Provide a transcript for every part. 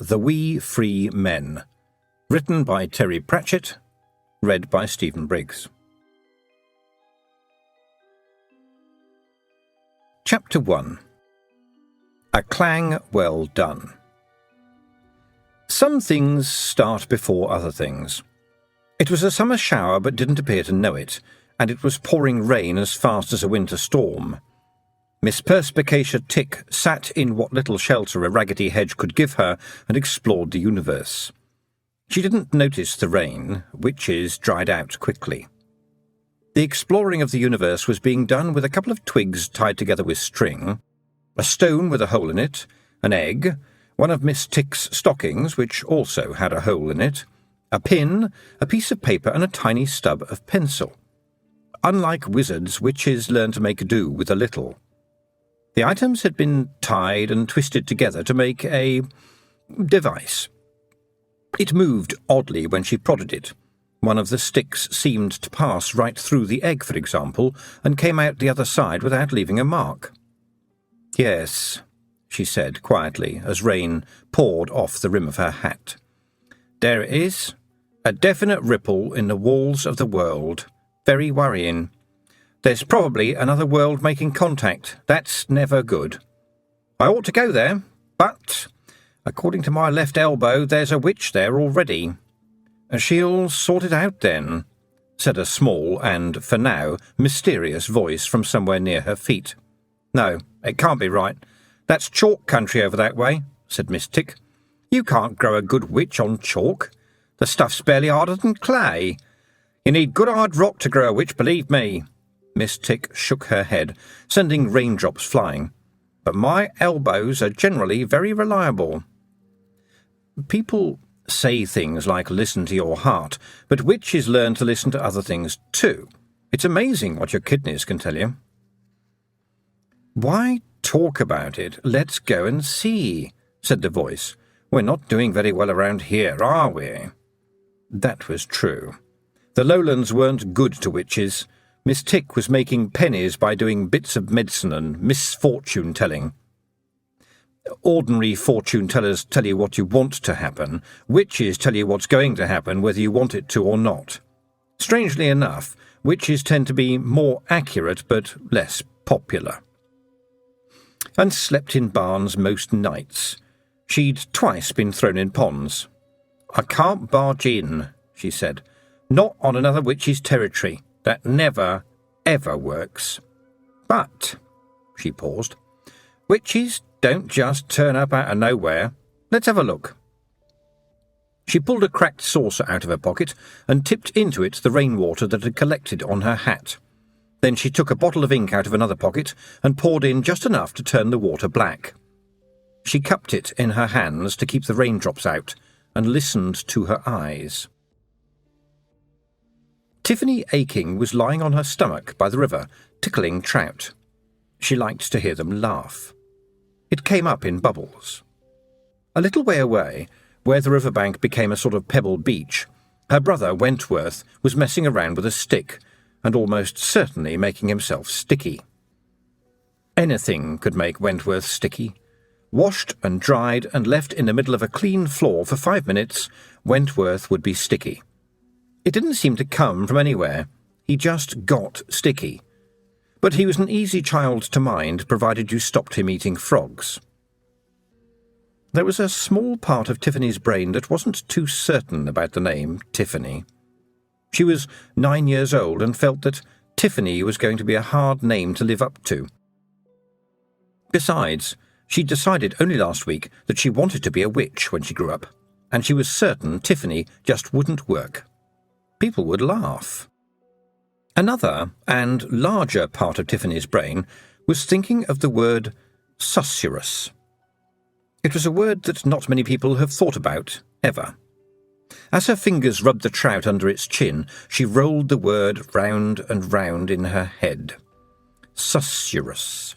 The Wee Free Men, written by Terry Pratchett, read by Stephen Briggs. Chapter 1. A Clang Well Done. Some things start before other things. It was a summer shower, but didn't appear to know it, and it was pouring rain as fast as a winter storm. Miss Perspicacia Tick sat in what little shelter a raggedy hedge could give her and explored the universe. She didn't notice the rain, witches dried out quickly. The exploring of the universe was being done with a couple of twigs tied together with string, a stone with a hole in it, an egg, one of Miss Tick's stockings, which also had a hole in it, a pin, a piece of paper, and a tiny stub of pencil. Unlike wizards, witches learn to make do with a little. The items had been tied and twisted together to make a device. It moved oddly when she prodded it. One of the sticks seemed to pass right through the egg, for example, and came out the other side without leaving a mark. "Yes," she said quietly, as rain poured off the rim of her hat. "There it is. A definite ripple in the walls of the world. Very worrying. There's probably another world making contact. That's never good. I ought to go there, but, according to my left elbow, there's a witch there already." "She'll sort it out then," said a small and, for now, mysterious voice from somewhere near her feet. "No, it can't be right. That's chalk country over that way," said Miss Tick. "You can't grow a good witch on chalk. The stuff's barely harder than clay. You need good hard rock to grow a witch, believe me." Miss Tick shook her head, sending raindrops flying. "But my elbows are generally very reliable." People say things like listen to your heart, but witches learn to listen to other things too. It's amazing what your kidneys can tell you. "Why talk about it? Let's go and see," said the voice. "We're not doing very well around here, are we?" That was true. The lowlands weren't good to witches. Miss Tick was making pennies by doing bits of medicine and misfortune-telling. Ordinary fortune-tellers tell you what you want to happen. Witches tell you what's going to happen, whether you want it to or not. Strangely enough, witches tend to be more accurate but less popular. And slept in barns most nights. She'd twice been thrown in ponds. "I can't barge in," she said. "Not on another witch's territory. That never, ever works. But," she paused, "witches don't just turn up out of nowhere. Let's have a look." She pulled a cracked saucer out of her pocket and tipped into it the rainwater that had collected on her hat. Then she took a bottle of ink out of another pocket and poured in just enough to turn the water black. She cupped it in her hands to keep the raindrops out and listened to her eyes. Tiffany Aching was lying on her stomach by the river, tickling trout. She liked to hear them laugh. It came up in bubbles. A little way away, where the riverbank became a sort of pebble beach, her brother Wentworth was messing around with a stick, and almost certainly making himself sticky. Anything could make Wentworth sticky. Washed and dried and left in the middle of a clean floor for 5 minutes, Wentworth would be sticky. It didn't seem to come from anywhere. He just got sticky. But he was an easy child to mind, provided you stopped him eating frogs. There was a small part of Tiffany's brain that wasn't too certain about the name Tiffany. She was 9 years old and felt that Tiffany was going to be a hard name to live up to. Besides, she'd decided only last week that she wanted to be a witch when she grew up, and she was certain Tiffany just wouldn't work. People would laugh. Another and larger part of Tiffany's brain was thinking of the word susurrus. It was a word that not many people have thought about, ever. As her fingers rubbed the trout under its chin, she rolled the word round and round in her head. Susurrus.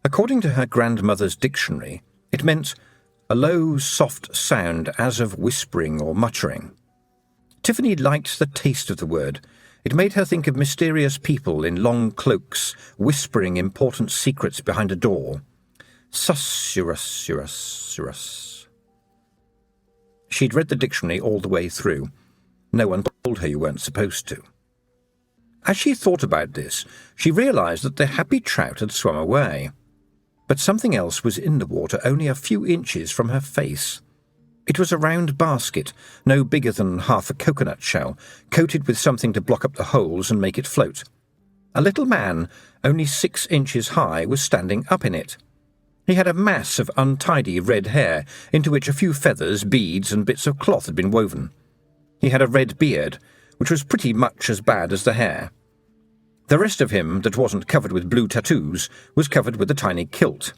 According to her grandmother's dictionary, it meant a low, soft sound as of whispering or muttering. Tiffany liked the taste of the word. It made her think of mysterious people in long cloaks, whispering important secrets behind a door. Susurrus. She'd read the dictionary all the way through. No one told her you weren't supposed to. As she thought about this, she realised that the happy trout had swum away. But something else was in the water only a few inches from her face. It was a round basket, no bigger than half a coconut shell, coated with something to block up the holes and make it float. A little man, only 6 inches high, was standing up in it. He had a mass of untidy red hair, into which a few feathers, beads, and bits of cloth had been woven. He had a red beard, which was pretty much as bad as the hair. The rest of him, that wasn't covered with blue tattoos, was covered with a tiny kilt.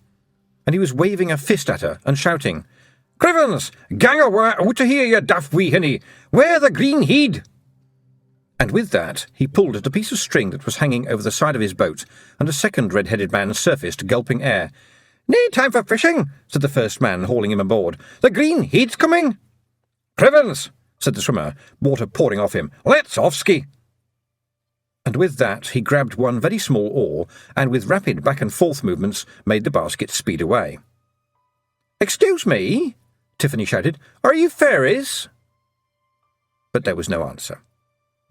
And he was waving a fist at her and shouting, "Crivens, gang awa out to here, you daft wee hinny! Where the green heed?" And with that, he pulled at a piece of string that was hanging over the side of his boat, and a second red-headed man surfaced, gulping air. "Nae time for fishing," said the first man, hauling him aboard. "The green heed's coming." "Crivens," said the swimmer, water pouring off him. "Let's off ski." And with that, he grabbed one very small oar, and with rapid back-and-forth movements, made the basket speed away. "Excuse me," Tiffany shouted, "are you fairies?" But there was no answer.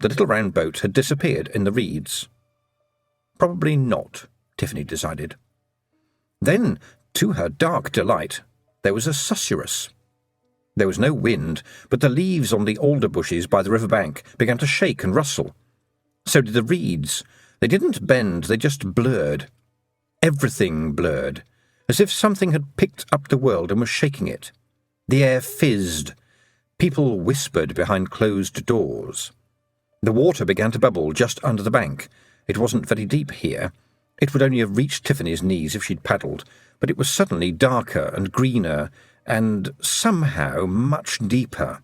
The little round boat had disappeared in the reeds. Probably not, Tiffany decided. Then, to her dark delight, there was a susurrus. There was no wind, but the leaves on the alder bushes by the river bank began to shake and rustle. So did the reeds. They didn't bend, they just blurred. Everything blurred, as if something had picked up the world and was shaking it. The air fizzed. People whispered behind closed doors. The water began to bubble just under the bank. It wasn't very deep here. It would only have reached Tiffany's knees if she'd paddled, but it was suddenly darker and greener and, somehow, much deeper.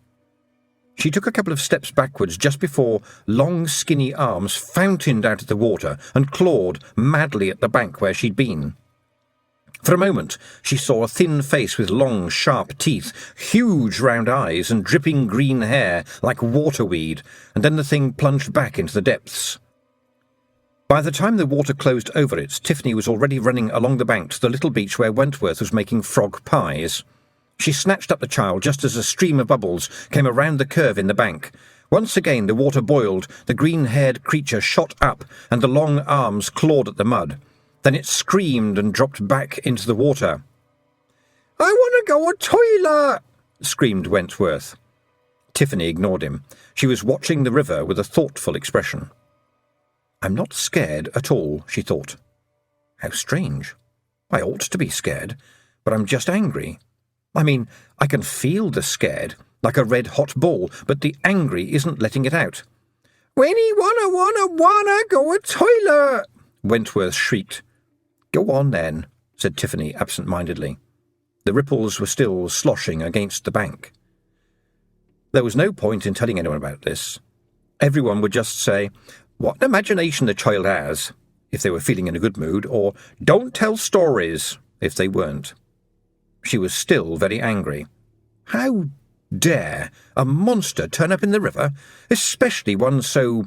She took a couple of steps backwards just before long, skinny arms fountained out of the water and clawed madly at the bank where she'd been. For a moment, she saw a thin face with long, sharp teeth, huge round eyes, and dripping green hair like waterweed, and then the thing plunged back into the depths. By the time the water closed over it, Tiffany was already running along the bank to the little beach where Wentworth was making frog pies. She snatched up the child just as a stream of bubbles came around the curve in the bank. Once again the water boiled, the green-haired creature shot up, and the long arms clawed at the mud. Then it screamed and dropped back into the water. "I want to go a toilet!" screamed Wentworth. Tiffany ignored him. She was watching the river with a thoughtful expression. "I'm not scared at all," she thought. How strange. I ought to be scared, but I'm just angry. I mean, I can feel the scared, like a red-hot ball, but the angry isn't letting it out. "When he wanna go a toilet!" Wentworth shrieked. "Go on, then," said Tiffany absent-mindedly. The ripples were still sloshing against the bank. There was no point in telling anyone about this. Everyone would just say, "What an imagination the child has," if they were feeling in a good mood, or "Don't tell stories," if they weren't. She was still very angry. How dare a monster turn up in the river, especially one so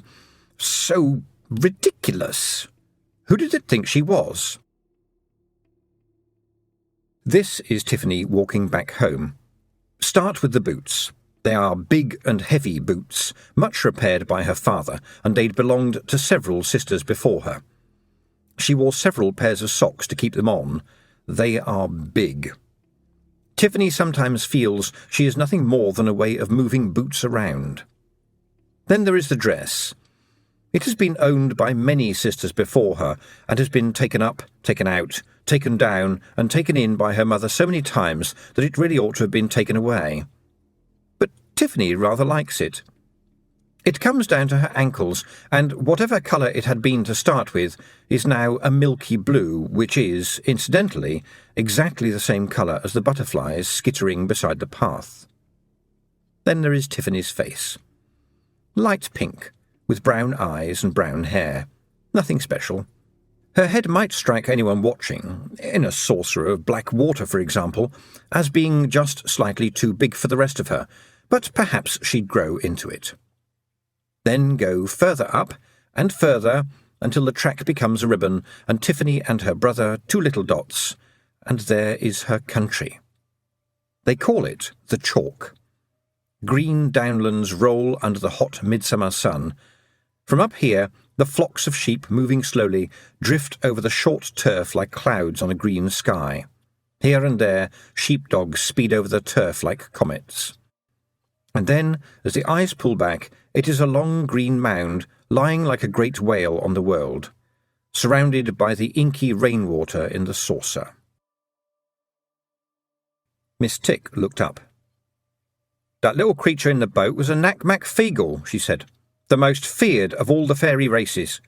ridiculous? Who did it think she was? This is Tiffany walking back home. Start with the boots. They are big and heavy boots, much repaired by her father, and they'd belonged to several sisters before her. She wore several pairs of socks to keep them on. They are big. Tiffany sometimes feels she is nothing more than a way of moving boots around. Then there is the dress. It has been owned by many sisters before her, and has been taken up, taken out, taken down, and taken in by her mother so many times that it really ought to have been taken away. But Tiffany rather likes it. It comes down to her ankles, and whatever colour it had been to start with is now a milky blue, which is, incidentally, exactly the same colour as the butterflies skittering beside the path. Then there is Tiffany's face. Light pink, with brown eyes and brown hair. Nothing special. Her head might strike anyone watching, in a saucer of black water, for example, as being just slightly too big for the rest of her, but perhaps she'd grow into it. Then go further up and further until the track becomes a ribbon, and Tiffany and her brother 2 little dots, and there is her country. They call it the chalk. green downlands roll under the hot midsummer sun. From up here, the flocks of sheep, moving slowly, drift over the short turf like clouds on a green sky. Here and there, sheepdogs speed over the turf like comets. And then, as the eyes pull back, it is a long green mound lying like a great whale on the world, surrounded by the inky rainwater in the saucer. Miss Tick looked up. "That little creature in the boat was a Nac Mac Feegle," she said, "the most feared of all the fairy races.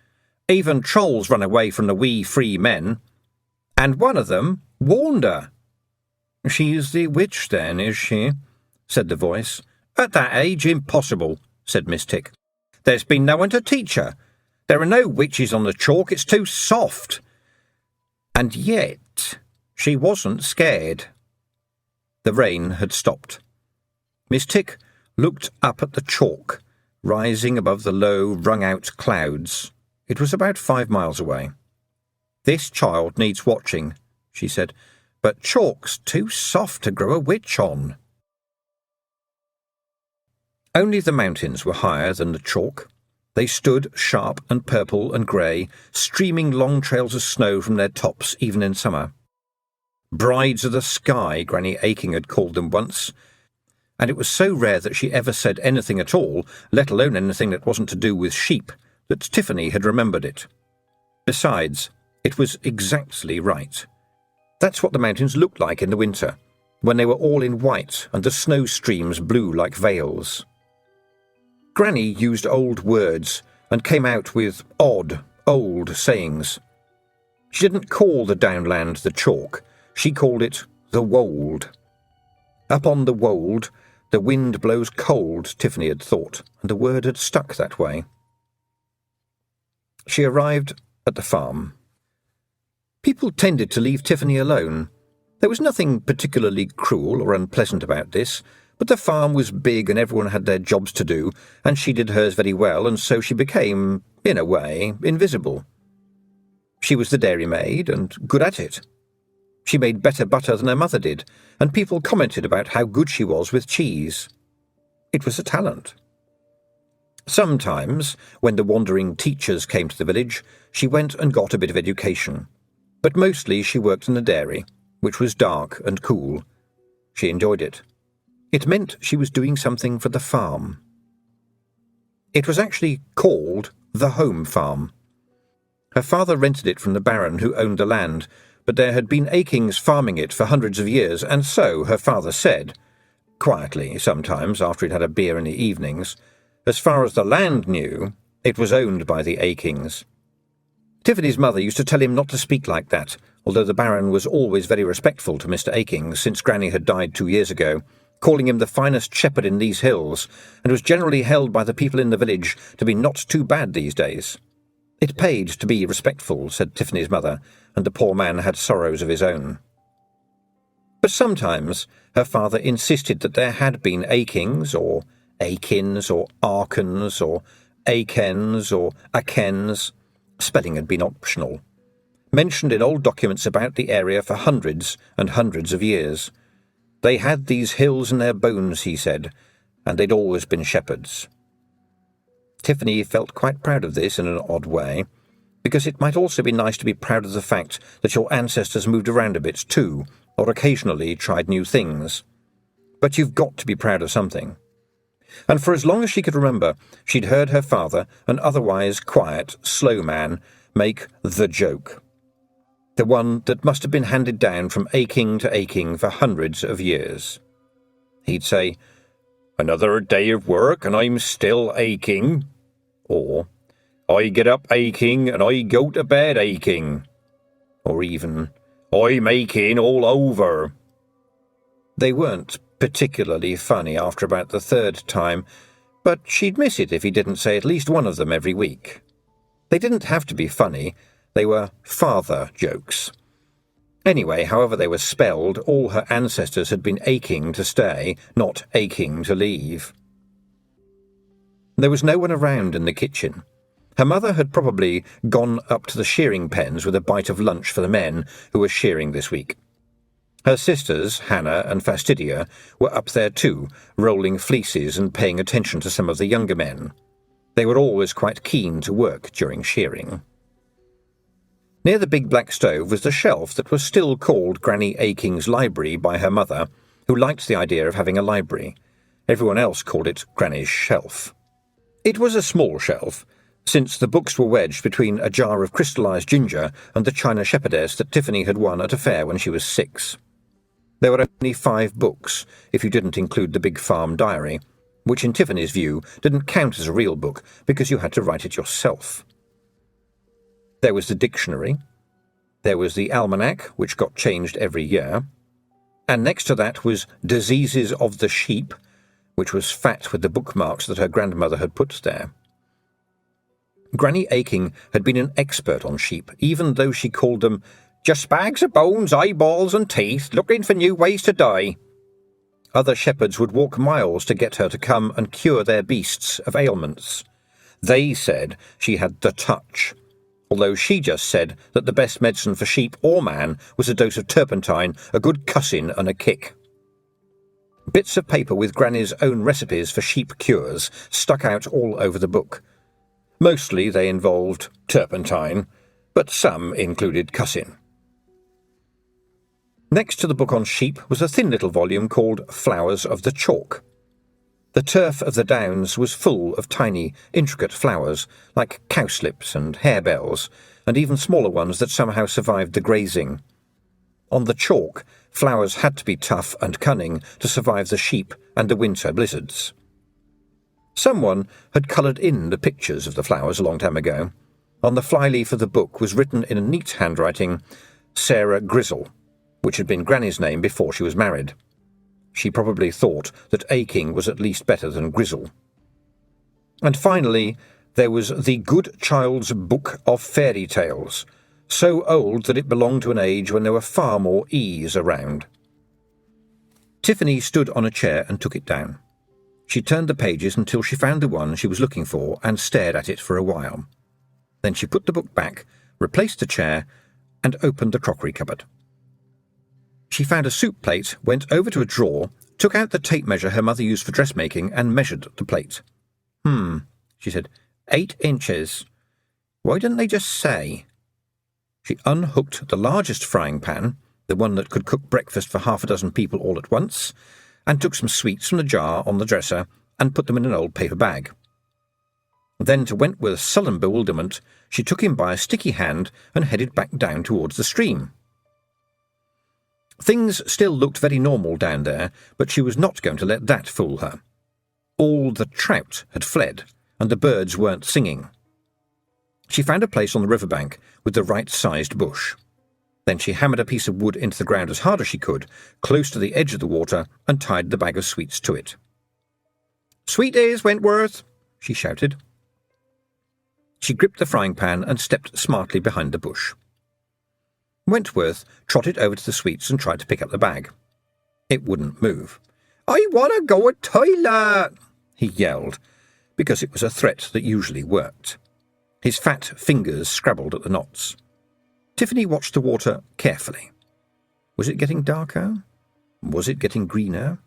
Even trolls run away from the wee free men. And one of them warned her." "She's the witch, then, is she?" said the voice. "At that age, impossible," said Miss Tick. "There's been no one to teach her. There are no witches on the chalk, it's too soft." And yet she wasn't scared. The rain had stopped. Miss Tick looked up at the chalk, rising above the low, wrung-out clouds. It was about 5 miles away. "This child needs watching," she said, "but chalk's too soft to grow a witch on." Only the mountains were higher than the chalk. They stood sharp and purple and grey, streaming long trails of snow from their tops even in summer. Brides of the sky, Granny Aching had called them once, and it was so rare that she ever said anything at all, let alone anything that wasn't to do with sheep, that Tiffany had remembered it. Besides, it was exactly right. That's what the mountains looked like in the winter, when they were all in white and the snow streams blew like veils. Granny used old words and came out with odd, old sayings. She didn't call the downland the chalk, she called it the wold. Up on the wold, the wind blows cold, Tiffany had thought, and the word had stuck that way. She arrived at the farm. People tended to leave Tiffany alone. There was nothing particularly cruel or unpleasant about this, but the farm was big and everyone had their jobs to do, and she did hers very well, and so she became, in a way, invisible. She was the dairymaid, and good at it. She made better butter than her mother did, and people commented about how good she was with cheese. It was a talent. Sometimes, when the wandering teachers came to the village, she went and got a bit of education. But mostly she worked in the dairy, which was dark and cool. She enjoyed it. It meant she was doing something for the farm. It was actually called the home farm. Her father rented it from the baron who owned the land, but there had been Achings farming it for hundreds of years, and so, her father said, quietly sometimes after he'd had a beer in the evenings, as far as the land knew, it was owned by the Achings. Tiffany's mother used to tell him not to speak like that, although the baron was always very respectful to Mr. Aching since Granny had died 2 years ago, calling him the finest shepherd in these hills, and was generally held by the people in the village to be not too bad these days. It paid to be respectful, said Tiffany's mother, and the poor man had sorrows of his own. But sometimes her father insisted that there had been Achings, or Achins, or Arkens, or Akens, or Akens. Spelling had been optional. Mentioned in old documents about the area for hundreds and hundreds of years. They had these hills in their bones, he said, and they'd always been shepherds. Tiffany felt quite proud of this in an odd way, because it might also be nice to be proud of the fact that your ancestors moved around a bit too, or occasionally tried new things. But you've got to be proud of something. And for as long as she could remember, she'd heard her father, an otherwise quiet, slow man, make the joke. The one that must have been handed down from Aching to Aching for hundreds of years. He'd say, "Another day of work and I'm still aching," or "I get up aching and I go to bed aching," or even, "I'm aching all over." They weren't particularly funny after about the third time, but she'd miss it if he didn't say at least one of them every week. They didn't have to be funny, they were father jokes. Anyway, however they were spelled, all her ancestors had been aching to stay, not aching to leave. There was no one around in the kitchen. Her mother had probably gone up to the shearing pens with a bite of lunch for the men who were shearing this week. Her sisters, Hannah and Fastidia, were up there too, rolling fleeces and paying attention to some of the younger men. They were always quite keen to work during shearing. Near the big black stove was the shelf that was still called Granny Aching's library by her mother, who liked the idea of having a library. Everyone else called it Granny's shelf. It was a small shelf, since the books were wedged between a jar of crystallised ginger and the china shepherdess that Tiffany had won at a fair when she was 6. There were only 5 books, if you didn't include the big farm diary, which in Tiffany's view didn't count as a real book because you had to write it yourself. There was the dictionary. There was the almanac, which got changed every year. And next to that was Diseases of the Sheep, which was fat with the bookmarks that her grandmother had put there. Granny Aching had been an expert on sheep, even though she called them just bags of bones, eyeballs and teeth, looking for new ways to die. Other shepherds would walk miles to get her to come and cure their beasts of ailments. They said she had the touch, although she just said that the best medicine for sheep or man was a dose of turpentine, a good cussing and a kick. Bits of paper with Granny's own recipes for sheep cures stuck out all over the book. Mostly they involved turpentine, but some included cussing. Next to the book on sheep was a thin little volume called Flowers of the Chalk. The turf of the downs was full of tiny, intricate flowers, like cowslips and harebells, and even smaller ones that somehow survived the grazing. On the chalk, flowers had to be tough and cunning to survive the sheep and the winter blizzards. Someone had coloured in the pictures of the flowers a long time ago. On the flyleaf of the book was written in a neat handwriting, Sarah Grizzle, which had been Granny's name before she was married. She probably thought that Aching was at least better than Grizzle. And finally, there was the Good Child's Book of Fairy Tales, so old that it belonged to an age when there were far more E's around. Tiffany stood on a chair and took it down. She turned the pages until she found the one she was looking for and stared at it for a while. Then she put the book back, replaced the chair, and opened the crockery cupboard. She found a soup plate, went over to a drawer, took out the tape measure her mother used for dressmaking, and measured the plate. She said, 8 inches. Why didn't they just say? She unhooked the largest frying pan, the one that could cook breakfast for 6 people all at once, and took some sweets from the jar on the dresser and put them in an old paper bag. Then, to Wentworth's sullen bewilderment, she took him by a sticky hand and headed back down towards the stream. Things still looked very normal down there, but she was not going to let that fool her. All the trout had fled, and the birds weren't singing. She found a place on the riverbank with the right-sized bush. Then she hammered a piece of wood into the ground as hard as she could, close to the edge of the water, and tied the bag of sweets to it. "Sweet days, Wentworth!" she shouted. She gripped the frying pan and stepped smartly behind the bush. Wentworth trotted over to the sweets and tried to pick up the bag. It wouldn't move. "I want to go to toilet!" he yelled, because it was a threat that usually worked. His fat fingers scrabbled at the knots. Tiffany watched the water carefully. Was it getting darker? Was it getting greener?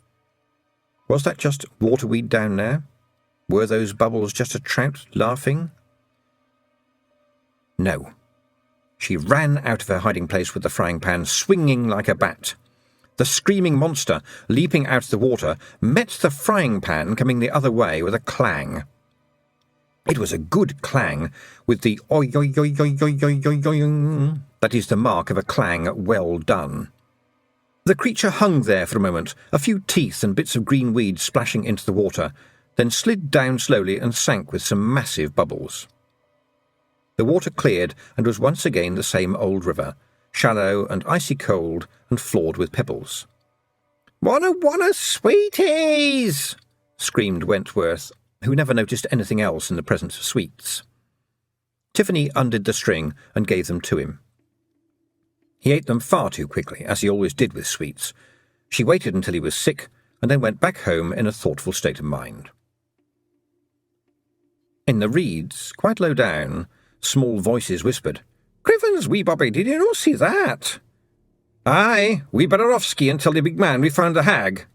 Was that just waterweed down there? Were those bubbles just a trout laughing? No. She ran out of her hiding place with the frying pan swinging like a bat. The screaming monster, leaping out of the water, met the frying pan coming the other way with a clang. It was a good clang, with the oi oi oi oi oi oi oi oi that is the mark of a clang well done. The creature hung there for a moment, a few teeth and bits of green weed splashing into the water, then slid down slowly and sank with some massive bubbles. The water cleared and was once again the same old river, shallow and icy cold and flawed with pebbles. Wanna sweeties!" screamed Wentworth, who never noticed anything else in the presence of sweets. Tiffany undid the string and gave them to him. He ate them far too quickly, as he always did with sweets. She waited until he was sick, and then went back home in a thoughtful state of mind. In the reeds, quite low down, small voices whispered, "Criven's wee Bobby, did you not see that?" "Aye, we better off ski and tell the big man we found the hag."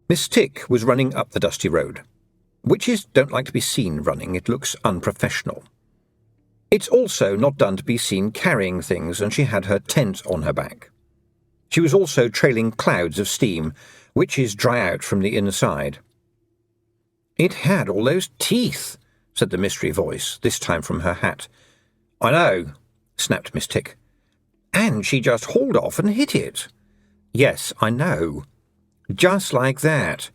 Miss Tick was running up the dusty road. Witches don't like to be seen running, it looks unprofessional. It's also not done to be seen carrying things, and she had her tent on her back. She was also trailing clouds of steam, witches dry out from the inside. "It had all those teeth," said the mystery voice, this time from her hat. "I know," snapped Miss Tick. "And she just hauled off and hit it." "Yes, I know." "Just like that."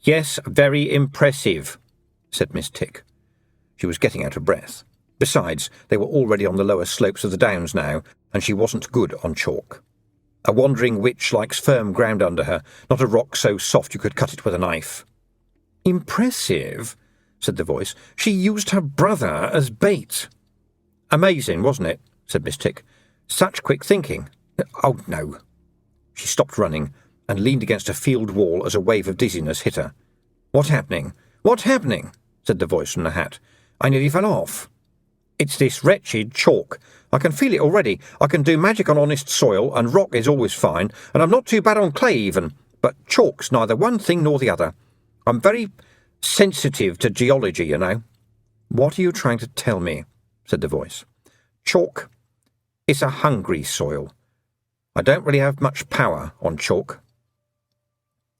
"Yes, very impressive," said Miss Tick. She was getting out of breath. Besides, they were already on the lower slopes of the downs now, and she wasn't good on chalk. A wandering witch likes firm ground under her, not a rock so soft you could cut it with a knife. "Impressive," said the voice. "She used her brother as bait." "Amazing, wasn't it?" said Miss Tick. "Such quick thinking. Oh, no." She stopped running and leaned against a field wall as a wave of dizziness hit her. "What's happening? What's happening?" said the voice from the hat. "I nearly fell off." "It's this wretched chalk. I can feel it already. I can do magic on honest soil, and rock is always fine, and I'm not too bad on clay even, but chalk's neither one thing nor the other. I'm very sensitive to geology, you know." "What are you trying to tell me?" said the voice. "Chalk. It's a hungry soil. I don't really have much power on chalk."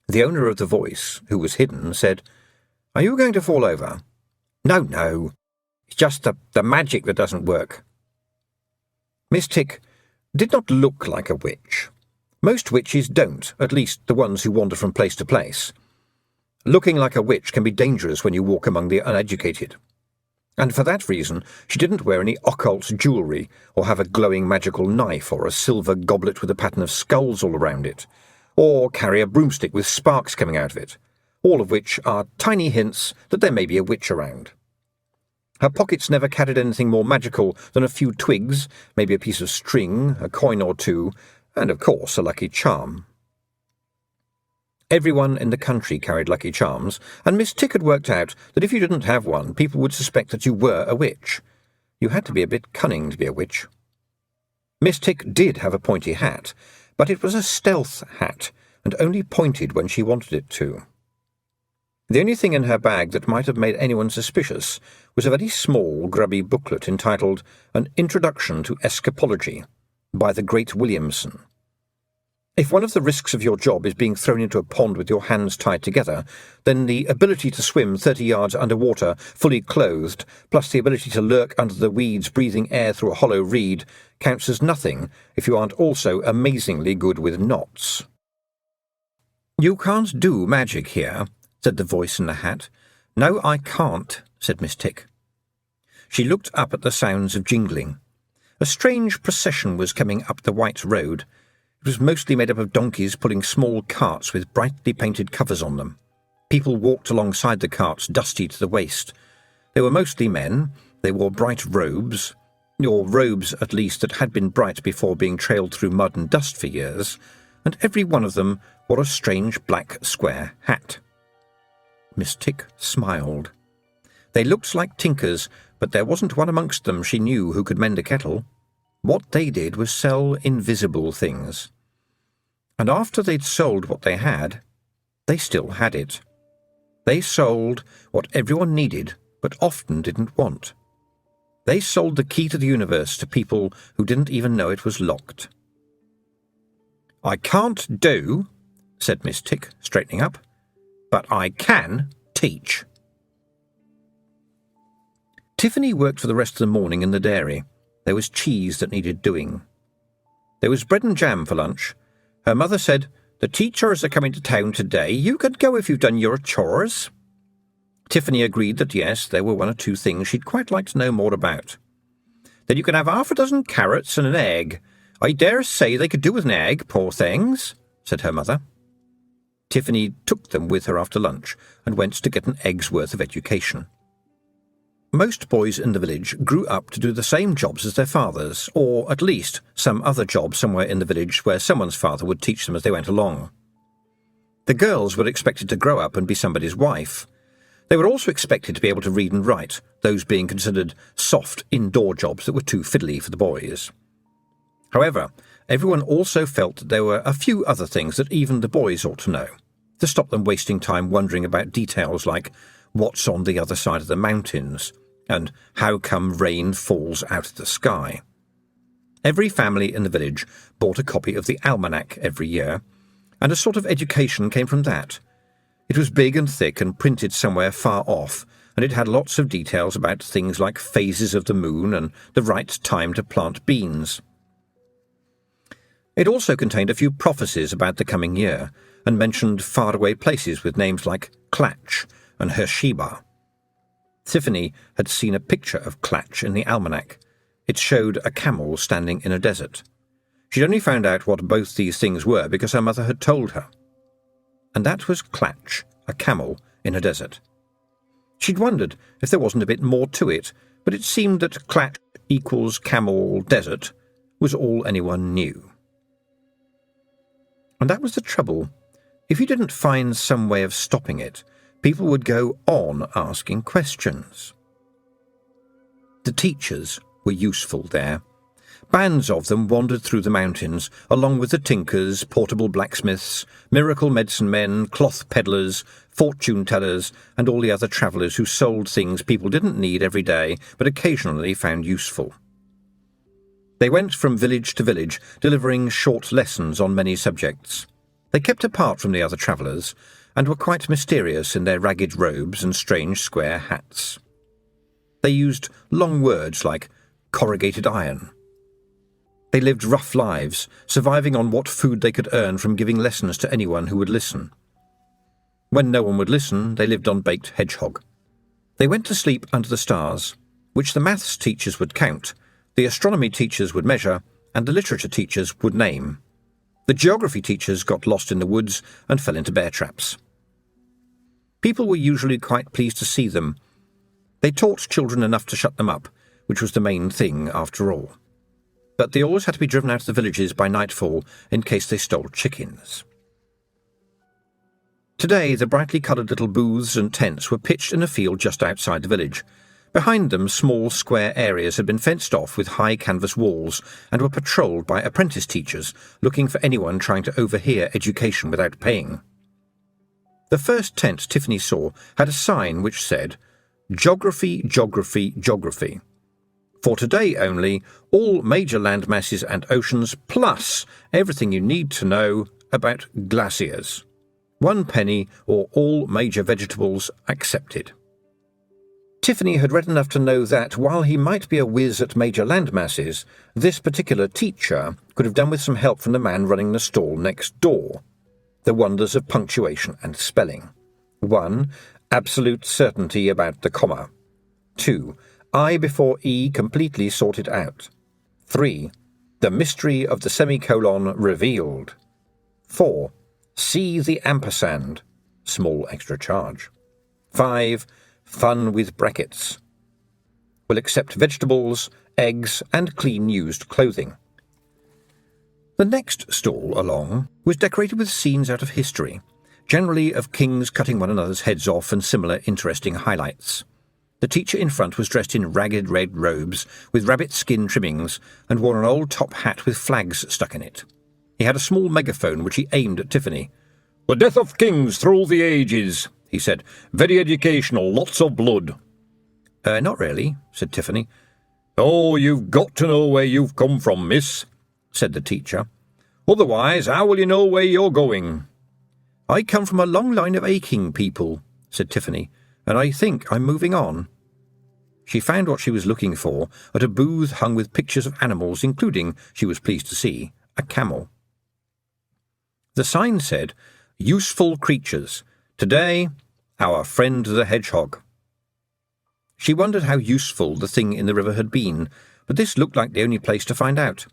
The owner of the voice, who was hidden, said, "Are you going to fall over?" "No, no. It's just the magic that doesn't work." Miss Tick did not look like a witch. Most witches don't, at least the ones who wander from place to place. Looking like a witch can be dangerous when you walk among the uneducated. And for that reason, she didn't wear any occult jewellery, or have a glowing magical knife, or a silver goblet with a pattern of skulls all around it, or carry a broomstick with sparks coming out of it, all of which are tiny hints that there may be a witch around. Her pockets never carried anything more magical than a few twigs, maybe a piece of string, a coin or two, and, of course, a lucky charm. Everyone in the country carried lucky charms, and Miss Tick had worked out that if you didn't have one, people would suspect that you were a witch. You had to be a bit cunning to be a witch. Miss Tick did have a pointy hat, but it was a stealth hat, and only pointed when she wanted it to. The only thing in her bag that might have made anyone suspicious was a very small, grubby booklet entitled An Introduction to Escapology by the Great Williamson. If one of the risks of your job is being thrown into a pond with your hands tied together, then the ability to swim 30 yards underwater, fully clothed, plus the ability to lurk under the weeds breathing air through a hollow reed, counts as nothing if you aren't also amazingly good with knots. "You can't do magic here," said the voice in the hat. "No, I can't," said Miss Tick. She looked up at the sounds of jingling. A strange procession was coming up the white road. It was mostly made up of donkeys pulling small carts with brightly painted covers on them. People walked alongside the carts, dusty to the waist. They were mostly men. They wore bright robes, or robes at least that had been bright before being trailed through mud and dust for years, and every one of them wore a strange black square hat. Miss Tick smiled. They looked like tinkers, but there wasn't one amongst them she knew who could mend a kettle. What they did was sell invisible things. And after they'd sold what they had, they still had it. They sold what everyone needed, but often didn't want. They sold the key to the universe to people who didn't even know it was locked. "I can't do," said Miss Tick, straightening up, "but I can teach." Tiffany worked for the rest of the morning in the dairy. There was cheese that needed doing. There was bread and jam for lunch. Her mother said, "The teachers are coming to town today. You can go if you've done your chores." Tiffany agreed that yes, there were one or two things she'd quite like to know more about. "Then you can have 6 carrots and an egg. I dare say they could do with an egg, poor things," said her mother. Tiffany took them with her after lunch and went to get an egg's worth of education. Most boys in the village grew up to do the same jobs as their fathers, or at least some other job somewhere in the village where someone's father would teach them as they went along. The girls were expected to grow up and be somebody's wife. They were also expected to be able to read and write, those being considered soft indoor jobs that were too fiddly for the boys. However, everyone also felt that there were a few other things that even the boys ought to know, to stop them wasting time wondering about details like what's on the other side of the mountains, and how come rain falls out of the sky. Every family in the village bought a copy of the almanac every year, and a sort of education came from that. It was big and thick and printed somewhere far off, and it had lots of details about things like phases of the moon and the right time to plant beans. It also contained a few prophecies about the coming year, and mentioned faraway places with names like Clatch and Hersheba. Tiffany had seen a picture of Clatch in the almanac. It showed a camel standing in a desert. She'd only found out what both these things were because her mother had told her. And that was Clatch, a camel in a desert. She'd wondered if there wasn't a bit more to it, but it seemed that Clatch equals camel desert was all anyone knew. And that was the trouble. If you didn't find some way of stopping it, people would go on asking questions. The teachers were useful there. Bands of them wandered through the mountains, along with the tinkers, portable blacksmiths, miracle medicine men, cloth peddlers, fortune-tellers, and all the other travellers who sold things people didn't need every day, but occasionally found useful. They went from village to village, delivering short lessons on many subjects. They kept apart from the other travellers, and were quite mysterious in their ragged robes and strange square hats. They used long words like corrugated iron. They lived rough lives, surviving on what food they could earn from giving lessons to anyone who would listen. When no one would listen, they lived on baked hedgehog. They went to sleep under the stars, which the maths teachers would count, the astronomy teachers would measure, and the literature teachers would name. The geography teachers got lost in the woods and fell into bear traps. People were usually quite pleased to see them. They taught children enough to shut them up, which was the main thing after all. But they always had to be driven out of the villages by nightfall in case they stole chickens. Today, the brightly coloured little booths and tents were pitched in a field just outside the village. Behind them, small square areas had been fenced off with high canvas walls and were patrolled by apprentice teachers looking for anyone trying to overhear education without paying. The first tent Tiffany saw had a sign which said, "Geography, Geography, Geography. For today only, all major land masses and oceans, plus everything you need to know about glaciers. 1 penny or all major vegetables accepted." Tiffany had read enough to know that, while he might be a whiz at major land masses, this particular teacher could have done with some help from the man running the stall next door. The wonders of punctuation and spelling. 1. Absolute certainty about the comma. 2. I before E completely sorted out. 3. The mystery of the semicolon revealed. 4. See the ampersand. Small extra charge. 5. Fun with brackets. Will accept vegetables, eggs, and clean used clothing. The next stall along was decorated with scenes out of history, generally of kings cutting one another's heads off and similar interesting highlights. The teacher in front was dressed in ragged red robes with rabbit skin trimmings and wore an old top hat with flags stuck in it. He had a small megaphone which he aimed at Tiffany. "The death of kings through the ages," he said. "Very educational, lots of blood." Not really," said Tiffany. "Oh, you've got to know where you've come from, miss," said the teacher. "Otherwise, how will you know where you're going?" "I come from a long line of aching people," said Tiffany, "and I think I'm moving on." She found what she was looking for at a booth hung with pictures of animals, including, she was pleased to see, a camel. The sign said, "Useful creatures. Today, our friend the hedgehog." She wondered how useful the thing in the river had been, but this looked like the only place to find out.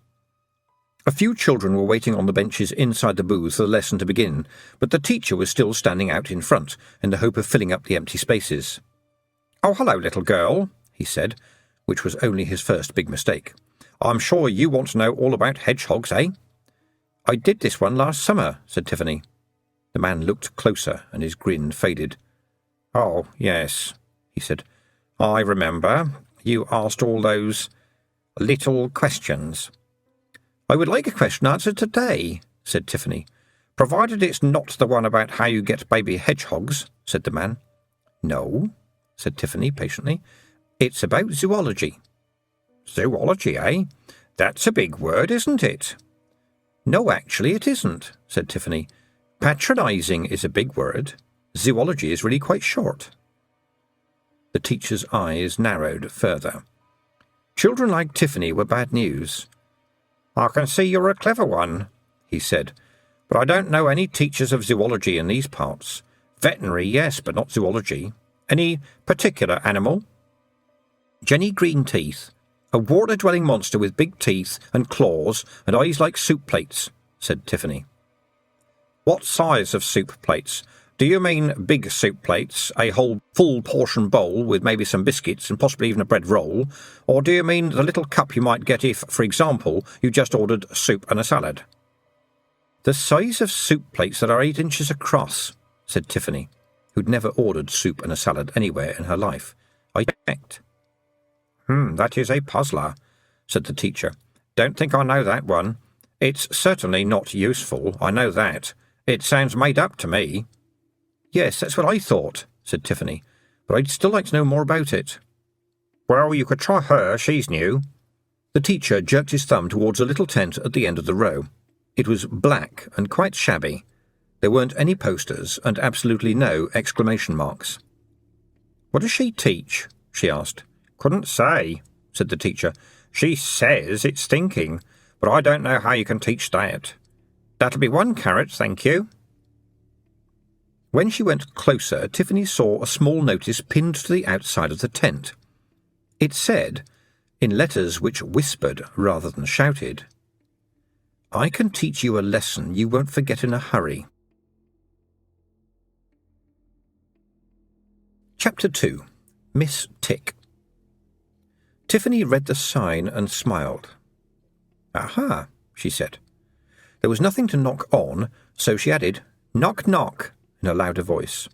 A few children were waiting on the benches inside the booth for the lesson to begin, but the teacher was still standing out in front, in the hope of filling up the empty spaces. "Oh, hello, little girl," he said, which was only his first big mistake. "I'm sure you want to know all about hedgehogs, eh?" "I did this one last summer," said Tiffany. The man looked closer, and his grin faded. "Oh, yes," he said. "I remember. You asked all those little questions." I would like a question answered today, said Tiffany. Provided it's not the one about how you get baby hedgehogs, said the man. No, said Tiffany patiently. It's about zoology. Zoology, eh? That's a big word, isn't it? No, actually it isn't, said Tiffany. Patronising is a big word. Zoology is really quite short. The teacher's eyes narrowed further. Children like Tiffany were bad news. I can see you're a clever one, he said, but I don't know any teachers of zoology in these parts. Veterinary, yes, but not zoology. Any particular animal? Jenny Greenteeth, a water-dwelling monster with big teeth and claws and eyes like soup plates, said Tiffany. What size of soup plates? Do you mean big soup plates, a whole full portion bowl with maybe some biscuits and possibly even a bread roll? Or do you mean the little cup you might get if, for example, you just ordered soup and a salad? The size of soup plates that are 8 inches across, said Tiffany, who'd never ordered soup and a salad anywhere in her life. I checked. That is a puzzler, said the teacher. Don't think I know that one. It's certainly not useful, I know that. It sounds made up to me. Yes, that's what I thought, said Tiffany, but I'd still like to know more about it. Well, you could try her, she's new. The teacher jerked his thumb towards a little tent at the end of the row. It was black and quite shabby. There weren't any posters and absolutely no exclamation marks. What does she teach? She asked. Couldn't say, said the teacher. She says it's thinking, but I don't know how you can teach that. That'll be 1 carrot, thank you. When she went closer, Tiffany saw a small notice pinned to the outside of the tent. It said, in letters which whispered rather than shouted, I can teach you a lesson you won't forget in a hurry. Chapter 2. Miss Tick. Tiffany read the sign and smiled. Aha, she said. There was nothing to knock on, so she added, knock, knock, in a louder voice.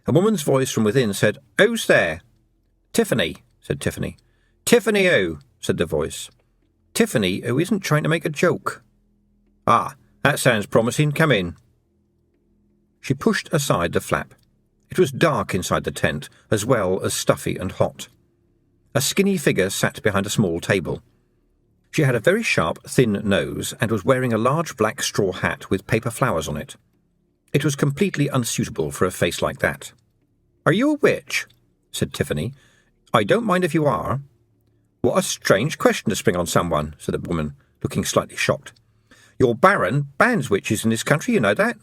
A woman's voice from within said, Who's there? Tiffany, said Tiffany. Tiffany who? Said the voice. Tiffany who isn't trying to make a joke. Ah, that sounds promising. Come in. She pushed aside the flap. It was dark inside the tent, as well as stuffy and hot. A skinny figure sat behind a small table. She had a very sharp, thin nose and was wearing a large black straw hat with paper flowers on it. It was completely unsuitable for a face like that. Are you a witch? Said Tiffany. I don't mind if you are. What a strange question to spring on someone, said the woman, looking slightly shocked. Your Baron bans witches in this country, you know that?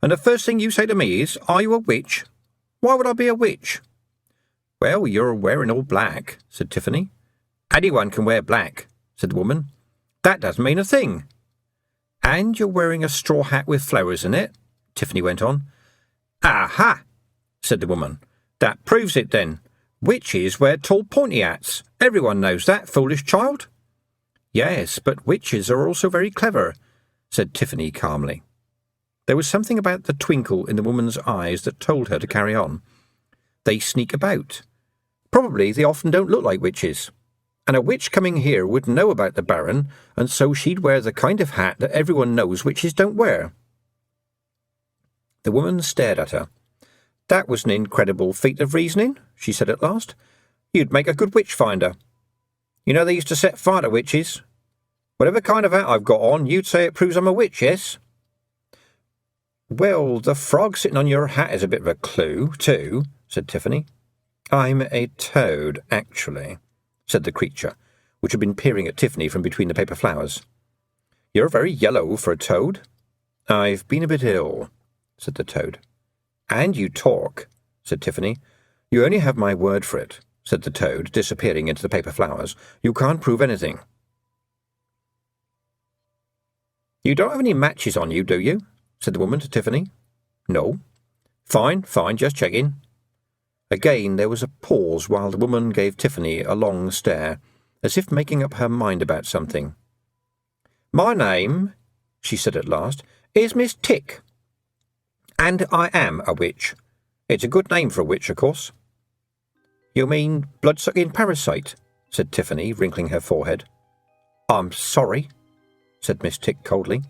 And the first thing you say to me is, are you a witch? Why would I be a witch? Well, you're wearing all black, said Tiffany. Anyone can wear black, said the woman. That doesn't mean a thing. And you're wearing a straw hat with flowers in it, Tiffany went on. Aha, said the woman. That proves it then. Witches wear tall pointy hats. Everyone knows that, foolish child. Yes, but witches are also very clever, said Tiffany calmly. There was something about the twinkle in the woman's eyes that told her to carry on. They sneak about. Probably they often don't look like witches. And a witch coming here would know about the Baron, and so she'd wear the kind of hat that everyone knows witches don't wear. The woman stared at her. That was an incredible feat of reasoning, she said at last. You'd make a good witch finder. You know they used to set fire to witches. Whatever kind of hat I've got on, you'd say it proves I'm a witch, yes? Well, the frog sitting on your hat is a bit of a clue, too, said Tiffany. I'm a toad, actually, said the creature, which had been peering at Tiffany from between the paper flowers. You're very yellow for a toad. I've been a bit ill, said the toad. And you talk, said Tiffany. You only have my word for it, said the toad, disappearing into the paper flowers. You can't prove anything. You don't have any matches on you, do you? Said the woman to Tiffany. No. Fine, just checking. Again there was a pause while the woman gave Tiffany a long stare, as if making up her mind about something. My name, she said at last, is Miss Tick. And I am a witch. It's a good name for a witch, of course. You mean blood-sucking parasite? Said Tiffany, wrinkling her forehead. I'm sorry. said Miss Tick coldly.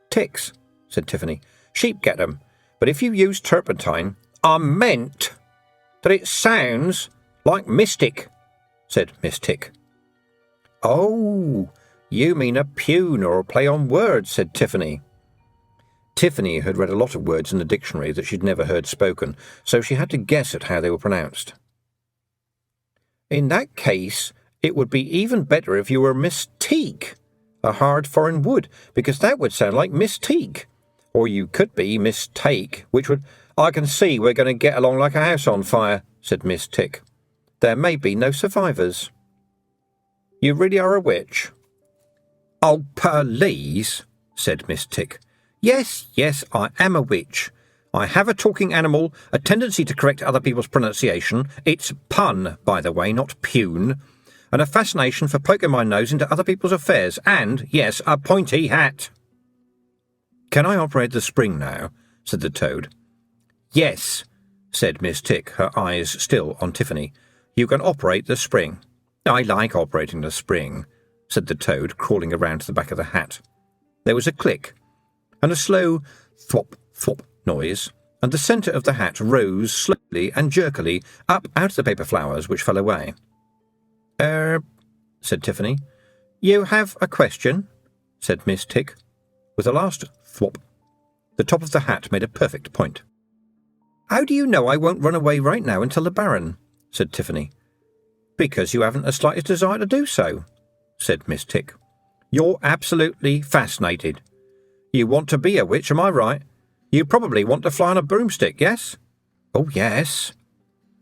Ticks, said Tiffany. Sheep get 'em, but if you use turpentine, I meant that it sounds like mystic, said Miss Tick. Oh, you mean a pun or a play on words, said Tiffany. Tiffany had read a lot of words in the dictionary that she'd never heard spoken, so she had to guess at how they were pronounced. In that case, it would be even better if you were Miss Teak, a hard foreign wood, because that would sound like Miss Teak. Or you could be Miss Take, which would... I can see we're going to get along like a house on fire, said Miss Tick. There may be no survivors. You really are a witch? Oh, please, said Miss Tick. Yes, I am a witch. I have a talking animal, a tendency to correct other people's pronunciation. It's pun, by the way, not pun. And a fascination for poking my nose into other people's affairs. And, yes, a pointy hat. Can I operate the spring now? Said the toad. Yes, said Miss Tick, her eyes still on Tiffany. You can operate the spring. I like operating the spring, said the toad, crawling around to the back of the hat. There was a click, and a slow thwop, thwop noise, and the centre of the hat rose slowly and jerkily up out of the paper flowers, which fell away. Said Tiffany. You have a question? Said Miss Tick. With a last thwop, the top of the hat made a perfect point. How do you know I won't run away right now and tell the Baron? Said Tiffany. Because you haven't the slightest desire to do so, said Miss Tick. You're absolutely fascinated. You want to be a witch, am I right? You probably want to fly on a broomstick, yes? Oh, yes.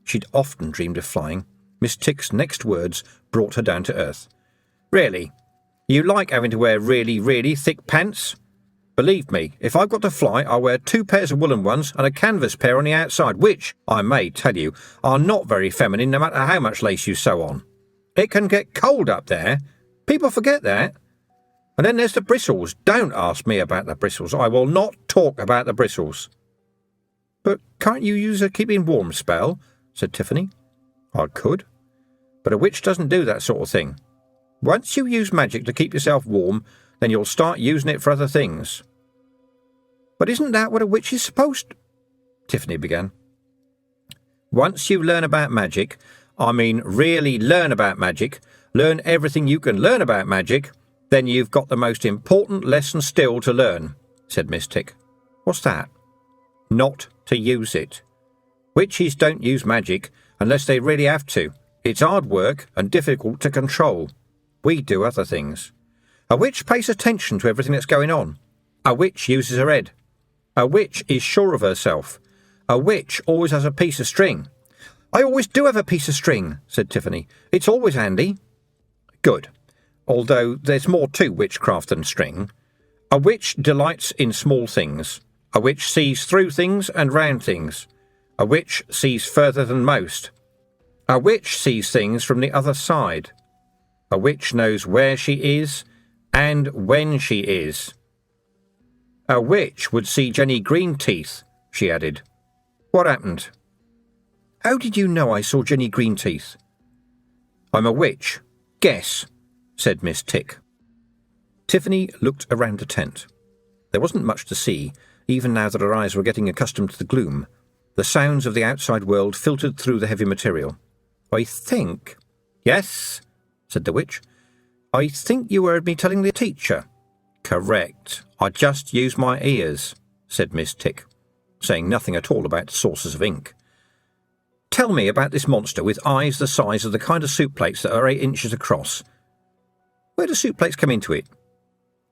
She'd often dreamed of flying. Miss Tick's next words brought her down to earth. Really? You like having to wear really, really thick pants? Believe me, if I've got to fly, I'll wear 2 pairs of woolen ones and a canvas pair on the outside, which, I may tell you, are not very feminine no matter how much lace you sew on. It can get cold up there. People forget that. And then there's the bristles. Don't ask me about the bristles. I will not talk about the bristles. But can't you use a keeping warm spell? Said Tiffany. I could. But a witch doesn't do that sort of thing. Once you use magic to keep yourself warm, then you'll start using it for other things. But isn't that what a witch is supposed to... Tiffany began. Once you learn about magic, I mean really learn about magic, learn everything you can learn about magic, then you've got the most important lesson still to learn, said Miss Tick. What's that? Not to use it. Witches don't use magic unless they really have to. It's hard work and difficult to control. We do other things. A witch pays attention to everything that's going on. A witch uses her head. A witch is sure of herself. A witch always has a piece of string. I always do have a piece of string, said Tiffany. It's always handy. Good. Although there's more to witchcraft than string. A witch delights in small things. A witch sees through things and round things. A witch sees further than most. A witch sees things from the other side. A witch knows where she is and when she is. A witch would see Jenny Greenteeth, she added. What happened? How did you know I saw Jenny Greenteeth? I'm a witch. Guess, said Miss Tick. Tiffany looked around the tent. There wasn't much to see, even now that her eyes were getting accustomed to the gloom. The sounds of the outside world filtered through the heavy material. I think... Yes, said the witch. I think you heard me telling the teacher. Correct. I just used my ears, said Miss Tick, saying nothing at all about sources of ink. Tell me about this monster with eyes the size of the kind of soup plates that are 8 inches across. Where do soup plates come into it?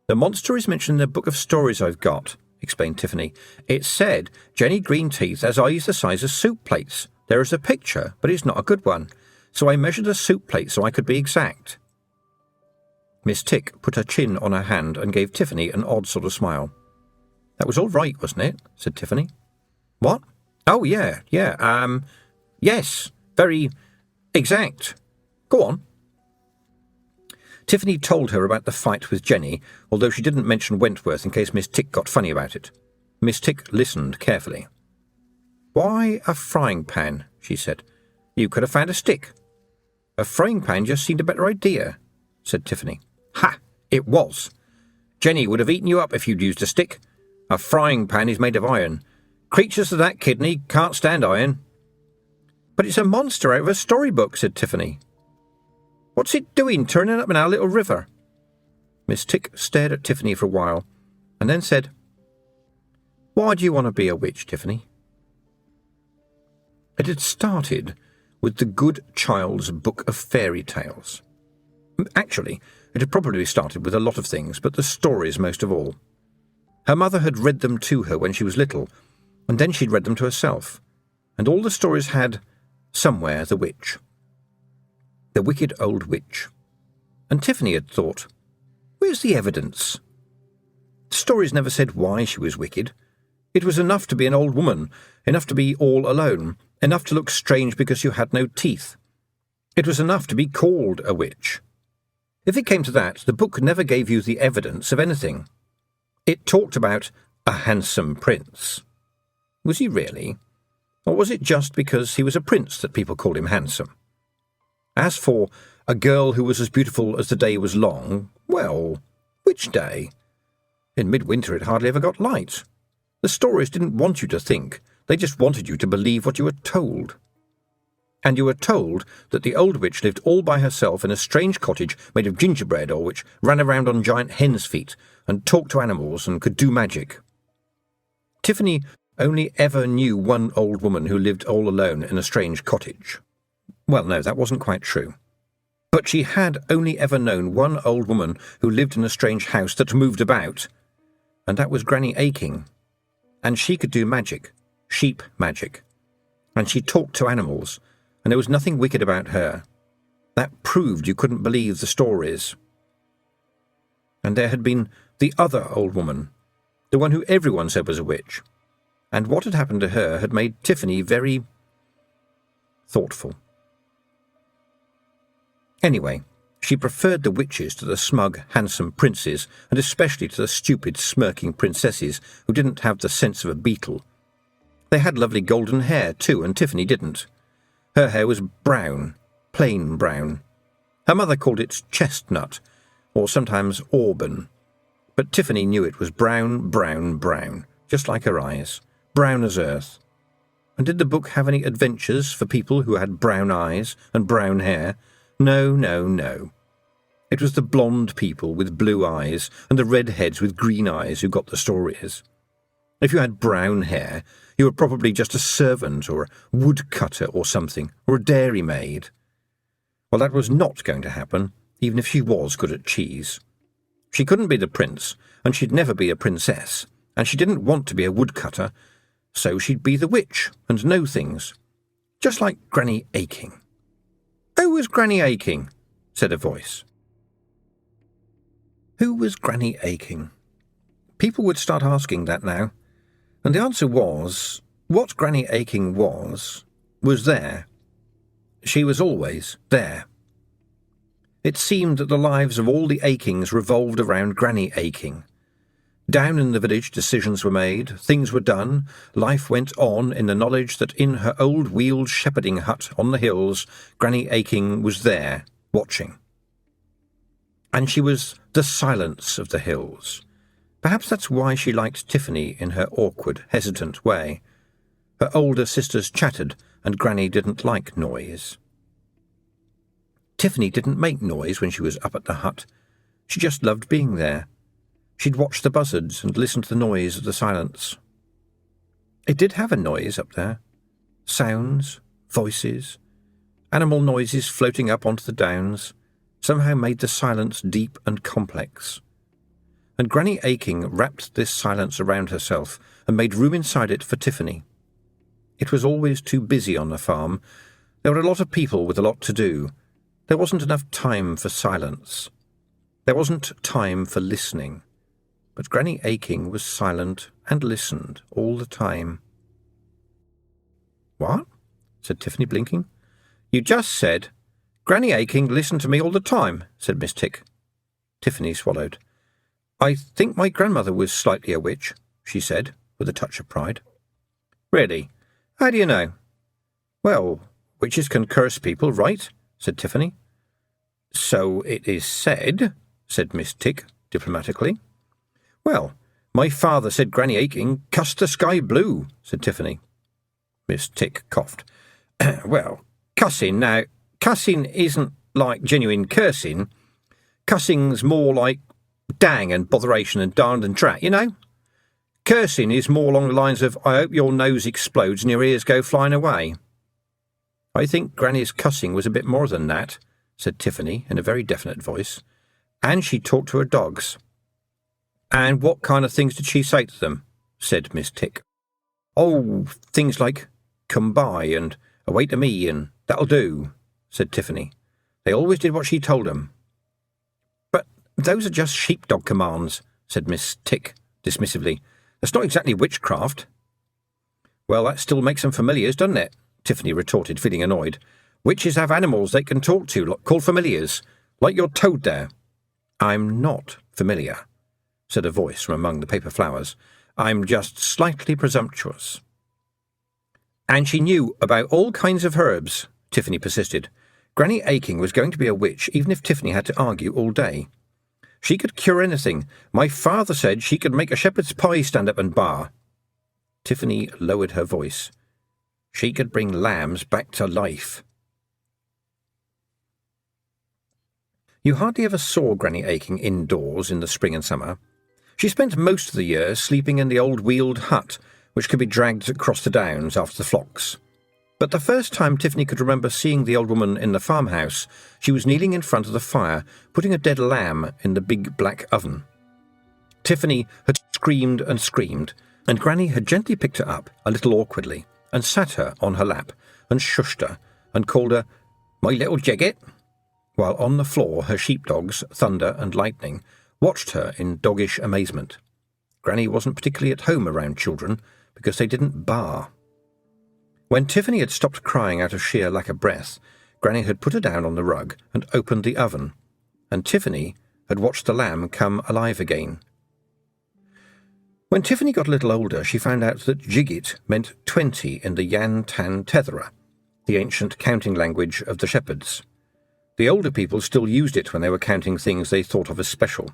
The monster is mentioned in the book of stories I've got, explained Tiffany. It said Jenny Greenteeth has eyes the size of soup plates. There is a picture, but it's not a good one. So I measured a soup plate so I could be exact. Miss Tick put her chin on her hand and gave Tiffany an odd sort of smile. That was all right, wasn't it? Said Tiffany. What? Oh, yeah. Yes, very exact. Go on. Tiffany told her about the fight with Jenny, although she didn't mention Wentworth in case Miss Tick got funny about it. Miss Tick listened carefully. Why a frying pan? She said. You could have found a stick. A frying pan just seemed a better idea, said Tiffany. Ha! It was. Jenny would have eaten you up if you'd used a stick. A frying pan is made of iron. Creatures of that kidney can't stand iron." "But it's a monster out of a storybook," said Tiffany. "What's it doing turning up in our little river?" Miss Tick stared at Tiffany for a while, and then said, "Why do you want to be a witch, Tiffany?" It had started with the Good Child's Book of Fairy Tales. Actually, it had probably started with a lot of things, but the stories most of all. Her mother had read them to her when she was little, and then she'd read them to herself, and all the stories had, somewhere, the witch. The wicked old witch. And Tiffany had thought, where's the evidence? The stories never said why she was wicked. It was enough to be an old woman, enough to be all alone, enough to look strange because you had no teeth. It was enough to be called a witch. If it came to that, the book never gave you the evidence of anything. It talked about a handsome prince. Was he really? Or was it just because he was a prince that people called him handsome? As for a girl who was as beautiful as the day was long, well, which day? In midwinter it hardly ever got light. The stories didn't want you to think, they just wanted you to believe what you were told. And you were told that the old witch lived all by herself in a strange cottage made of gingerbread, or which ran around on giant hen's feet and talked to animals and could do magic. Tiffany only ever knew one old woman who lived all alone in a strange cottage. Well, no, that wasn't quite true. But she had only ever known one old woman who lived in a strange house that moved about, and that was Granny Aching. And she could do magic, sheep magic, and she talked to animals, and there was nothing wicked about her. That proved you couldn't believe the stories. And there had been the other old woman, the one who everyone said was a witch, and what had happened to her had made Tiffany very thoughtful. Anyway, she preferred the witches to the smug, handsome princes, and especially to the stupid, smirking princesses who didn't have the sense of a beetle. They had lovely golden hair, too, and Tiffany didn't. Her hair was brown, plain brown. Her mother called it chestnut, or sometimes auburn. But Tiffany knew it was brown, brown, brown, just like her eyes, brown as earth. And did the book have any adventures for people who had brown eyes and brown hair? No, no, no. It was the blonde people with blue eyes and the redheads with green eyes who got the stories. If you had brown hair, you were probably just a servant or a woodcutter or something, or a dairymaid. Well, that was not going to happen, even if she was good at cheese. She couldn't be the prince, and she'd never be a princess, and she didn't want to be a woodcutter, so she'd be the witch and know things, just like Granny Aching. "Who was Granny Aching?" said a voice. Who was Granny Aching? People would start asking that now, and the answer was, what Granny Aching was there. She was always there. It seemed that the lives of all the Achings revolved around Granny Aching. Down in the village decisions were made, things were done, life went on in the knowledge that in her old wheeled shepherding hut on the hills, Granny Aching was there, watching. And she was the silence of the hills. Perhaps that's why she liked Tiffany in her awkward, hesitant way. Her older sisters chattered, and Granny didn't like noise. Tiffany didn't make noise when she was up at the hut. She just loved being there. She'd watch the buzzards and listen to the noise of the silence. It did have a noise up there. Sounds, voices, animal noises floating up onto the downs, somehow made the silence deep and complex. And Granny Aching wrapped this silence around herself and made room inside it for Tiffany. It was always too busy on the farm. There were a lot of people with a lot to do. There wasn't enough time for silence. There wasn't time for listening. But Granny Aching was silent and listened all the time. "What?" said Tiffany, blinking. "You just said, 'Granny Aching listened to me all the time,'" said Miss Tick. Tiffany swallowed. "I think my grandmother was slightly a witch," she said, with a touch of pride. "Really? How do you know?" "Well, witches can curse people, right?" said Tiffany. "So it is said," said Miss Tick, diplomatically. Well, my father said Granny Aching cussed the sky blue, said Tiffany. Miss Tick coughed. Well, cussing isn't like genuine cursing. Cussing's more like dang and botheration and darned and drat, you know? Cursing is more along the lines of, I hope your nose explodes and your ears go flying away. I think Granny's cussing was a bit more than that, said Tiffany in a very definite voice. And she talked to her dogs. And what kind of things did she say to them? Said Miss Tick. Oh, things like, come by and away to me and that'll do, said Tiffany. They always did what she told them. But those are just sheepdog commands, said Miss Tick dismissively. That's not exactly witchcraft. Well, that still makes them familiars, doesn't it? Tiffany retorted, feeling annoyed. Witches have animals they can talk to, called familiars, like your toad there. I'm not familiar, said a voice from among the paper flowers. I'm just slightly presumptuous. And she knew about all kinds of herbs, Tiffany persisted. Granny Aching was going to be a witch, even if Tiffany had to argue all day. She could cure anything. My father said she could make a shepherd's pie stand up and bar. Tiffany lowered her voice. She could bring lambs back to life. You hardly ever saw Granny Aching indoors in the spring and summer. She spent most of the year sleeping in the old wheeled hut, which could be dragged across the downs after the flocks. But the first time Tiffany could remember seeing the old woman in the farmhouse, she was kneeling in front of the fire, putting a dead lamb in the big black oven. Tiffany had screamed, and Granny had gently picked her up, a little awkwardly, and sat her on her lap, and shushed her, and called her, "My little Jeggett," while on the floor her sheepdogs, Thunder and Lightning, watched her in doggish amazement. Granny wasn't particularly at home around children, because they didn't bar. When Tiffany had stopped crying out of sheer lack of breath, Granny had put her down on the rug and opened the oven, and Tiffany had watched the lamb come alive again. When Tiffany got a little older, she found out that Jigit meant 20 in the Yan Tan Tethera, the ancient counting language of the shepherds. The older people still used it when they were counting things they thought of as special.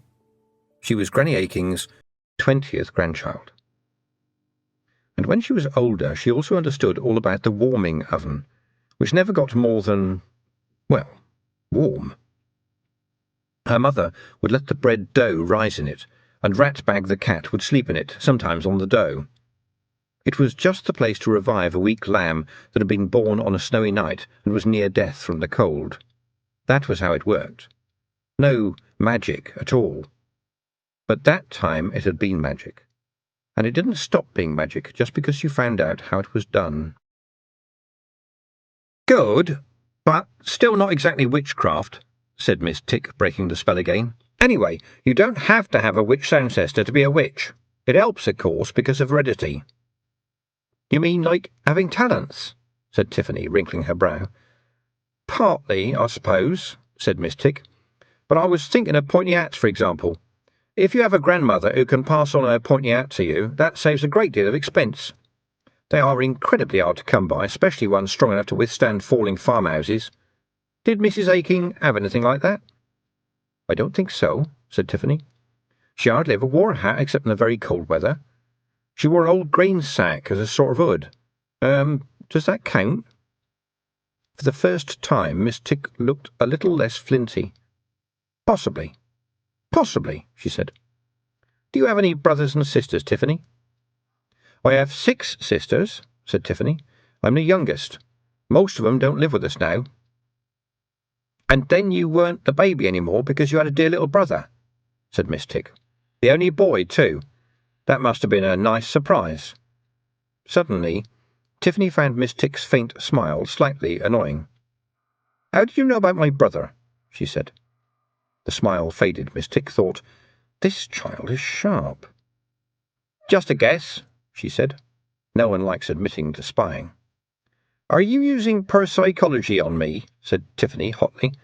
She was Granny Aching's 20th grandchild. And when she was older, she also understood all about the warming oven, which never got more than, well, warm. Her mother would let the bread dough rise in it, and Ratbag the cat would sleep in it, sometimes on the dough. It was just the place to revive a weak lamb that had been born on a snowy night and was near death from the cold. That was how it worked. No magic at all. But that time it had been magic. And it didn't stop being magic just because you found out how it was done. Good, but still not exactly witchcraft, said Miss Tick, breaking the spell again. Anyway, you don't have to have a witch ancestor to be a witch. It helps, of course, because of heredity. You mean like having talents? Said Tiffany, wrinkling her brow. Partly, I suppose, said Miss Tick. But I was thinking of pointy hats, for example. If you have a grandmother who can pass on her pointy hat to you, that saves a great deal of expense. They are incredibly hard to come by, especially ones strong enough to withstand falling farmhouses. Did Mrs. Aching have anything like that? I don't think so, said Tiffany. She hardly ever wore a hat except in the very cold weather. She wore an old grain sack as a sort of hood. Does that count? For the first time, Miss Tick looked a little less flinty. Possibly. Possibly, she said. Do you have any brothers and sisters, Tiffany? I have 6 sisters, said Tiffany. I'm the youngest. Most of them don't live with us now. And then you weren't the baby any more because you had a dear little brother, said Miss Tick. The only boy, too. That must have been a nice surprise. Suddenly, Tiffany found Miss Tick's faint smile slightly annoying. How did you know about my brother? She said. The smile faded. Miss Tick thought, this child is sharp. Just a guess, she said. No one likes admitting to spying. Are you using parapsychology on me? Said Tiffany hotly.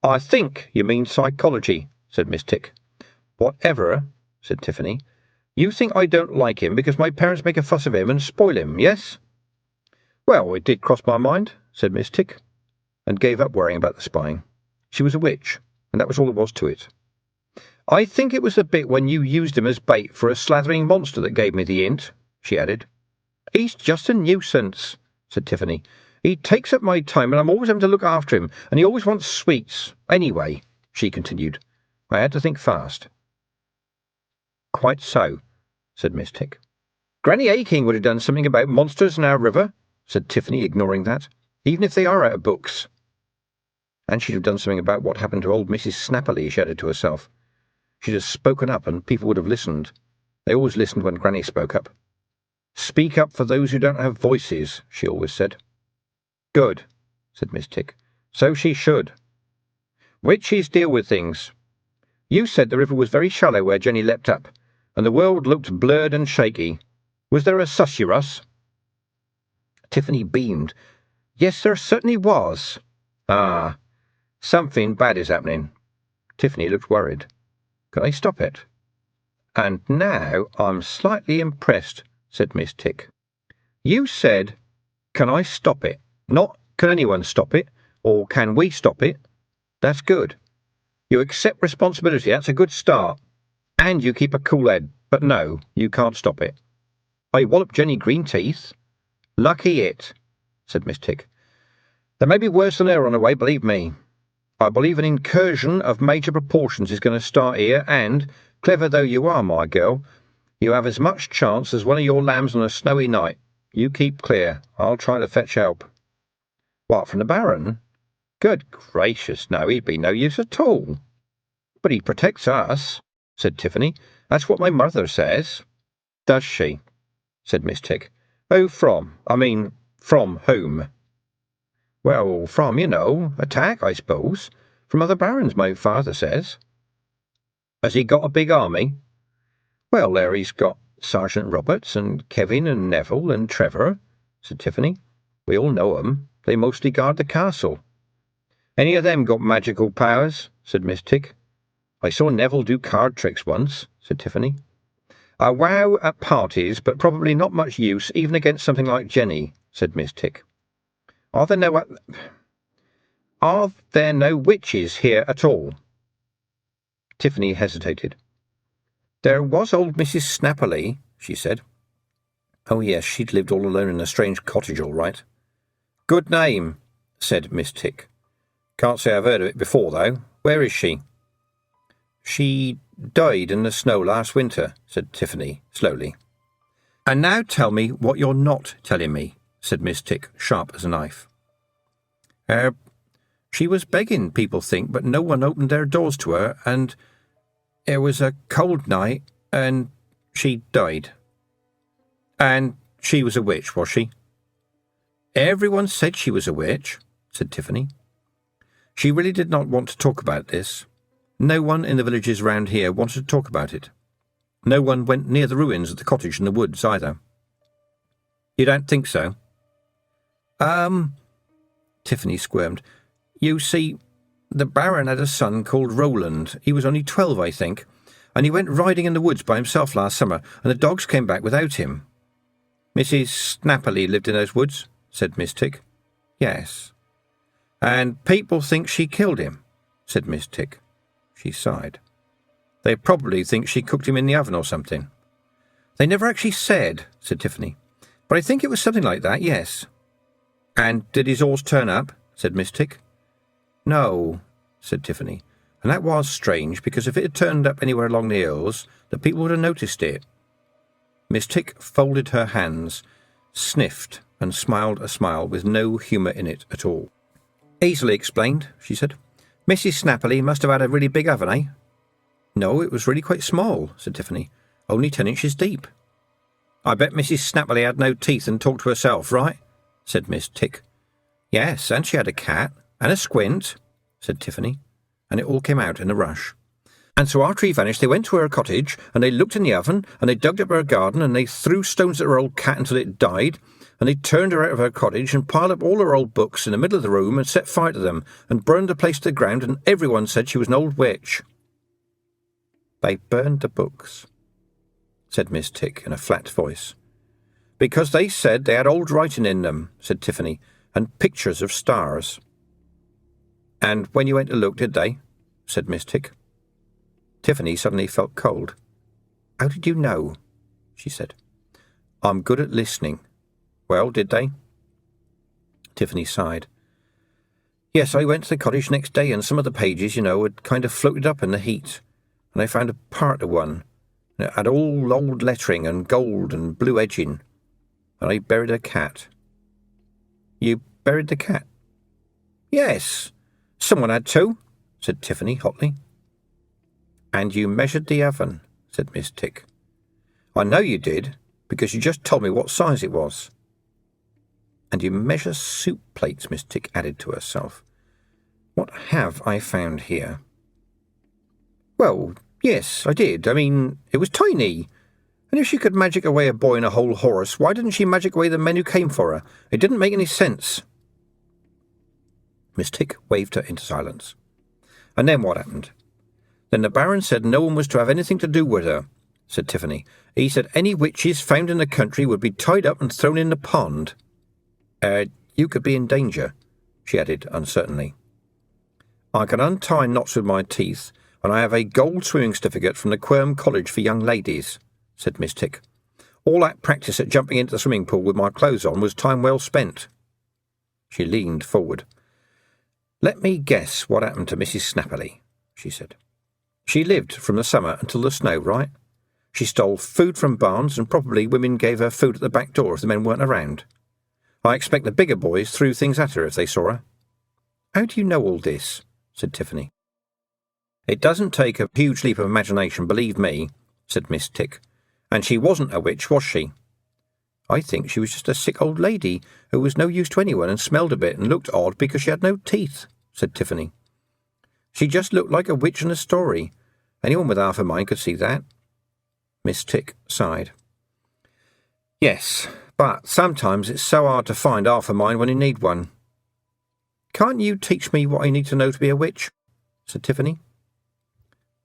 I think you mean psychology, said Miss Tick. Whatever, said Tiffany. You think I don't like him because my parents make a fuss of him and spoil him, yes? Well, it did cross my mind, said Miss Tick, and gave up worrying about the spying. She was a witch, and that was all there was to it. I think it was the bit when you used him as bait for a slathering monster that gave me the hint, she added. He's just a nuisance, said Tiffany. He takes up my time, and I'm always having to look after him, and he always wants sweets. Anyway, she continued, I had to think fast. Quite so, said Miss Tick. Granny Aching would have done something about monsters in our river, said Tiffany, ignoring that, even if they are out of books. And she'd have done something about what happened to old Mrs. Snapperly, she added to herself. She'd have spoken up, and people would have listened. They always listened when Granny spoke up. Speak up for those who don't have voices, she always said. Good, said Miss Tick. So she should. Witches deal with things. You said the river was very shallow where Jenny leapt up, and the world looked blurred and shaky. Was there a susurrus? Tiffany beamed. Yes, there certainly was. Ah, something bad is happening. Tiffany looked worried. Can I stop it? And now I'm slightly impressed, said Miss Tick. You said, can I stop it? Not, can anyone stop it? Or can we stop it? That's good. You accept responsibility, that's a good start. And you keep a cool head, but no, you can't stop it. I walloped Jenny Greenteeth. Lucky it, said Miss Tick. There may be worse than her on the way, believe me. I believe an incursion of major proportions is going to start here, and, clever though you are, my girl, you have as much chance as one of your lambs on a snowy night. You keep clear. I'll try to fetch help. What, from the Baron? Good gracious, no, he'd be no use at all. But he protects us, said Tiffany. That's what my mother says. Does she? Said Miss Tick. Oh, from whom? Well, from, attack, I suppose. From other barons, my father says. Has he got a big army? Well, there he's got Sergeant Roberts and Kevin and Neville and Trevor, said Tiffany. We all know 'em. They mostly guard the castle. Any of them got magical powers? Said Miss Tick. I saw Neville do card tricks once, said Tiffany. A wow at parties, but probably not much use even against something like Jenny, said Miss Tick. Are there no witches here at all? Tiffany hesitated. There was old Mrs. Snapperly, she said. Oh, yes, she'd lived all alone in a strange cottage, all right. Good name, said Miss Tick. Can't say I've heard of it before, though. Where is she? She died in the snow last winter, said Tiffany, slowly. And now tell me what you're not telling me, said Miss Tick, sharp as a knife. She was begging, people think, but no one opened their doors to her, and it was a cold night, and she died. And she was a witch, was she? Everyone said she was a witch, said Tiffany. She really did not want to talk about this. No one in the villages round here wanted to talk about it. No one went near the ruins of the cottage in the woods, either. You don't think so? Tiffany squirmed. You see, the Baron had a son called Roland. He was only 12, I think, and he went riding in the woods by himself last summer, and the dogs came back without him. Mrs. Snapperly lived in those woods, said Miss Tick. Yes. And people think she killed him, said Miss Tick. She sighed. They probably think she cooked him in the oven or something. They never actually said, said Tiffany. But I think it was something like that, yes. And did his horse turn up? Said Miss Tick. No, said Tiffany. And that was strange, because if it had turned up anywhere along the hills, the people would have noticed it. Miss Tick folded her hands, sniffed, and smiled a smile with no humour in it at all. Easily explained, she said. Mrs. Snapperly must have had a really big oven, eh? No, it was really quite small, said Tiffany. Only 10 inches deep. I bet Mrs. Snapperly had no teeth and talked to herself, right? Said Miss Tick. Yes, and she had a cat, and a squint, said Tiffany, and it all came out in a rush. And so after he vanished, they went to her cottage, and they looked in the oven, and they dug up her garden, and they threw stones at her old cat until it died, and they turned her out of her cottage and piled up all her old books in the middle of the room and set fire to them and burned the place to the ground, and everyone said she was an old witch. They burned the books, said Miss Tick in a flat voice. Because they said they had old writing in them, said Tiffany, and pictures of stars. And when you went to look, did they? Said Miss Tick. Tiffany suddenly felt cold. "How did you know?" she said. "I'm good at listening." "Well, did they?" Tiffany sighed. "Yes, I went to the cottage next day, and some of the pages, had kind of floated up in the heat, and I found a part of one, and it had all old lettering and gold and blue edging, and I buried a cat." "You buried the cat?" "Yes, someone had to," said Tiffany hotly. "And you measured the oven," said Miss Tick. "I know you did, because you just told me what size it was." "And you measure soup plates," Miss Tick added to herself. "What have I found here?" "Well, yes, I did. I mean, it was tiny. And if she could magic away a boy and a whole horse, why didn't she magic away the men who came for her? It didn't make any sense." Miss Tick waved her into silence. "And then what happened?" "Then the Baron said no one was to have anything to do with her," said Tiffany. "He said any witches found in the country would be tied up and thrown in the pond." You could be in danger," she added uncertainly. "I can untie knots with my teeth, and I have a gold swimming certificate from the Quirm College for young ladies," said Miss Tick. "All that practice at jumping into the swimming pool with my clothes on was time well spent." She leaned forward. "Let me guess what happened to Mrs. Snapperly," she said. "She lived from the summer until the snow, right? She stole food from barns, and probably women gave her food at the back door if the men weren't around. I expect the bigger boys threw things at her if they saw her." "How do you know all this?" said Tiffany. "It doesn't take a huge leap of imagination, believe me," said Miss Tick. "And she wasn't a witch, was she?" "I think she was just a sick old lady who was no use to anyone and smelled a bit and looked odd because she had no teeth," said Tiffany. "She just looked like a witch in a story. Anyone with half a mind could see that." Miss Tick sighed. "Yes, but sometimes it's so hard to find half a mind when you need one." "Can't you teach me what I need to know to be a witch?" said Tiffany.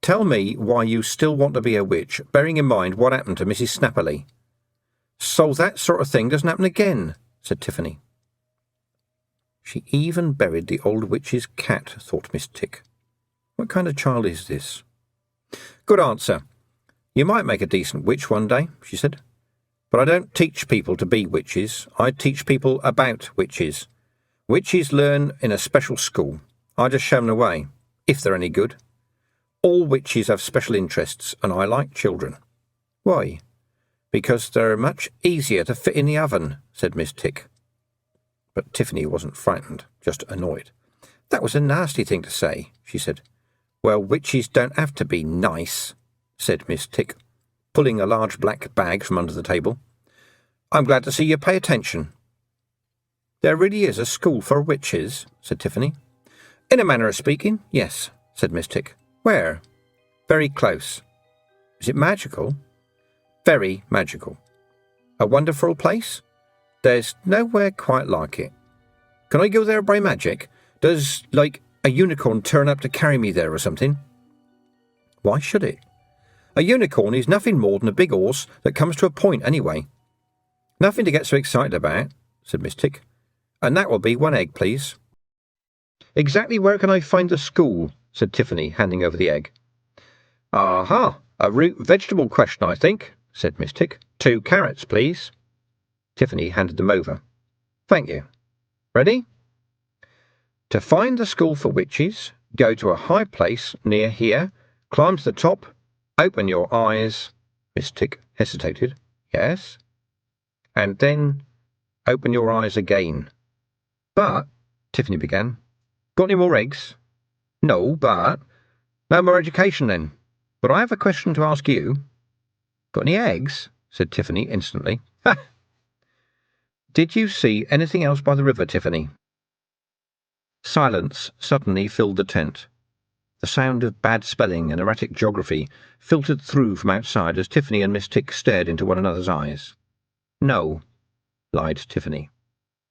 "Tell me why you still want to be a witch, bearing in mind what happened to Mrs. Snapperly." "So that sort of thing doesn't happen again," said Tiffany. "She even buried the old witch's cat," thought Miss Tick. "What kind of child is this?" "Good answer. You might make a decent witch one day," she said. "But I don't teach people to be witches. I teach people about witches. Witches learn in a special school. I just show them the way, if they're any good. All witches have special interests, and I like children." "Why?" "Because they're much easier to fit in the oven," said Miss Tick. But Tiffany wasn't frightened, just annoyed. "That was a nasty thing to say," she said. "Well, witches don't have to be nice," said Miss Tick, pulling a large black bag from under the table. "I'm glad to see you pay attention." "There really is a school for witches," said Tiffany. "In a manner of speaking, yes," said Miss Tick. "Where?" "Very close." "Is it magical?" "Very magical." "A wonderful place?" "There's nowhere quite like it." "Can I go there by magic? Does, like, a unicorn turn up to carry me there or something?" "Why should it?" "A unicorn is nothing more than a big horse that comes to a point anyway." "Nothing to get so excited about," said Miss Tick. "And that will be 1 egg, please." "Exactly where can I find the school?" said Tiffany, handing over the egg. "Aha, a root vegetable question, I think," said Miss Tick. 2 carrots, please." Tiffany handed them over. "Thank you. Ready? To find the school for witches, go to a high place near here, climb to the top, open your eyes." Miss Tick hesitated. "Yes?" "And then open your eyes again." "But," Tiffany began. "Got any more eggs?" "No, but—" "No more education, then. But I have a question to ask you." "Got any eggs?" said Tiffany instantly. "Ha!" "Did you see anything else by the river, Tiffany?" Silence suddenly filled the tent. The sound of bad spelling and erratic geography filtered through from outside as Tiffany and Miss Tick stared into one another's eyes. "No," lied Tiffany.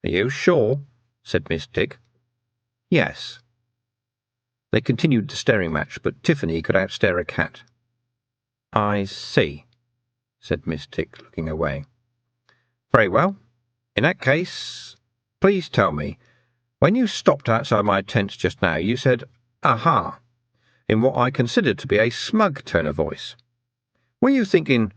"Are you sure?" said Miss Tick. "Yes." They continued the staring match, but Tiffany could outstare a cat. "I see," said Miss Tick, looking away. "Very well. In that case, please tell me, when you stopped outside my tent just now, you said, 'Aha.' in what I considered to be a smug tone of voice. Were you thinking,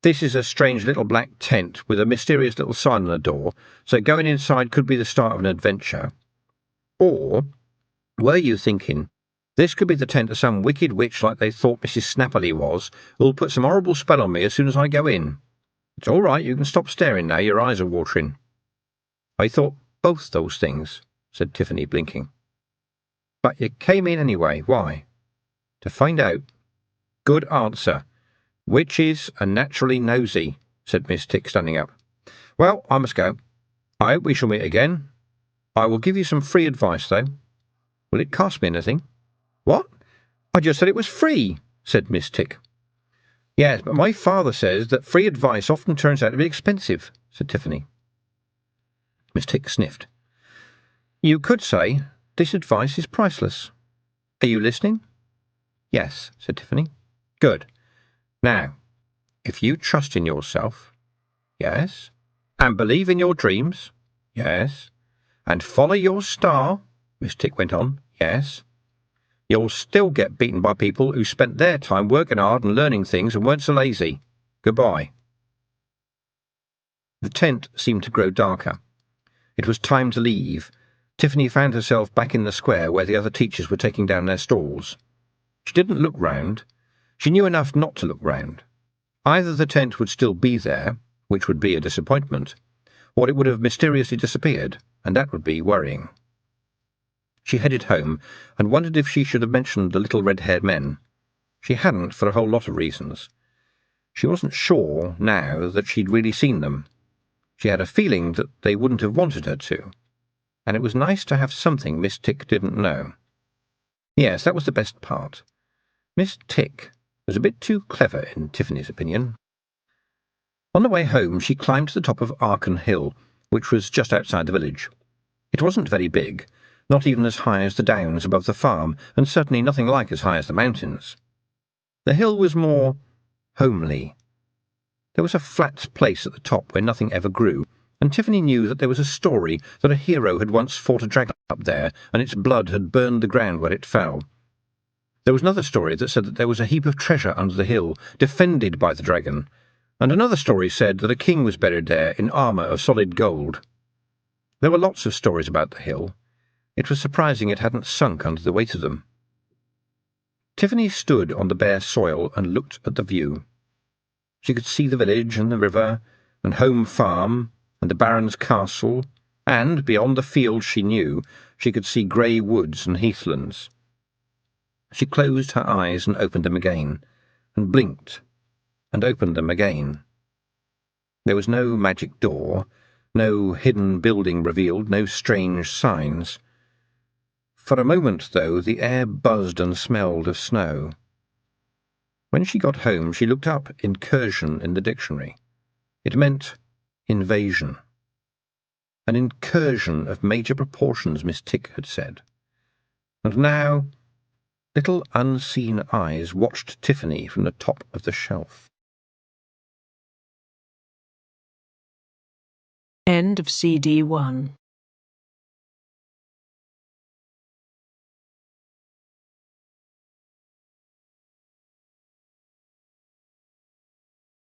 this is a strange little black tent with a mysterious little sign on the door, so going inside could be the start of an adventure? Or were you thinking, this could be the tent of some wicked witch like they thought Mrs. Snapperly was, who'll put some horrible spell on me as soon as I go in? It's all right, you can stop staring now, your eyes are watering. I thought both those things, said Tiffany, blinking. But you came in anyway, why? To find out. Good answer. Witches are naturally nosy, said Miss Tick, standing up. Well, I must go. I hope we shall meet again. I will give you some free advice, though. Will it cost me anything? What? I just said it was free, said Miss Tick. Yes, but my father says that free advice often turns out to be expensive, said Tiffany. Miss Tick sniffed. You could say, this advice is priceless. Are you listening? Yes, said Tiffany. Good. Now, if you trust in yourself, yes, and believe in your dreams, yes, and follow your star, Miss Tick went on, yes, you'll still get beaten by people who spent their time working hard and learning things and weren't so lazy. Goodbye. The tent seemed to grow darker. It was time to leave. Tiffany found herself back in the square where the other teachers were taking down their stalls. She didn't look round. She knew enough not to look round. Either the tent would still be there, which would be a disappointment, or it would have mysteriously disappeared, and that would be worrying. She headed home and wondered if she should have mentioned the little red-haired men. She hadn't for a whole lot of reasons. She wasn't sure now that she'd really seen them. She had a feeling that they wouldn't have wanted her to, and it was nice to have something Miss Tick didn't know. Yes, that was the best part. Miss Tick was a bit too clever, in Tiffany's opinion. On the way home, she climbed to the top of Arken Hill, which was just outside the village. It wasn't very big, not even as high as the downs above the farm, and certainly nothing like as high as the mountains. The hill was more homely. There was a flat place at the top where nothing ever grew, and Tiffany knew that there was a story that a hero had once fought a dragon up there, and its blood had burned the ground where it fell. There was another story that said that there was a heap of treasure under the hill, defended by the dragon, and another story said that a king was buried there in armour of solid gold. There were lots of stories about the hill. It was surprising it hadn't sunk under the weight of them. Tiffany stood on the bare soil and looked at the view. She could see the village and the river, and Home Farm, and the Baron's castle, and, beyond the fields she knew, she could see grey woods and heathlands. She closed her eyes and opened them again, and blinked, and opened them again. There was no magic door, no hidden building revealed, no strange signs. For a moment, though, the air buzzed and smelled of snow. When she got home, she looked up incursion in the dictionary. It meant invasion. An incursion of major proportions, Miss Tick had said. And now little unseen eyes watched Tiffany from the top of the shelf. End of CD 1.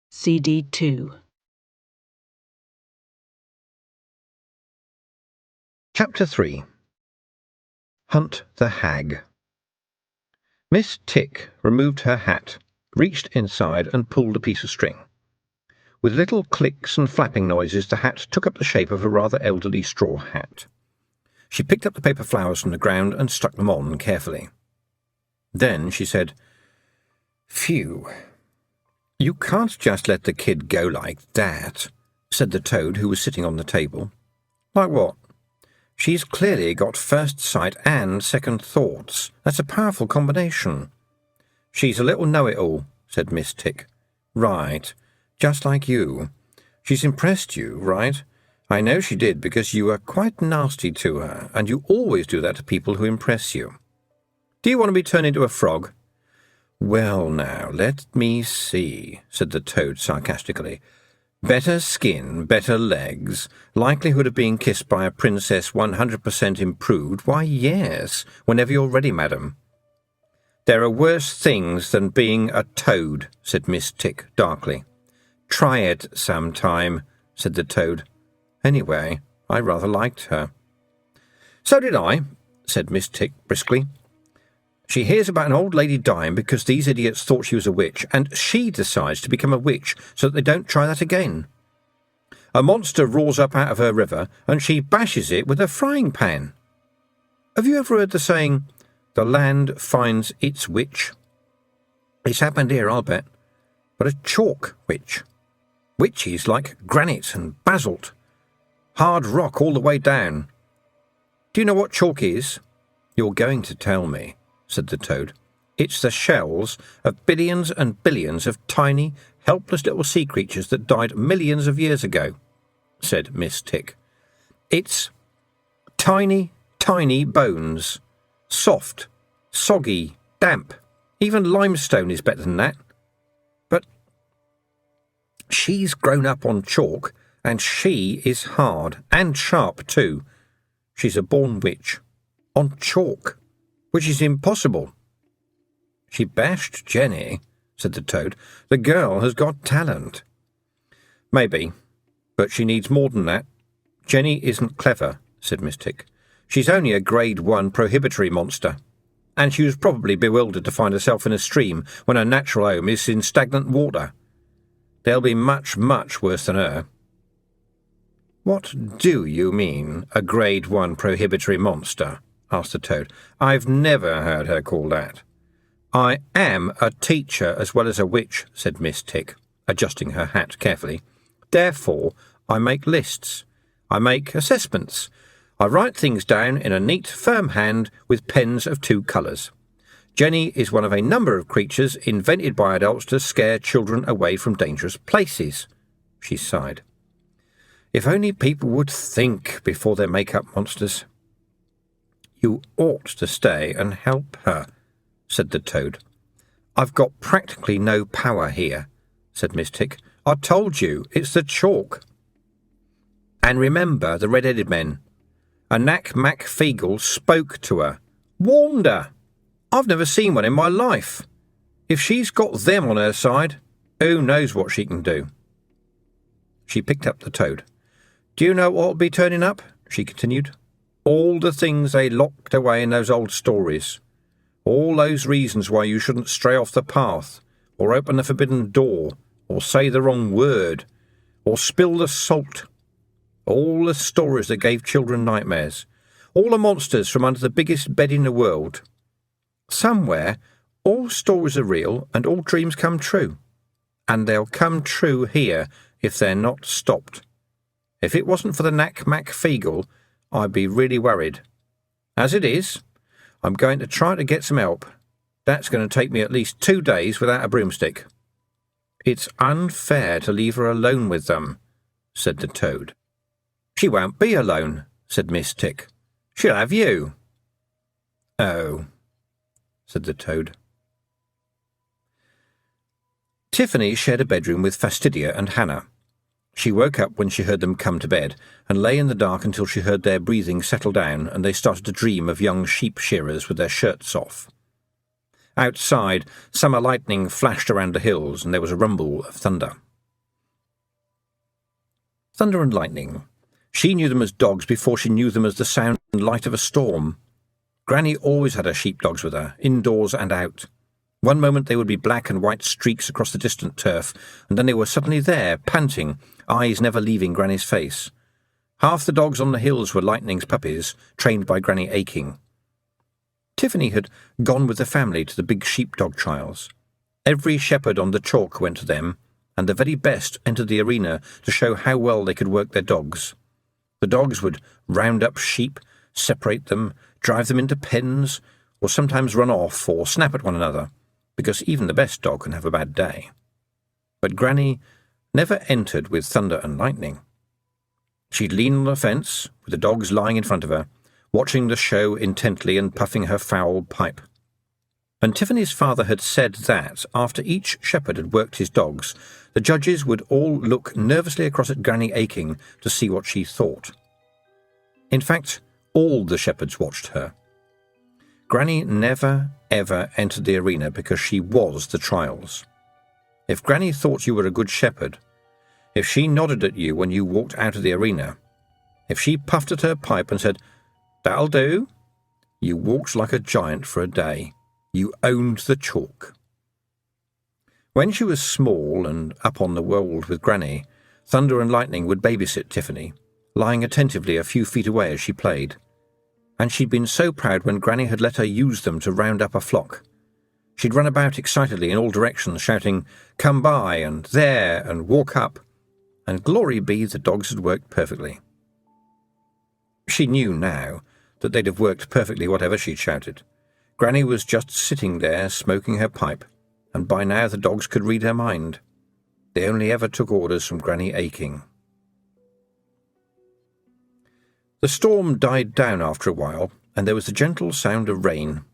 CD 2. Chapter 3. Hunt the Hag. Miss Tick removed her hat, reached inside and pulled a piece of string. With little clicks and flapping noises, the hat took up the shape of a rather elderly straw hat. She picked up the paper flowers from the ground and stuck them on carefully. Then she said, "Phew. You can't just let the kid go like that," said the toad who was sitting on the table. "Like what?" "She's clearly got first sight and second thoughts. That's a powerful combination." "She's a little know-it-all," said Miss Tick. "Right. Just like you. She's impressed you, right? I know she did, because you were quite nasty to her, and you always do that to people who impress you. Do you want to be turned into a frog?" "Well, now, let me see," said the toad sarcastically. "Better skin, better legs, likelihood of being kissed by a princess 100% improved, why, yes, whenever you're ready, madam." "There are worse things than being a toad," said Miss Tick darkly. "Try it sometime," said the toad. Anyway, I rather liked her. "So did I," said Miss Tick briskly. "She hears about an old lady dying because these idiots thought she was a witch, and she decides to become a witch so that they don't try that again. A monster roars up out of her river, and she bashes it with a frying pan. Have you ever heard the saying, 'The land finds its witch'? It's happened here, I'll bet. But a chalk witch. Witches like granite and basalt. Hard rock all the way down. Do you know what chalk is?" "You're going to tell me," said the toad. "It's the shells of billions and billions of tiny, helpless little sea creatures that died millions of years ago," said Miss Tick. "It's tiny, tiny bones. Soft, soggy, damp. Even limestone is better than that. But she's grown up on chalk, and she is hard and sharp too. She's a born witch. On chalk, which is impossible." "She bashed Jenny," said the toad. "The girl has got talent." "Maybe, but she needs more than that. Jenny isn't clever," said Miss Tick. "She's only a grade 1 prohibitory monster, and she was probably bewildered to find herself in a stream when her natural home is in stagnant water. There'll be much, much worse than her." "What do you mean, a grade 1 prohibitory monster?" asked the toad. "I've never heard her called that." "I am a teacher as well as a witch," said Miss Tick, adjusting her hat carefully. "Therefore, I make lists. I make assessments. I write things down in a neat, firm hand with pens of 2 colours. Jenny is one of a number of creatures invented by adults to scare children away from dangerous places." She sighed. "If only people would think before they make up monsters." "You ought to stay and help her," said the toad. "I've got practically no power here," said Miss Tick. "I told you, it's the chalk. And remember the red-headed men. A Nac Mac Feegle spoke to her, warned her. I've never seen one in my life. If she's got them on her side, who knows what she can do." She picked up the toad. "Do you know what'll be turning up?" she continued. "All the things they locked away in those old stories. All those reasons why you shouldn't stray off the path, or open the forbidden door, or say the wrong word, or spill the salt. All the stories that gave children nightmares. All the monsters from under the biggest bed in the world. Somewhere, all stories are real and all dreams come true. And they'll come true here if they're not stopped. If it wasn't for the Nac Mac Feegle, I'd be really worried. As it is, I'm going to try to get some help. That's going to take me at least 2 days without a broomstick." "It's unfair to leave her alone with them," said the toad. "She won't be alone," said Miss Tick. "She'll have you." "Oh," said the toad. Tiffany shared a bedroom with Fastidia and Hannah. She woke up when she heard them come to bed, and lay in the dark until she heard their breathing settle down and they started to dream of young sheep shearers with their shirts off. Outside, summer lightning flashed around the hills, and there was a rumble of thunder. Thunder and lightning. She knew them as dogs before she knew them as the sound and light of a storm. Granny always had her sheepdogs with her, indoors and out. One moment they would be black and white streaks across the distant turf, and then they were suddenly there, panting, eyes never leaving Granny's face. Half the dogs on the hills were Lightning's puppies, trained by Granny Aching. Tiffany had gone with the family to the big sheepdog trials. Every shepherd on the chalk went to them, and the very best entered the arena to show how well they could work their dogs. The dogs would round up sheep, separate them, drive them into pens, or sometimes run off or snap at one another, because even the best dog can have a bad day. But Granny never entered with thunder and lightning. She'd lean on the fence, with the dogs lying in front of her, watching the show intently and puffing her foul pipe. And Tiffany's father had said that, after each shepherd had worked his dogs, the judges would all look nervously across at Granny Aching to see what she thought. In fact, all the shepherds watched her. Granny never, ever entered the arena because she was the trials. If Granny thought you were a good shepherd, if she nodded at you when you walked out of the arena, if she puffed at her pipe and said, "That'll do," you walked like a giant for a day. You owned the chalk. When she was small and up on the wold with Granny, Thunder and Lightning would babysit Tiffany, lying attentively a few feet away as she played. And she'd been so proud when Granny had let her use them to round up a flock. She'd run about excitedly in all directions, shouting, "Come by," and "There," and "Walk up." And glory be, the dogs had worked perfectly. She knew now that they'd have worked perfectly whatever she'd shouted. Granny was just sitting there smoking her pipe, and by now the dogs could read her mind. They only ever took orders from Granny Aching. The storm died down after a while, and there was the gentle sound of rain.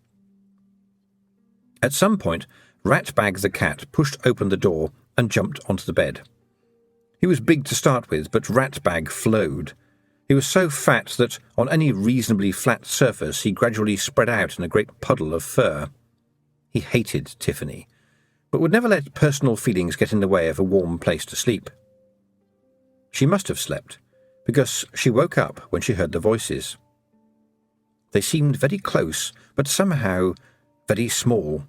At some point, Ratbag the cat pushed open the door and jumped onto the bed. He was big to start with, but Ratbag flowed. He was so fat that on any reasonably flat surface he gradually spread out in a great puddle of fur. He hated Tiffany, but would never let personal feelings get in the way of a warm place to sleep. She must have slept, because she woke up when she heard the voices. They seemed very close, but somehow very small.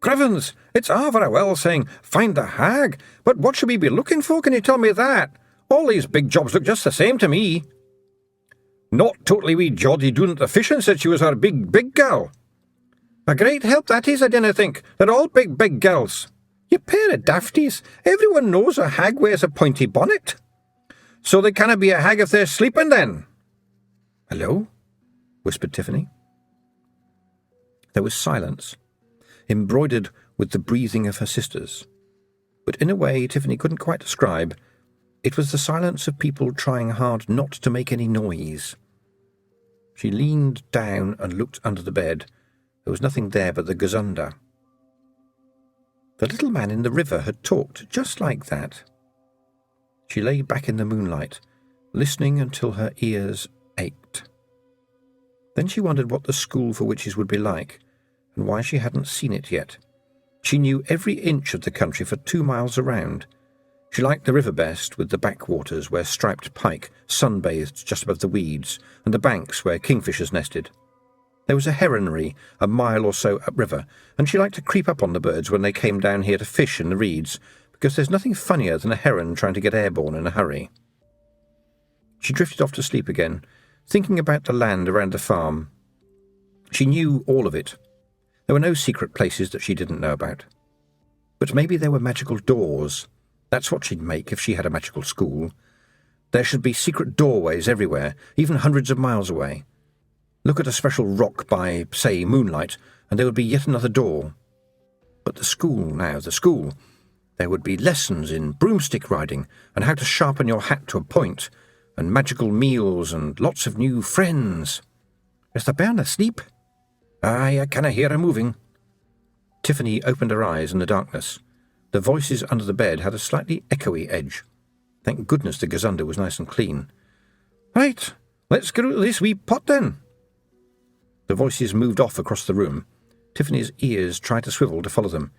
"Crevens, it's all very well saying, 'Find the hag,' but what should we be looking for, can you tell me that? All these big jobs look just the same to me." "Not totally wee Geordie doon at the fishing said she was our big gal." "A great help that is, I dinna think. They're all big gals." "You pair of dafties. Everyone knows a hag wears a pointy bonnet." "So they canna be a hag if they're sleeping, then?" "Hello?" whispered Tiffany. There was silence, embroidered with the breathing of her sisters. But in a way Tiffany couldn't quite describe. It was the silence of people trying hard not to make any noise. She leaned down and looked under the bed. There was nothing there but the gazunder. The little man in the river had talked just like that. She lay back in the moonlight, listening until her ears ached. Then she wondered what the school for witches would be like, and why she hadn't seen it yet. She knew every inch of the country for 2 miles around. She liked the river best, with the backwaters where striped pike sunbathed just above the weeds, and the banks where kingfishers nested. There was a heronry a mile or so upriver, and she liked to creep up on the birds when they came down here to fish in the reeds, because there's nothing funnier than a heron trying to get airborne in a hurry. She drifted off to sleep again, thinking about the land around the farm. She knew all of it. There were no secret places that she didn't know about. But maybe there were magical doors. That's what she'd make if she had a magical school. There should be secret doorways everywhere, even hundreds of miles away. Look at a special rock by, say, moonlight, and there would be yet another door. But the school now, the school. There would be lessons in broomstick riding, and how to sharpen your hat to a point, and magical meals, and lots of new friends. Is the bairn asleep? Aye, I canna hear her moving. Tiffany opened her eyes in the darkness. The voices under the bed had a slightly echoey edge. Thank goodness the gazunder was nice and clean. "Right, let's get out of this wee pot then." The voices moved off across the room. Tiffany's ears tried to swivel to follow them.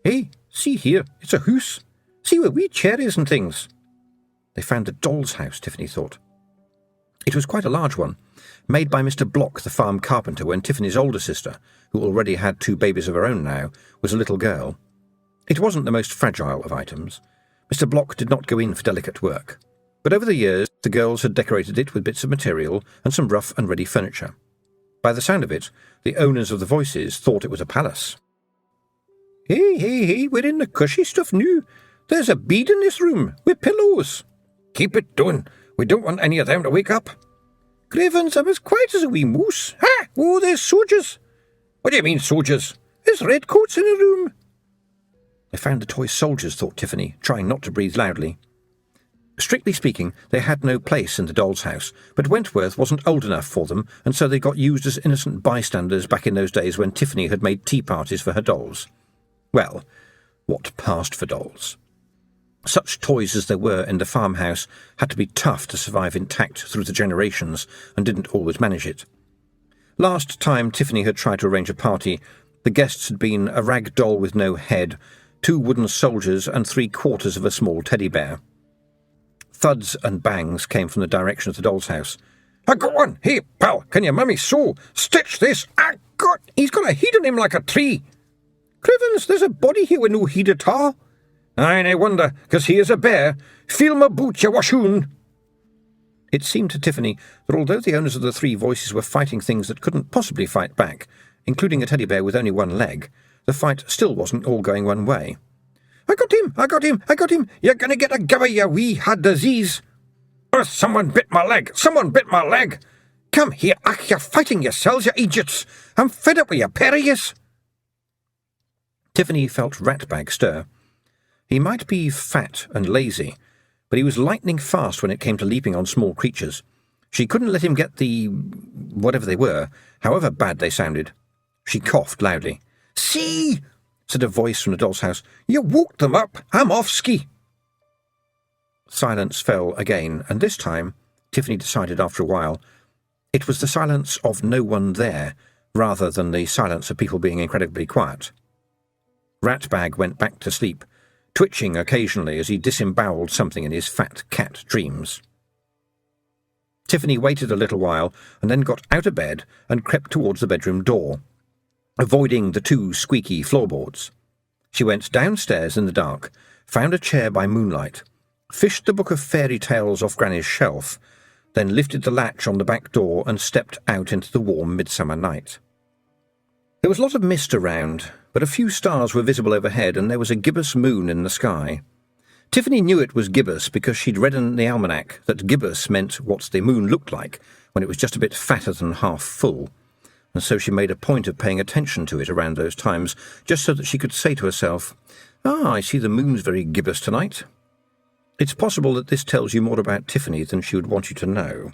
"Hey, see here, it's a hoose. See where wee cherries and things." They found a doll's house, Tiffany thought. It was quite a large one, made by Mr. Block, the farm carpenter, when Tiffany's older sister, who already had 2 babies of her own now, was a little girl. It wasn't the most fragile of items. Mr. Block did not go in for delicate work, but over the years the girls had decorated it with bits of material and some rough and ready furniture. By the sound of it, the owners of the voices thought it was a palace. Hey, we're in the cushy stuff now. There's a bed in this room, with pillows." "Keep it down. We don't want any of them to wake up." "Cravens, I'm as quiet as a wee moose. Ha! Oh, there's soldiers." "What do you mean, soldiers?" "There's redcoats in a room." They found the toy soldiers, thought Tiffany, trying not to breathe loudly. Strictly speaking, they had no place in the doll's house, but Wentworth wasn't old enough for them, and so they got used as innocent bystanders back in those days when Tiffany had made tea parties for her dolls. Well, what passed for dolls? Such toys as there were in the farmhouse had to be tough to survive intact through the generations, and didn't always manage it. Last time Tiffany had tried to arrange a party, the guests had been a rag doll with no head, 2 wooden soldiers, and 3/4 of a small teddy bear. Thuds and bangs came from the direction of the doll's house. "I got one! Hey, pal, can your mummy sew? Stitch this! He's got a head on him like a tree! Crivens, there's a body here with no head at all! Aye, no wonder, 'cause he is a bear! Feel my boot, you washoon!" It seemed to Tiffany that although the owners of the 3 voices were fighting things that couldn't possibly fight back, including a teddy bear with only 1 leg, the fight still wasn't all going one way. "I got him! I got him! I got him! You're going to get a gibber, you wee had disease! Oh, someone bit my leg! Someone bit my leg! Come here! Ach, you're fighting yourselves, you idiots! I'm fed up with your pair of yous!" Tiffany felt Ratbag stir. He might be fat and lazy, but he was lightning fast when it came to leaping on small creatures. She couldn't let him get the whatever they were, however bad they sounded. She coughed loudly. "See!" said a voice from the doll's house. "You woke them up! I'm off ski!" Silence fell again, and this time, Tiffany decided after a while, it was the silence of no one there, rather than the silence of people being incredibly quiet. Ratbag went back to sleep, twitching occasionally as he disemboweled something in his fat cat dreams. Tiffany waited a little while, and then got out of bed and crept towards the bedroom door, avoiding the 2 squeaky floorboards. She went downstairs in the dark, found a chair by moonlight, fished the book of fairy tales off Granny's shelf, then lifted the latch on the back door and stepped out into the warm midsummer night. There was a lot of mist around, but a few stars were visible overhead, and there was a gibbous moon in the sky. Tiffany knew it was gibbous because she'd read in the almanac that gibbous meant what the moon looked like when it was just a bit fatter than half full, and so she made a point of paying attention to it around those times, just so that she could say to herself, "Ah, I see the moon's very gibbous tonight." It's possible that this tells you more about Tiffany than she would want you to know.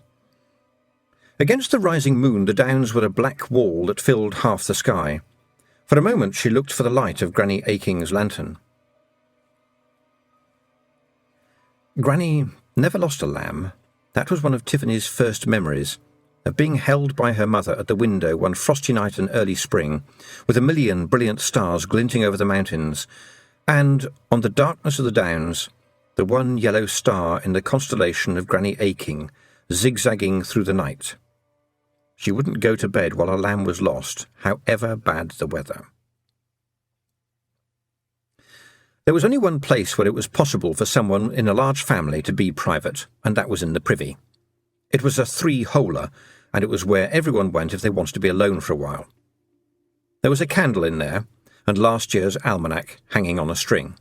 Against the rising moon, the downs were a black wall that filled half the sky. For a moment she looked for the light of Granny Aching's lantern. Granny never lost a lamb. That was one of Tiffany's first memories, of being held by her mother at the window one frosty night in early spring, with a million brilliant stars glinting over the mountains, and, on the darkness of the downs, the one yellow star in the constellation of Granny Aching, zigzagging through the night. She wouldn't go to bed while her lamb was lost, however bad the weather. There was only one place where it was possible for someone in a large family to be private, and that was in the privy. It was a 3-holer, and it was where everyone went if they wanted to be alone for a while. There was a candle in there, and last year's almanac hanging on a string.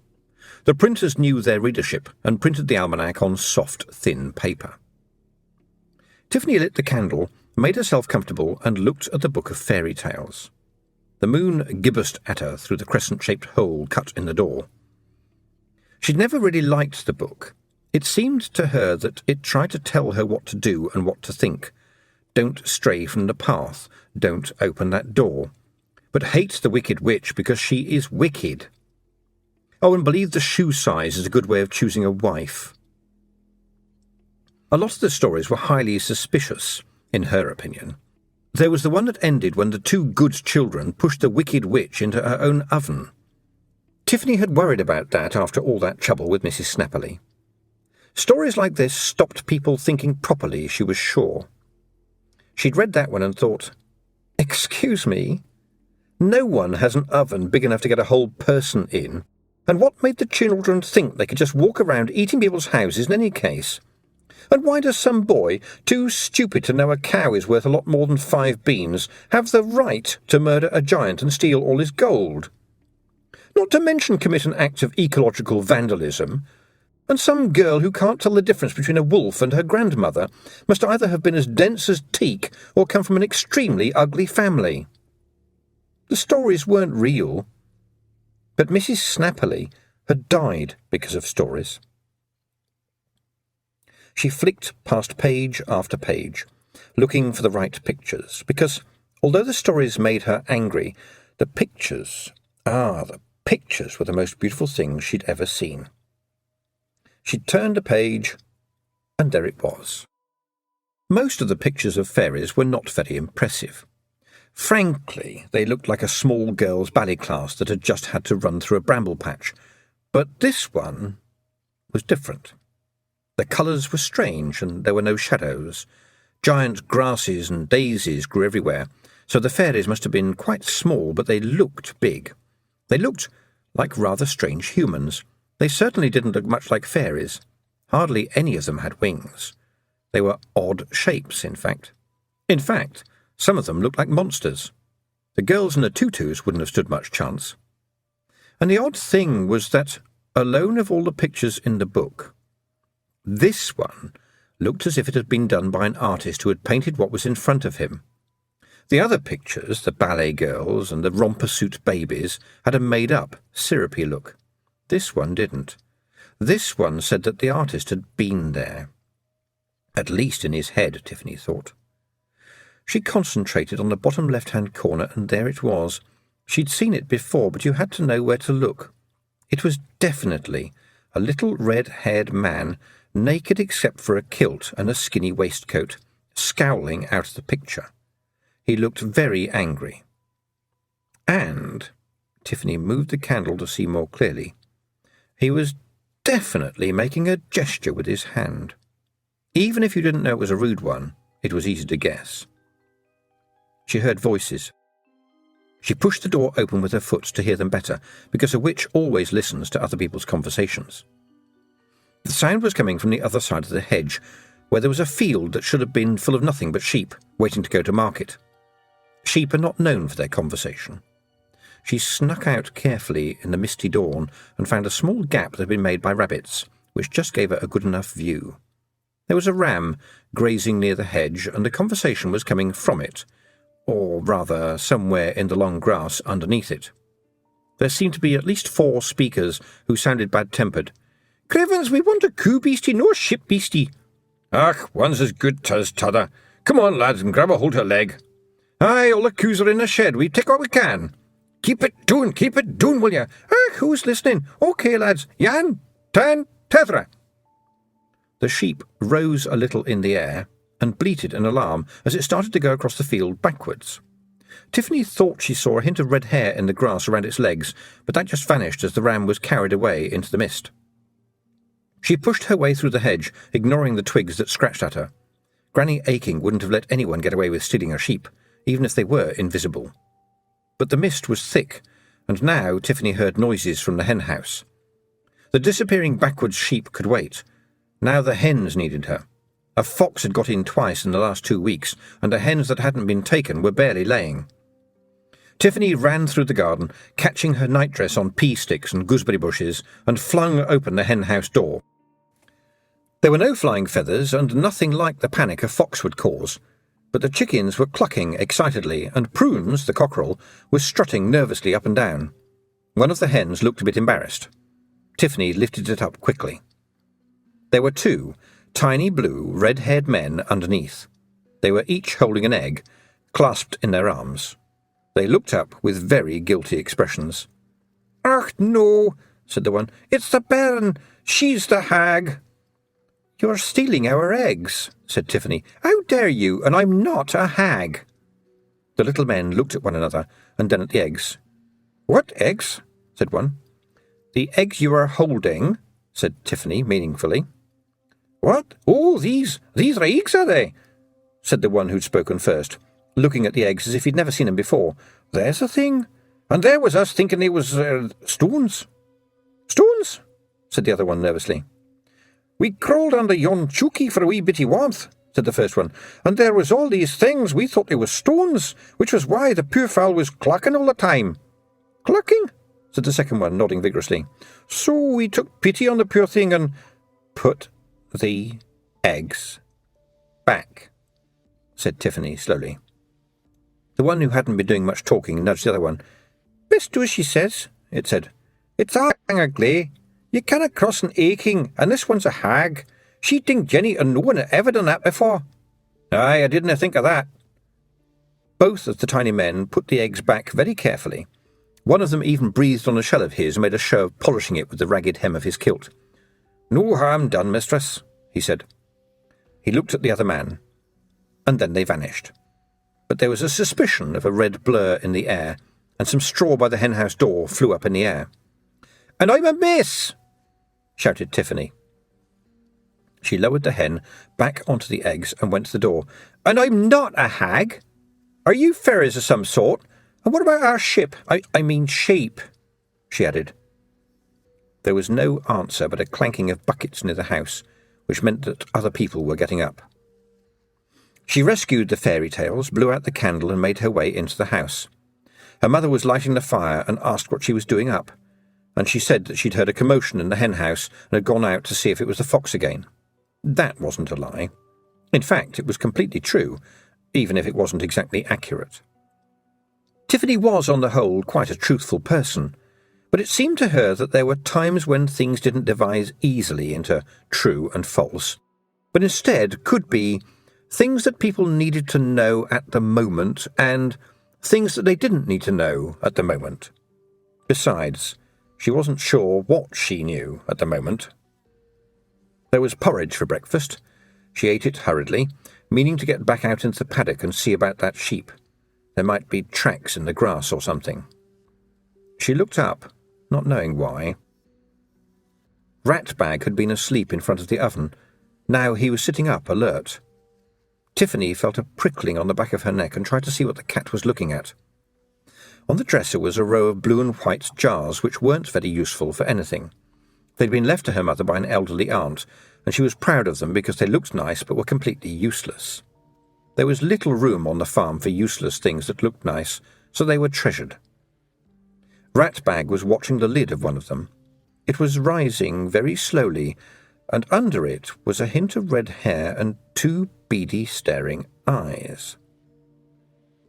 The printers knew their readership and printed the almanac on soft, thin paper. Tiffany lit the candle, made herself comfortable, and looked at the book of fairy tales. The moon gibbosed at her through the crescent-shaped hole cut in the door. She'd never really liked the book. It seemed to her that it tried to tell her what to do and what to think. Don't stray from the path. Don't open that door. But hate the wicked witch because she is wicked. Oh, and believe the shoe size is a good way of choosing a wife. A lot of the stories were highly suspicious, in her opinion. There was the one that ended when the 2 good children pushed the wicked witch into her own oven. Tiffany had worried about that after all that trouble with Mrs. Snapperly. Stories like this stopped people thinking properly, she was sure. She'd read that one and thought, "Excuse me? No one has an oven big enough to get a whole person in. And what made the children think they could just walk around eating people's houses in any case? And why does some boy, too stupid to know a cow is worth a lot more than 5 beans, have the right to murder a giant and steal all his gold? Not to mention commit an act of ecological vandalism. And some girl who can't tell the difference between a wolf and her grandmother must either have been as dense as teak or come from an extremely ugly family. The stories weren't real. But Mrs. Snapperly had died because of stories. She flicked past page after page, looking for the right pictures, because, although the stories made her angry, the pictures were the most beautiful things she'd ever seen. She turned a page, and there it was. Most of the pictures of fairies were not very impressive. Frankly, they looked like a small girls' ballet class that had just had to run through a bramble patch. But this one was different. The colours were strange, and there were no shadows. Giant grasses and daisies grew everywhere, so the fairies must have been quite small, but they looked big. They looked like rather strange humans. They certainly didn't look much like fairies. Hardly any of them had wings. They were odd shapes, in fact. In fact, some of them looked like monsters. The girls in the tutus wouldn't have stood much chance. And the odd thing was that, alone of all the pictures in the book, this one looked as if it had been done by an artist who had painted what was in front of him. The other pictures, the ballet girls and the romper-suit babies, had a made-up, syrupy look. This one didn't. This one said that the artist had been there. At least in his head, Tiffany thought. She concentrated on the bottom left-hand corner, and there it was. She'd seen it before, but you had to know where to look. It was definitely a little red-haired man, naked except for a kilt and a skinny waistcoat, scowling out of the picture. He looked very angry. And, Tiffany moved the candle to see more clearly, he was definitely making a gesture with his hand. Even if you didn't know it was a rude one, it was easy to guess. She heard voices. She pushed the door open with her foot to hear them better, because a witch always listens to other people's conversations. The sound was coming from the other side of the hedge, where there was a field that should have been full of nothing but sheep, waiting to go to market. Sheep are not known for their conversation. She snuck out carefully in the misty dawn and found a small gap that had been made by rabbits, which just gave her a good enough view. There was a ram grazing near the hedge, and the conversation was coming from it, or rather somewhere in the long grass underneath it. There seemed to be at least 4 speakers who sounded bad-tempered. "Crevens, we want a coo beastie, no ship beastie." "Ach, one's as good as t'other. Come on, lads, and grab a hold of her leg." "Aye, all the coos are in the shed. We take what we can." Keep it doon, will ya? "Ach, who's listening? OK, lads. Jan, Tan, Tethra." The sheep rose a little in the air and bleated an alarm as it started to go across the field backwards. Tiffany thought she saw a hint of red hair in the grass around its legs, but that just vanished as the ram was carried away into the mist. She pushed her way through the hedge, ignoring the twigs that scratched at her. Granny Aching wouldn't have let anyone get away with stealing her sheep, even if they were invisible. But the mist was thick, and now Tiffany heard noises from the hen house. The disappearing backwards sheep could wait. Now the hens needed her. A fox had got in twice in the last 2 weeks, and the hens that hadn't been taken were barely laying. Tiffany ran through the garden, catching her nightdress on pea sticks and gooseberry bushes, and flung open the hen house door. There were no flying feathers, and nothing like the panic a fox would cause, but the chickens were clucking excitedly, and Prunes, the cockerel, was strutting nervously up and down. One of the hens looked a bit embarrassed. Tiffany lifted it up quickly. There were 2 tiny blue, red-haired men underneath. They were each holding an egg, clasped in their arms. They looked up with very guilty expressions. "Ach, no," said the one. "It's the bairn. She's the hag." "You're stealing our eggs," said Tiffany. "How dare you? And I'm not a hag." The little men looked at one another and then at the eggs. "What eggs?" said one. "The eggs you are holding," said Tiffany meaningfully. "What? Oh, these are eggs, are they?" said the one who'd spoken first, looking at the eggs as if he'd never seen them before. "There's a thing. And there was us thinking they was stones." "Stones?" said the other one nervously. "We crawled under yon chooky for a wee bitty warmth," said the first one, "and there was all these things. We thought they was stones, which was why the poor fowl was clucking all the time." "Clucking?" said the second one, nodding vigorously. "So we took pity on the poor thing and put the eggs back," said Tiffany slowly. The one who hadn't been doing much talking nudged the other one. "Best do as she says," it said. "It's a ugly. You canna cross an Aching, and this one's a hag. She'd think Jenny and no one had ever done that before." "Aye, I didn't think of that." Both of the tiny men put the eggs back very carefully. One of them even breathed on a shell of his and made a show of polishing it with the ragged hem of his kilt. "No harm done, mistress," he said. He looked at the other man, and then they vanished. but there was a suspicion of a red blur in the air, and some straw by the henhouse door flew up in the air. "And I'm a miss!" shouted Tiffany. She lowered the hen back onto the eggs and went to the door. "And I'm not a hag! Are you fairies of some sort? And what about our ship? I mean sheep," she added. There was no answer but a clanking of buckets near the house, which meant that other people were getting up. She rescued the fairy tales, blew out the candle and made her way into the house. Her mother was lighting the fire and asked what she was doing up, and she said that she'd heard a commotion in the hen house and had gone out to see if it was the fox again. That wasn't a lie. In fact, it was completely true, even if it wasn't exactly accurate. Tiffany was, on the whole, quite a truthful person, but it seemed to her that there were times when things didn't divide easily into true and false, but instead could be things that people needed to know at the moment and things that they didn't need to know at the moment. Besides, she wasn't sure what she knew at the moment. There was porridge for breakfast. She ate it hurriedly, meaning to get back out into the paddock and see about that sheep. There might be tracks in the grass or something. She looked up, not knowing why. Ratbag had been asleep in front of the oven. Now he was sitting up, alert. Tiffany felt a prickling on the back of her neck and tried to see what the cat was looking at. On the dresser was a row of blue and white jars which weren't very useful for anything. They'd been left to her mother by an elderly aunt, and she was proud of them because they looked nice but were completely useless. There was little room on the farm for useless things that looked nice, so they were treasured. Ratbag was watching the lid of one of them. It was rising very slowly, and under it was a hint of red hair and two beady, staring eyes.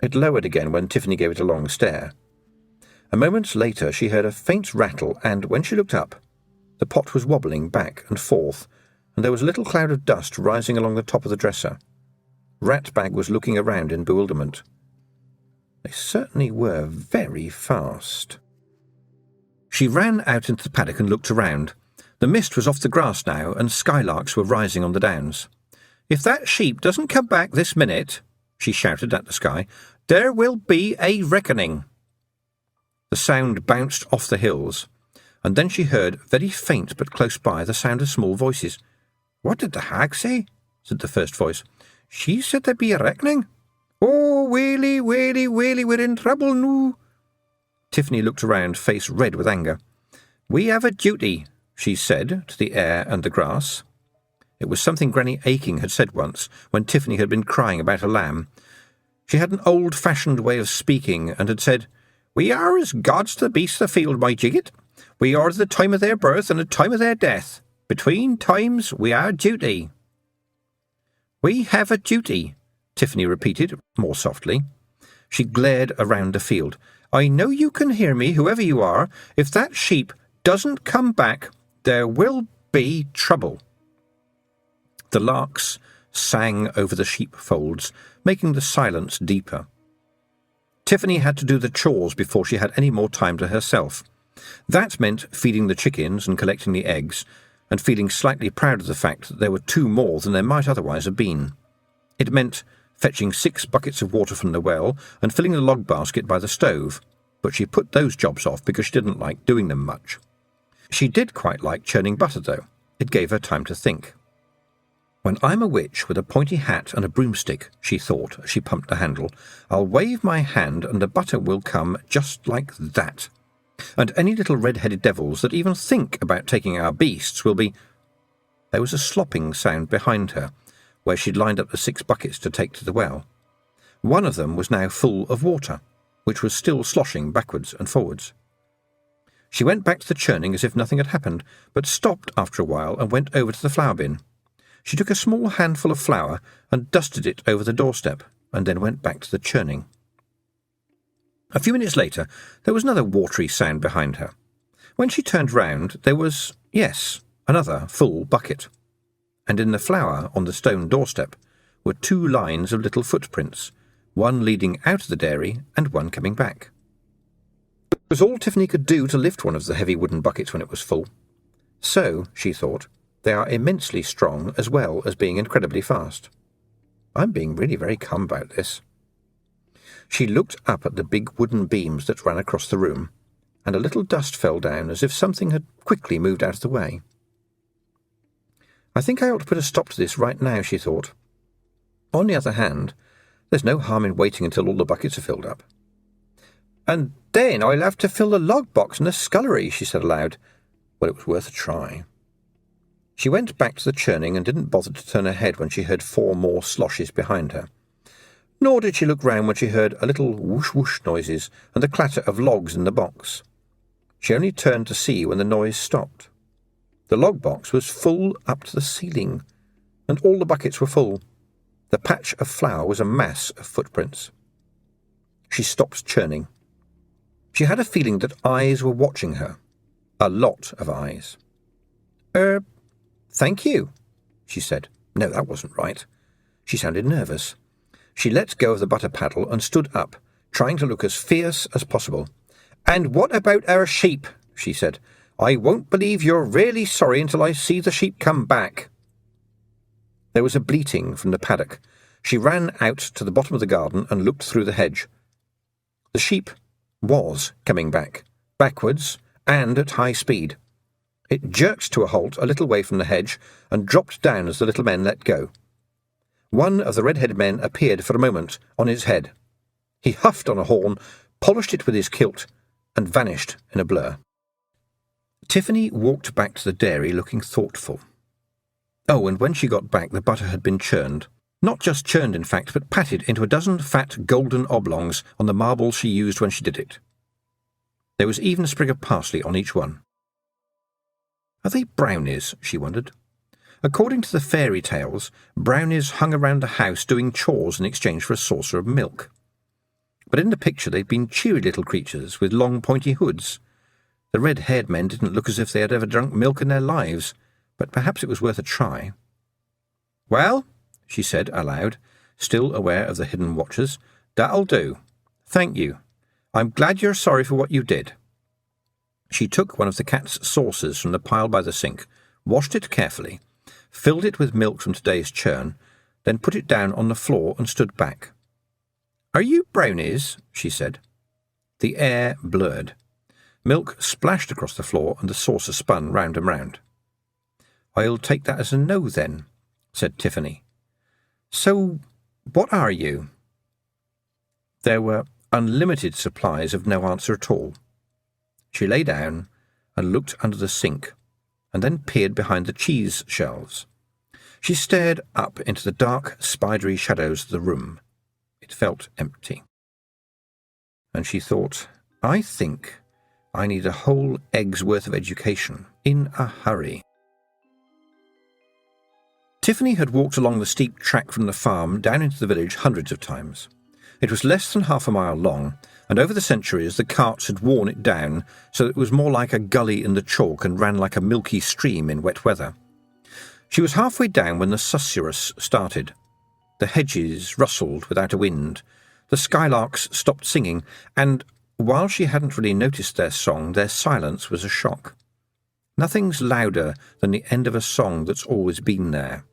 It lowered again when Tiffany gave it a long stare. A moment later she heard a faint rattle, and when she looked up, the pot was wobbling back and forth, and there was a little cloud of dust rising along the top of the dresser. Ratbag was looking around in bewilderment. They certainly were very fast. She ran out into the paddock and looked around. The mist was off the grass now, and skylarks were rising on the downs. "If that sheep doesn't come back this minute," she shouted at the sky, "there will be a reckoning." The sound bounced off the hills, and then she heard, very faint but close by, the sound of small voices. "What did the hag say?" said the first voice. "She said there'd be a reckoning. Oh, Whaley, Whaley, Whaley, we're in trouble noo." Tiffany looked around, face red with anger. "We have a duty," she said to the air and the grass. It was something Granny Aching had said once, when Tiffany had been crying about a lamb. She had an old-fashioned way of speaking, and had said, "We are as gods to the beasts of the field, my jigget. We are the time of their birth and the time of their death. Between times we are duty." "We have a duty," Tiffany repeated, more softly. She glared around the field. "I know you can hear me, whoever you are. If that sheep doesn't come back, there will be trouble." The larks sang over the sheepfolds, making the silence deeper. Tiffany had to do the chores before she had any more time to herself. That meant feeding the chickens and collecting the eggs, and feeling slightly proud of the fact that there were 2 more than there might otherwise have been. It meant fetching 6 buckets of water from the well and filling the log basket by the stove, but she put those jobs off because she didn't like doing them much. She did quite like churning butter, though. It gave her time to think. "When I'm a witch with a pointy hat and a broomstick," she thought as she pumped the handle, "I'll wave my hand and the butter will come just like that. And any little red-headed devils that even think about taking our beasts will be—" There was a slopping sound behind her, where she'd lined up the 6 buckets to take to the well. One of them was now full of water, which was still sloshing backwards and forwards. She went back to the churning as if nothing had happened, but stopped after a while and went over to the flour bin. She took a small handful of flour and dusted it over the doorstep, and then went back to the churning. A few minutes later, there was another watery sound behind her. When she turned round, there was, yes, another full bucket. And in the flour on the stone doorstep were 2 lines of little footprints, one leading out of the dairy and one coming back. It was all Tiffany could do to lift one of the heavy wooden buckets when it was full. So, she thought, they are immensely strong as well as being incredibly fast. I'm being really very calm about this. She looked up at the big wooden beams that ran across the room, and a little dust fell down as if something had quickly moved out of the way. I think I ought to put a stop to this right now, she thought. On the other hand, there's no harm in waiting until all the buckets are filled up. And then I'll have to fill the log box and the scullery, she said aloud. Well, it was worth a try. She went back to the churning and didn't bother to turn her head when she heard 4 more sloshes behind her. Nor did she look round when she heard a little whoosh-whoosh noises and the clatter of logs in the box. She only turned to see when the noise stopped. The log box was full up to the ceiling, and all the buckets were full. The patch of flour was a mass of footprints. She stopped churning. She had a feeling that eyes were watching her. A lot of eyes. Thank you, she said. No, that wasn't right. She sounded nervous. She let go of the butter paddle and stood up, trying to look as fierce as possible. And what about our sheep? She said. I won't believe you're really sorry until I see the sheep come back. There was a bleating from the paddock. She ran out to the bottom of the garden and looked through the hedge. The sheep was coming back, backwards and at high speed. It jerked to a halt a little way from the hedge and dropped down as the little men let go. One of the red-headed men appeared for a moment on his head. He huffed on a horn, polished it with his kilt, and vanished in a blur. Tiffany walked back to the dairy looking thoughtful. Oh, and when she got back the butter had been churned. Not just churned, in fact, but patted into a dozen fat golden oblongs on the marble she used when she did it. There was even a sprig of parsley on each one. Are they brownies? She wondered. According to the fairy tales, brownies hung around the house doing chores in exchange for a saucer of milk. But in the picture they'd been cheery little creatures with long pointy hoods. The red-haired men didn't look as if they had ever drunk milk in their lives, but perhaps it was worth a try. Well, she said aloud, still aware of the hidden watchers, that'll do. Thank you. I'm glad you're sorry for what you did. She took one of the cat's saucers from the pile by the sink, washed it carefully, filled it with milk from today's churn, then put it down on the floor and stood back. Are you brownies? She said. The air blurred. Milk splashed across the floor and the saucer spun round and round. I'll take that as a no, then, said Tiffany. So, what are you? There were unlimited supplies of no answer at all. She lay down and looked under the sink, and then peered behind the cheese shelves. She stared up into the dark, spidery shadows of the room. It felt empty. And she thought, I think I need a whole egg's worth of education, in a hurry. Tiffany had walked along the steep track from the farm down into the village hundreds of times. It was less than half a mile long, and over the centuries the carts had worn it down so that it was more like a gully in the chalk and ran like a milky stream in wet weather. She was halfway down when the susurrus started. The hedges rustled without a wind, the skylarks stopped singing, and, while she hadn't really noticed their song, their silence was a shock. Nothing's louder than the end of a song that's always been there.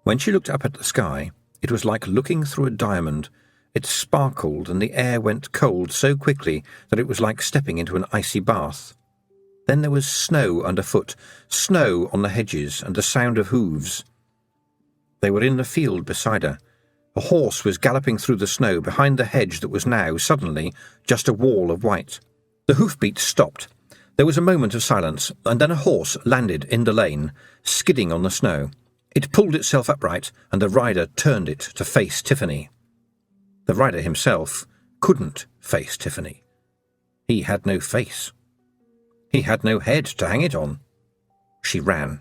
When she looked up at the sky, it was like looking through a diamond. It sparkled, and the air went cold so quickly that it was like stepping into an icy bath. Then there was snow underfoot, snow on the hedges, and the sound of hooves. They were in the field beside her. A horse was galloping through the snow behind the hedge that was now, suddenly, just a wall of white. The hoofbeats stopped. There was a moment of silence, and then a horse landed in the lane, skidding on the snow. It pulled itself upright, and the rider turned it to face Tiffany. The rider himself couldn't face Tiffany. He had no face. He had no head to hang it on. She ran.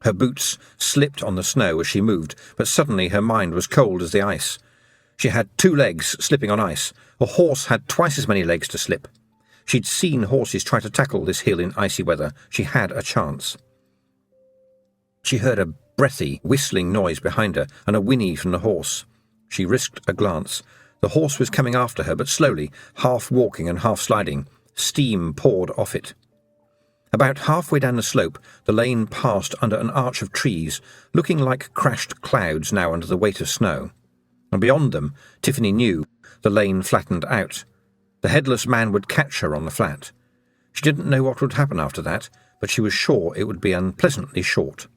Her boots slipped on the snow as she moved, but suddenly her mind was cold as the ice. She had 2 legs slipping on ice. A horse had twice as many legs to slip. She'd seen horses try to tackle this hill in icy weather. She had a chance. She heard a breathy, whistling noise behind her and a whinny from the horse. She risked a glance. The horse was coming after her, but slowly, half walking and half sliding. Steam poured off it. About halfway down the slope, the lane passed under an arch of trees, looking like crashed clouds now under the weight of snow. and beyond them, Tiffany knew, the lane flattened out. The headless man would catch her on the flat. She didn't know what would happen after that, but she was sure it would be unpleasantly short.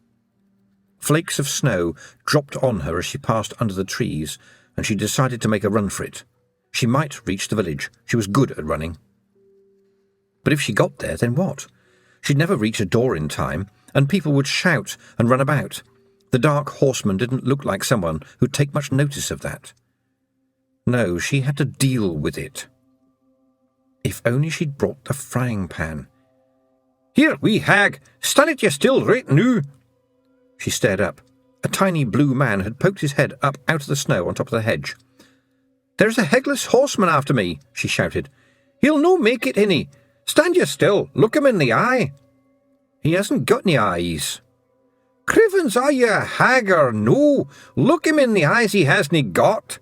Flakes of snow dropped on her as she passed under the trees, and she decided to make a run for it. She might reach the village. She was good at running. But if she got there, then what? She'd never reach a door in time, and people would shout and run about. The dark horseman didn't look like someone who'd take much notice of that. No, she had to deal with it. If only she'd brought the frying pan. "Here, wee hag, stand it ye still right noo." She stared up. A tiny blue man had poked his head up out of the snow on top of the hedge. "There's a headless horseman after me," she shouted. "He'll no make it, hinny. Stand ye still, look him in the eye." "He hasn't got any eyes." "Crivens, are ye a hag or no? Look him in the eyes he hasn't got."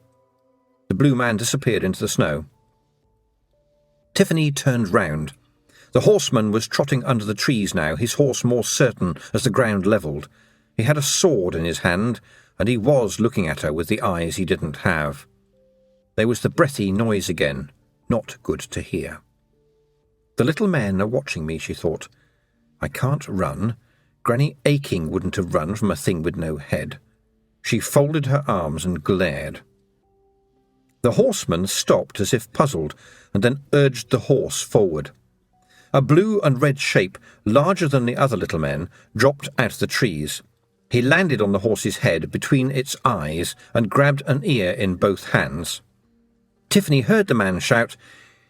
The blue man disappeared into the snow. Tiffany turned round. The horseman was trotting under the trees now, his horse more certain as the ground levelled. He had a sword in his hand, and he was looking at her with the eyes he didn't have. There was the breathy noise again, not good to hear. The little men are watching me, she thought. I can't run. Granny Aching wouldn't have run from a thing with no head. She folded her arms and glared. The horseman stopped as if puzzled, and then urged the horse forward. A blue and red shape, larger than the other little men, dropped out of the trees. He landed on the horse's head between its eyes and grabbed an ear in both hands. Tiffany heard the man shout,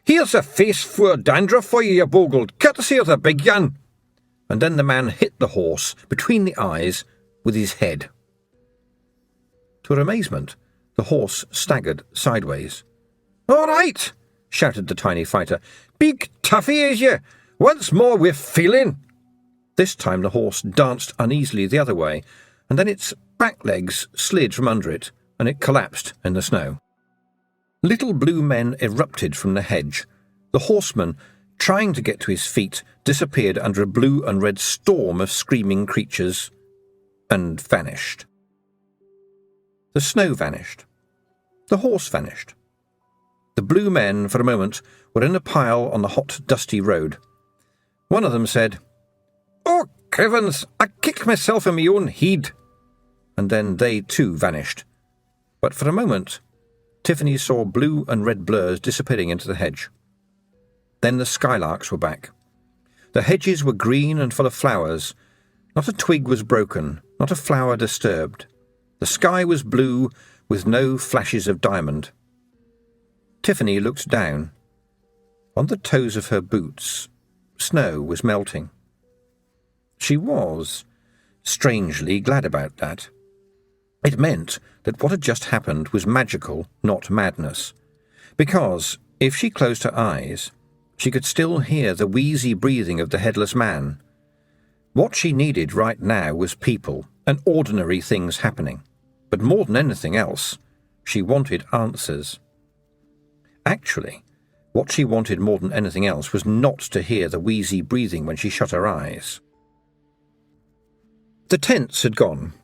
"Here's a face for dandruff for you bogled, courtesy of the big yan!" And then the man hit the horse between the eyes with his head. To her amazement, the horse staggered sideways. "All right," shouted the tiny fighter. "Big toughy is you. Once more we're feeling." This time the horse danced uneasily the other way, and then its back legs slid from under it, and it collapsed in the snow. Little blue men erupted from the hedge. The horseman, trying to get to his feet, disappeared under a blue and red storm of screaming creatures, and vanished. The snow vanished. The horse vanished. The blue men, for a moment, were in a pile on the hot, dusty road. One of them said, "Oh, crivens, I kicked myself in me own head." And then they too vanished. But for a moment, Tiffany saw blue and red blurs disappearing into the hedge. Then the skylarks were back. The hedges were green and full of flowers. Not a twig was broken, not a flower disturbed. The sky was blue, with no flashes of diamond. Tiffany looked down. On the toes of her boots, snow was melting. She was, strangely, glad about that. It meant that what had just happened was magical, not madness. Because, if she closed her eyes, she could still hear the wheezy breathing of the headless man. What she needed right now was people and ordinary things happening. But more than anything else, she wanted answers. Actually, what she wanted more than anything else was not to hear the wheezy breathing when she shut her eyes. The tents had gone.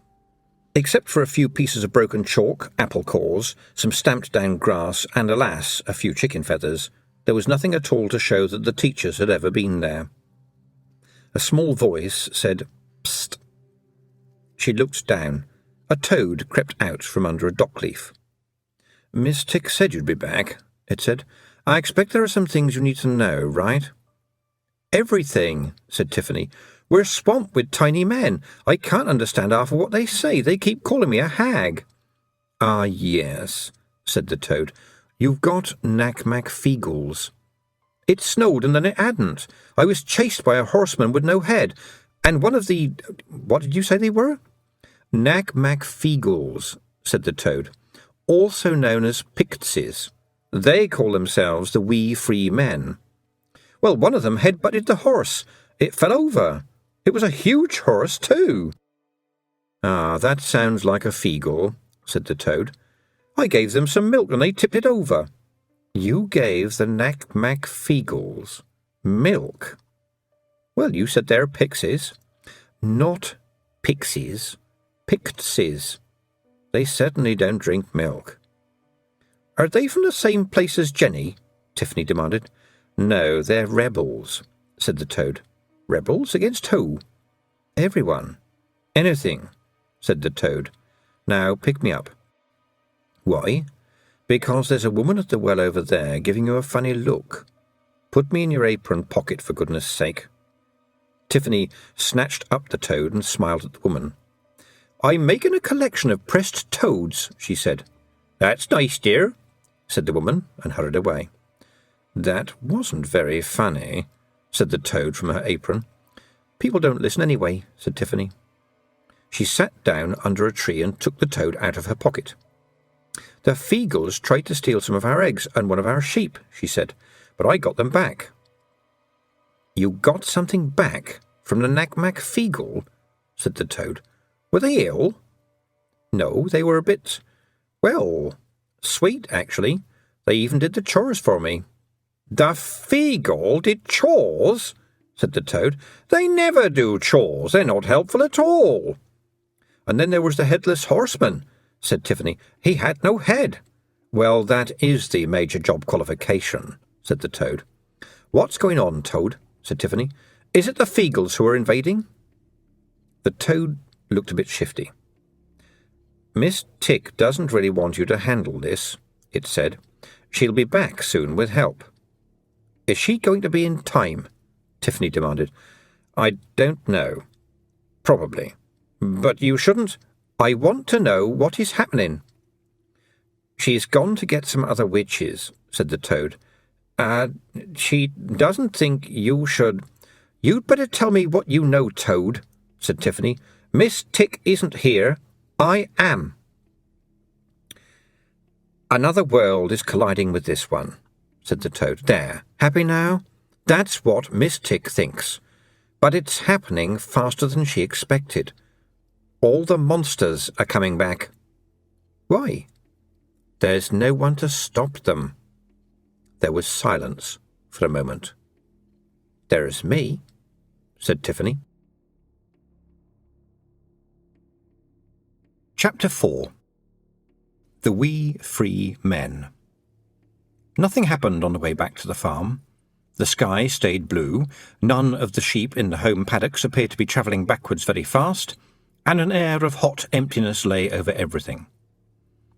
Except for a few pieces of broken chalk, apple cores, some stamped-down grass, and, alas, a few chicken feathers, there was nothing at all to show that the teachers had ever been there. A small voice said, "Psst." She looked down. A toad crept out from under a dock leaf. "Miss Tick said you'd be back," it said. "I expect there are some things you need to know, right?" "Everything," said Tiffany. "We're swamped with tiny men. I can't understand half of what they say. They keep calling me a hag." "Ah, yes," said the toad. "You've got Nac Mac Feegles." "It snowed and then it hadn't. I was chased by a horseman with no head, and one of the— what did you say they were?" "Nac Mac Feegles," said the toad, "also known as Pixies. They call themselves the Wee Free Men. Well, one of them head-butted the horse. It fell over. It was a huge horse, too." "Ah, that sounds like a Feegle," said the toad. "I gave them some milk and they tipped it over." "You gave the Nac Mac Feegles milk?" "Well, you said they're pixies." "Not pixies. Pixies. They certainly don't drink milk." Are they from the same place as Jenny? Tiffany demanded. No, they're rebels, said the Toad. Rebels? Against who? Everyone. Anything, said the Toad. Now pick me up. Why? Because there's a woman at the well over there giving you a funny look. Put me in your apron pocket, for goodness sake. Tiffany snatched up the Toad and smiled at the woman. I'm making a collection of pressed toads, she said. That's nice, dear, said the woman, and hurried away. That wasn't very funny, said the Toad from her apron. People don't listen anyway, said Tiffany. She sat down under a tree and took the Toad out of her pocket. The Feegles tried to steal some of our eggs and one of our sheep, she said, but I got them back. You got something back from the Nac Mac Feegle? Said the Toad. Were they ill? No, they were a bit, well, sweet, actually. They even did the chores for me. The Feegle did chores? Said the Toad. They never do chores. They're not helpful at all. And then there was the headless horseman, said Tiffany. He had no head. Well, that is the major job qualification, said the Toad. What's going on, Toad? Said Tiffany. Is it the Feegles who are invading? The Toad looked a bit shifty. Miss Tick doesn't really want you to handle this, it said. She'll be back soon with help. Is she going to be in time? Tiffany demanded. I don't know. Probably. But you shouldn't. I want to know what is happening. She's gone to get some other witches, said the Toad. She doesn't think you should. You'd better tell me what you know, Toad, said Tiffany. Miss Tick isn't here. I am. Another world is colliding with this one, said the Toad. There, happy now? That's what Miss Tick thinks. But it's happening faster than she expected. All the monsters are coming back. Why? There's no one to stop them. There was silence for a moment. There's me, said Tiffany. Chapter 4. The Wee Free Men. Nothing happened on the way back to the farm. The sky stayed blue, none of the sheep in the home paddocks appeared to be travelling backwards very fast, and an air of hot emptiness lay over everything.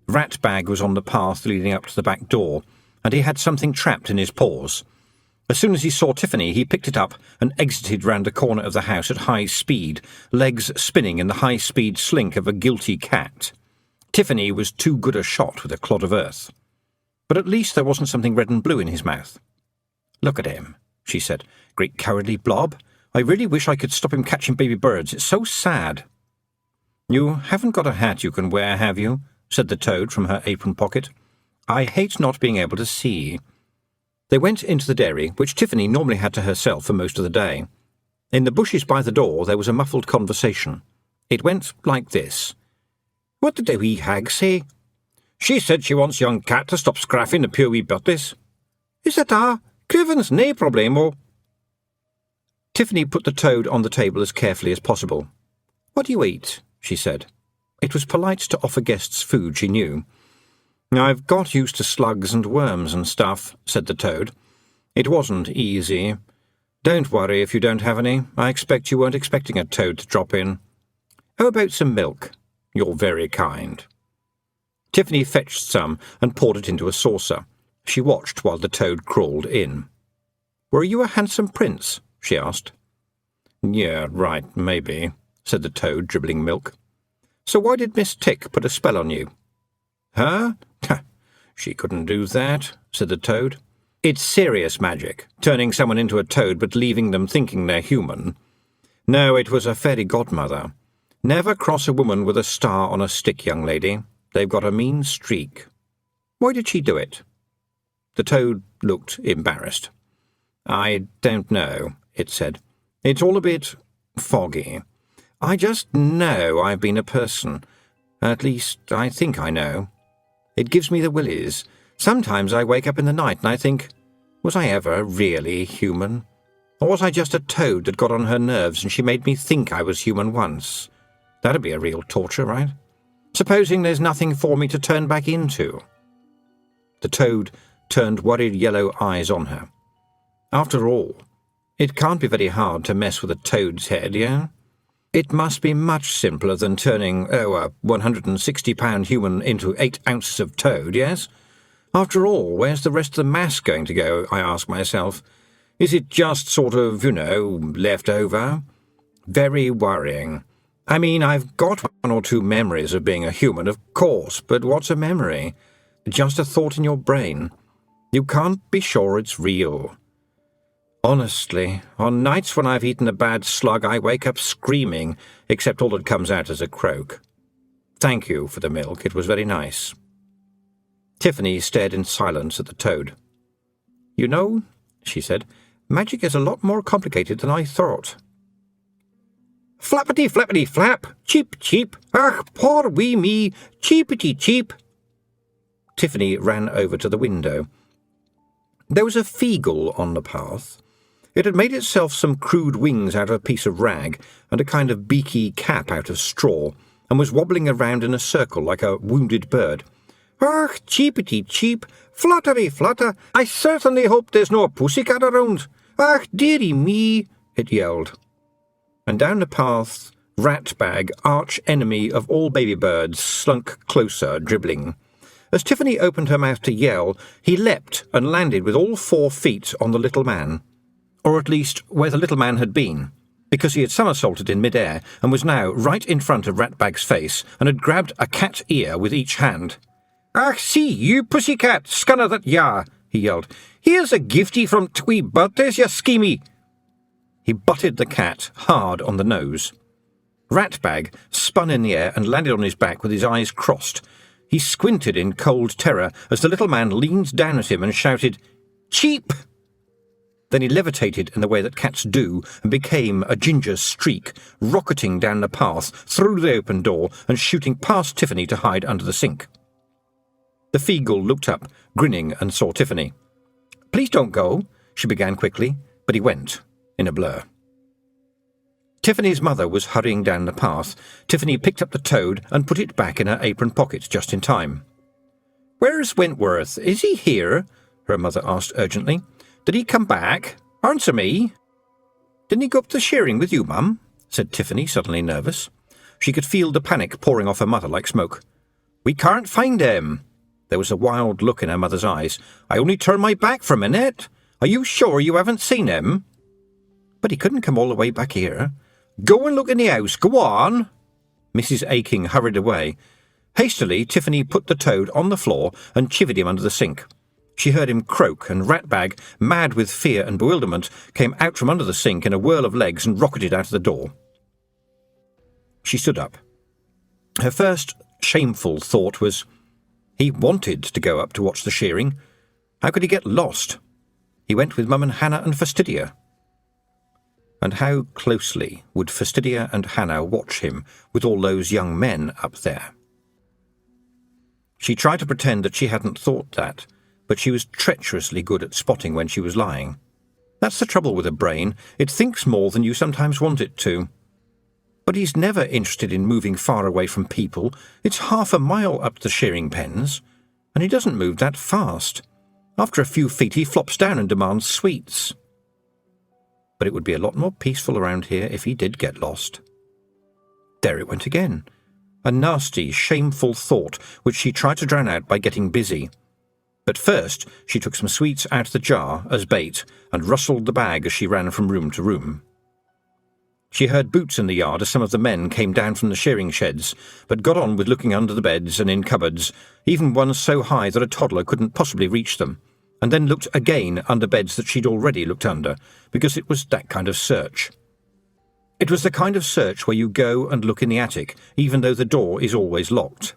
Ratbag was on the path leading up to the back door, and he had something trapped in his paws. As soon as he saw Tiffany, he picked it up and exited round the corner of the house at high speed, legs spinning in the high-speed slink of a guilty cat. Tiffany was too good a shot with a clod of earth. But at least there wasn't something red and blue in his mouth. Look at him, she said. Great cowardly blob. I really wish I could stop him catching baby birds. It's so sad. You haven't got a hat you can wear, have you? Said the Toad from her apron pocket. I hate not being able to see. They went into the dairy, which Tiffany normally had to herself for most of the day. In the bushes by the door there was a muffled conversation. It went like this. What did the wee hag say? She said she wants young cat to stop scraffing the poor wee butties. Is that a? Cleverness, nae problemo. Tiffany put the Toad on the table as carefully as possible. What do you eat? She said. It was polite to offer guests food, she knew. I've got used to slugs and worms and stuff, said the Toad. It wasn't easy. Don't worry if you don't have any. I expect you weren't expecting a Toad to drop in. How about some milk? You're very kind. Tiffany fetched some and poured it into a saucer. She watched while the Toad crawled in. Were you a handsome prince? She asked. Yeah, right, maybe, said the Toad, dribbling milk. So why did Miss Tick put a spell on you? Her? She couldn't do that, said the Toad. It's serious magic, turning someone into a toad but leaving them thinking they're human. No, it was a fairy godmother. Never cross a woman with a star on a stick, young lady. They've got a mean streak. Why did she do it? The Toad looked embarrassed. I don't know, it said. It's all a bit foggy. I just know I've been a person. At least, I think I know. It gives me the willies. Sometimes I wake up in the night and I think, was I ever really human? Or was I just a toad that got on her nerves and she made me think I was human once? That'd be a real torture, right? Supposing there's nothing for me to turn back into. The toad turned worried yellow eyes on her. After all, it can't be very hard to mess with a toad's head, yeah? It must be much simpler than turning, a 160-pound human into 8 ounces of toad, yes? After all, where's the rest of the mass going to go, I ask myself. Is it just sort of, left over? Very worrying. I mean, I've got 1 or 2 memories of being a human, of course, but what's a memory? Just a thought in your brain. You can't be sure it's real. Honestly, on nights when I've eaten a bad slug, I wake up screaming, except all that comes out is a croak. Thank you for the milk, it was very nice. Tiffany stared in silence at the toad. You know, she said, magic is a lot more complicated than I thought. Flappity flappity flap, cheep cheep, ach, poor wee me, cheepity cheep. Tiffany ran over to the window. There was a feegle on the path. It had made itself some crude wings out of a piece of rag and a kind of beaky cap out of straw, and was wobbling around in a circle like a wounded bird. Ach, cheepity cheep, fluttery flutter, I certainly hope there's no pussycat around. Ach, dearie me, it yelled. And down the path, Ratbag, arch enemy of all baby birds, slunk closer, dribbling. As Tiffany opened her mouth to yell, he leapt and landed with all 4 feet on the little man. Or at least where the little man had been, because he had somersaulted in mid-air and was now right in front of Ratbag's face and had grabbed a cat ear with each hand. "Ach, see, you pussycat, scunner that ya!" he yelled. "Here's a giftie from twee birthdays, ya schemy!" He butted the cat hard on the nose. Ratbag spun in the air and landed on his back with his eyes crossed. He squinted in cold terror as the little man leaned down at him and shouted, "Cheap!" Then he levitated in the way that cats do and became a ginger streak, rocketing down the path, through the open door and shooting past Tiffany to hide under the sink. The Feegle looked up, grinning, and saw Tiffany. "Please don't go," she began quickly, but he went, in a blur. Tiffany's mother was hurrying down the path. Tiffany picked up the toad and put it back in her apron pocket just in time. "Where's Wentworth? Is he here?" her mother asked urgently. "Did he come back? Answer me." "Didn't he go up the shearing with you, Mum?" said Tiffany, suddenly nervous. She could feel the panic pouring off her mother like smoke. "We can't find him." There was a wild look in her mother's eyes. "I only turned my back for a minute. Are you sure you haven't seen him?" "But he couldn't come all the way back here." "Go and look in the house. Go on." Mrs. Aching hurried away. Hastily, Tiffany put the toad on the floor and chivied him under the sink. She heard him croak, and Ratbag, mad with fear and bewilderment, came out from under the sink in a whirl of legs and rocketed out of the door. She stood up. Her first shameful thought was, he wanted to go up to watch the shearing. How could he get lost? He went with Mum and Hannah and Fastidia. And how closely would Fastidia and Hannah watch him with all those young men up there? She tried to pretend that she hadn't thought that, but she was treacherously good at spotting when she was lying. That's the trouble with a brain. It thinks more than you sometimes want it to. But he's never interested in moving far away from people. It's 1/2 mile up to the shearing pens, and he doesn't move that fast. After a few feet he flops down and demands sweets. But it would be a lot more peaceful around here if he did get lost. There it went again. A nasty, shameful thought which she tried to drown out by getting busy. But first she took some sweets out of the jar as bait and rustled the bag as she ran from room to room. She heard boots in the yard as some of the men came down from the shearing sheds, but got on with looking under the beds and in cupboards, even ones so high that a toddler couldn't possibly reach them, and then looked again under beds that she'd already looked under, because it was that kind of search. It was the kind of search where you go and look in the attic, even though the door is always locked.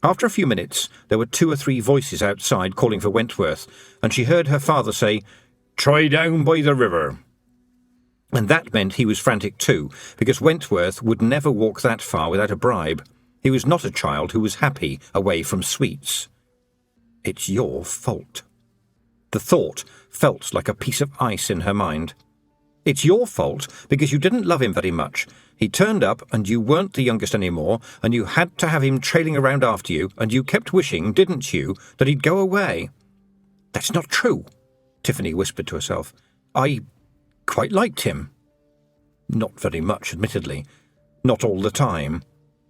After a few minutes, there were 2 or 3 voices outside calling for Wentworth, and she heard her father say, "Try down by the river." And that meant he was frantic too, because Wentworth would never walk that far without a bribe. He was not a child who was happy away from sweets. "It's your fault." The thought felt like a piece of ice in her mind. It's your fault because you didn't love him very much. He turned up and you weren't the youngest anymore, and you had to have him trailing around after you, and you kept wishing, didn't you, that he'd go away?" "That's not true," Tiffany whispered to herself. "I quite liked him." Not very much, admittedly. Not all the time.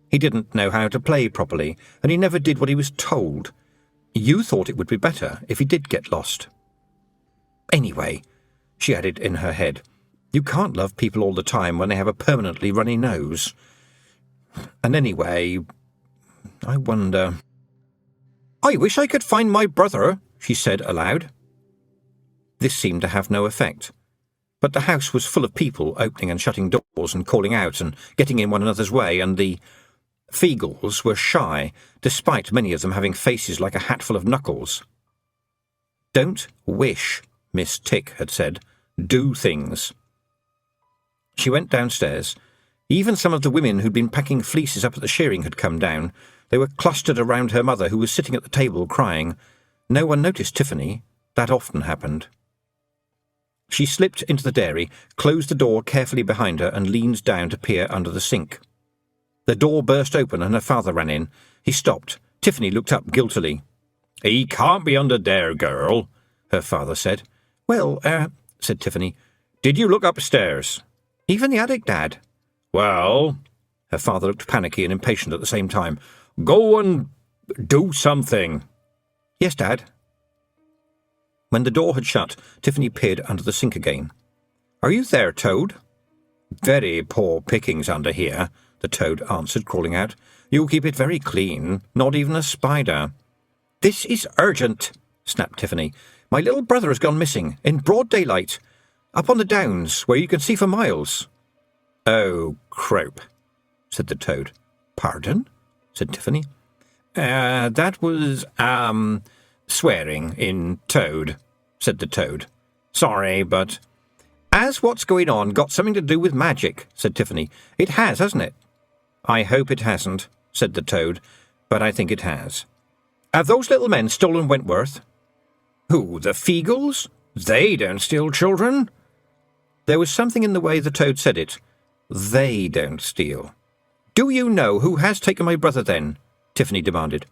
He didn't know how to play properly, and he never did what he was told. You thought it would be better if he did get lost. "Anyway," she added in her head, "you can't love people all the time when they have a permanently runny nose. And anyway, I wonder—" "I wish I could find my brother," she said aloud. This seemed to have no effect, but the house was full of people opening and shutting doors and calling out and getting in one another's way, and the Feegles were shy, despite many of them having faces like a hatful of knuckles. "Don't wish," Miss Tick had said. "Do things." She went downstairs. Even some of the women who'd been packing fleeces up at the shearing had come down. They were clustered around her mother, who was sitting at the table crying. No one noticed Tiffany. That often happened. She slipped into the dairy, closed the door carefully behind her, and leaned down to peer under the sink. The door burst open and her father ran in. He stopped. Tiffany looked up guiltily. "He can't be under there, girl," her father said. "Well, said Tiffany. "Did you look upstairs?" "Even the attic, Dad." "Well," her father looked panicky and impatient at the same time, "go and do something." "Yes, Dad." When the door had shut, Tiffany peered under the sink again. "Are you there, Toad?" "Very poor pickings under here," the Toad answered, crawling out. "You keep it very clean, not even a spider." "This is urgent," snapped Tiffany. "My little brother has gone missing, in broad daylight, up on the downs, where you can see for miles." "Oh, croap," said the Toad. "Pardon?" said Tiffany. That was, swearing in Toad," said the Toad. "Sorry, but—" "Has what's going on got something to do with magic?" said Tiffany. "It has, hasn't it?" "I hope it hasn't," said the Toad, "but I think it has." "Have those little men stolen Wentworth?" "Who, the Feegles? They don't steal children." There was something in the way the Toad said it. "They don't steal." "Do you know who has taken my brother, then?" Tiffany demanded.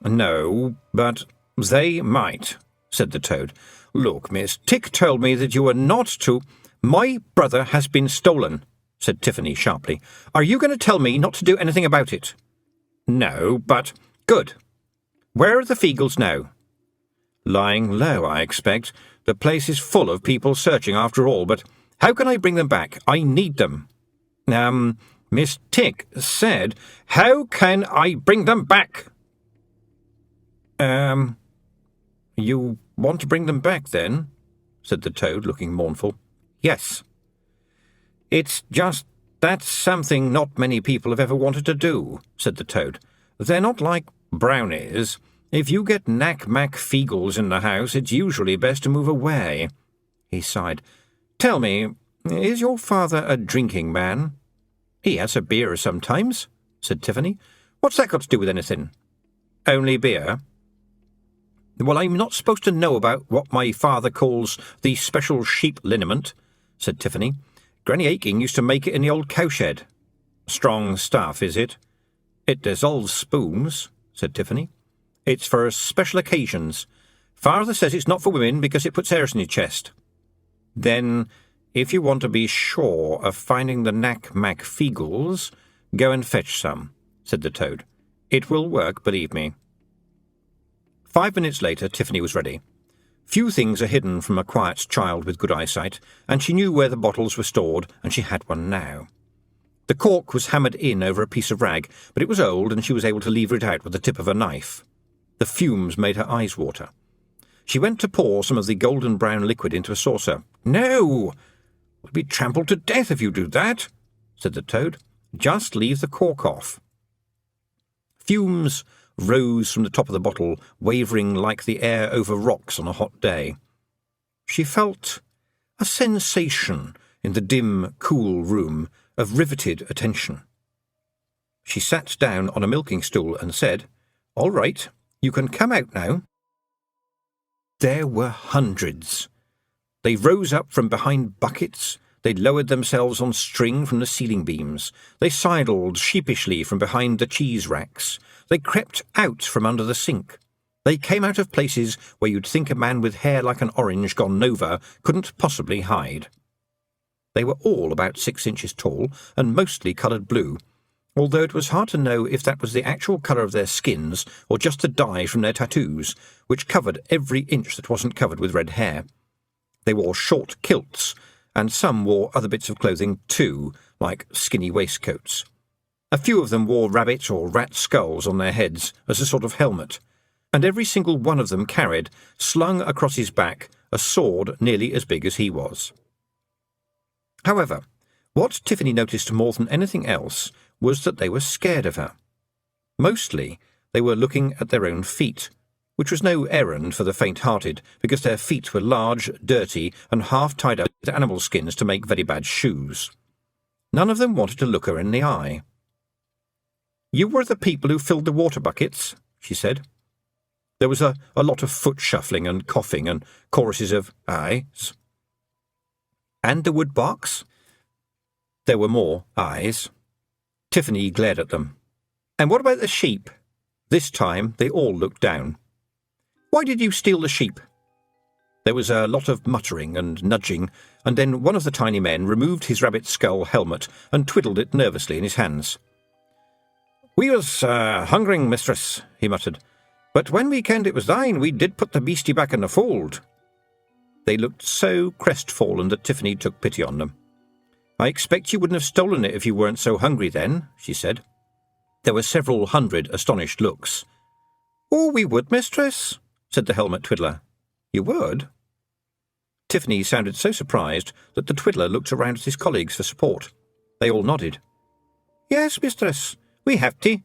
"No, but they might," said the Toad. "Look, Miss Tick told me that you were not to—" "My brother has been stolen," said Tiffany sharply. "Are you going to tell me not to do anything about it?" "No, but—" "Good. Where are the Feegles now?" "Lying low, I expect. The place is full of people searching after all, but how can I bring them back? I need them." Miss Tick said—" "How can I bring them back?" You want to bring them back, then?" said the Toad, looking mournful. "Yes." "It's just that's something not many people have ever wanted to do," said the Toad. "They're not like brownies. If you get Nac Mac Feegles in the house, it's usually best to move away." He sighed. "Tell me, is your father a drinking man?" "He has a beer sometimes," said Tiffany. "What's that got to do with anything?" "Only beer?" "Well, I'm not supposed to know about what my father calls the special sheep liniment," said Tiffany. "Granny Aching used to make it in the old cowshed." "Strong stuff, is it?" "It dissolves spoons," said Tiffany. "It's for special occasions. Father says it's not for women because it puts airs in your chest." "Then, if you want to be sure of finding the Nac Mac Feegles, go and fetch some," said the Toad. "It will work, believe me." 5 minutes later, Tiffany was ready. Few things are hidden from a quiet child with good eyesight, and she knew where the bottles were stored, and she had one now. The cork was hammered in over a piece of rag, but it was old, and she was able to lever it out with the tip of a knife. The fumes made her eyes water. She went to pour some of the golden-brown liquid into a saucer. "No! We'll be trampled to death if you do that," said the Toad. "Just leave the cork off." Fumes rose from the top of the bottle, wavering like the air over rocks on a hot day. She felt a sensation in the dim, cool room of riveted attention. She sat down on a milking stool and said, "All right, you can come out now." There were hundreds. They rose up from behind buckets. They lowered themselves on string from the ceiling beams. They sidled sheepishly from behind the cheese racks. They crept out from under the sink. They came out of places where you'd think a man with hair like an orange gone nova couldn't possibly hide. They were all about 6 inches tall and mostly coloured blue, although it was hard to know if that was the actual colour of their skins or just the dye from their tattoos, which covered every inch that wasn't covered with red hair. They wore short kilts, and some wore other bits of clothing too, like skinny waistcoats. A few of them wore rabbit or rat skulls on their heads as a sort of helmet, and every single one of them carried, slung across his back, a sword nearly as big as he was. However, what Tiffany noticed more than anything else was that they were scared of her. Mostly, they were looking at their own feet, which was no errand for the faint-hearted, because their feet were large, dirty, and half tied up with animal skins to make very bad shoes. None of them wanted to look her in the eye. "You were the people who filled the water buckets," she said. There was a lot of foot shuffling and coughing and choruses of "ayes." "And the wood box?" There were more ayes. Tiffany glared at them. "And what about the sheep?" This time they all looked down. "Why did you steal the sheep?" There was a lot of muttering and nudging, and then one of the tiny men removed his rabbit skull helmet and twiddled it nervously in his hands. "We was hungering, mistress," he muttered. "But when we kenned it was thine, we did put the beastie back in the fold." They looked so crestfallen that Tiffany took pity on them. "I expect you wouldn't have stolen it if you weren't so hungry then," she said. There were several hundred astonished looks. "Oh, we would, mistress," said the helmet twiddler. "You would?" Tiffany sounded so surprised that the twiddler looked around at his colleagues for support. They all nodded. "Yes, mistress, we have to.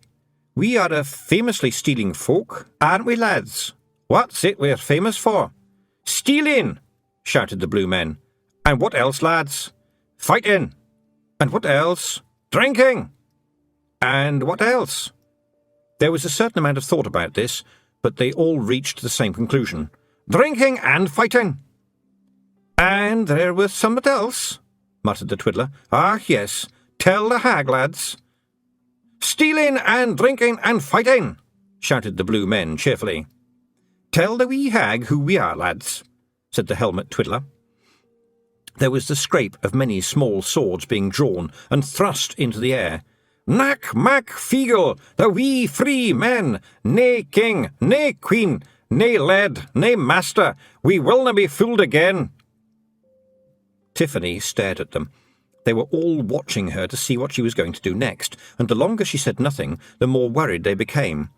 We are a famously stealing folk, aren't we, lads? What's it we're famous for?" "Stealing!" shouted the blue men. "And what else, lads?" "Fighting!" "And what else?" "Drinking!" "And what else?" There was a certain amount of thought about this, but they all reached the same conclusion. "Drinking and fighting!" "And there was somewhat else," muttered the twiddler. "Ah, yes, tell the hag, lads." "Stealing and drinking and fighting!" shouted the blue men cheerfully. "Tell the wee hag who we are, lads," said the helmet twiddler. There was the scrape of many small swords being drawn and thrust into the air. "Nac Mac Feegle, the wee free men, nae king, nae queen, nae lad, nae master, we willna be fooled again." Tiffany stared at them. They were all watching her to see what she was going to do next, and the longer she said nothing, the more worried they became.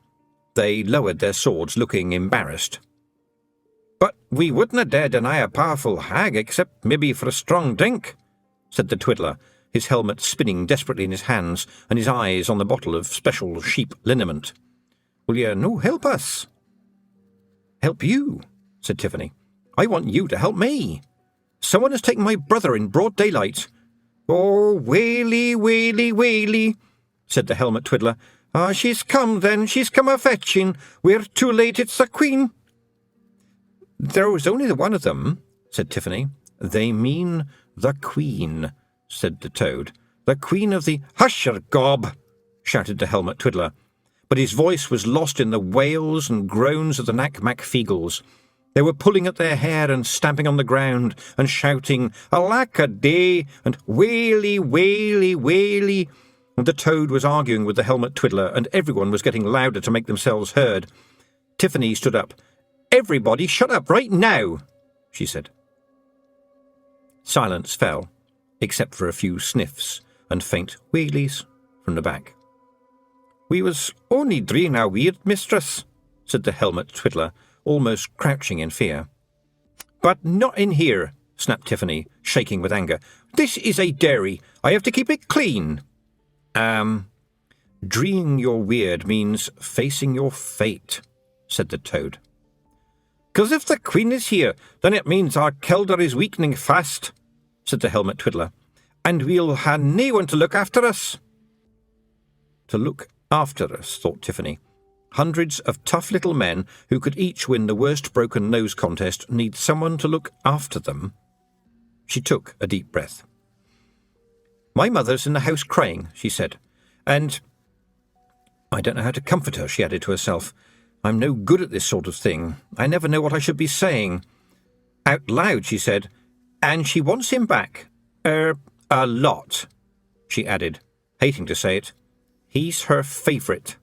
They lowered their swords, looking embarrassed. "But we wouldna dare deny a powerful hag, except maybe for a strong drink," said the twiddler, his helmet spinning desperately in his hands and his eyes on the bottle of special sheep liniment. "Will you no help us?" "Help you?" said Tiffany. "I want you to help me. Someone has taken my brother in broad daylight." "Oh, waily, waily, waily," said the helmet twiddler. "Ah, she's come then, she's come a-fetching. We're too late, it's the Queen." "There was only the one of them," said Tiffany. "They mean the Queen," said the toad. "The Queen of the—" "Hush your gob!" shouted the helmet twiddler. But his voice was lost in the wails and groans of the Nac Mac Feegles. They were pulling at their hair and stamping on the ground and shouting, "Alack a day!" and "Waily, waily, waily!" And the toad was arguing with the helmet twiddler, and everyone was getting louder to make themselves heard. Tiffany stood up. "Everybody shut up right now," she said. Silence fell, except for a few sniffs and faint wheelies from the back. "We was only dreeing our weird, mistress," said the helmet twiddler, almost crouching in fear. "But not in here," snapped Tiffany, shaking with anger. "This is a dairy. I have to keep it clean." Dreeing your weird means facing your fate," said the toad. "'Cause if the Queen is here, then it means our kelder is weakening fast," said the helmet twiddler. "And we'll ha' nae one to look after us." To look after us, thought Tiffany. Hundreds of tough little men who could each win the worst broken nose contest need someone to look after them. She took a deep breath. "My mother's in the house crying," she said, "and I don't know how to comfort her," she added to herself. "I'm no good at this sort of thing. I never know what I should be saying." Out loud, she said, "And she wants him back. A lot," she added, hating to say it. "He's her favourite."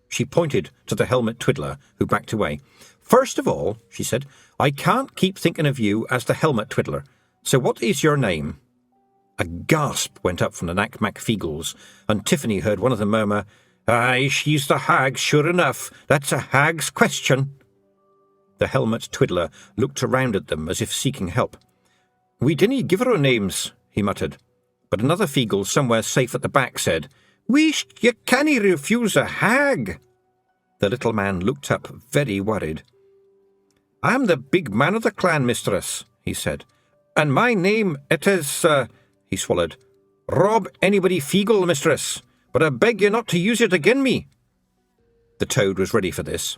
She pointed to the helmet twiddler, who backed away. "First of all," she said, "I can't keep thinking of you as the helmet twiddler. So what is your name?" A gasp went up from the Nac Mac Feegles, and Tiffany heard one of them murmur, "Aye, she's the hag, sure enough. That's a hag's question." The helmet twiddler looked around at them as if seeking help. "We didn't give her names," he muttered. But another Feegle somewhere safe at the back said, "Wheesht, you cannae refuse a hag." The little man looked up, very worried. "I'm the big man of the clan, mistress," he said. "And my name, it is," he swallowed, "Rob Anybody Feegle, mistress. But I beg you not to use it again me." The toad was ready for this.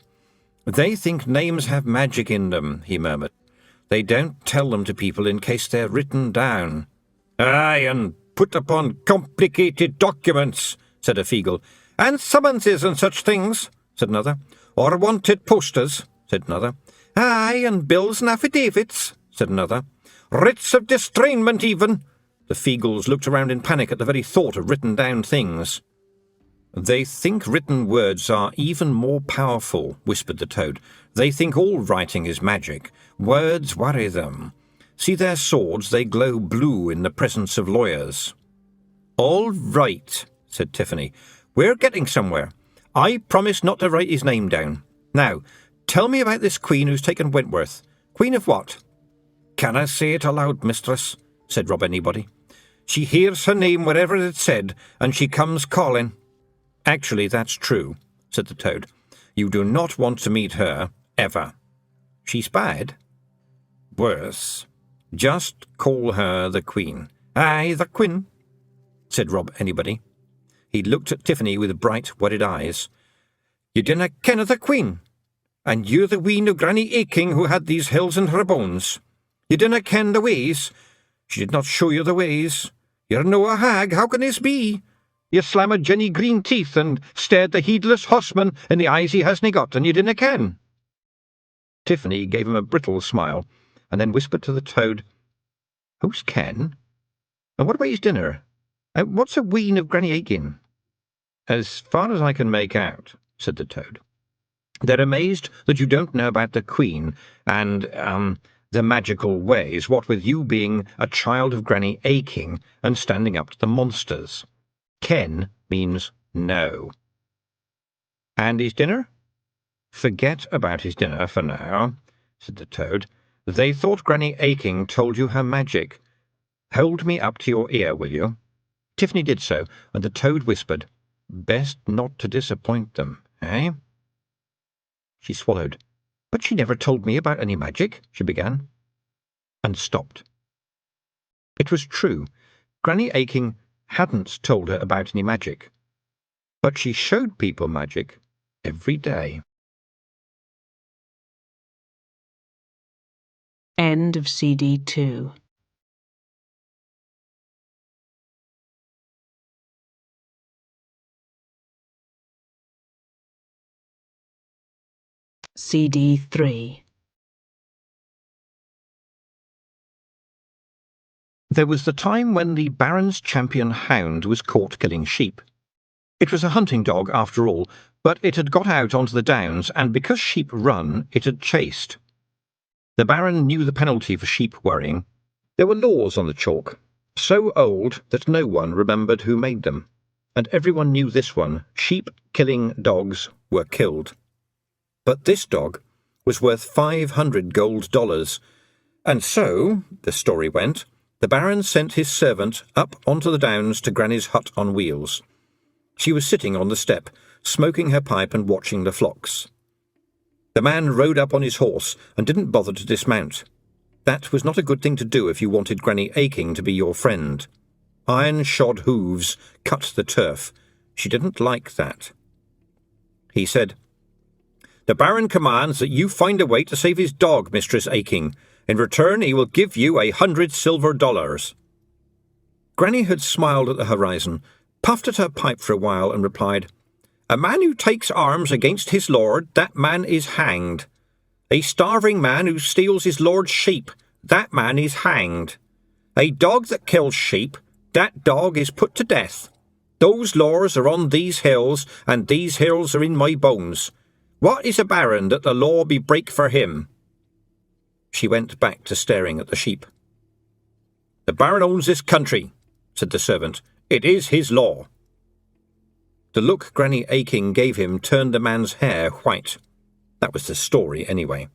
"They think names have magic in them," he murmured. "They don't tell them to people in case they're written down." "Aye, and put upon complicated documents," said a Feegle. "And summonses and such things," said another. "Or wanted posters," said another. "Aye, and bills and affidavits," said another. "Writs of distrainment even." The Feegles looked around in panic at the very thought of written-down things. "They think written words are even more powerful," whispered the toad. "They think all writing is magic. Words worry them. See their swords, they glow blue in the presence of lawyers." "All right," said Tiffany. "We're getting somewhere. I promise not to write his name down. Now, tell me about this queen who's taken Wentworth. Queen of what?" "Can I say it aloud, mistress?" said Rob Anybody. "She hears her name wherever it's said, and she comes calling." "Actually, that's true," said the toad. "You do not want to meet her, ever. She's bad?" "Worse. Just call her the Queen." "Aye, the Queen," said Rob Anybody. He looked at Tiffany with bright, worried eyes. "You dinna ken of the Queen? And you're the ween of Granny Aching who had these hills in her bones. You dinna ken the ways? She did not show you the ways. You're no a hag, how can this be? You slam a Jenny green teeth and stared the heedless horseman in the eyes he hasna got, and you dinna ken." Tiffany gave him a brittle smile, and then whispered to the toad, "Who's Ken? And what about his dinner? And what's a ween of Granny Aching?" "As far as I can make out," said the toad, "they're amazed that you don't know about the Queen and, the magical ways, what with you being a child of Granny Aching and standing up to the monsters. Ken means no." "And his dinner?" "Forget about his dinner for now," said the toad. "They thought Granny Aching told you her magic. Hold me up to your ear, will you?" Tiffany did so, and the toad whispered, "Best not to disappoint them, eh?" She swallowed. "But she never told me about any magic," she began, and stopped. It was true. Granny Aching hadn't told her about any magic, but she showed people magic every day. End of CD 2. CD 3. There was the time when the Baron's champion hound was caught killing sheep. It was a hunting dog, after all, but it had got out onto the downs, and because sheep run, it had chased. The Baron knew the penalty for sheep worrying. There were laws on the chalk, so old that no one remembered who made them, and everyone knew this one: sheep-killing dogs were killed. But this dog was worth $500 and so, the story went, the Baron sent his servant up onto the downs to Granny's hut on wheels. She was sitting on the step, smoking her pipe and watching the flocks. The man rode up on his horse and didn't bother to dismount. That was not a good thing to do if you wanted Granny Aching to be your friend. Iron-shod hooves cut the turf. She didn't like that. He said, "The Baron commands that you find a way to save his dog, Mistress Aching. In return, he will give you 100 silver dollars. Granny had smiled at the horizon, puffed at her pipe for a while, and replied, A man who takes arms against his lord, that man is hanged. A starving man who steals his lord's sheep, that man is hanged. A dog that kills sheep, that dog is put to death. Those laws are on these hills, and these hills are in my bones. What is a baron that the law be break for him? She went back to staring at the sheep. The baron owns this country, said the servant. It is his law. The look Granny Aching gave him turned the man's hair white. That was the story, anyway.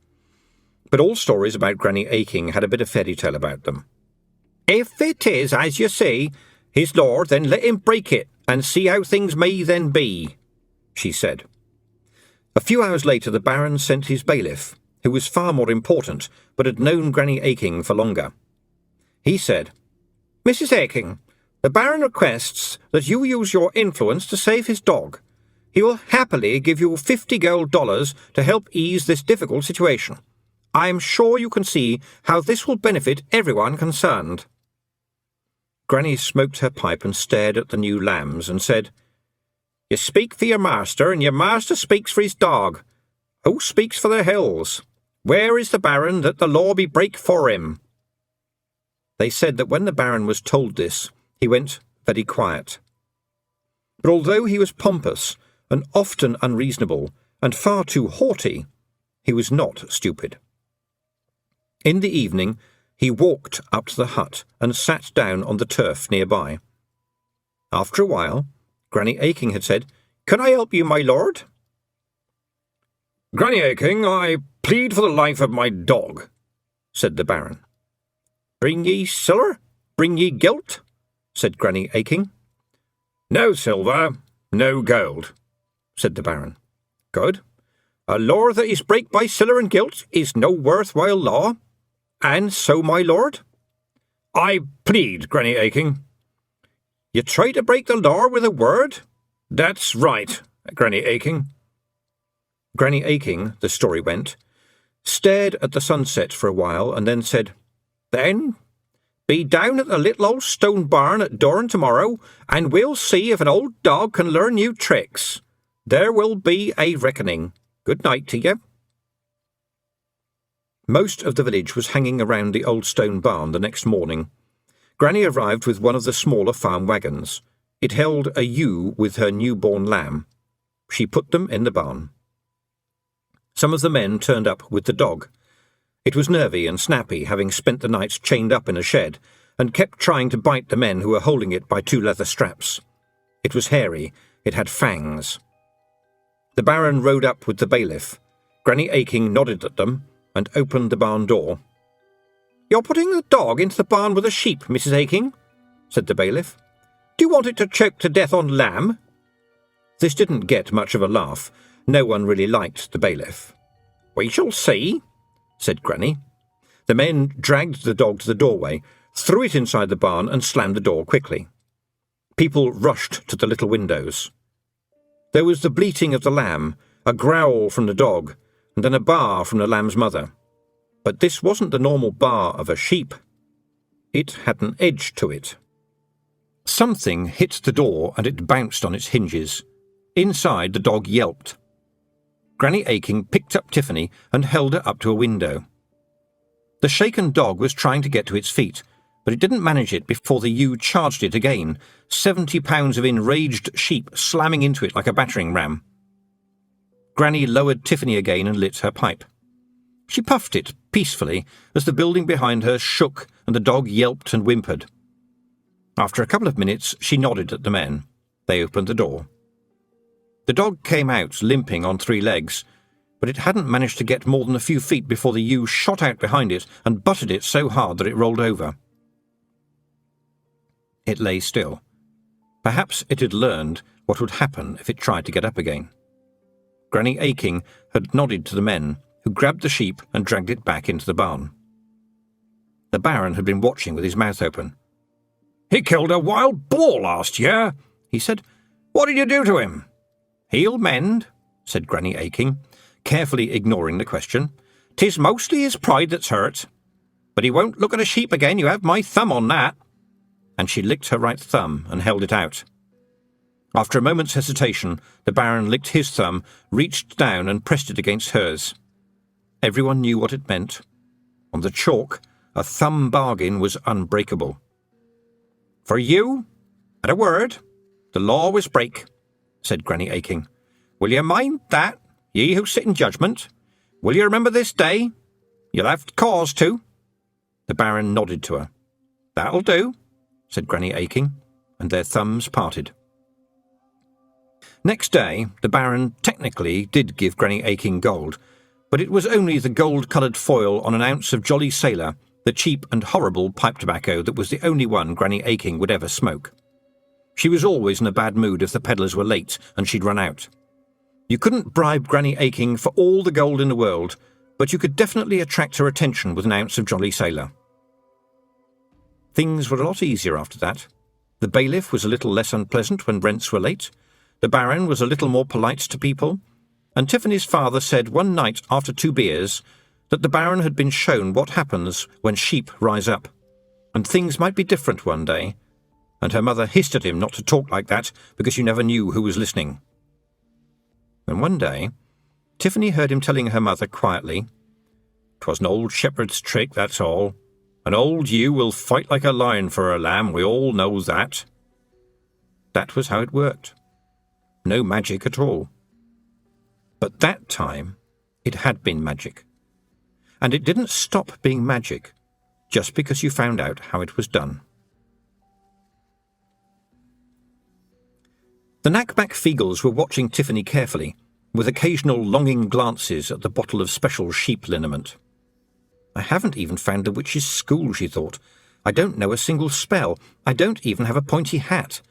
But all stories about Granny Aching had a bit of fairy tale about them. If it is as you say, his lord, then let him break it, and see how things may then be, she said. A few hours later the baron sent his bailiff, who was far more important, but had known Granny Aching for longer. He said, Mrs. Aching, the baron requests that you use your influence to save his dog. He will happily give you 50 gold dollars to help ease this difficult situation. I am sure you can see how this will benefit everyone concerned. Granny smoked her pipe and stared at the new lambs and said, You speak for your master, and your master speaks for his dog. Who speaks for the hills? Where is the baron that the law be break for him? They said that when the baron was told this, he went very quiet. But although he was pompous and often unreasonable and far too haughty, he was not stupid. In the evening, he walked up to the hut and sat down on the turf nearby. After a while, Granny Aching had said, Can I help you, my lord? Granny Aching, I plead for the life of my dog, said the baron. Bring ye siller? Bring ye gilt? Said Granny Aching. No silver, no gold, said the baron. Good. A law that is break by siller and gilt is no worthwhile law. And so, my lord? I plead, Granny Aching. You try to break the law with a word? That's right, Granny Aching. Granny Aching, the story went, stared at the sunset for a while and then said, Then, be down at the little old stone barn at dawn tomorrow, and we'll see if an old dog can learn new tricks. There will be a reckoning. Good night to you. Most of the village was hanging around the old stone barn the next morning. Granny arrived with one of the smaller farm wagons. It held a ewe with her newborn lamb. She put them in the barn. Some of the men turned up with the dog. It was nervy and snappy, having spent the night chained up in a shed, and kept trying to bite the men who were holding it by 2 leather straps. It was hairy. It had fangs. The baron rode up with the bailiff. Granny Aching nodded at them and opened the barn door. You're putting the dog into the barn with the sheep, Mrs. Aching, said the bailiff. Do you want it to choke to death on lamb? This didn't get much of a laugh. No one really liked the bailiff. We shall see, said Granny. The men dragged the dog to the doorway, threw it inside the barn and slammed the door quickly. People rushed to the little windows. There was the bleating of the lamb, a growl from the dog, and then a baa from the lamb's mother. But this wasn't the normal baa of a sheep. It had an edge to it. Something hit the door and it bounced on its hinges. Inside, the dog yelped. Granny Aching picked up Tiffany and held her up to a window. The shaken dog was trying to get to its feet, but it didn't manage it before the ewe charged it again, 70 pounds of enraged sheep slamming into it like a battering ram. Granny lowered Tiffany again and lit her pipe. She puffed it peacefully as the building behind her shook and the dog yelped and whimpered. After a couple of minutes, she nodded at the men. They opened the door. The dog came out limping on 3 legs, but it hadn't managed to get more than a few feet before the ewe shot out behind it and butted it so hard that it rolled over. It lay still. Perhaps it had learned what would happen if it tried to get up again. Granny Aching had nodded to the men, who grabbed the sheep and dragged it back into the barn. The baron had been watching with his mouth open. He killed a wild boar last year, he said. What did you do to him? He'll mend, said Granny Aching, carefully ignoring the question. 'Tis mostly his pride that's hurt. But he won't look at a sheep again, you have my thumb on that. And she licked her right thumb and held it out. After a moment's hesitation, the Baron licked his thumb, reached down and pressed it against hers. Everyone knew what it meant. On the chalk, a thumb bargain was unbreakable. "For you, at a word, the law was break," said Granny Aching. "Will you mind that, ye who sit in judgment? Will you remember this day? You'll have cause to." The Baron nodded to her. "That'll do," said Granny Aching, and their thumbs parted. Next day, the Baron technically did give Granny Aching gold, but it was only the gold-coloured foil on an ounce of Jolly Sailor, the cheap and horrible pipe tobacco that was the only one Granny Aching would ever smoke. She was always in a bad mood if the peddlers were late and she'd run out. You couldn't bribe Granny Aching for all the gold in the world, but you could definitely attract her attention with an ounce of Jolly Sailor. Things were a lot easier after that. The bailiff was a little less unpleasant when rents were late, the Baron was a little more polite to people, and Tiffany's father said one night after 2 beers that the Baron had been shown what happens when sheep rise up, and things might be different one day, and her mother hissed at him not to talk like that because you never knew who was listening. And one day, Tiffany heard him telling her mother quietly, "'Twas an old shepherd's trick, that's all. An old ewe will fight like a lion for her lamb, we all know that." That was how it worked. No magic at all. But that time, it had been magic. And it didn't stop being magic just because you found out how it was done. The Nac Mac Feegles were watching Tiffany carefully, with occasional longing glances at the bottle of special sheep liniment. "I haven't even found the witch's school," she thought. "I don't know a single spell. I don't even have a pointy hat.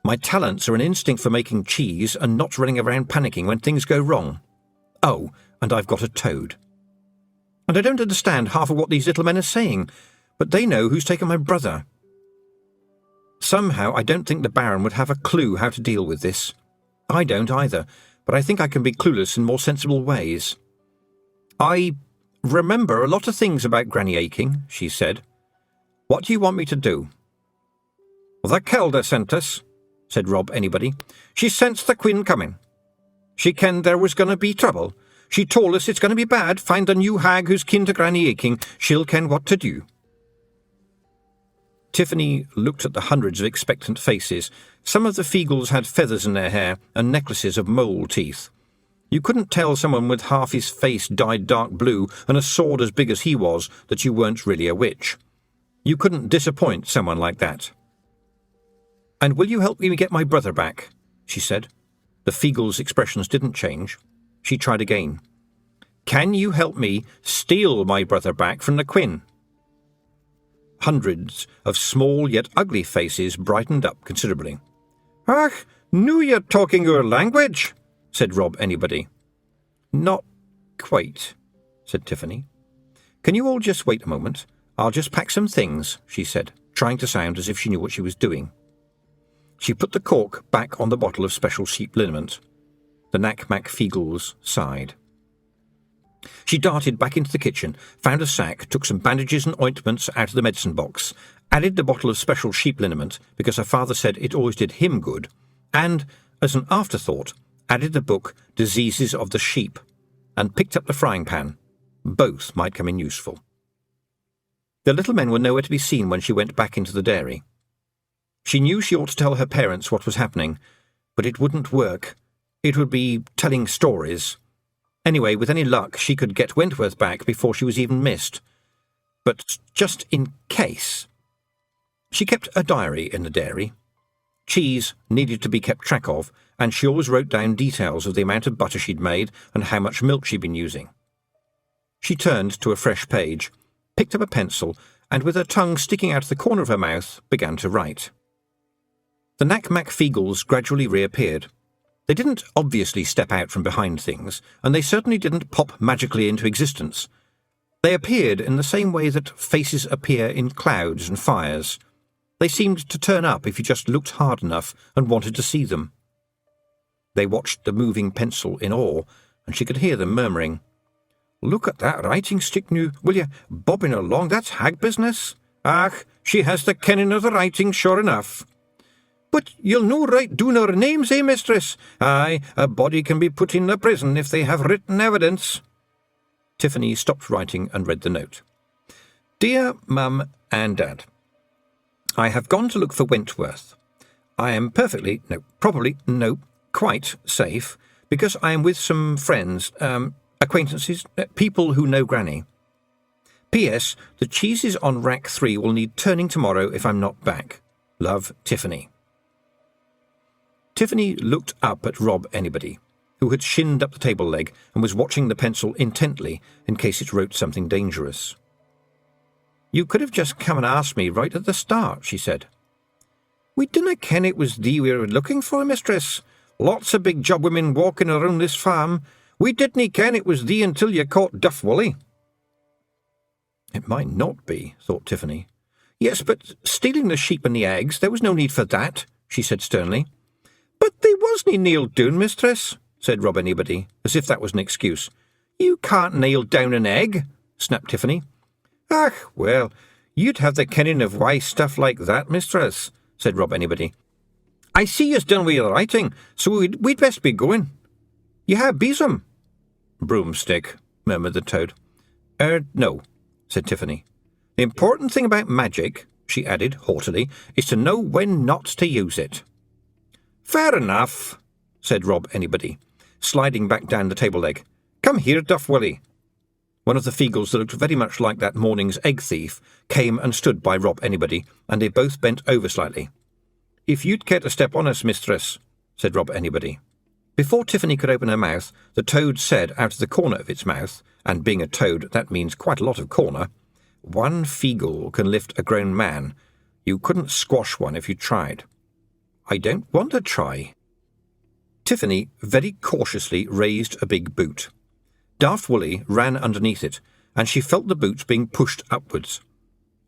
My talents are an instinct for making cheese and not running around panicking when things go wrong. Oh, and I've got a toad. And I don't understand half of what these little men are saying, but they know who's taken my brother. Somehow I don't think the Baron would have a clue how to deal with this. I don't either, but I think I can be clueless in more sensible ways. I remember a lot of things about Granny Aching," she said. "What do you want me to do?" "The Kelder sent us," said Rob Anybody. "She sensed the Queen coming. She kenned there was going to be trouble. She told us it's going to be bad. Find a new hag who's kin to Granny Aching. She'll ken what to do." Tiffany looked at the hundreds of expectant faces. Some of the Feegles had feathers in their hair and necklaces of mole teeth. You couldn't tell someone with half his face dyed dark blue and a sword as big as he was that you weren't really a witch. You couldn't disappoint someone like that. "And will you help me get my brother back?" she said. The Feegle's expressions didn't change. She tried again. "Can you help me steal my brother back from the Queen?" Hundreds of small yet ugly faces brightened up considerably. "Ach, knew you're talking our language," said Rob Anybody. "Not quite," said Tiffany. "Can you all just wait a moment? I'll just pack some things," she said, trying to sound as if she knew what she was doing. She put the cork back on the bottle of special sheep liniment. The Nac Mac Feegles sighed. She darted back into the kitchen, found a sack, took some bandages and ointments out of the medicine box, added the bottle of special sheep liniment because her father said it always did him good, and, as an afterthought, added the book Diseases of the Sheep, and picked up the frying pan. Both might come in useful. The little men were nowhere to be seen when she went back into the dairy. She knew she ought to tell her parents what was happening, but it wouldn't work. It would be telling stories. Anyway, with any luck, she could get Wentworth back before she was even missed. But just in case. She kept a diary in the dairy. Cheese needed to be kept track of, and she always wrote down details of the amount of butter she'd made and how much milk she'd been using. She turned to a fresh page, picked up a pencil, and with her tongue sticking out of the corner of her mouth, began to write. The Nac Mac Feegles gradually reappeared. They didn't obviously step out from behind things, and they certainly didn't pop magically into existence. They appeared in the same way that faces appear in clouds and fires. They seemed to turn up if you just looked hard enough and wanted to see them. They watched the moving pencil in awe, and she could hear them murmuring, Look at that writing stick now, will you? Bobbing along, that's hag business. Ach, she has the kenning of the writing, sure enough. But you'll no write doon our names, eh, mistress? Aye, a body can be put in the prison if they have written evidence. Tiffany stopped writing and read the note. Dear Mum and Dad, I have gone to look for Wentworth. I am quite safe, because I am with some friends, acquaintances, people who know Granny. P.S. The cheeses on rack 3 will need turning tomorrow if I'm not back. Love, Tiffany. Tiffany looked up at Rob Anybody, who had shinned up the table leg and was watching the pencil intently in case it wrote something dangerous. You could have just come and asked me right at the start, she said. We didna ken it was thee we were looking for, mistress. Lots of big job women walking around this farm. We didn't ken it was thee until you caught Duff Woolley. It might not be, thought Tiffany. Yes, but stealing the sheep and the eggs, there was no need for that, she said sternly. But they wasn't nailed down, mistress, said Rob Anybody, as if that was an excuse. You can't nail down an egg, snapped Tiffany. Ach, well, you'd have the kenning of why stuff like that, mistress, said Rob Anybody. I see you's done with your writing, so we'd best be going. You have besom. Broomstick, murmured the toad. No, said Tiffany. The important thing about magic, she added haughtily, is to know when not to use it. Fair enough, said Rob Anybody, sliding back down the table leg. Come here, Duff Woolley. One of the Feegles that looked very much like that morning's egg thief came and stood by Rob Anybody, and they both bent over slightly. If you'd care to step on us, mistress, said Rob Anybody. Before Tiffany could open her mouth, the toad said out of the corner of its mouth, and being a toad, that means quite a lot of corner, one Feegle can lift a grown man. You couldn't squash one if you tried. I don't want to try. Tiffany very cautiously raised a big boot. Daft Woolley ran underneath it, and she felt the boot being pushed upwards.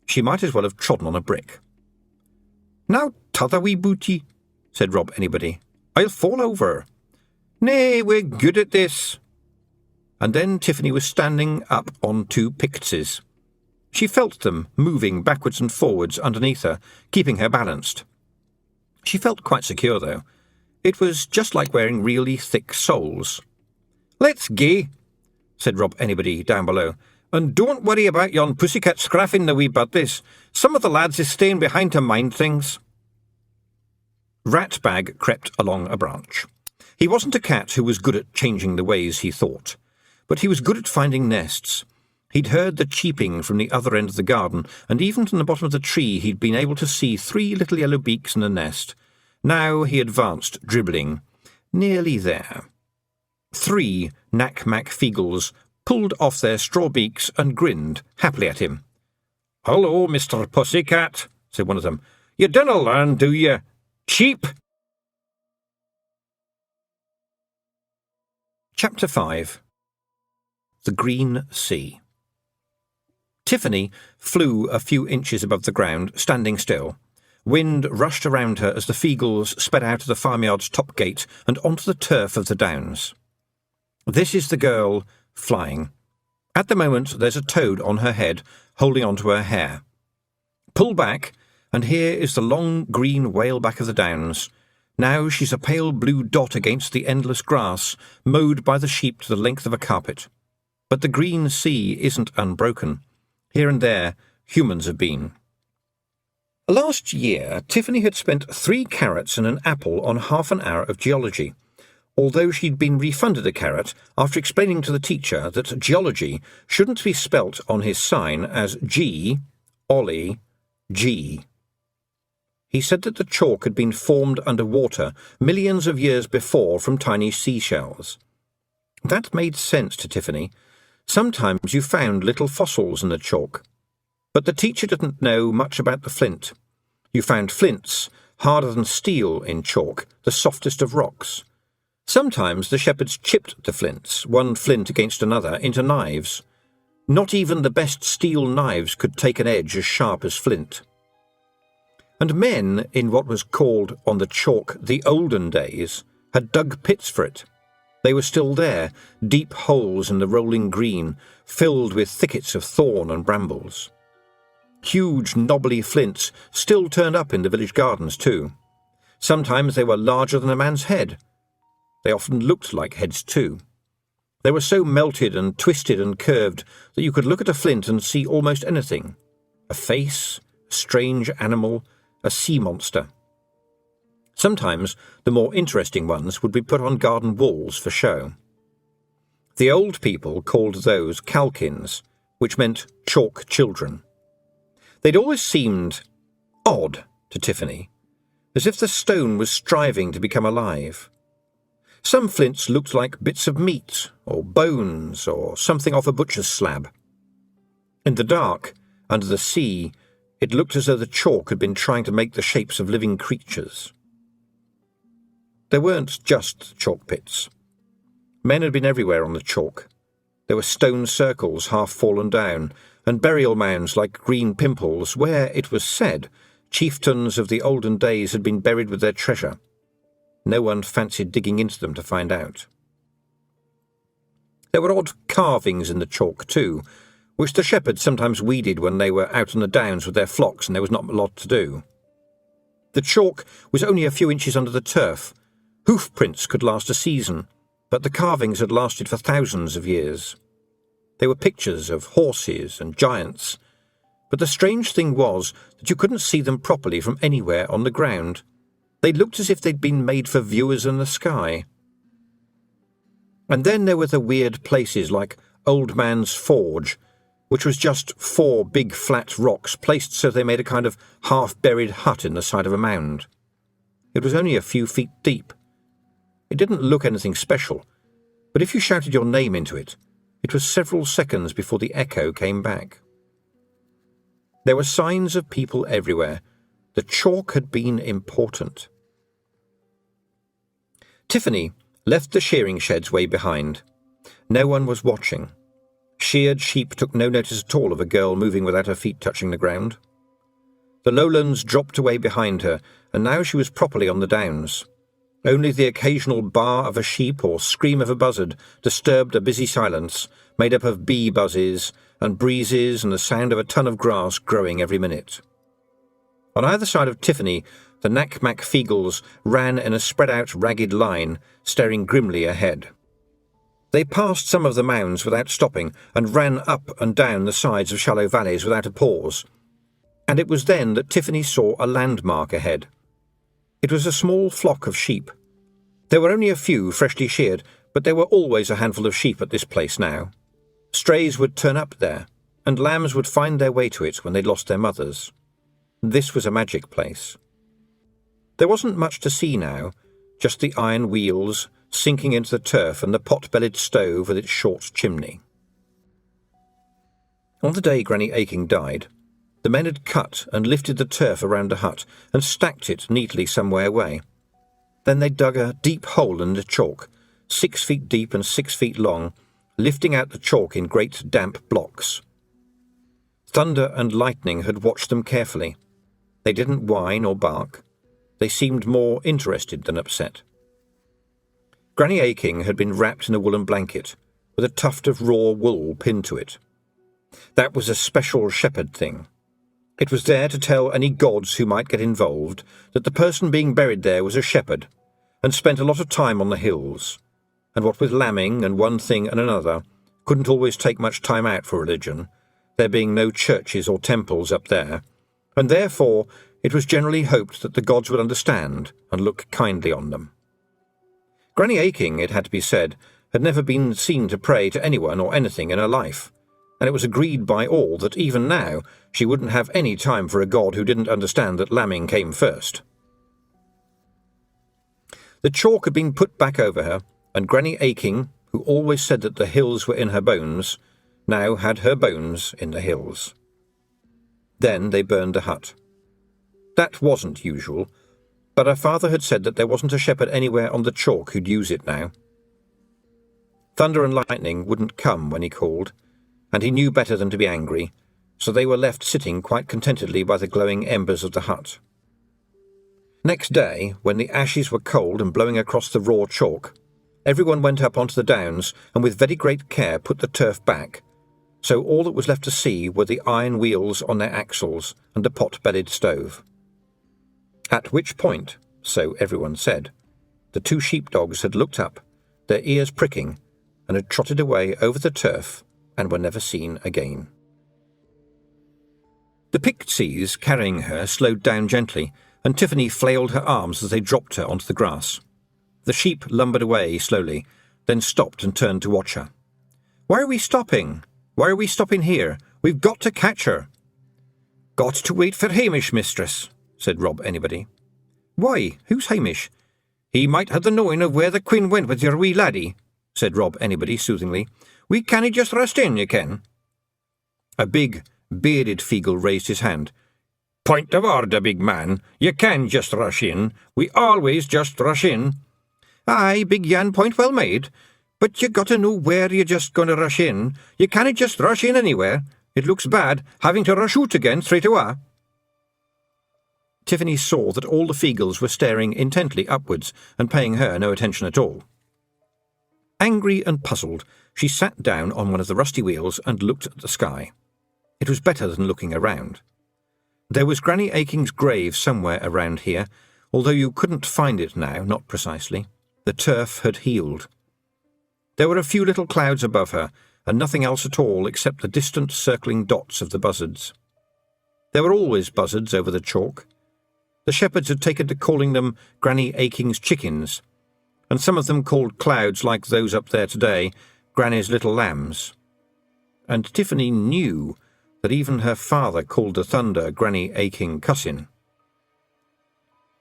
She might as well have trodden on a brick. Now, t'other wee booty, said Rob Anybody. I'll fall over. Nay, we're good at this. And then Tiffany was standing up on 2 Pictses. She felt them moving backwards and forwards underneath her, keeping her balanced. She felt quite secure, though. It was just like wearing really thick soles. Let's gae, said Rob Anybody down below, and don't worry about yon pussycat scraffing the wee buddies. Some of the lads is staying behind to mind things. Ratbag crept along a branch. He wasn't a cat who was good at changing the ways he thought, but he was good at finding nests. He'd heard the cheeping from the other end of the garden, and even from the bottom of the tree he'd been able to see 3 little yellow beaks in a nest. Now he advanced, dribbling. Nearly there. 3 Nac Mac Feegles pulled off their straw beaks and grinned happily at him. "Hullo, Mr. Pussycat," said one of them. "You dinna learn, do you? Cheep!" Chapter 5. The Green Sea. Tiffany flew a few inches above the ground, standing still. Wind rushed around her as the Feegles sped out of the farmyard's top gate and onto the turf of the downs. This is the girl flying. At the moment there's a toad on her head, holding on to her hair. Pull back, and here is the long green whaleback of the downs. Now she's a pale blue dot against the endless grass, mowed by the sheep to the length of a carpet. But the green sea isn't unbroken. Here and there, humans have been. Last year, Tiffany had spent 3 carrots and an apple on half an hour of geology, although she'd been refunded a carrot after explaining to the teacher that geology shouldn't be spelt on his sign as G, Ollie, G. He said that the chalk had been formed under water millions of years before from tiny seashells. That made sense to Tiffany. Sometimes you found little fossils in the chalk. But the teacher didn't know much about the flint. You found flints, harder than steel in chalk, the softest of rocks. Sometimes the shepherds chipped the flints, one flint against another, into knives. Not even the best steel knives could take an edge as sharp as flint. And men, in what was called on the chalk the olden days, had dug pits for it. They were still there, deep holes in the rolling green, filled with thickets of thorn and brambles. Huge knobbly flints still turned up in the village gardens too. Sometimes they were larger than a man's head. They often looked like heads too. They were so melted and twisted and curved that you could look at a flint and see almost anything. A face, a strange animal, a sea monster. Sometimes the more interesting ones would be put on garden walls for show. The old people called those calkins, which meant chalk children. They'd always seemed odd to Tiffany, as if the stone was striving to become alive. Some flints looked like bits of meat, or bones, or something off a butcher's slab. In the dark, under the sea, it looked as though the chalk had been trying to make the shapes of living creatures. There weren't just chalk pits. Men had been everywhere on the chalk. There were stone circles half fallen down, and burial mounds like green pimples where, it was said, chieftains of the olden days had been buried with their treasure. No one fancied digging into them to find out. There were odd carvings in the chalk too, which the shepherds sometimes weeded when they were out on the downs with their flocks and there was not a lot to do. The chalk was only a few inches under the turf. Hoof prints could last a season, but the carvings had lasted for thousands of years. They were pictures of horses and giants, but the strange thing was that you couldn't see them properly from anywhere on the ground. They looked as if they'd been made for viewers in the sky. And then there were the weird places like Old Man's Forge, which was just 4 big flat rocks placed so they made a kind of half-buried hut in the side of a mound. It was only a few feet deep. It didn't look anything special, but if you shouted your name into it, it was several seconds before the echo came back. There were signs of people everywhere. The chalk had been important. Tiffany left the shearing sheds way behind. No one was watching. Sheared sheep took no notice at all of a girl moving without her feet touching the ground. The lowlands dropped away behind her, and now she was properly on the downs. Only the occasional bar of a sheep or scream of a buzzard disturbed a busy silence, made up of bee buzzes and breezes and the sound of a ton of grass growing every minute. On either side of Tiffany, the Nac Mac Feegles ran in a spread-out ragged line, staring grimly ahead. They passed some of the mounds without stopping and ran up and down the sides of shallow valleys without a pause, and it was then that Tiffany saw a landmark ahead. It was a small flock of sheep. There were only a few freshly sheared, but there were always a handful of sheep at this place now. Strays would turn up there, and lambs would find their way to it when they'd lost their mothers. This was a magic place. There wasn't much to see now, just the iron wheels sinking into the turf and the pot-bellied stove with its short chimney. On the day Granny Aching died, the men had cut and lifted the turf around the hut and stacked it neatly some way away. Then they dug a deep hole in the chalk, 6 feet deep and 6 feet long, lifting out the chalk in great damp blocks. Thunder and lightning had watched them carefully. They didn't whine or bark. They seemed more interested than upset. Granny Aching had been wrapped in a woolen blanket, with a tuft of raw wool pinned to it. That was a special shepherd thing. It was there to tell any gods who might get involved that the person being buried there was a shepherd, and spent a lot of time on the hills, and what with lambing and one thing and another, couldn't always take much time out for religion, there being no churches or temples up there, and therefore it was generally hoped that the gods would understand and look kindly on them. Granny Aching, it had to be said, had never been seen to pray to anyone or anything in her life, and it was agreed by all that even now she wouldn't have any time for a god who didn't understand that lambing came first. The chalk had been put back over her, and Granny Aching, who always said that the hills were in her bones, now had her bones in the hills. Then they burned the hut. That wasn't usual, but her father had said that there wasn't a shepherd anywhere on the chalk who'd use it now. Thunder and lightning wouldn't come when he called, and he knew better than to be angry, so they were left sitting quite contentedly by the glowing embers of the hut. Next day, when the ashes were cold and blowing across the raw chalk, Everyone went up onto the downs and with very great care put the turf back, so all that was left to see were the iron wheels on their axles and the pot-bellied stove. At which point, so everyone said, the two sheepdogs had looked up, their ears pricking, and had trotted away over the turf and were never seen again. The pixies carrying her slowed down gently, and Tiffany flailed her arms as they dropped her onto the grass. The sheep lumbered away slowly, then stopped and turned to watch her. "Why are we stopping? Why are we stopping here? We've got to catch her." "Got to wait for Hamish, mistress," said Rob Anybody. "Why, who's Hamish?" "He might have the knowing of where the Queen went with your wee laddie," said Rob Anybody soothingly. "We cannae just rust in, you ken." A big, bearded Feegle raised his hand. "Point of order, big man. You can just rush in. We always just rush in." "Aye, Big Yan, point well made. But you got to know where you're just going to rush in. You cannae just rush in anywhere. It looks bad, having to rush out again straight away." Tiffany saw that all the Feegles were staring intently upwards and paying her no attention at all. Angry and puzzled, she sat down on one of the rusty wheels and looked at the sky. It was better than looking around. There was Granny Aching's grave somewhere around here, although you couldn't find it now, not precisely. The turf had healed. There were a few little clouds above her, and nothing else at all except the distant circling dots of the buzzards. There were always buzzards over the chalk. The shepherds had taken to calling them Granny Aching's chickens, and some of them called clouds like those up there today Granny's little lambs. And Tiffany knew that even her father called the thunder Granny Aching cussin'.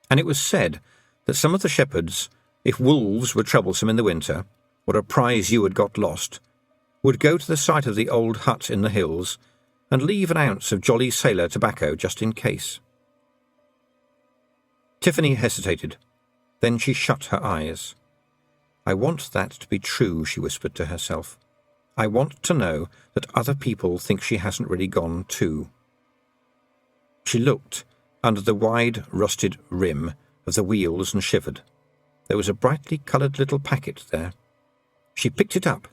And it was said that some of the shepherds, if wolves were troublesome in the winter, or a prize ewe had got lost, would go to the site of the old hut in the hills and leave an ounce of jolly sailor tobacco just in case. Tiffany hesitated. Then she shut her eyes. "I want that to be true," she whispered to herself. "I want to know that other people think she hasn't really gone too." She looked under the wide, rusted rim of the wheels and shivered. There was a brightly coloured little packet there. She picked it up.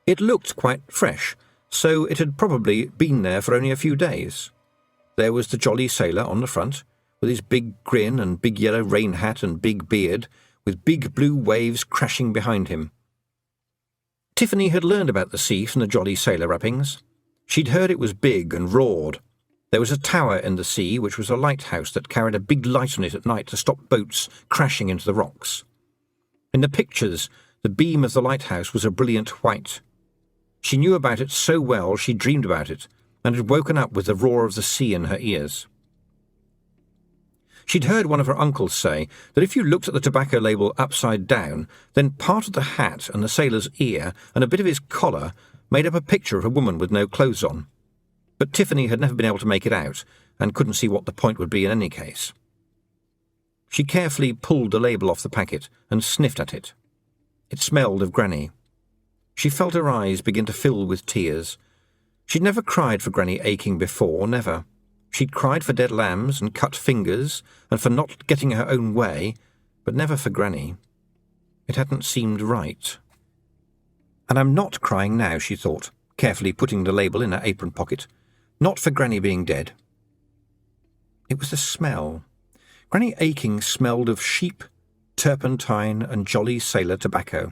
It looked quite fresh, so it had probably been there for only a few days. There was the jolly sailor on the front, with his big grin and big yellow rain hat and big beard, with big blue waves crashing behind him. Tiffany had learned about the sea from the jolly sailor rappings. She'd heard it was big and roared. There was a tower in the sea which was a lighthouse that carried a big light on it at night to stop boats crashing into the rocks. In the pictures, the beam of the lighthouse was a brilliant white. She knew about it so well she dreamed about it, and had woken up with the roar of the sea in her ears. She'd heard one of her uncles say that if you looked at the tobacco label upside down, then part of the hat and the sailor's ear and a bit of his collar made up a picture of a woman with no clothes on. But Tiffany had never been able to make it out, and couldn't see what the point would be in any case. She carefully pulled the label off the packet and sniffed at it. It smelled of Granny. She felt her eyes begin to fill with tears. She'd never cried for Granny Aching before, never. She'd cried for dead lambs and cut fingers and for not getting her own way, but never for Granny. It hadn't seemed right. "And I'm not crying now," she thought, carefully putting the label in her apron pocket. "Not for Granny being dead." It was the smell. Granny Aching smelled of sheep, turpentine, and jolly sailor tobacco.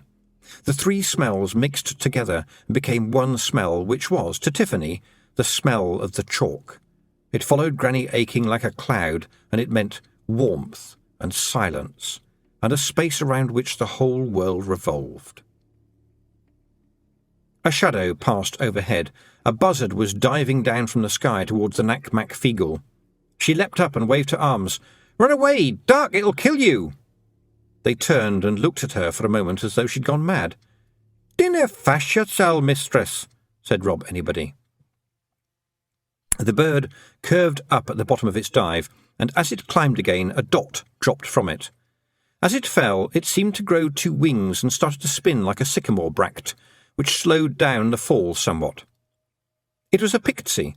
The three smells mixed together and became one smell, which was, to Tiffany, the smell of the chalk. It followed Granny Aching like a cloud, and it meant warmth and silence, and a space around which the whole world revolved. A shadow passed overhead. A buzzard was diving down from the sky towards the Nac Mac Feegle. She leapt up and waved her arms. "Run away! Dark, it'll kill you!" They turned and looked at her for a moment as though she'd gone mad. "Dinna fash yoursel, mistress," said Rob Anybody. The bird curved up at the bottom of its dive, and as it climbed again, a dot dropped from it. As it fell, it seemed to grow two wings and started to spin like a sycamore bract, which slowed down the fall somewhat. It was a pixie,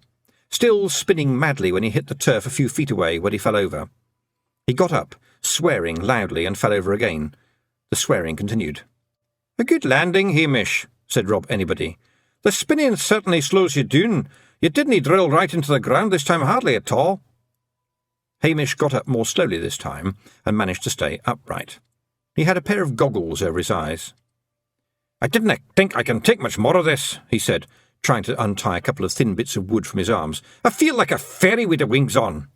still spinning madly when he hit the turf a few feet away, where he fell over. He got up, swearing loudly, and fell over again. The swearing continued. "A good landing, Hamish," said Rob Anybody. "The spinning certainly slows you down. You didn't drill right into the ground this time, hardly at all." Hamish got up more slowly this time and managed to stay upright. He had a pair of goggles over his eyes. "I didn't think I can take much more of this," he said, trying to untie a couple of thin bits of wood from his arms. "I feel like a fairy with the wings on."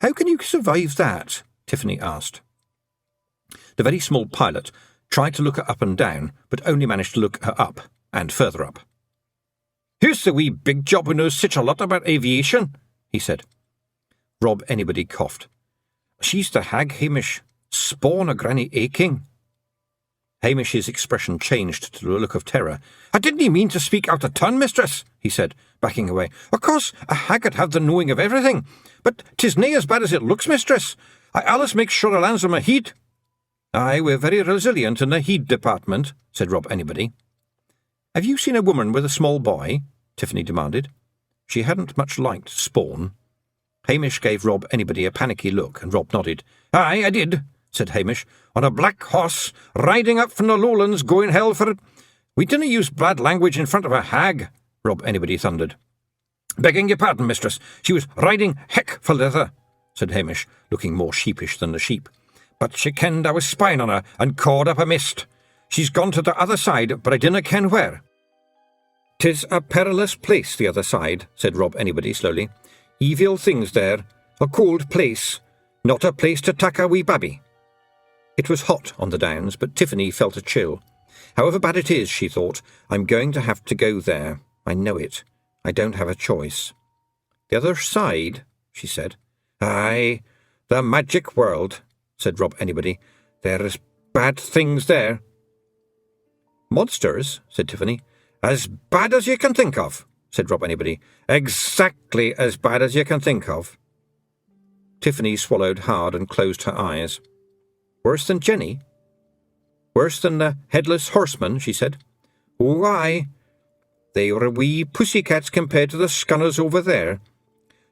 "How can you survive that?" Tiffany asked. The very small pilot tried to look her up and down, but only managed to look her up and further up. "Who's the wee big job who knows such a lot about aviation?" he said. Rob Anybody coughed. "She's the hag, Hamish. Spawn of Granny Aching." Hamish's expression changed to a look of terror. "I didn't mean to speak out of turn, mistress," he said, backing away. "Of course, a hag would have the knowing of everything, but 'tis nae as bad as it looks, mistress. I allus make sure I lands on my heed." "Aye, we're very resilient in the heed department," said Rob Anybody. "Have you seen a woman with a small boy?" Tiffany demanded. She hadn't much liked Spawn. Hamish gave Rob Anybody a panicky look, and Rob nodded. "Aye, I did," said Hamish, "on a black horse, riding up from the lowlands, going hell for it." "We didn't use bad language in front of a hag," Rob Anybody thundered. "Begging your pardon, mistress, she was riding heck for leather," said Hamish, looking more sheepish than the sheep. "But she kenned I was spying on her, and caught up a mist. She's gone to the other side, but I dinna ken where." "'Tis a perilous place, the other side," said Rob Anybody slowly. "Evil things there. A cold place. Not a place to tuck a wee babby." It was hot on the downs, but Tiffany felt a chill. "However bad it is," she thought, "I'm going to have to go there. I know it. I don't have a choice." "The other side," she said. "Aye, the magic world," said Rob Anybody. "There's bad things there." "Monsters," said Tiffany. "As bad as you can think of," said Rob Anybody. "Exactly as bad as you can think of." Tiffany swallowed hard and closed her eyes. "Worse than Jenny?" "Worse than the headless horseman," she said. "Oh, aye. They were wee pussycats compared to the scunners over there.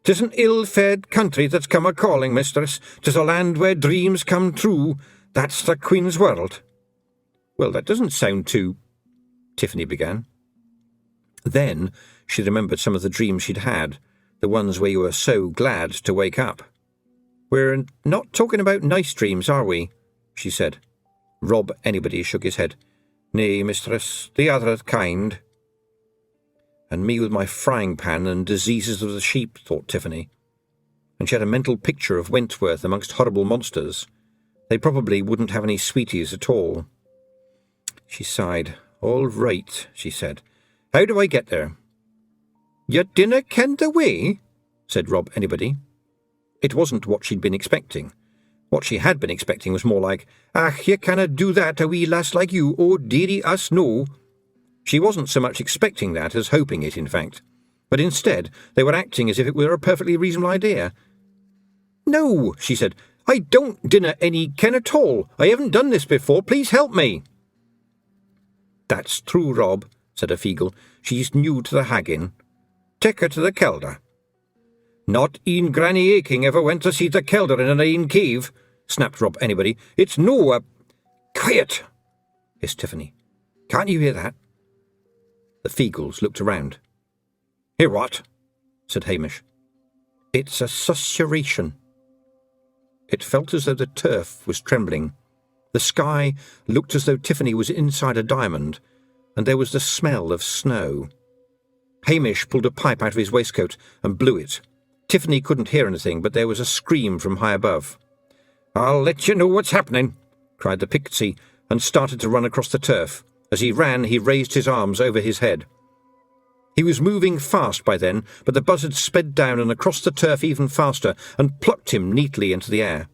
'Tis an ill-fed country that's come a-calling, mistress. 'Tis a land where dreams come true. That's the Queen's world." "Well, that doesn't sound too—" Tiffany began. Then she remembered some of the dreams she'd had, the ones where you were so glad to wake up. "We're not talking about nice dreams, are we?" she said. Rob Anybody shook his head. "Nay, mistress, the other kind." "And me with my frying pan and diseases of the sheep," thought Tiffany. And she had a mental picture of Wentworth amongst horrible monsters. They probably wouldn't have any sweeties at all. She sighed. "All right," she said. "How do I get there?" "You dinna ken the way?" said Rob Anybody. It wasn't what she'd been expecting. What she had been expecting was more like, "Ach, you canna do that, a wee lass like you, oh dearie us no." She wasn't so much expecting that as hoping it, in fact. But instead, they were acting as if it were a perfectly reasonable idea. "No," she said. "I dinna any ken at all. I haven't done this before. Please help me." "That's true, Rob," said a Feegle. "She's new to the haggin'. Take her to the kelder." "Not een Granny Aching ever went to see the kelder in an een cave," snapped Rob Anybody. "It's no a—" "Quiet!" hissed Tiffany. "Can't you hear that?" The Feegles looked around. "Hear what?" said Hamish. "It's a susurration." It felt as though the turf was trembling. The sky looked as though Tiffany was inside a diamond, and there was the smell of snow. Hamish pulled a pipe out of his waistcoat and blew it. Tiffany couldn't hear anything, but there was a scream from high above. "I'll let you know what's happening," cried the Pixie, and started to run across the turf. As he ran, he raised his arms over his head. He was moving fast by then, but the buzzard sped down and across the turf even faster and plucked him neatly into the air.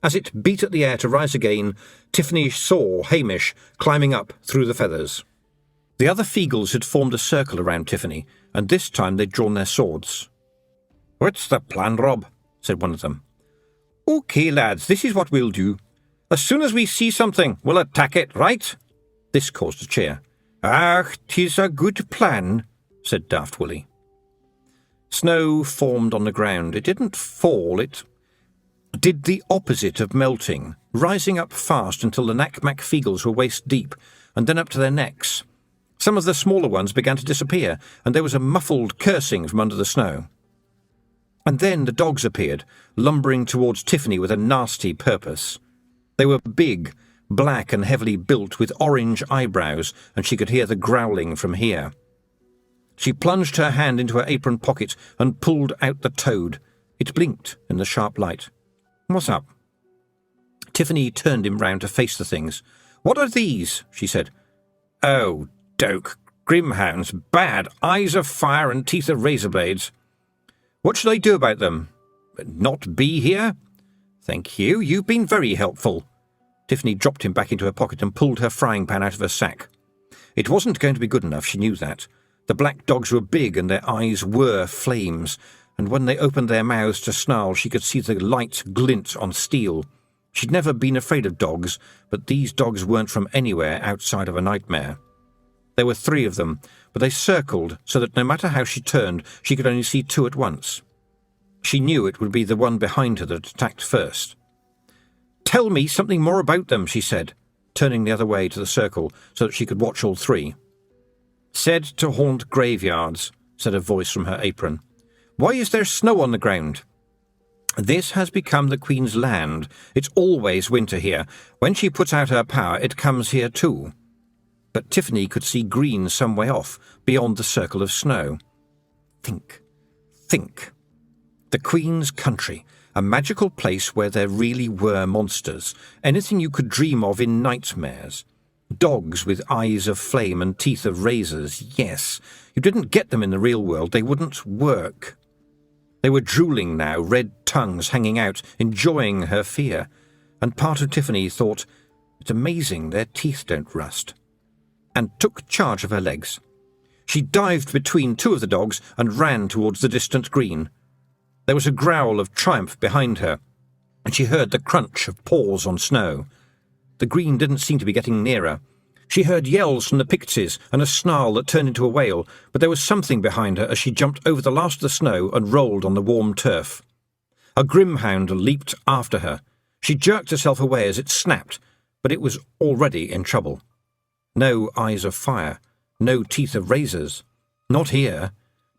As it beat at the air to rise again, Tiffany saw Hamish climbing up through the feathers. The other Feegles had formed a circle around Tiffany, and this time they'd drawn their swords. "What's the plan, Rob?" said one of them. "OK, lads, this is what we'll do. As soon as we see something, we'll attack it, right?" This caused a cheer. "Ach, 'tis a good plan," said Daft Willie. Snow formed on the ground. It didn't fall, it did the opposite of melting, rising up fast until the Nac Mac Feegles were waist deep, and then up to their necks. Some of the smaller ones began to disappear, and there was a muffled cursing from under the snow. And then the dogs appeared, lumbering towards Tiffany with a nasty purpose. They were big, black and heavily built, with orange eyebrows, and she could hear the growling from here. She plunged her hand into her apron pocket and pulled out the toad. It blinked in the sharp light. "What's up?" Tiffany turned him round to face the things. "What are these?" she said. "Oh, doke. Grimhounds. Bad. Eyes of fire and teeth of razor blades." "What should I do about them?" "Not be here?" "Thank you. You've been very helpful." Tiffany dropped him back into her pocket and pulled her frying pan out of her sack. It wasn't going to be good enough, she knew that. The black dogs were big and their eyes were flames, and when they opened their mouths to snarl she could see the light glint on steel. She'd never been afraid of dogs, but these dogs weren't from anywhere outside of a nightmare. There were 3 of them, but they circled so that no matter how she turned, she could only see 2 at once. She knew it would be the one behind her that attacked first. "Tell me something more about them," she said, turning the other way to the circle so that she could watch all 3. "Said to haunt graveyards," said a voice from her apron. "Why is there snow on the ground?" "This has become the Queen's land. It's always winter here. When she puts out her power, it comes here too." But Tiffany could see green some way off, beyond the circle of snow. Think. The Queen's country, a magical place where there really were monsters, anything you could dream of in nightmares. Dogs with eyes of flame and teeth of razors, yes. You didn't get them in the real world. They wouldn't work. They were drooling now, red tongues hanging out, enjoying her fear. And part of Tiffany thought, it's amazing their teeth don't rust. And took charge of her legs. She dived between 2 of the dogs and ran towards the distant green. There was a growl of triumph behind her, and she heard the crunch of paws on snow. The green didn't seem to be getting nearer. She heard yells from the Pixies and a snarl that turned into a wail, but there was something behind her as she jumped over the last of the snow and rolled on the warm turf. A grimhound leaped after her. She jerked herself away as it snapped, but it was already in trouble. No eyes of fire, no teeth of razors. Not here.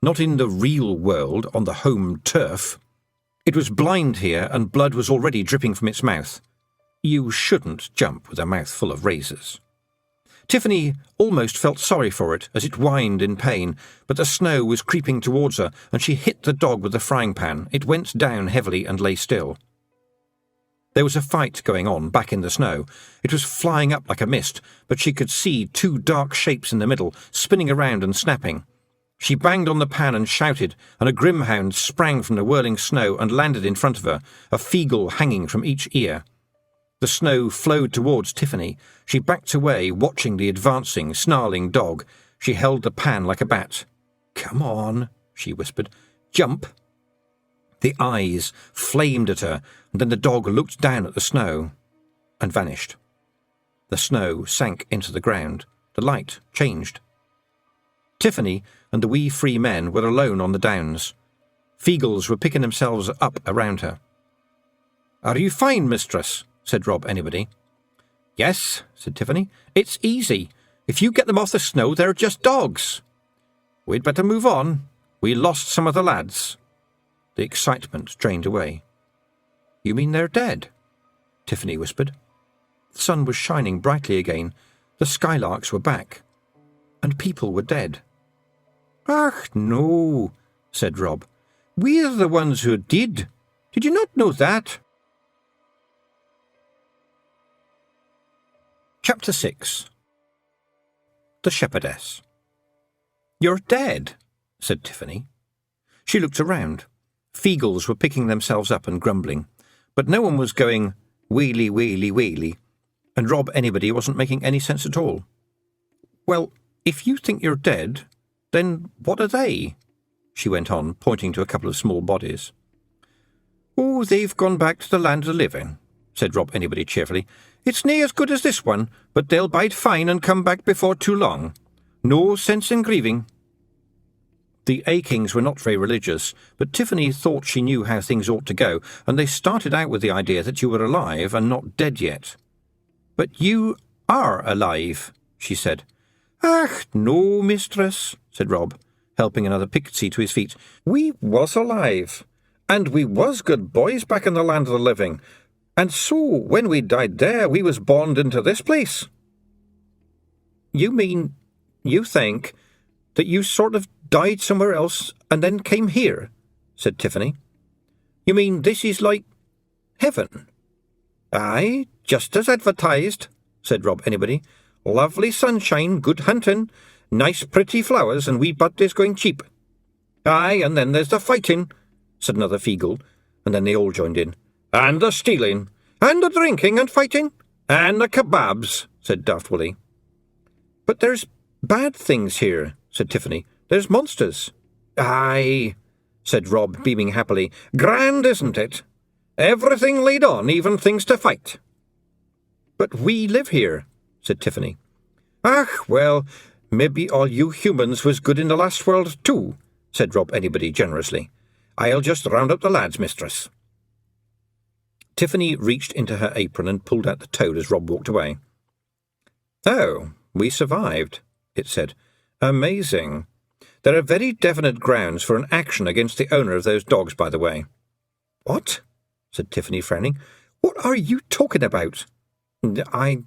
Not in the real world, on the home turf. It was blind here, and blood was already dripping from its mouth. You shouldn't jump with a mouth full of razors. Tiffany almost felt sorry for it as it whined in pain, but the snow was creeping towards her, and she hit the dog with the frying pan. It went down heavily and lay still. There was a fight going on back in the snow. It was flying up like a mist, but she could see 2 dark shapes in the middle, spinning around and snapping. She banged on the pan and shouted, and a grimhound sprang from the whirling snow and landed in front of her, a feegle hanging from each ear. The snow flowed towards Tiffany. She backed away, watching the advancing, snarling dog. She held the pan like a bat. "Come on," she whispered. "Jump." The eyes flamed at her, and then the dog looked down at the snow and vanished. The snow sank into the ground. The light changed. Tiffany and the wee 3 men were alone on the downs. Feegles were picking themselves up around her. "Are you fine, mistress?" said Rob Anybody. "Yes," said Tiffany. "It's easy. If you get them off the snow, they're just dogs." "We'd better move on. We lost some of the lads." The excitement drained away. "You mean they're dead?" Tiffany whispered. The sun was shining brightly again. The skylarks were back. And people were dead. "Ach, no," said Rob. "We're the ones who did. Did you not know that?" Chapter 6. The Shepherdess. "You're dead," said Tiffany. She looked around. Feegles were picking themselves up and grumbling, but no one was going wheelie, wheelie, wheelie, and Rob Anybody wasn't making any sense at all. "Well, if you think you're dead, then what are they?" she went on, pointing to a couple of small bodies. "Oh, they've gone back to the land of the living," said Rob Anybody cheerfully. "It's nae as good as this one, but they'll bide fine and come back before too long. No sense in grieving." The Achings were not very religious, but Tiffany thought she knew how things ought to go, and they started out with the idea that you were alive and not dead yet. "But you are alive," she said. "Ach, no, mistress," said Rob, helping another pixie to his feet. "We was alive, and we was good boys back in the land of the living, and so when we died there we was born into this place." "You mean, you think, that you sort of died somewhere else and then came here?" said Tiffany. "You mean this is like heaven?" "Aye, just as advertised," said Rob Anybody. "Lovely sunshine, good hunting, nice pretty flowers, and wee buddies going cheap." "Aye, and then there's the fighting," said another Feegle, and then they all joined in. "And the stealing, and the drinking and fighting, and the kebabs," said Daft Willie. "But there's bad things here," said Tiffany. "There's monsters." "Aye," said Rob, beaming happily. "Grand, isn't it? Everything laid on, even things to fight." "But we live here," said Tiffany. "Ach, well, maybe all you humans was good in the last world too," said Rob Anybody generously. "I'll just round up the lads, mistress." Tiffany reached into her apron and pulled out the toad as Rob walked away. "Oh, we survived," it said. "Amazing. There are very definite grounds for an action against the owner of those dogs, by the way." "What?" said Tiffany, frowning. "What are you talking about?" I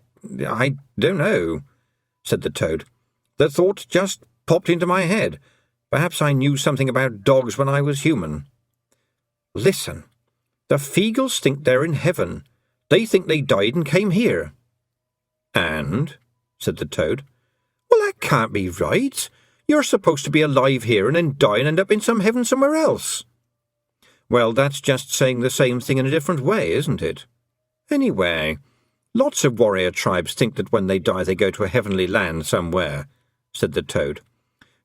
don't know," said the toad. "The thought just popped into my head. Perhaps I knew something about dogs when I was human." "Listen, the Feegles think they're in heaven. They think they died and came here." "And?" said the toad. "Well, that can't be right. You're supposed to be alive here and then die and end up in some heaven somewhere else." "Well, that's just saying the same thing in a different way, isn't it? Anyway, lots of warrior tribes think that when they die they go to a heavenly land somewhere," said the toad.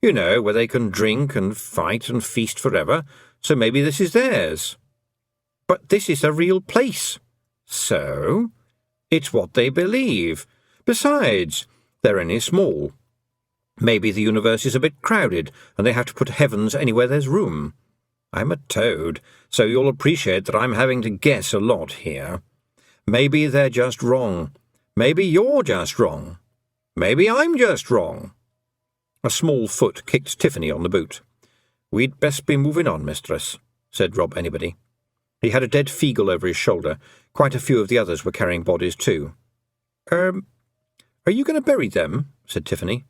"You know, where they can drink and fight and feast forever, so maybe this is theirs." "But this is a real place." "So? It's what they believe. Besides, they're only small. Maybe the universe is a bit crowded, and they have to put heavens anywhere there's room. I'm a toad, so you'll appreciate that I'm having to guess a lot here. Maybe they're just wrong. Maybe you're just wrong. Maybe I'm just wrong." A small foot kicked Tiffany on the boot. "We'd best be moving on, mistress," said Rob Anybody. He had a dead Feegle over his shoulder. Quite a few of the others were carrying bodies too. Are you going to bury them?" said Tiffany.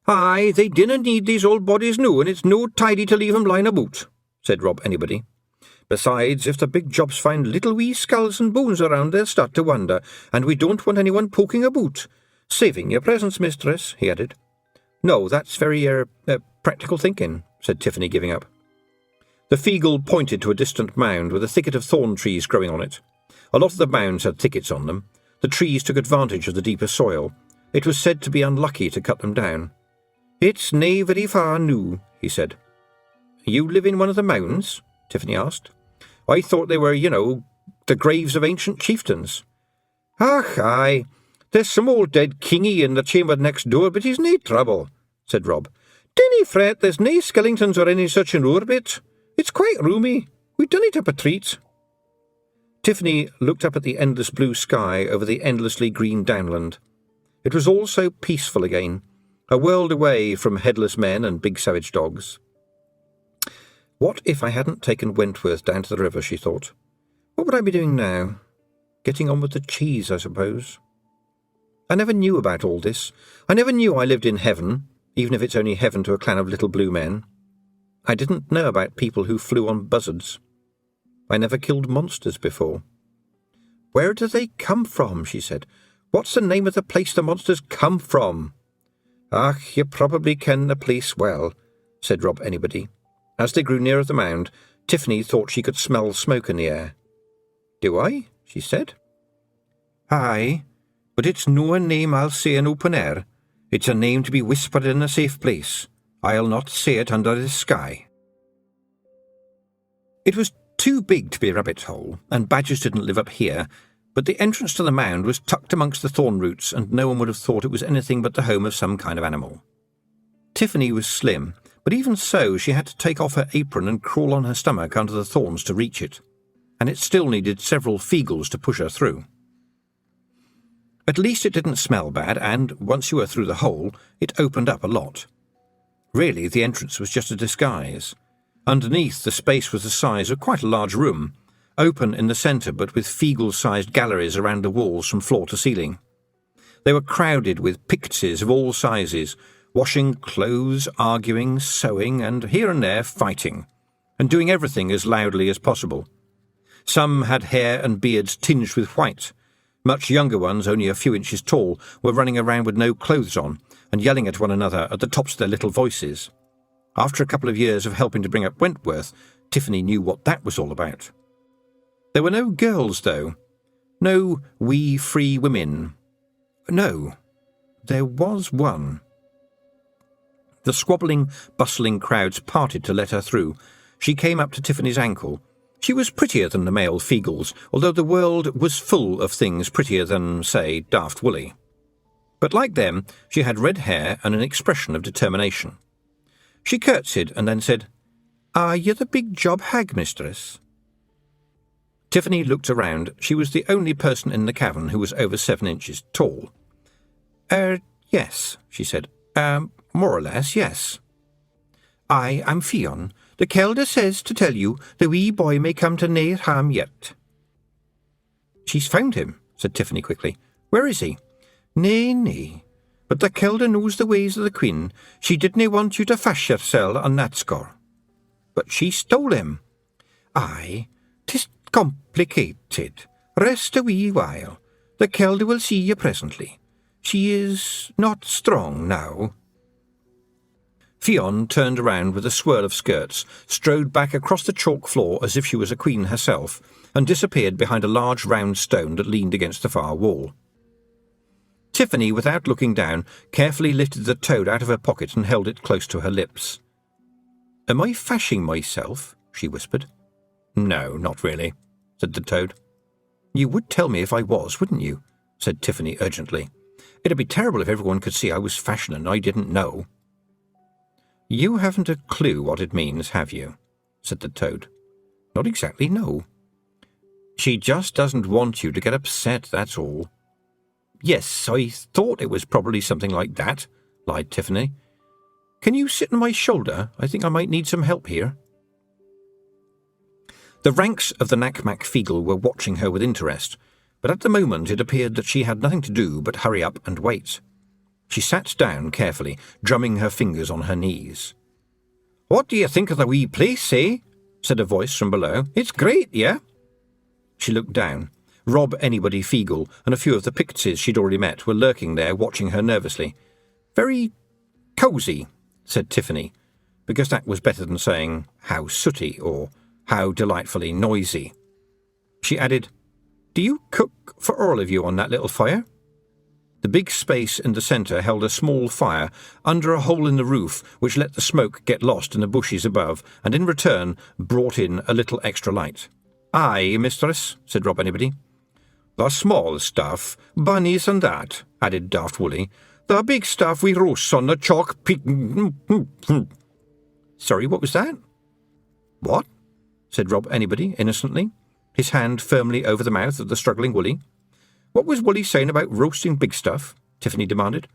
"Aye, they dinna need these old bodies noo, and it's no tidy to leave 'em lying about," said Rob Anybody. "Besides, if the big jobs find little wee skulls and bones around, they'll start to wonder, and we don't want anyone poking about. Saving your presence, mistress," he added. "No, that's very, practical thinking," said Tiffany, giving up. The Feegle pointed to a distant mound with a thicket of thorn trees growing on it. A lot of the mounds had thickets on them. The trees took advantage of the deeper soil. It was said to be unlucky to cut them down. "It's nae very far noo," he said. "You live in one of the mounds?" Tiffany asked. "I thought they were, the graves of ancient chieftains." "Ach, aye. There's some old dead kingy in the chamber next door, but he's nae trouble," said Rob. "Dinna fret, there's nae skeletons or any such in orbit. It's quite roomy. We done it up a treat." Tiffany looked up at the endless blue sky over the endlessly green downland. It was all so peaceful again, a world away from headless men and big savage dogs. What if I hadn't taken Wentworth down to the river, she thought. What would I be doing now? Getting on with the cheese, I suppose. I never knew about all this. I never knew I lived in heaven, even if it's only heaven to a clan of little blue men. I didn't know about people who flew on buzzards. I never killed monsters before. "Where do they come from?" she said. "What's the name of the place the monsters come from?" "Ach, you probably ken the place well," said Rob Anybody. As they grew nearer the mound, Tiffany thought she could smell smoke in the air. "Do I?" she said. "Aye, but it's no a name I'll say in open air. It's a name to be whispered in a safe place. I'll not say it under the sky." It was too big to be a rabbit hole, and badgers didn't live up here, but the entrance to the mound was tucked amongst the thorn roots, and no one would have thought it was anything but the home of some kind of animal. Tiffany was slim, but even so she had to take off her apron and crawl on her stomach under the thorns to reach it, and it still needed several Feegles to push her through. At least it didn't smell bad, and, once you were through the hole, it opened up a lot. Really, the entrance was just a disguise. Underneath, the space was the size of quite a large room, open in the centre but with Feegle-sized galleries around the walls from floor to ceiling. They were crowded with Pixies of all sizes, washing clothes, arguing, sewing, and here and there fighting, and doing everything as loudly as possible. Some had hair and beards tinged with white. Much younger ones, only a few inches tall, were running around with no clothes on and yelling at one another at the tops of their little voices. After a couple of years of helping to bring up Wentworth, Tiffany knew what that was all about. There were no girls, though. No wee free women. No, there was one. The squabbling, bustling crowds parted to let her through. She came up to Tiffany's ankle. She was prettier than the male Feegles, although the world was full of things prettier than, say, Daft Woolly. But like them, she had red hair and an expression of determination. She curtsied and then said, "Are you the big job hag, mistress?" Tiffany looked around. She was the only person in the cavern who was over 7 inches tall. Yes," she said. More or less, yes." "I am Fionn. The Kelder says to tell you the wee boy may come to nae harm yet." "She's found him," said Tiffany quickly. "Where is he?" Nay. But the Kelder knows the ways of the Queen. She didn't want you to fash yoursel on that score." "But she stole him." "Aye, 'tis complicated. Rest a wee while. The Kelder will see you presently. She is not strong now." Fionn turned around with a swirl of skirts, strode back across the chalk floor as if she was a queen herself, and disappeared behind a large round stone that leaned against the far wall. Tiffany, without looking down, carefully lifted the toad out of her pocket and held it close to her lips. "Am I fashing myself?" she whispered. "No, not really," said the toad. "You would tell me if I was, wouldn't you?" said Tiffany urgently. "It'd be terrible if everyone could see I was fashioned and I didn't know." "You haven't a clue what it means, have you?" said the toad. "Not exactly, no." "She just doesn't want you to get upset, that's all." "Yes, I thought it was probably something like that," lied Tiffany. "Can you sit on my shoulder? I think I might need some help here." The ranks of the Nac Mac Feegle were watching her with interest, but at the moment it appeared that she had nothing to do but hurry up and wait. She sat down carefully, drumming her fingers on her knees. "What do you think of the wee place, eh?" said a voice from below. "It's great, yeah?" She looked down. Rob Anybody Feegle and a few of the Pixies she'd already met were lurking there, watching her nervously. "Very cosy," said Tiffany, because that was better than saying how sooty or how delightfully noisy. She added, "Do you cook for all of you on that little fire?" The big space in the centre held a small fire under a hole in the roof which let the smoke get lost in the bushes above, and in return brought in a little extra light. "Aye, mistress," said Rob Anybody. "The small stuff, bunnies and that," added Daft Woolly. "The big stuff we roast on the chalk pig—" "Sorry, what was that?" "What?" said Rob Anybody innocently, his hand firmly over the mouth of the struggling Woolly. "What was Woolly saying about roasting big stuff?" Tiffany demanded.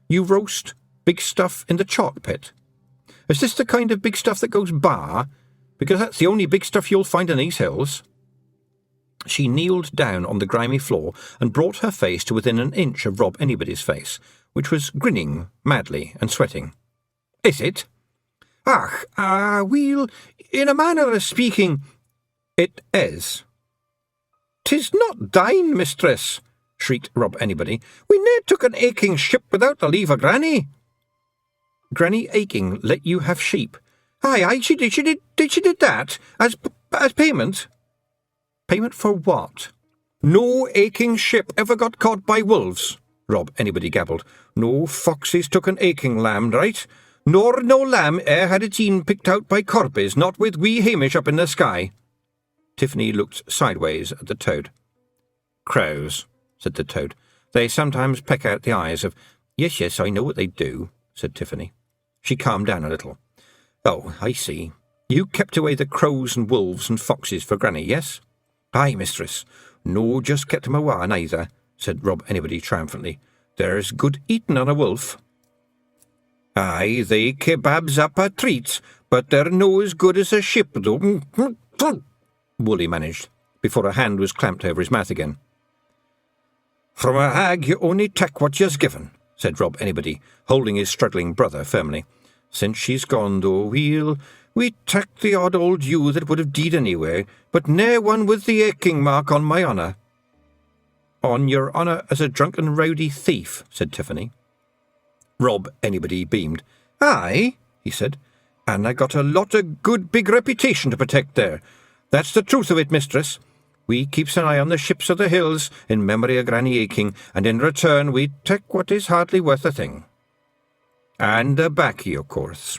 "You roast big stuff in the chalk pit. Is this the kind of big stuff that goes bar? Because that's the only big stuff you'll find in these hills." She kneeled down on the grimy floor and brought her face to within an inch of Rob Anybody's face, which was grinning madly and sweating. "Is it?" "Ach, weel, in a manner of speaking, it is." "'Tis not thine, mistress," shrieked Rob Anybody. "We ne'er took an aching ship without the leave of Granny." "Granny Aching let you have sheep?" Aye, she did that, as payment." "Payment for what?" "No aching ship ever got caught by wolves," Rob Anybody gabbled. "No foxes took an aching lamb, right? Nor no lamb e'er had its een picked out by corpes, not with wee Hamish up in the sky." Tiffany looked sideways at the toad. "Crows," said the toad. "They sometimes peck out the eyes of—" Yes, I know what they do," said Tiffany. She calmed down a little. Oh, I see. You kept away the crows and wolves and foxes for Granny, yes? Aye, mistress. No just kept 'em awa' neither, said Rob Anybody triumphantly. There's good eatin' on a wolf. Aye, they kebabs up a treat, but they're no as good as a ship, though. Wooly managed, before a hand was clamped over his mouth again. From a hag you only take what you's given, said Rob Anybody, holding his struggling brother firmly. Since she's gone, though, we take the odd old ewe that would have deed anyway, but ne'er one with the aching mark on my honour. On your honour as a drunken rowdy thief, said Tiffany. Rob Anybody beamed. Aye, he said, and I got a lot of good big reputation to protect there. That's the truth of it, mistress. We keeps an eye on the ships of the hills in memory of Granny Aching, and in return we take what is hardly worth a thing. And a baccy, of course.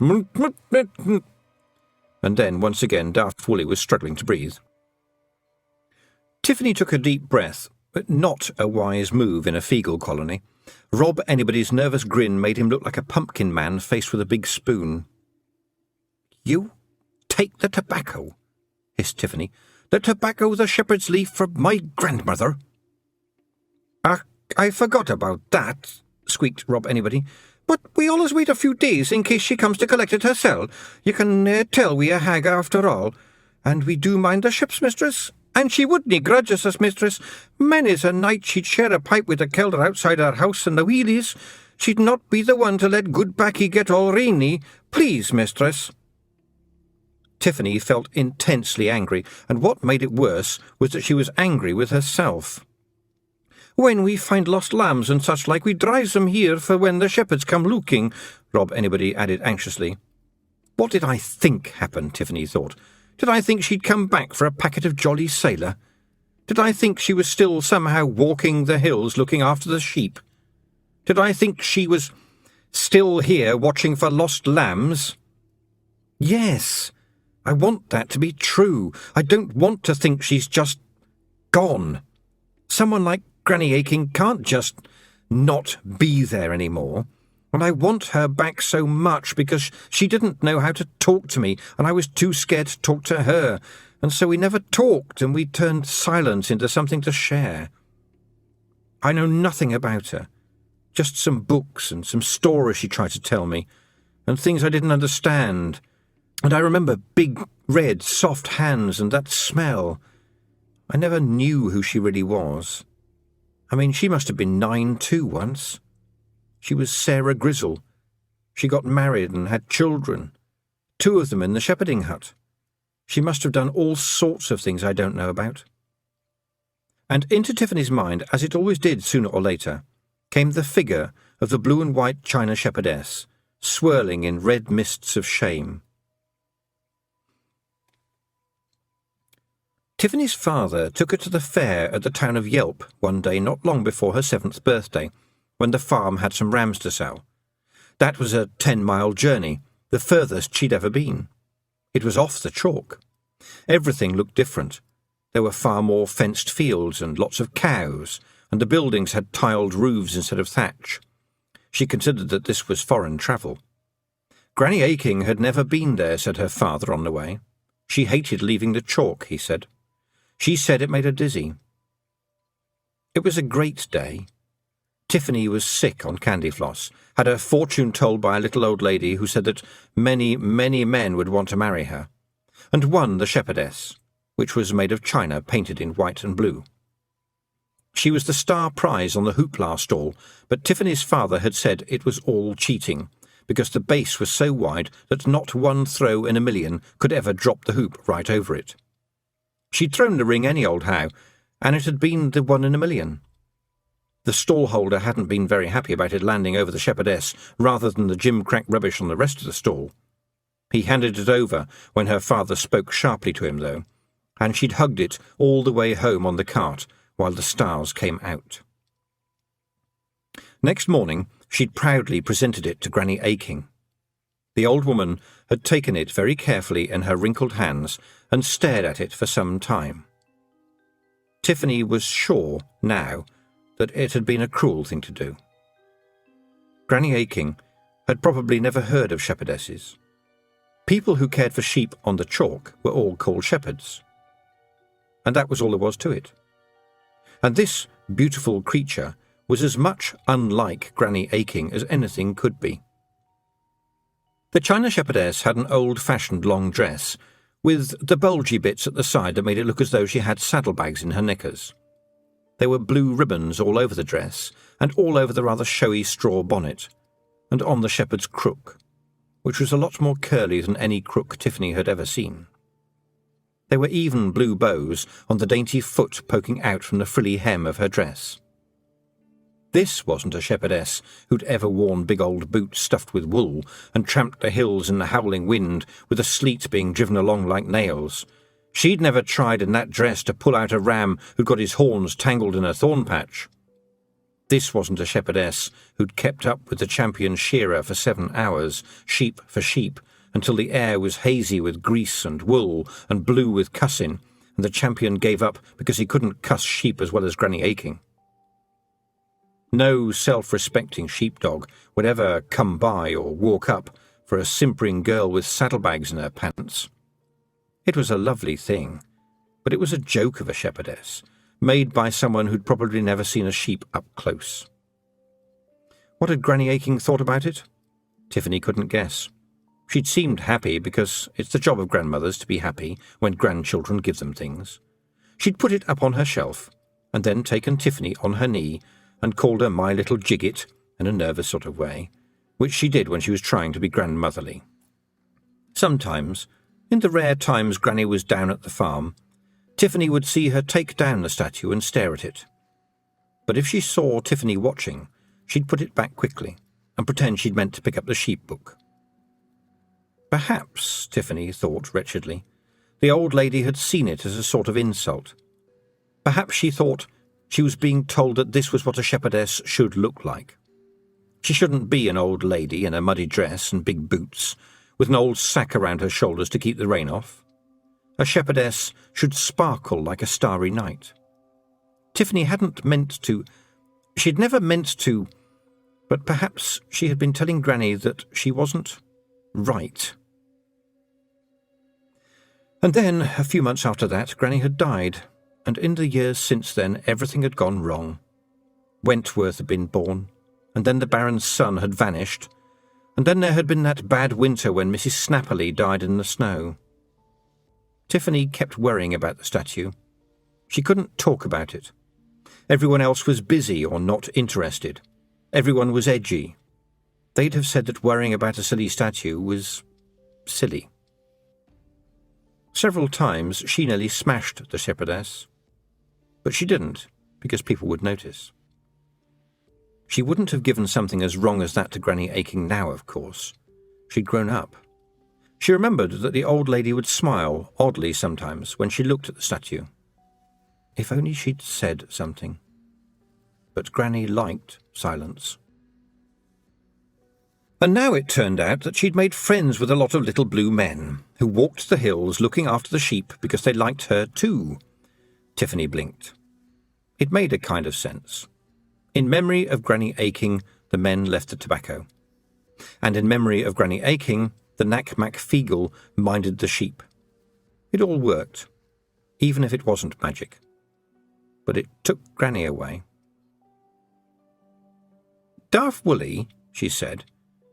And then, once again, Daft Woolly was struggling to breathe. Tiffany took a deep breath, but not a wise move in a Feegle colony. Rob Anybody's nervous grin made him look like a pumpkin man faced with a big spoon. You take the tobacco, hissed Tiffany. The tobacco the shepherd's leaf for my grandmother. I forgot about that, squeaked Rob Anybody. But we always wait a few days in case she comes to collect it herself. You can tell we a hag after all. And we do mind the ship's mistress. And she wouldn't grudge us, mistress. Many's a night she'd share a pipe with a kelder outside our house and the wheelies. She'd not be the one to let good baccy get all rainy. Please, mistress. Tiffany felt intensely angry, and what made it worse was that she was angry with herself. When we find lost lambs and such like, we drives them here for when the shepherds come looking, Rob Anybody added anxiously. What did I think happened, Tiffany thought. Did I think she'd come back for a packet of jolly sailor? Did I think she was still somehow walking the hills looking after the sheep? Did I think she was still here watching for lost lambs? Yes, I want that to be true. I don't want to think she's just gone. Someone like Granny Aching can't just not be there anymore. And I want her back so much because she didn't know how to talk to me, and I was too scared to talk to her, and so we never talked, and we turned silence into something to share. I know nothing about her, just some books and some stories she tried to tell me, and things I didn't understand. And I remember big, red, soft hands and that smell. I never knew who she really was. I mean, she must have been 9 too once. She was Sarah Grizzle. She got married and had children, 2 of them in the shepherding hut. She must have done all sorts of things I don't know about. And into Tiffany's mind, as it always did sooner or later, came the figure of the blue and white china shepherdess, swirling in red mists of shame. Tiffany's father took her to the fair at the town of Yelp one day not long before her 7th birthday, when the farm had some rams to sell. That was a 10-mile journey, the furthest she'd ever been. It was off the chalk. Everything looked different. There were far more fenced fields and lots of cows, and the buildings had tiled roofs instead of thatch. She considered that this was foreign travel. Granny Aching had never been there, said her father on the way. She hated leaving the chalk, he said. She said it made her dizzy. It was a great day. Tiffany was sick on candy floss, had her fortune told by a little old lady who said that many, many men would want to marry her, and won the shepherdess, which was made of china painted in white and blue. She was the star prize on the hoopla stall, but Tiffany's father had said it was all cheating, because the base was so wide that not one throw in a million could ever drop the hoop right over it. She'd thrown the ring any old how, and it had been the 1 in a million. The stall-holder hadn't been very happy about it landing over the shepherdess rather than the gimcrack rubbish on the rest of the stall. He handed it over when her father spoke sharply to him, though, and she'd hugged it all the way home on the cart while the stars came out. Next morning, she'd proudly presented it to Granny Aching. The old woman had taken it very carefully in her wrinkled hands and stared at it for some time. Tiffany was sure, now, that it had been a cruel thing to do. Granny Aching had probably never heard of shepherdesses. People who cared for sheep on the chalk were all called shepherds. And that was all there was to it. And this beautiful creature was as much unlike Granny Aching as anything could be. The China shepherdess had an old-fashioned long dress, with the bulgy bits at the side that made it look as though she had saddlebags in her knickers. There were blue ribbons all over the dress, and all over the rather showy straw bonnet, and on the shepherd's crook, which was a lot more curly than any crook Tiffany had ever seen. There were even blue bows on the dainty foot poking out from the frilly hem of her dress. This wasn't a shepherdess who'd ever worn big old boots stuffed with wool and tramped the hills in the howling wind with the sleet being driven along like nails. She'd never tried in that dress to pull out a ram who'd got his horns tangled in a thorn patch. This wasn't a shepherdess who'd kept up with the champion shearer for 7 hours, sheep for sheep, until the air was hazy with grease and wool and blue with cussing, and the champion gave up because he couldn't cuss sheep as well as Granny Aching. No self-respecting sheepdog would ever come by or walk up for a simpering girl with saddlebags in her pants. It was a lovely thing, but it was a joke of a shepherdess, made by someone who'd probably never seen a sheep up close. What had Granny Aching thought about it? Tiffany couldn't guess. She'd seemed happy because it's the job of grandmothers to be happy when grandchildren give them things. She'd put it up on her shelf, and then taken Tiffany on her knee and called her my little Jiggit in a nervous sort of way, which she did when she was trying to be grandmotherly. Sometimes, in the rare times Granny was down at the farm, Tiffany would see her take down the statue and stare at it. But if she saw Tiffany watching, she'd put it back quickly and pretend she'd meant to pick up the sheep book. Perhaps, Tiffany thought wretchedly, the old lady had seen it as a sort of insult. Perhaps she thought she was being told that this was what a shepherdess should look like. She shouldn't be an old lady in a muddy dress and big boots, with an old sack around her shoulders to keep the rain off. A shepherdess should sparkle like a starry night. Tiffany hadn't meant to. She'd never meant to, but perhaps she had been telling Granny that she wasn't right. And then, a few months after that, Granny had died, and in the years since then everything had gone wrong. Wentworth had been born, and then the Baron's son had vanished, and then there had been that bad winter when Mrs. Snapperly died in the snow. Tiffany kept worrying about the statue. She couldn't talk about it. Everyone else was busy or not interested. Everyone was edgy. They'd have said that worrying about a silly statue was silly. Several times she nearly smashed the shepherdess, but she didn't, because people would notice. She wouldn't have given something as wrong as that to Granny Aching now, of course. She'd grown up. She remembered that the old lady would smile oddly sometimes when she looked at the statue. If only she'd said something. But Granny liked silence. And now it turned out that she'd made friends with a lot of little blue men, who walked the hills looking after the sheep because they liked her too. Tiffany blinked. It made a kind of sense. In memory of Granny Aching, the men left the tobacco. And in memory of Granny Aching, the Nac Mac Feegle minded the sheep. It all worked, even if it wasn't magic. But it took Granny away. "Daft Woolly," she said,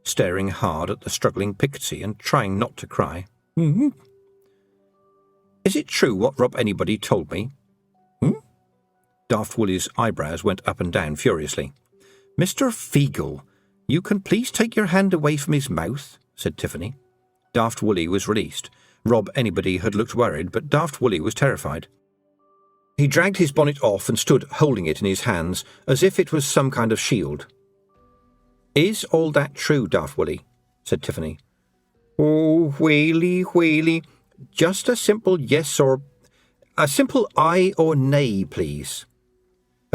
staring hard at the struggling Pixie and trying not to cry. "Is it true what Rob Anybody told me?" Daft Woolly's eyebrows went up and down furiously. "Mr. Feegle, you can please take your hand away from his mouth," said Tiffany. Daft Woolly was released. Rob Anybody had looked worried, but Daft Woolly was terrified. He dragged his bonnet off and stood holding it in his hands, as if it was some kind of shield. "Is all that true, Daft Woolly?" said Tiffany. "Oh, wheelie, wheelie. Just a simple yes or... a simple aye or nay, please."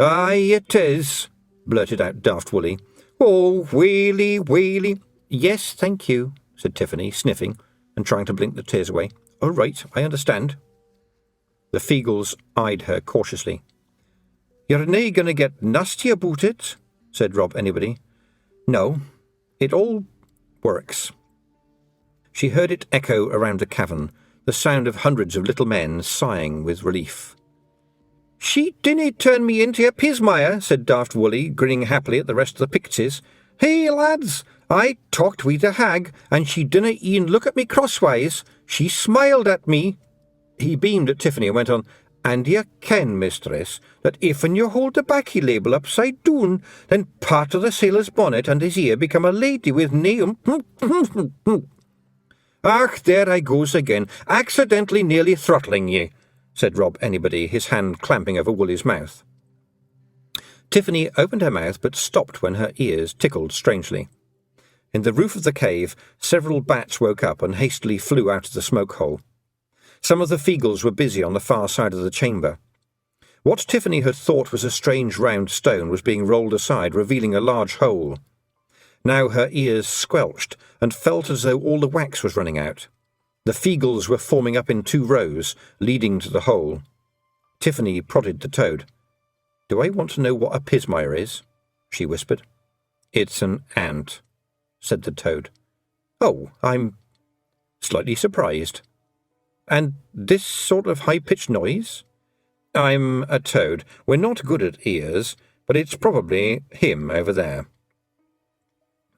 "Aye, it is," blurted out Daft Woolly. "Oh, wheelie, wheelie." "Yes, thank you," said Tiffany, sniffing and trying to blink the tears away. "All right, I understand." The Feegles eyed her cautiously. "You're nae going to get nasty about it," said Rob Anybody. "No, it all works." She heard it echo around the cavern, the sound of hundreds of little men sighing with relief. "She dinna turn me into a pismire," said Daft Woolly, grinning happily at the rest of the Pixies. "Hey, lads, I talked wi' the hag, and she dinna e'en look at me crosswise. She smiled at me." He beamed at Tiffany and went on, "And you ken, mistress, that if'n you hold the baccy label upside down, then part of the sailor's bonnet and his ear become a lady with nail." "Ach, there I goes again, accidentally nearly throttling ye," said Rob Anybody, his hand clamping over Woolly's mouth. Tiffany opened her mouth but stopped when her ears tickled strangely. In the roof of the cave, several bats woke up and hastily flew out of the smoke hole. Some of the Feegles were busy on the far side of the chamber. What Tiffany had thought was a strange round stone was being rolled aside, revealing a large hole. Now her ears squelched and felt as though all the wax was running out. The Feegles were forming up in 2 rows, leading to the hole. Tiffany prodded the toad. "Do I want to know what a pismire is?" she whispered. "It's an ant," said the toad. "Oh, I'm slightly surprised. And this sort of high-pitched noise?" "I'm a toad. We're not good at ears, but it's probably him over there."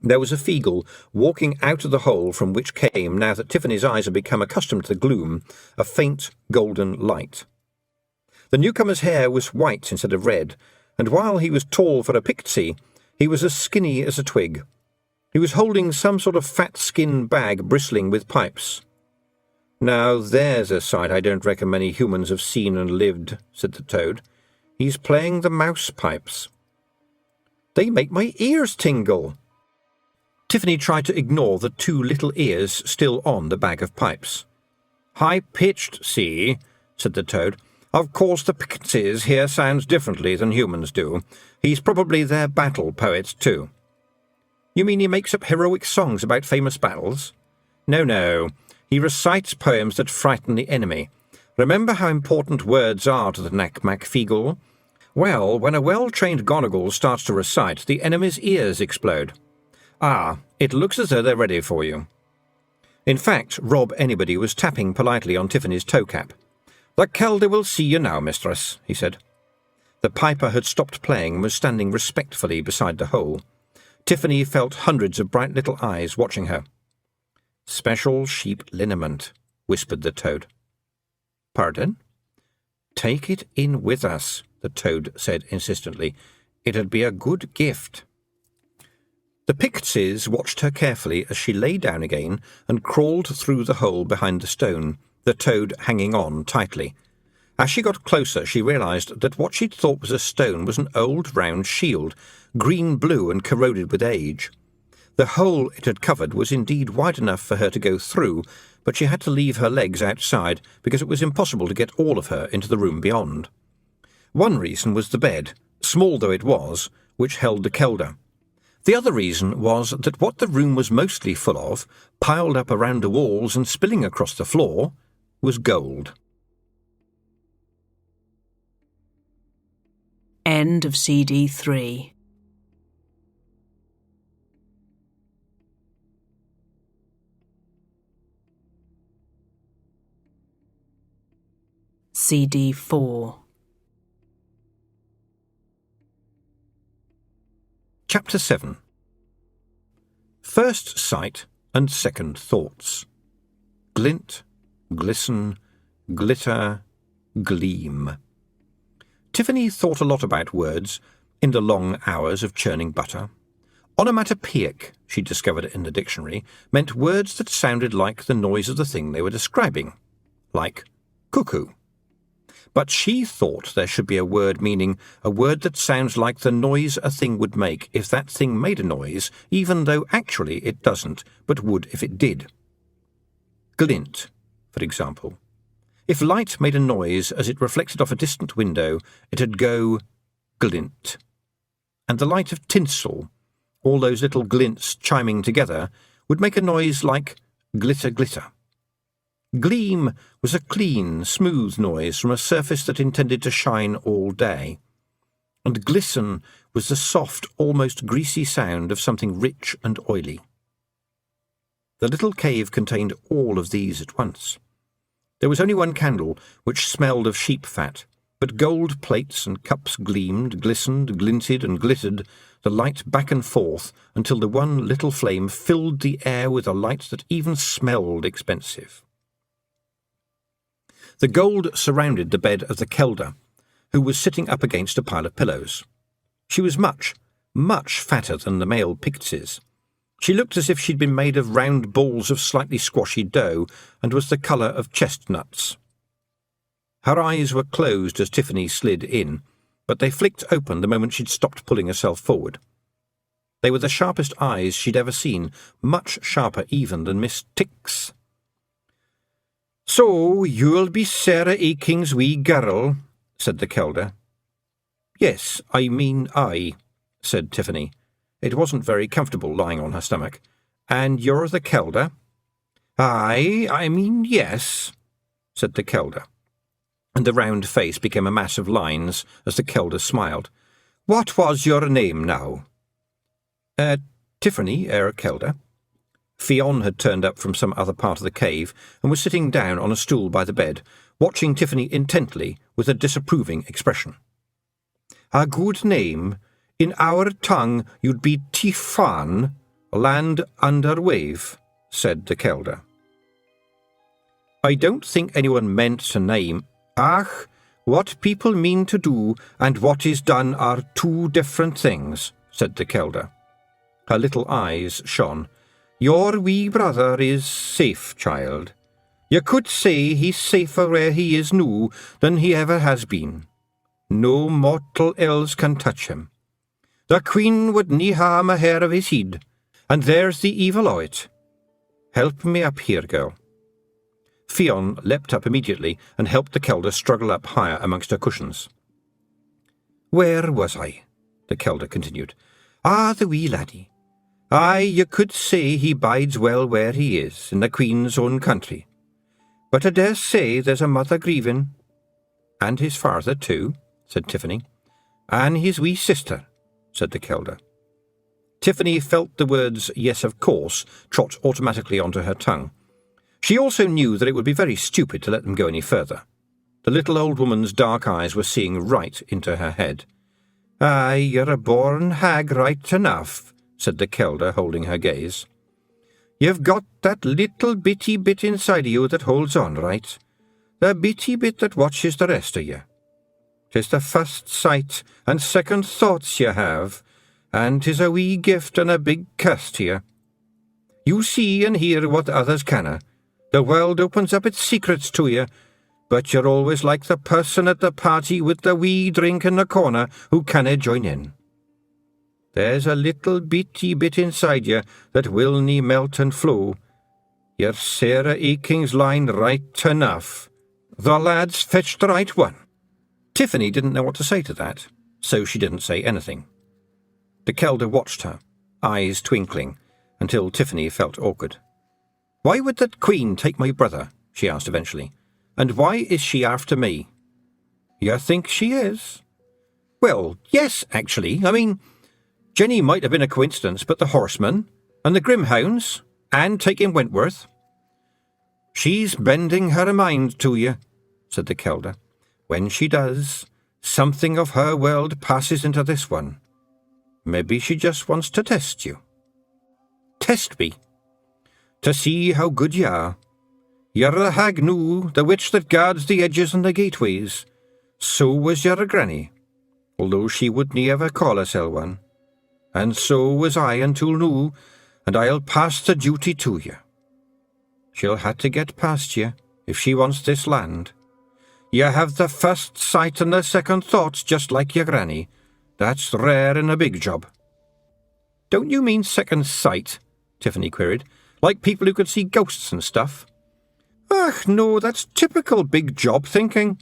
There was a Feegle walking out of the hole from which came, now that Tiffany's eyes had become accustomed to the gloom, a faint golden light. The newcomer's hair was white instead of red, and while he was tall for a Pixie, he was as skinny as a twig. He was holding some sort of fat skin bag bristling with pipes. "Now there's a sight I don't reckon many humans have seen and lived," said the toad. "He's playing the mouse pipes." "They make my ears tingle." Tiffany tried to ignore the 2 little ears still on the bag of pipes. "High-pitched, see?" said the toad. "Of course the Pixies hear sounds differently than humans do. He's probably their battle poet, too." "You mean he makes up heroic songs about famous battles?" No. He recites poems that frighten the enemy. Remember how important words are to the Nac Mac Feegle? Well, when a well-trained Gonagle starts to recite, the enemy's ears explode. Ah, it looks as though they're ready for you. In fact, Rob Anybody was tapping politely on Tiffany's toe cap. "The Kelder will see you now, mistress," he said. The piper had stopped playing and was standing respectfully beside the hole. Tiffany felt hundreds of bright little eyes watching her. "Special sheep liniment," whispered the toad. "Pardon?" "Take it in with us," the toad said insistently. "It'd be a good gift." The Pixies watched her carefully as she lay down again and crawled through the hole behind the stone, the toad hanging on tightly. As she got closer, she realised that what she'd thought was a stone was an old round shield, green-blue and corroded with age. The hole it had covered was indeed wide enough for her to go through, but she had to leave her legs outside because it was impossible to get all of her into the room beyond. One reason was the bed, small though it was, which held the Kelder. The other reason was that what the room was mostly full of, piled up around the walls and spilling across the floor, was gold. End of CD 3. CD 4. Chapter 7. First Sight and Second Thoughts. Glint, glisten, glitter, gleam. Tiffany thought a lot about words in the long hours of churning butter. Onomatopoeic, she discovered in the dictionary, meant words that sounded like the noise of the thing they were describing, like cuckoo. But she thought there should be a word meaning a word that sounds like the noise a thing would make if that thing made a noise, even though actually it doesn't, but would if it did. Glint, for example. If light made a noise as it reflected off a distant window, it'd go glint. And the light of tinsel, all those little glints chiming together, would make a noise like glitter, glitter. Gleam was a clean, smooth noise from a surface that intended to shine all day. And glisten was the soft, almost greasy sound of something rich and oily. The little cave contained all of these at once. There was only one candle, which smelled of sheep fat, but gold plates and cups gleamed, glistened, glinted, and glittered, the light back and forth, until the one little flame filled the air with a light that even smelled expensive. The gold surrounded the bed of the Kelder, who was sitting up against a pile of pillows. She was much, much fatter than the male Pixies. She looked as if she'd been made of round balls of slightly squashy dough, and was the colour of chestnuts. Her eyes were closed as Tiffany slid in, but they flicked open the moment she'd stopped pulling herself forward. They were the sharpest eyes she'd ever seen, much sharper even than Miss Tick's. "So you'll be Sarah Aching's wee girl," said the Kelder. "Yes, I mean I," said Tiffany. It wasn't very comfortable lying on her stomach. "And you're the Kelder?" I mean yes," said the Kelder. And the round face became a mass of lines as the Kelder smiled. "What was your name now?" Tiffany, Kelder." Fionn had turned up from some other part of the cave and was sitting down on a stool by the bed, watching Tiffany intently with a disapproving expression. "A good name. In our tongue you'd be Tifan, land under wave," said the Kelder. "I don't think anyone meant to name—" "Ach, what people mean to do and what is done are two different things," said the Kelder. Her little eyes shone. "Your wee brother is safe, child. You could say he's safer where he is noo than he ever has been. No mortal ills can touch him. The Queen would nae harm a hair of his head, and there's the evil o' it. Help me up here, girl." Fionn leapt up immediately and helped the Kelder struggle up higher amongst her cushions. "Where was I?" the Kelder continued. "The wee laddie. You could say he bides well where he is, in the Queen's own country. But I dare say there's a mother grieving." "And his father too," said Tiffany. "And his wee sister," said the Kelder. Tiffany felt the words "yes, of course" trot automatically onto her tongue. She also knew that it would be very stupid to let them go any further. The little old woman's dark eyes were seeing right into her head. "You're a born hag right enough," said the Kelder, holding her gaze. "You've got that little bitty bit inside of you that holds on right, the bitty bit that watches the rest of you. 'Tis the first sight and second thoughts you have, and 'tis a wee gift and a big curse to you. You see and hear what others canna. The world opens up its secrets to you, but you're always like the person at the party with the wee drink in the corner who canna join in. There's a little bitty bit inside you that will nae melt and flow. You're Sarah Aching's line right enough. The lad's fetched the right one." Tiffany didn't know what to say to that, so she didn't say anything. The Kelder watched her, eyes twinkling, until Tiffany felt awkward. "Why would the Queen take my brother?" she asked eventually. "And why is she after me?" "You think she is?" "Well, yes, actually. I mean, Jenny might have been a coincidence, but the horsemen, and the Grimhounds, and taking Wentworth—" "She's bending her mind to you," said the Kelder. "When she does, something of her world passes into this one. Maybe she just wants to test you." "Test me?" "To see how good you are. You're the hag noo, the witch that guards the edges and the gateways. So was your granny, although she would nie ever call herself one. And so was I until noo, and I'll pass the duty to you. She'll have to get past you, if she wants this land. You have the first sight and the second thoughts just like your granny. That's rare in a big job." "Don't you mean second sight?" Tiffany queried. "Like people who could see ghosts and stuff?" "Ach, no, that's typical big job thinking.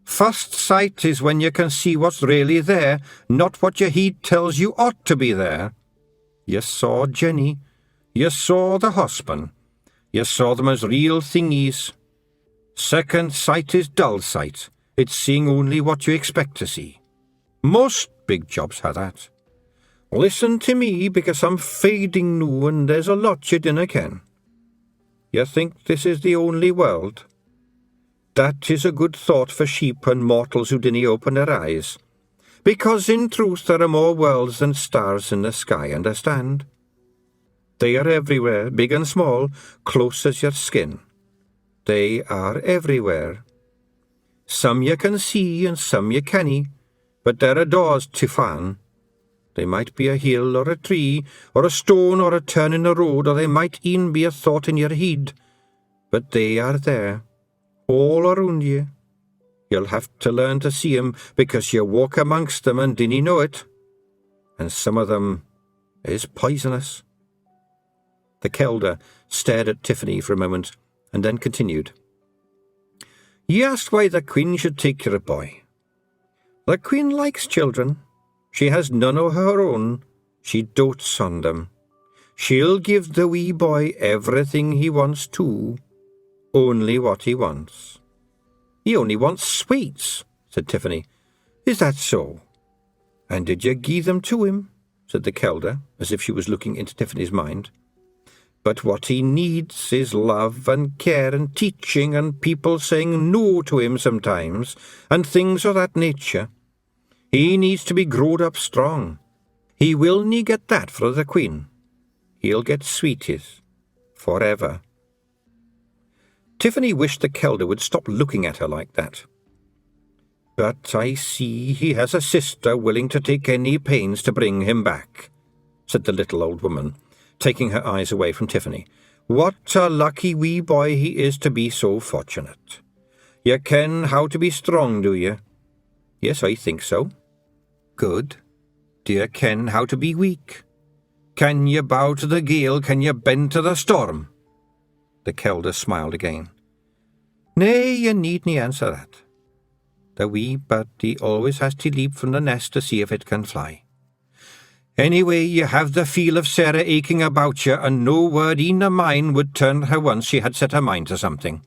First sight is when you can see what's really there, not what your head tells you ought to be there. You saw Jenny. You saw the husband. You saw them as real thingies. Second sight is dull sight. It's seeing only what you expect to see. Most big jobs have that. Listen to me, because I'm fading noo and there's a lot you dinna ken. You think this is the only world? That is a good thought for sheep and mortals who dinna open their eyes. Because in truth there are more worlds than stars in the sky, understand? They are everywhere, big and small, close as your skin. They are everywhere. Some you can see and some you canny, but there are doors to fan. They might be a hill or a tree, or a stone or a turn in the road, or they might e'en be a thought in your head. But they are there, all around you. You'll have to learn to see 'em, because you walk amongst them and dinna know it. And some of them is poisonous. The Kelder stared at Tiffany for a moment, and then continued. Ye asked why the Queen should take your boy. The Queen likes children. She has none of her own. She dotes on them. She'll give the wee boy everything he wants too, only what he wants. He only wants sweets, said Tiffany. Is that so? And did you gie them to him? Said the Kelder, as if she was looking into Tiffany's mind. But what he needs is love and care and teaching and people saying no to him sometimes, and things of that nature. He needs to be growed up strong. He will nie get that for the Queen. He'll get sweeties. Forever. Tiffany wished the Kelder would stop looking at her like that. But I see he has a sister willing to take any pains to bring him back, said the little old woman, taking her eyes away from Tiffany. What a lucky wee boy he is to be so fortunate. You ken how to be strong, do you? Yes, I think so. Good. Do you ken how to be weak? Can you bow to the gale? Can you bend to the storm? The Kelder smiled again. Nay, you needn't answer that. The wee birdie always has to leap from the nest to see if it can fly. Anyway, you have the feel of Sarah aching about you, and no word e'en of mine would turn her once she had set her mind to something.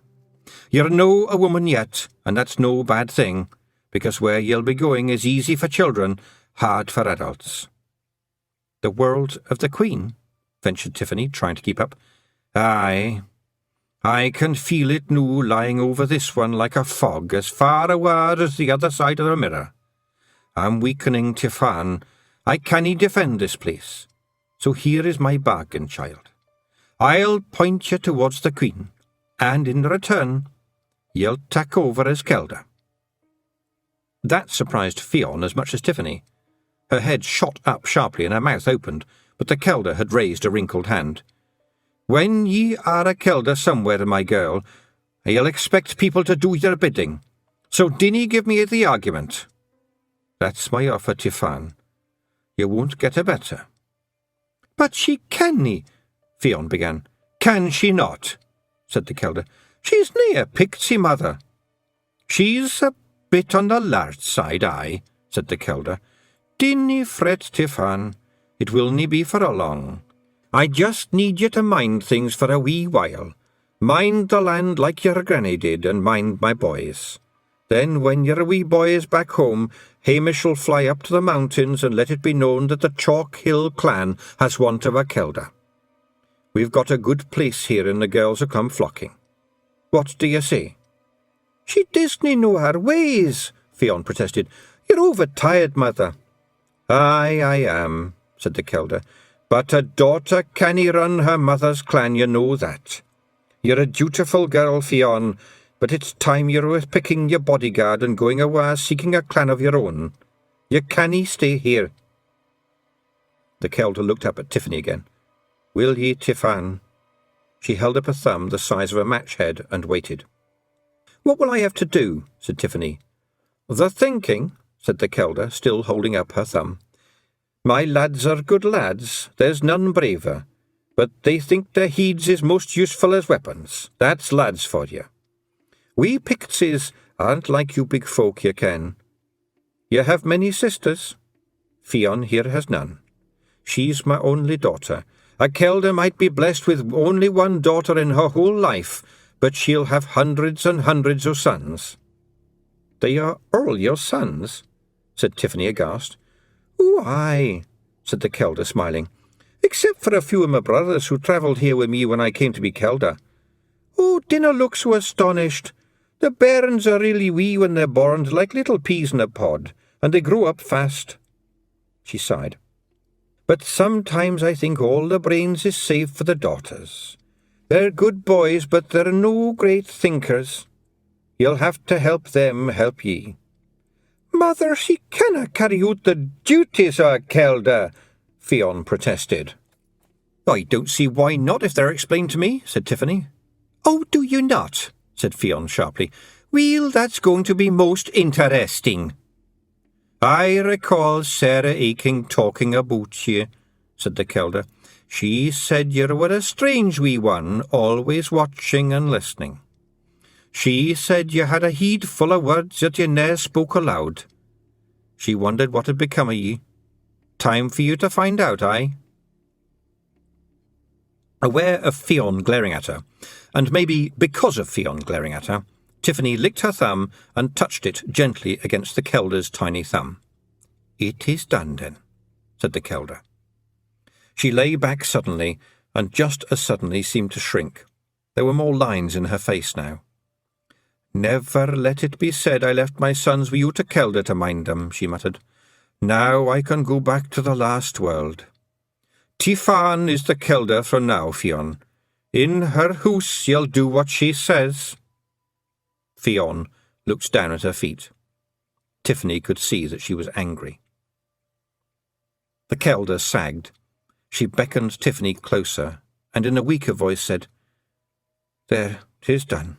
You're no a woman yet, and that's no bad thing, because where you'll be going is easy for children, hard for adults. The world of the Queen, ventured Tiffany, trying to keep up. Aye, I can feel it noo lying over this one like a fog, as far away as the other side of the mirror. I'm weakening, Tiffan. I cannae defend this place. So here is my bargain, child. I'll point you towards the Queen, and in return, you'll tak over as Kelder. That surprised Fionn as much as Tiffany. Her head shot up sharply and her mouth opened, but the Kelder had raised a wrinkled hand. When ye are a Kelder somewhere, my girl, you'll expect people to do your bidding, so dinna give me the argument. That's my offer, Tiffan. You won't get a better. But she cannae, Fionn began. Can she not? Said the Kelder. She's nae a pixie mother. She's a bit on the large side, aye, said the Kelder. Dinna fret, Tiffan. It will nae be for a long. I just need you to mind things for a wee while. Mind the land like your granny did, and mind my boys. Then, when your wee boy is back home, Hamish will fly up to the mountains and let it be known that the Chalk Hill clan has want of a Kelder. We've got a good place here, and the girls will come flocking. What do you say? She disn't know her ways, Fionn protested. You're overtired, mother. Aye, I am, said the Kelder. But a daughter cannae run her mother's clan, you know that. You're a dutiful girl, Fionn, but it's time you were picking your bodyguard and going away seeking a clan of your own. You cannae stay here. The Kelder looked up at Tiffany again. Will ye, Tiffan? She held up a thumb the size of a match head and waited. What will I have to do? Said Tiffany. The thinking, said the Kelder, still holding up her thumb. My lads are good lads, there's none braver, but they think their heeds is most useful as weapons. That's lads for you. We Pixies aren't like you big folk, you ken. You have many sisters. Fionn here has none. She's my only daughter. A Kelder might be blessed with only one daughter in her whole life, but she'll have hundreds and hundreds of sons. They are all your sons, said Tiffany aghast. Oh, aye, said the Kelder, smiling, except for a few of my brothers who travelled here with me when I came to be Kelder. "Oh, dinna look so astonished. The bairns are really wee when they're born, like little peas in a pod, and they grow up fast." She sighed. "But sometimes I think all the brains is saved for the daughters. They're good boys, but they're no great thinkers. You'll have to help them help ye." "Mother, she canna carry out the duties o' a kelda," Fionn protested. "I don't see why not if they're explained to me," said Tiffany. "Oh, do you not?" said Fionn sharply. "Well, that's going to be most interesting." "I recall Sarah Aching talking about you," said the kelda. "She said you were a strange wee one, always watching and listening. She said you had a head full of words that you ne'er spoke aloud. She wondered what had become of ye. Time for you to find out, aye?" Aware of Fionn glaring at her, and maybe because of Fionn glaring at her, Tiffany licked her thumb and touched it gently against the kelda's tiny thumb. "It is done, then," said the kelda. She lay back suddenly, and just as suddenly seemed to shrink. There were more lines in her face now. "Never let it be said I left my sons with you to kelda to mind them," she muttered. "Now I can go back to the last world. Tiffany is the kelda from now, Fionn. In her house you'll do what she says." Fionn looked down at her feet. Tiffany could see that she was angry. The kelda sagged. She beckoned Tiffany closer, and in a weaker voice said, "There, 'tis done.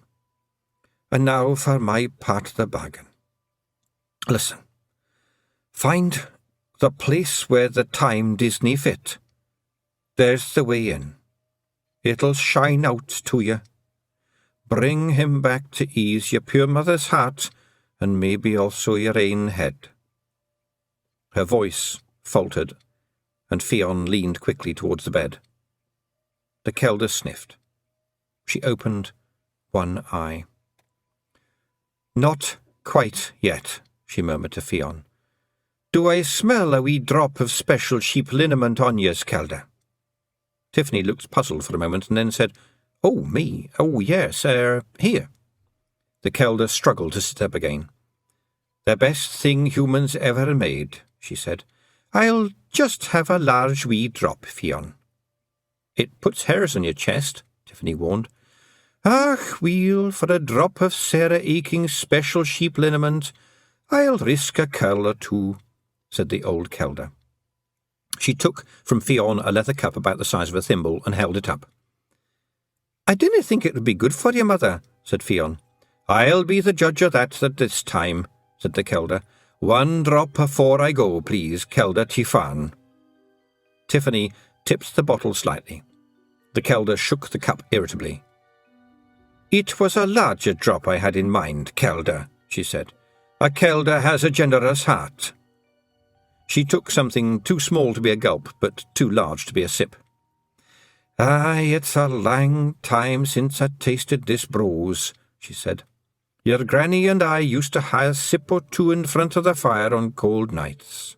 And now for my part of the bargain. Listen. Find the place where the time Disney fit. There's the way in. It'll shine out to you. Bring him back to ease your pure mother's heart, and maybe also your ain head." Her voice faltered, and Fionn leaned quickly towards the bed. The kelda sniffed. She opened one eye. "Not quite yet," she murmured to Fionn. "Do I smell a wee drop of special sheep liniment on yous, kelda?" Tiffany looked puzzled for a moment and then said, "Oh, me? Oh, yes, here." The kelda struggled to sit up again. "The best thing humans ever made," she said. "I'll just have a large wee drop, Fionn." "It puts hairs on your chest," Tiffany warned. "Ach, weel, for a drop of Sarah Aching's special sheep liniment, I'll risk a curl or two," said the old kelda. She took from Fionn a leather cup about the size of a thimble and held it up. "I didn't think it would be good for you, mother," said Fionn. "I'll be the judge of that at this time," said the kelda. "One drop afore I go, please, kelda Tiffany." Tiffany tipped the bottle slightly. The kelda shook the cup irritably. "It was a larger drop I had in mind, kelda," she said. "A kelda has a generous heart." She took something too small to be a gulp, but too large to be a sip. "Aye, it's a lang time since I tasted this brose," she said. "Your granny and I used to have a sip or two in front of the fire on cold nights."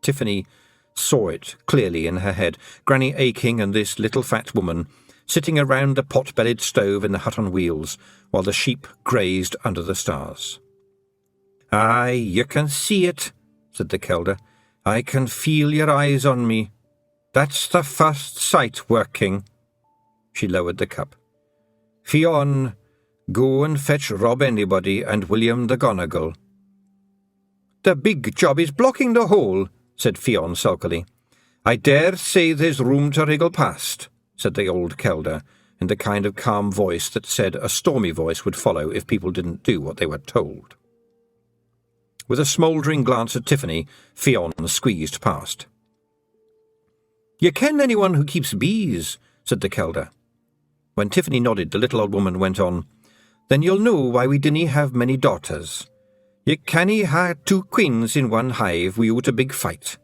Tiffany saw it clearly in her head, Granny Aching and this little fat woman, sitting around the pot-bellied stove in the hut on wheels, while the sheep grazed under the stars. "Aye, you can see it," said the kelda. "I can feel your eyes on me. That's the first sight working." She lowered the cup. "Fionn, go and fetch Rob Anybody and William the Gonagle." "The big job is blocking the hole," said Fionn sulkily. "I dare say there's room to wriggle past," said the old kelda, in the kind of calm voice that said a stormy voice would follow if people didn't do what they were told. With a smouldering glance at Tiffany, Fionn squeezed past. "You ken anyone who keeps bees?" said the kelda. When Tiffany nodded, the little old woman went on, "Then you'll know why we dinna have many daughters. You canny ha' 2 queens in one hive without a big fight.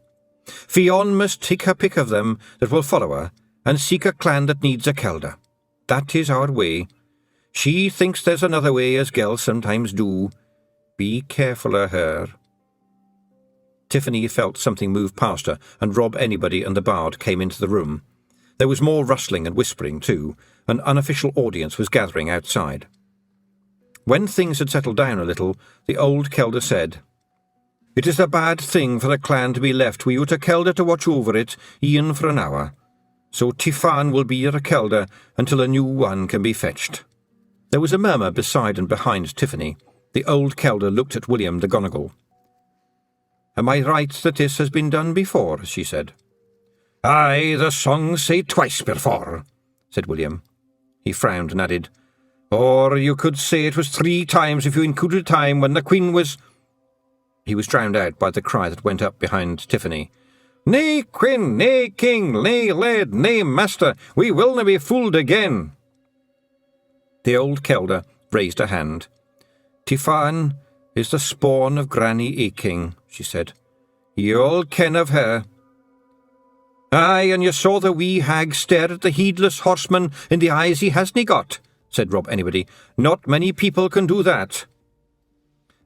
Fionn must take her pick of them that will follow her, and seek a clan that needs a kelda. That is our way. She thinks there's another way, as gals sometimes do. Be careful of her." Tiffany felt something move past her, and Rob Anybody and the bard came into the room. There was more rustling and whispering too. An unofficial audience was gathering outside. When things had settled down a little, the old Kelder said, "It is a bad thing for a clan to be left with a Kelder to watch over it, e'en for an hour. So Tiffany will be your Kelder until a new one can be fetched." There was a murmur beside and behind Tiffany. The old Kelder looked at William the Gonigal. "Am I right that this has been done before?" she said. "Aye, the songs say twice before," said William. He frowned and added, "Or you could say it was 3 times if you included the time when the Queen was—" He was drowned out by the cry that went up behind Tiffany. "Nae Queen, nae King, nae Lad, nae Master, we willna be fooled again." The old Kelder raised a hand. "Tiffany is the spawn of Granny Aching," she said. "Ye all ken of her." "Aye, and you saw the wee hag stare at the heedless horseman in the eyes he hasna got," said Rob Anybody. "Not many people can do that."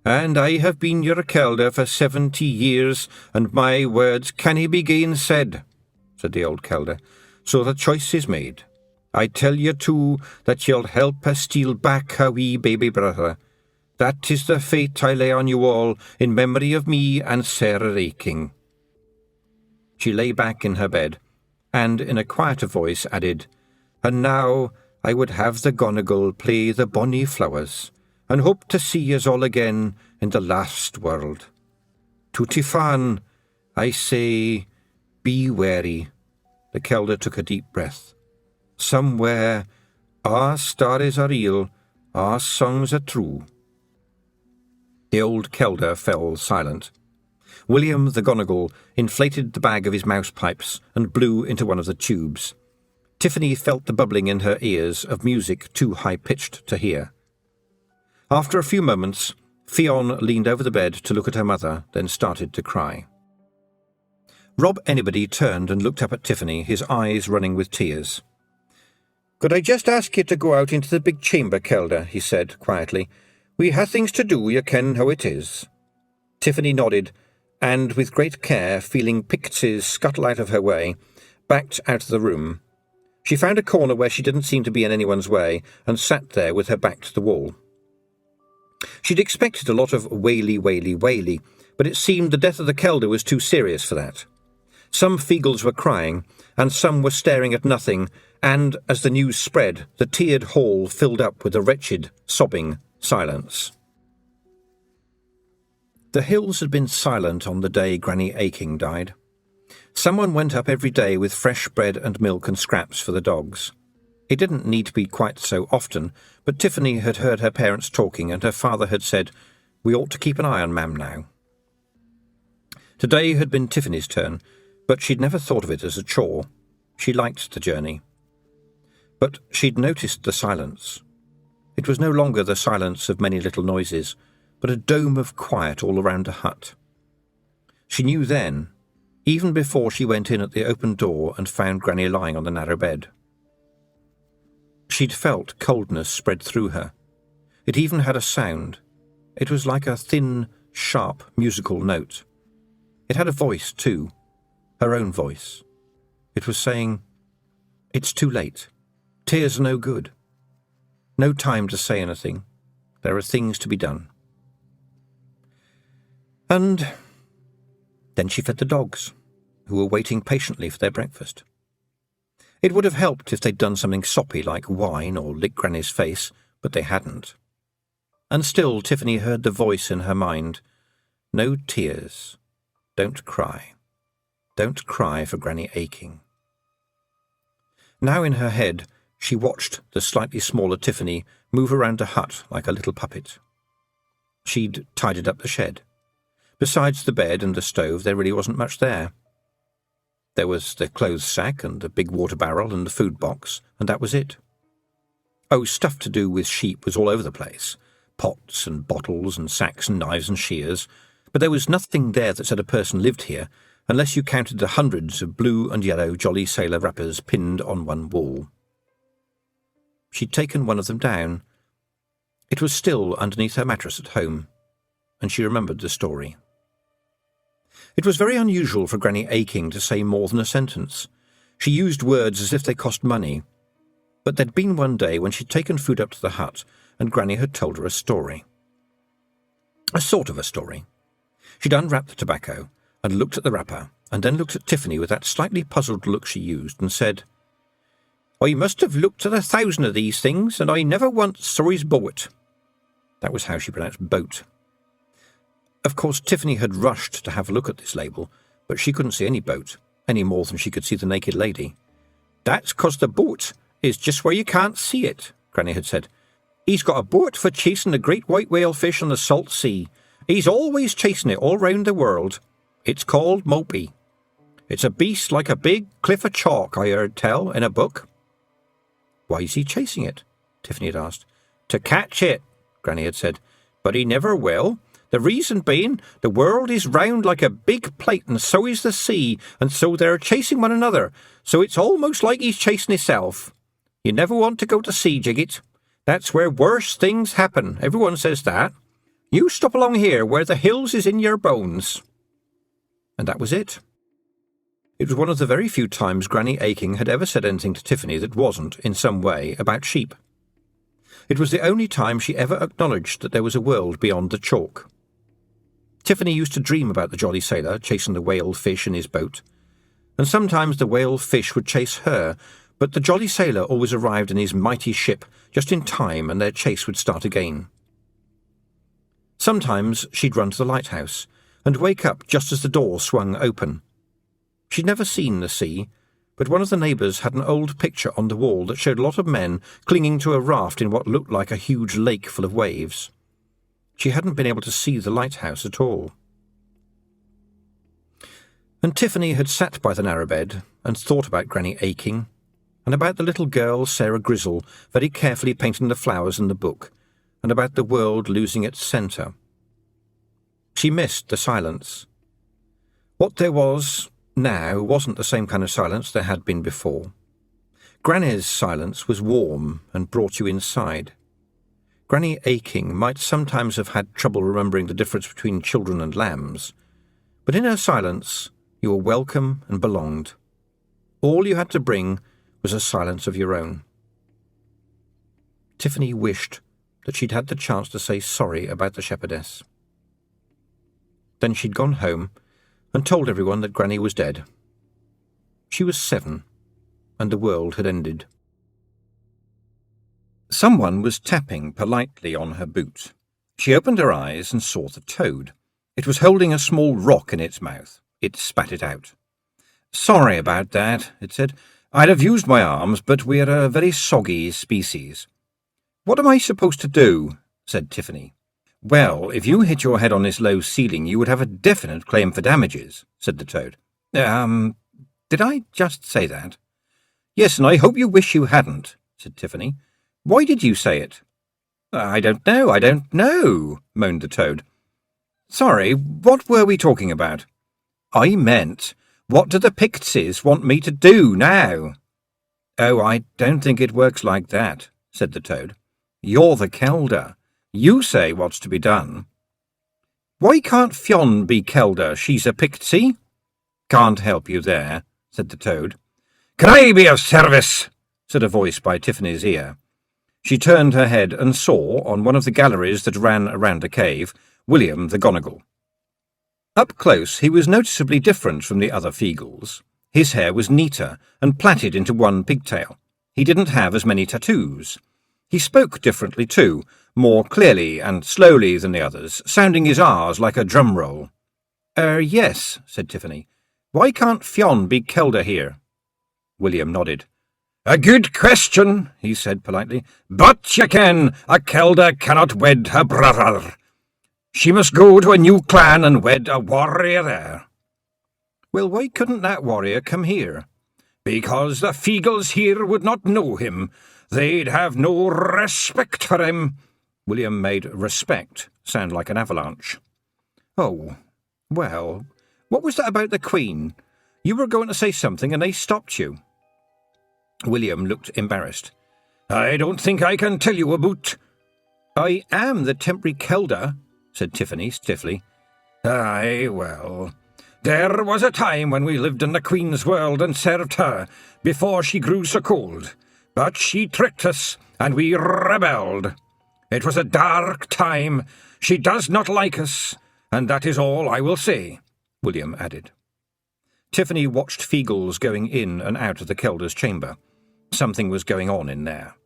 "And I have been your Kelder for 70 years, and my words canna be gainsaid," said the old Kelder. "So the choice is made. I tell you, too, that you'll help us steal back her wee baby brother. That is the fate I lay on you all, in memory of me and Sarah Aching." She lay back in her bed, and in a quieter voice added, "And now I would have the Gonigal play the bonny flowers, and hope to see us all again in the last world. To Tiffany, I say, be wary." The Kelder took a deep breath. "Somewhere, our stories are real, our songs are true." The old Kelder fell silent. William the Gonigal inflated the bag of his mouse pipes and blew into one of the tubes. Tiffany felt the bubbling in her ears of music too high-pitched to hear. After a few moments, Fionn leaned over the bed to look at her mother, then started to cry. Rob Anybody turned and looked up at Tiffany, his eyes running with tears. "Could I just ask you to go out into the big chamber, Kelder?" he said quietly. "We have things to do, you ken how it is." Tiffany nodded, and with great care, feeling Pixies scuttle out of her way, backed out of the room. She found a corner where she didn't seem to be in anyone's way, and sat there with her back to the wall. She'd expected a lot of waily, waily, waily, but it seemed the death of the Kelder was too serious for that. Some Feegles were crying, and some were staring at nothing, and, as the news spread, the tiered hall filled up with a wretched, sobbing silence. The hills had been silent on the day Granny Aching died. Someone went up every day with fresh bread and milk and scraps for the dogs. It didn't need to be quite so often, but Tiffany had heard her parents talking, and her father had said, "We ought to keep an eye on Mam now." Today had been Tiffany's turn, but she'd never thought of it as a chore. She liked the journey. But she'd noticed the silence. It was no longer the silence of many little noises, but a dome of quiet all around the hut. She knew then, even before she went in at the open door and found Granny lying on the narrow bed. She'd felt coldness spread through her. It even had a sound. It was like a thin, sharp, musical note. It had a voice, too, her own voice. It was saying, "It's too late. Tears are no good. No time to say anything. There are things to be done." And then she fed the dogs, who were waiting patiently for their breakfast. It would have helped if they'd done something soppy like whine or lick Granny's face, but they hadn't. And still Tiffany heard the voice in her mind, "No tears. Don't cry. Don't cry for Granny Aching." Now in her head, she watched the slightly smaller Tiffany move around the hut like a little puppet. She'd tidied up the shed. Besides the bed and the stove, there really wasn't much there. There was the clothes sack and the big water barrel and the food box, and that was it. Oh, stuff to do with sheep was all over the place. Pots and bottles and sacks and knives and shears. But there was nothing there that said a person lived here, unless you counted the hundreds of blue and yellow jolly sailor wrappers pinned on one wall. She'd taken one of them down. It was still underneath her mattress at home, and she remembered the story. It was very unusual for Granny Aching to say more than a sentence. She used words as if they cost money. But there'd been one day when she'd taken food up to the hut and Granny had told her a story. A sort of a story. She'd unwrapped the tobacco and looked at the wrapper and then looked at Tiffany with that slightly puzzled look she used and said, "I must have looked at 1,000 of these things and I never once saw his boat." That was how she pronounced boat. Of course, Tiffany had rushed to have a look at this label, but she couldn't see any boat, any more than she could see the naked lady. "That's 'cause the boat is just where you can't see it," Granny had said. "He's got a boat for chasing the great white whale fish on the salt sea. He's always chasing it all round the world. It's called Mopey. It's a beast like a big cliff of chalk, I heard tell in a book." "Why is he chasing it?" Tiffany had asked. "To catch it," Granny had said. "But he never will. The reason being, the world is round like a big plate and so is the sea, and so they're chasing one another, so it's almost like he's chasing himself. You never want to go to sea, Jiggit. That's where worse things happen. Everyone says that. You stop along here where the hills is in your bones." And that was it. It was one of the very few times Granny Aching had ever said anything to Tiffany that wasn't, in some way, about sheep. It was the only time she ever acknowledged that there was a world beyond the chalk. Tiffany used to dream about the jolly sailor chasing the whale fish in his boat, and sometimes the whale fish would chase her, but the jolly sailor always arrived in his mighty ship just in time and their chase would start again. Sometimes she'd run to the lighthouse and wake up just as the door swung open. She'd never seen the sea, but one of the neighbours had an old picture on the wall that showed a lot of men clinging to a raft in what looked like a huge lake full of waves. She hadn't been able to see the lighthouse at all. And Tiffany had sat by the narrow bed and thought about Granny Aching, and about the little girl Sarah Grizzle very carefully painting the flowers in the book, and about the world losing its centre. She missed the silence. What there was now wasn't the same kind of silence there had been before. Granny's silence was warm and brought you inside. Granny Aching might sometimes have had trouble remembering the difference between children and lambs, but in her silence you were welcome and belonged. All you had to bring was a silence of your own. Tiffany wished that she'd had the chance to say sorry about the shepherdess. Then she'd gone home and told everyone that Granny was dead. She was 7, and the world had ended. Someone was tapping politely on her boot. She opened her eyes and saw the toad. It was holding a small rock in its mouth. It spat it out. "Sorry about that," it said. "I'd have used my arms, but we're a very soggy species." "What am I supposed to do?" said Tiffany. "Well, if you hit your head on this low ceiling, you would have a definite claim for damages," said the toad. Did I just say that?" "Yes, and I hope you wish you hadn't," said Tiffany. "Why did you say it?" I don't know, moaned the toad. "Sorry, what were we talking about?" "I meant, what do the Pixies want me to do now?" "Oh, I don't think it works like that," said the toad. "You're the Kelder. You say what's to be done." "Why can't Fionn be Kelder? She's a Pixie." "Can't help you there," said the toad. "Can I be of service?" said a voice by Tiffany's ear. She turned her head and saw, on one of the galleries that ran around the cave, William the Gonigal. Up close he was noticeably different from the other Feegles. His hair was neater and plaited into one pigtail. He didn't have as many tattoos. He spoke differently too, more clearly and slowly than the others, sounding his R's like a drum roll. Yes," said Tiffany. "Why can't Fionn be Kelder here?" William nodded. "A good question," he said politely. "But you can, a Kelder cannot wed her brother. She must go to a new clan and wed a warrior there." "Well, why couldn't that warrior come here?" "Because the Feegles here would not know him. They'd have no respect for him." William made respect sound like an avalanche. "Oh, well, what was that about the Queen? You were going to say something and they stopped you." William looked embarrassed. "I don't think I can tell you about." "I am the temporary Kelder," said Tiffany stiffly. "Aye, well, There was a time when we lived in the Queen's world and served her, before she grew so cold. But she tricked us, and we rebelled. It was a dark time. She does not like us, and that is all I will say," William added. Tiffany watched Feegles going in and out of the Kelder's chamber. Something was going on in there.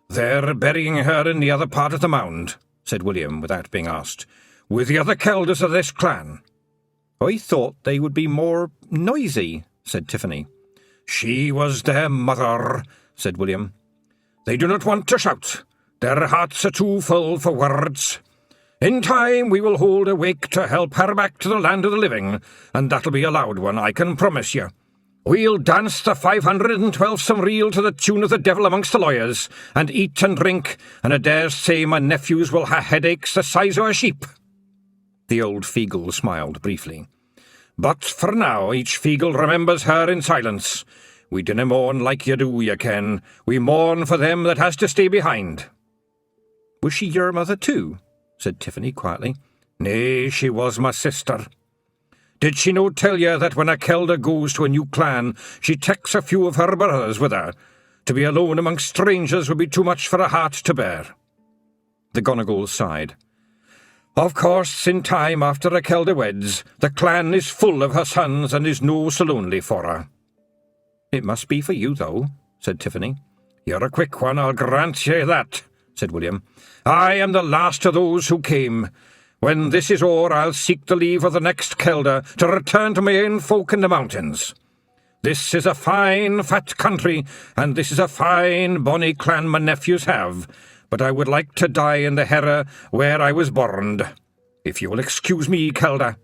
"They're burying her in the other part of the mound," said William without being asked, "with the other Kelders of this clan." "I thought they would be more noisy," said Tiffany. "She was their mother," said William. "They do not want to shout. Their hearts are too full for words. In time we will hold a wake to help her back to the land of the living, and that'll be a loud one, I can promise you. We'll dance the 512th reel to the tune of the devil amongst the lawyers, and eat and drink, and I dare say my nephews will ha' headaches the size of a sheep." The old Feegle smiled briefly. "But for now each Feegle remembers her in silence. We dinna mourn like you do, you ken. We mourn for them that has to stay behind." "Was she your mother too?" said Tiffany quietly. "Nay, she was my sister. Did she no tell you that when a Kelder goes to a new clan, she takes a few of her brothers with her? To be alone amongst strangers would be too much for a heart to bear." The Gonagall sighed. "Of course, in time after a Kelder weds, the clan is full of her sons and is no so lonely for her." "It must be for you, though," said Tiffany. "You're a quick one, I'll grant ye that," said William. "I am the last of those who came. When this is o'er, I'll seek the leave of the next Kelder to return to my own folk in the mountains. This is a fine, fat country, and this is a fine, bonny clan my nephews have, but I would like to die in the Herra where I was born. If you will excuse me, Kelder."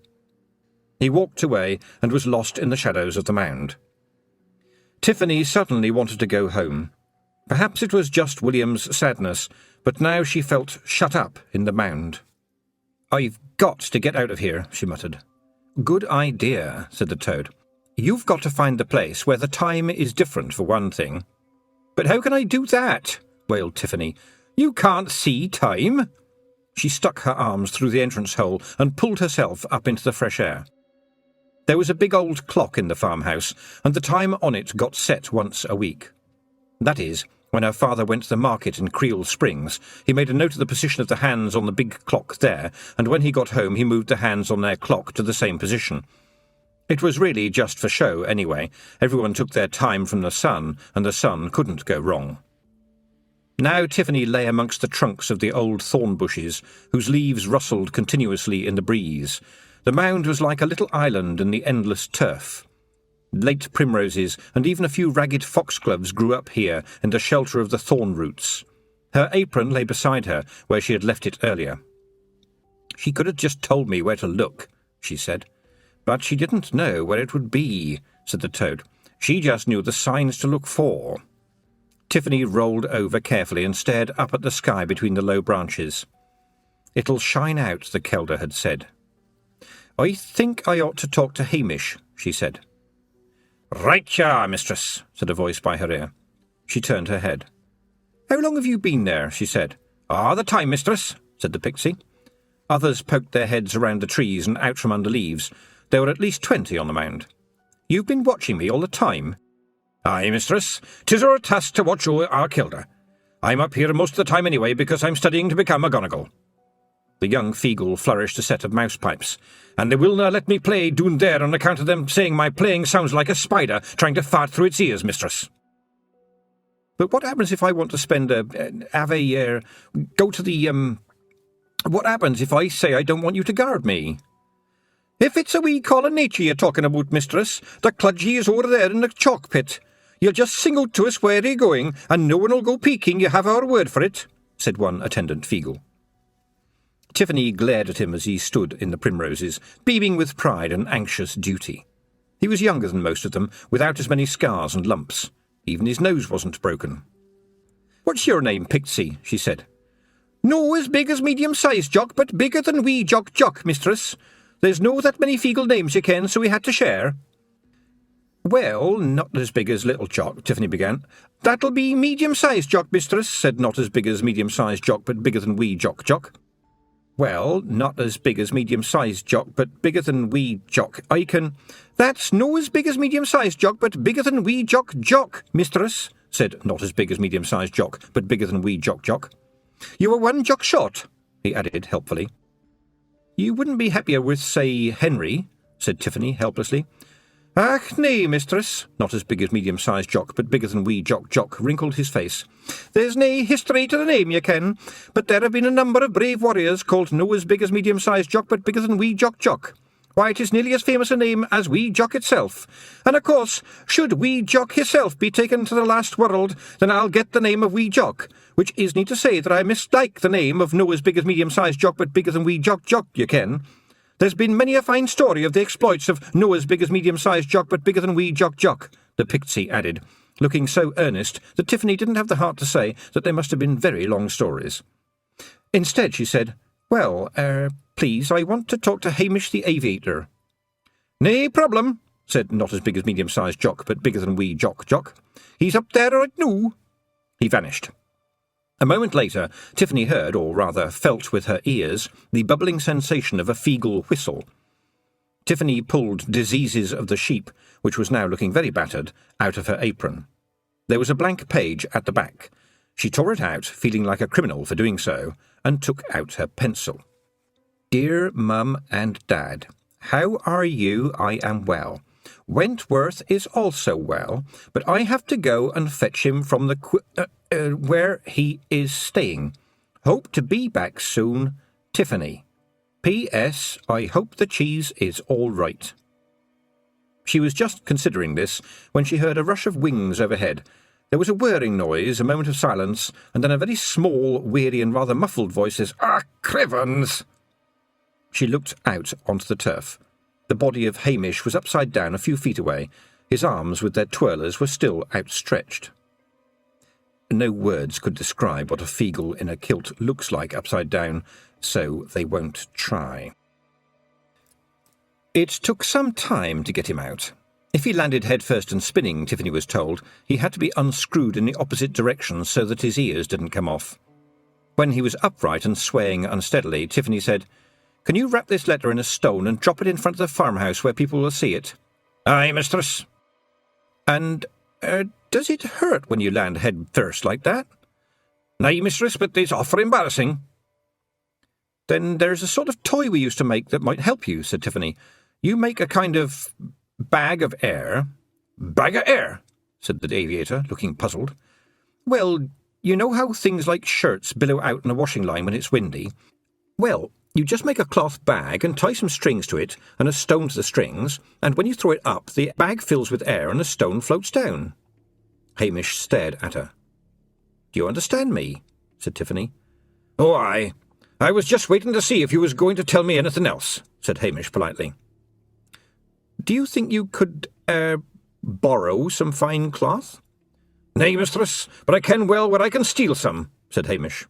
He walked away and was lost in the shadows of the mound. Tiffany suddenly wanted to go home. Perhaps it was just William's sadness, but now she felt shut up in the mound. "I've got to get out of here," she muttered. "Good idea," said the toad. "You've got to find the place where the time is different, for one thing." "But how can I do that?" wailed Tiffany. "You can't see time." She stuck her arms through the entrance hole and pulled herself up into the fresh air. There was a big old clock in the farmhouse, and the time on it got set once a week. That is, when her father went to the market in Creel Springs, he made a note of the position of the hands on the big clock there, and when he got home he moved the hands on their clock to the same position. It was really just for show, anyway. Everyone took their time from the sun, and the sun couldn't go wrong. Now Tiffany lay amongst the trunks of the old thorn bushes, whose leaves rustled continuously in the breeze. The mound was like a little island in the endless turf. Late primroses and even a few ragged foxgloves grew up here in the shelter of the thorn roots. Her apron lay beside her, where she had left it earlier. "She could have just told me where to look," she said. "But she didn't know where it would be," said the toad. "She just knew the signs to look for." Tiffany rolled over carefully and stared up at the sky between the low branches. "It'll shine out," the Kelder had said. "I think I ought to talk to Hamish," she said. "Right you are, mistress," said a voice by her ear. She turned her head. "How long have you been there?" she said. "All the time, mistress," said the pixie. Others poked their heads around the trees and out from under leaves. There were at least 20 on the mound. "You've been watching me all the time?" "Aye, mistress. 'Tis our task to watch o'er our Kelder. I'm up here most of the time anyway, because I'm studying to become a Gonagall." The young Feegle flourished a set of mouse pipes. "And they will not let me play doon there on account of them saying my playing sounds like a spider trying to fart through its ears, mistress." "But what happens if I want to spend what happens if I say I don't want you to guard me?" "If it's a wee call of nature you're talking about, mistress, the cludgy is over there in the chalk pit. You'll just sing out to us where you're going, and no one'll go peeking, you have our word for it," said one attendant Feegle. Tiffany glared at him as he stood in the primroses, beaming with pride and anxious duty. He was younger than most of them, without as many scars and lumps. Even his nose wasn't broken. "What's your name, Pixie?" she said. "No as big as medium-sized Jock, but bigger than wee Jock, mistress. There's no that many Feegle names, you ken, so we had to share." "Well, not as big as little Jock," Tiffany began. "That'll be medium-sized Jock, mistress," said not as big as medium-sized Jock, but bigger than wee Jock. Well, not as big as medium-sized Jock, but bigger than wee Jock. I can... That's no as big as medium-sized Jock, but bigger than wee Jock, mistress, said not as big as medium-sized Jock, but bigger than wee Jock. You were one Jock short, he added helpfully. You wouldn't be happier with, say, Henry, said Tiffany helplessly. Ach, nay, mistress, not as big as medium-sized Jock, but bigger than wee Jock wrinkled his face. There's nae history to the name, ye ken, but there have been a number of brave warriors called no as big as medium-sized Jock, but bigger than wee Jock. Why, it is nearly as famous a name as wee Jock itself. And, of course, should wee Jock hisself be taken to the last world, then I'll get the name of wee Jock, which is need to say that I mislike the name of no as big as medium-sized Jock, but bigger than wee Jock, ye ken. There's been many a fine story of the exploits of no as big as medium-sized Jock, but bigger than wee Jock, the Pixie added, looking so earnest that Tiffany didn't have the heart to say that they must have been very long stories. Instead, she said, Well, please, I want to talk to Hamish the Aviator. Nae problem, said not as big as medium-sized Jock, but bigger than wee Jock. He's up there right noo. He vanished. A moment later, Tiffany heard, or rather felt with her ears, the bubbling sensation of a Feegle whistle. Tiffany pulled Diseases of the Sheep, which was now looking very battered, out of her apron. There was a blank page at the back. She tore it out, feeling like a criminal for doing so, and took out her pencil. Dear Mum and Dad, how are you? I am well. Wentworth is also well, but I have to go and fetch him from the where he is staying. Hope to be back soon. Tiffany. P.S. I hope the cheese is all right. She was just considering this when she heard a rush of wings overhead. There was a whirring noise, a moment of silence, and then a very small, weary and rather muffled voice says, Ah, Crivens! She looked out onto the turf. The body of Hamish was upside down a few feet away. His arms with their twirlers were still outstretched. No words could describe what a Feegle in a kilt looks like upside down, so they won't try. It took some time to get him out. If he landed headfirst and spinning, Tiffany was told, he had to be unscrewed in the opposite direction so that his ears didn't come off. When he was upright and swaying unsteadily, Tiffany said, Can you wrap this letter in a stone and drop it in front of the farmhouse where people will see it? Aye, mistress. And, does it hurt when you land head first like that? Nay, mistress, but it's awful embarrassing. Then there's a sort of toy we used to make that might help you, said Tiffany. You make a kind of bag of air. Bag of air, said the aviator, looking puzzled. Well, you know how things like shirts billow out in a washing line when it's windy? Well, you just make a cloth bag and tie some strings to it and a stone to the strings, and when you throw it up, the bag fills with air and the stone floats down. Hamish stared at her. Do you understand me? Said Tiffany. Oh, aye. I was just waiting to see if you was going to tell me anything else, said Hamish politely. Do you think you could, borrow some fine cloth? Nay, mistress, but I ken well where I can steal some, said Hamish.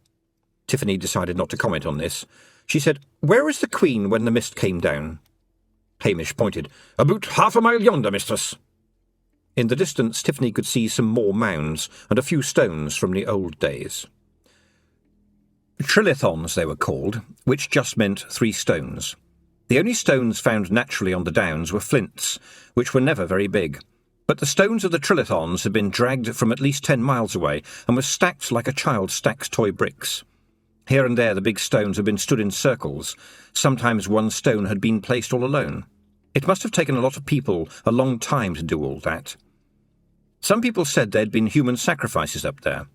Tiffany decided not to comment on this. She said, Where is the Queen when the mist came down? Hamish pointed. About half a mile yonder, mistress. In the distance, Tiffany could see some more mounds and a few stones from the old days. Trilithons they were called, which just meant 3 stones. The only stones found naturally on the downs were flints, which were never very big. But the stones of the Trilithons had been dragged from at least 10 miles away and were stacked like a child stacks toy bricks. Here and there the big stones had been stood in circles. Sometimes one stone had been placed all alone. It must have taken a lot of people a long time to do all that. Some people said there had been human sacrifices up there.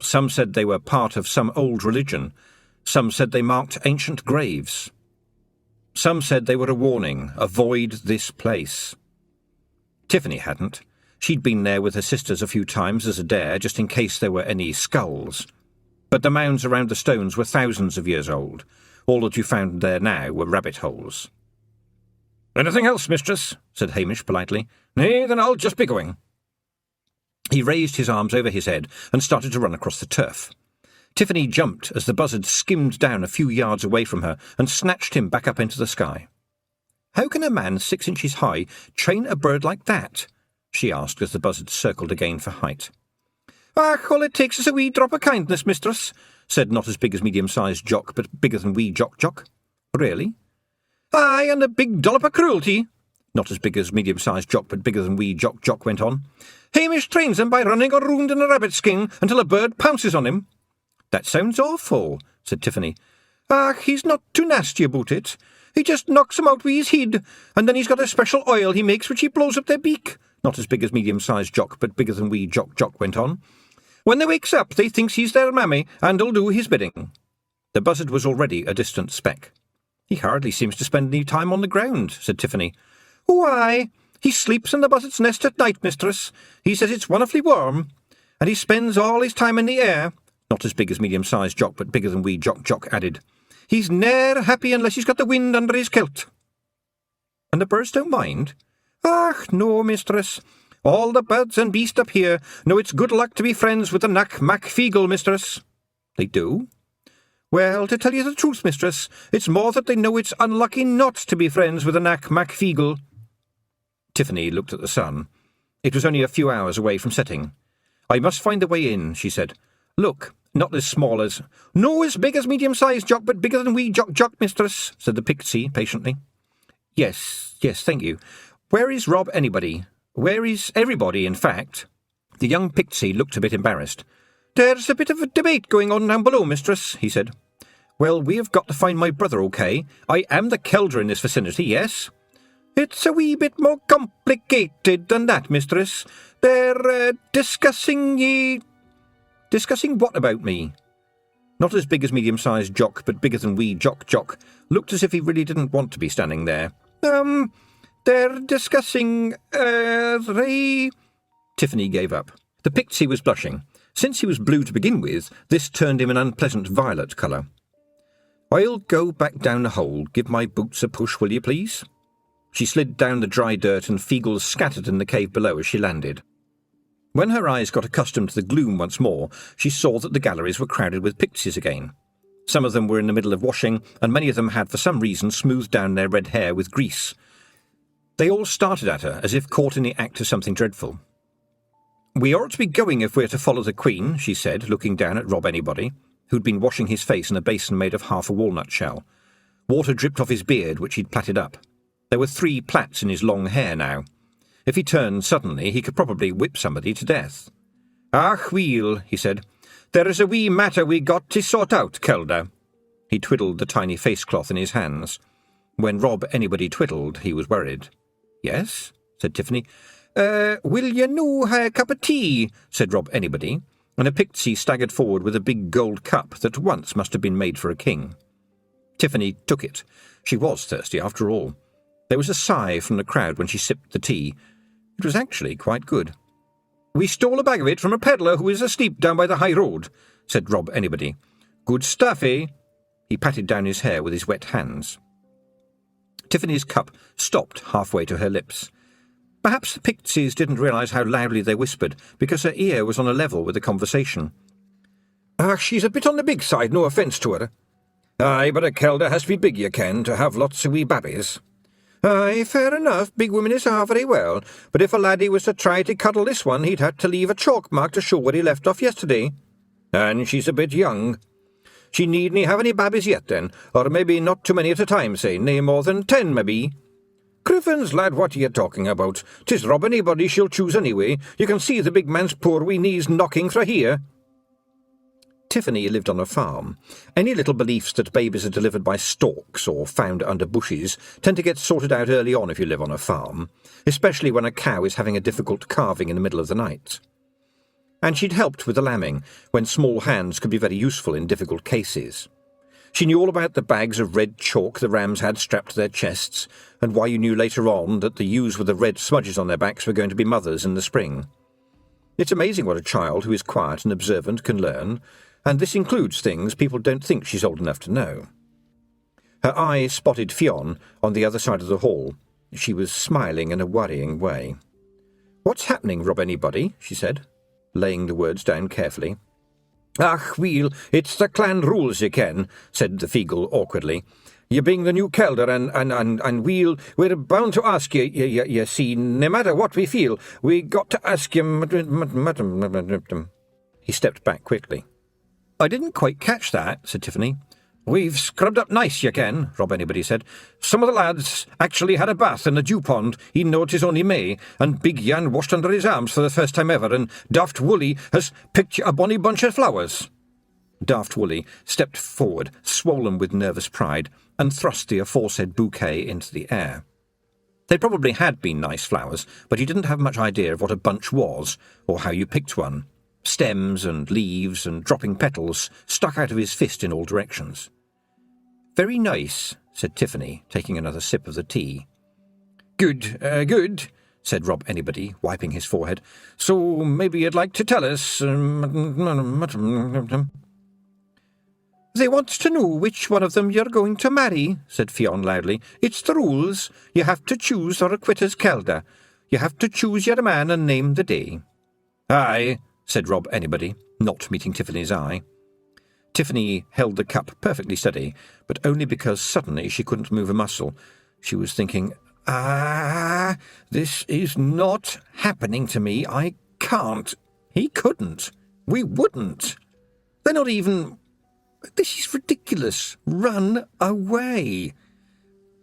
Some said they were part of some old religion. Some said they marked ancient graves. Some said they were a warning, avoid this place. Tiffany hadn't. She'd been there with her sisters a few times as a dare, just in case there were any skulls. But the mounds around the stones were thousands of years old. All that you found there now were rabbit holes. Anything else, mistress? Said Hamish politely. Nay, then I'll just be going. He raised his arms over his head and started to run across the turf. Tiffany jumped as the buzzard skimmed down a few yards away from her and snatched him back up into the sky. How can a man 6 inches high train a bird like that? She asked as the buzzard circled again for height. Ah, all it takes is a wee drop of kindness, mistress. said not as big as medium-sized Jock, but bigger than wee Jock. Really? Aye, and a big dollop of cruelty, not as big as medium-sized Jock, but bigger than wee Jock went on. Hamish trains him by running around in a rabbit skin until a bird pounces on him. That sounds awful, said Tiffany. Ah, he's not too nasty about it. He just knocks 'em out with his head, and then he's got a special oil he makes which he blows up their beak. Not as big as medium-sized Jock, but bigger than wee Jock went on. When they wakes up, they thinks he's their mammy, and'll do his bidding. The buzzard was already a distant speck. He hardly seems to spend any time on the ground, said Tiffany. Why, he sleeps in the buzzard's nest at night, mistress. He says it's wonderfully warm, and he spends all his time in the air. Not as big as medium-sized Jock, but bigger than wee Jock added. He's ne'er happy unless he's got the wind under his kilt. And the birds don't mind? Ach, no, mistress. All the birds and beasts up here know it's good luck to be friends with the Nac Mac Feegle, mistress. They do? Well, to tell you the truth, mistress, it's more that they know it's unlucky not to be friends with the Nac Mac Feegle. Tiffany looked at the sun. It was only a few hours away from setting. I must find the way in, she said. Look, not as small as... No, as big as medium-sized Jock, but bigger than wee Jock, mistress, said the pixie patiently. Yes, thank you. Where is Rob anybody? Where is everybody, in fact? The young pixie looked a bit embarrassed. There's a bit of a debate going on down below, mistress, he said. Well, we have got to find my brother, OK? I am the kelder in this vicinity, yes? It's a wee bit more complicated than that, mistress. They're discussing Discussing what about me? Not as big as medium-sized Jock, but bigger than wee Jock, looked as if he really didn't want to be standing there. They're discussing, Tiffany gave up. The pixie was blushing. Since he was blue to begin with, this turned him an unpleasant violet colour. I'll go back down the hole. Give my boots a push, will you, please? She slid down the dry dirt and Feegles scattered in the cave below as she landed. When her eyes got accustomed to the gloom once more, she saw that the galleries were crowded with pixies again. Some of them were in the middle of washing, and many of them had for some reason smoothed down their red hair with grease. They all started at her as if caught in the act of something dreadful. We ought to be going if we're to follow the Queen, she said, looking down at Rob Anybody, who'd been washing his face in a basin made of half a walnut shell. Water dripped off his beard, which he'd plaited up. There were 3 plaits in his long hair now. If he turned suddenly, he could probably whip somebody to death. "Ach, weel," he said. "There is a wee matter we got to sort out, Kelda." He twiddled the tiny face-cloth in his hands. When Rob Anybody twiddled, he was worried. "Yes?" said Tiffany. Will you know a cup of tea?" said Rob Anybody, and a pixie staggered forward with a big gold cup that once must have been made for a king. Tiffany took it. She was thirsty, after all. There was a sigh from the crowd when she sipped the tea. It was actually quite good. "We stole a bag of it from a peddler who is asleep down by the high road," said Rob Anybody. "Good stuff, eh?" He patted down his hair with his wet hands. Tiffany's cup stopped halfway to her lips. Perhaps the pixies didn't realise how loudly they whispered, because her ear was on a level with the conversation. She's a bit on the big side, no offence to her." "Aye, but a Kelda has to be big, you ken, to have lots of wee babbies." "Aye, fair enough, big women is all very well, but if a laddie was to try to cuddle this one, he'd have to leave a chalk mark to show where he left off yesterday. And she's a bit young. She needn't have any babbies yet, then, or maybe not too many at a time, say, nae more than 10, maybe." "Griffins, lad, what are you talking about? 'Tis Rob Anybody she'll choose anyway. You can see the big man's poor wee knees knocking through here." Tiffany lived on a farm. Any little beliefs that babies are delivered by storks or found under bushes tend to get sorted out early on if you live on a farm, especially when a cow is having a difficult calving in the middle of the night. And she'd helped with the lambing, when small hands could be very useful in difficult cases. She knew all about the bags of red chalk the rams had strapped to their chests, and why you knew later on that the ewes with the red smudges on their backs were going to be mothers in the spring. It's amazing what a child who is quiet and observant can learn, and this includes things people don't think she's old enough to know. Her eye spotted Fionn on the other side of the hall. She was smiling in a worrying way. "What's happening, Rob Anybody?" she said, laying the words down carefully. "Ach, weel, it's the clan rules, you ken," said the Feegle awkwardly. "You being the new Kelder, and we're bound to ask you see, no matter what we feel, we got to ask you, He stepped back quickly. "I didn't quite catch that," said Tiffany. "We've scrubbed up nice, you ken," Rob Anybody said. "Some of the lads actually had a bath in a dew pond, even though it is only May, and Big Jan washed under his arms for the first time ever, and Daft Woolly has picked you a bonny bunch of flowers." Daft Woolly stepped forward, swollen with nervous pride, and thrust the aforesaid bouquet into the air. They probably had been nice flowers, but he didn't have much idea of what a bunch was, or how you picked one. Stems and leaves and dropping petals stuck out of his fist in all directions. "Very nice," said Tiffany, taking another sip of the tea. Good, said Rob Anybody, wiping his forehead. "So maybe you'd like to tell us—" "They want to know which one of them you're going to marry," said Fionn loudly. "It's the rules. You have to choose or quit as Kelda. You have to choose your man and name the day." "Aye," said Rob Anybody, not meeting Tiffany's eye. Tiffany held the cup perfectly steady, but only because suddenly she couldn't move a muscle. She was thinking, this is not happening to me. I can't. He couldn't. We wouldn't. They're not even... This is ridiculous. Run away.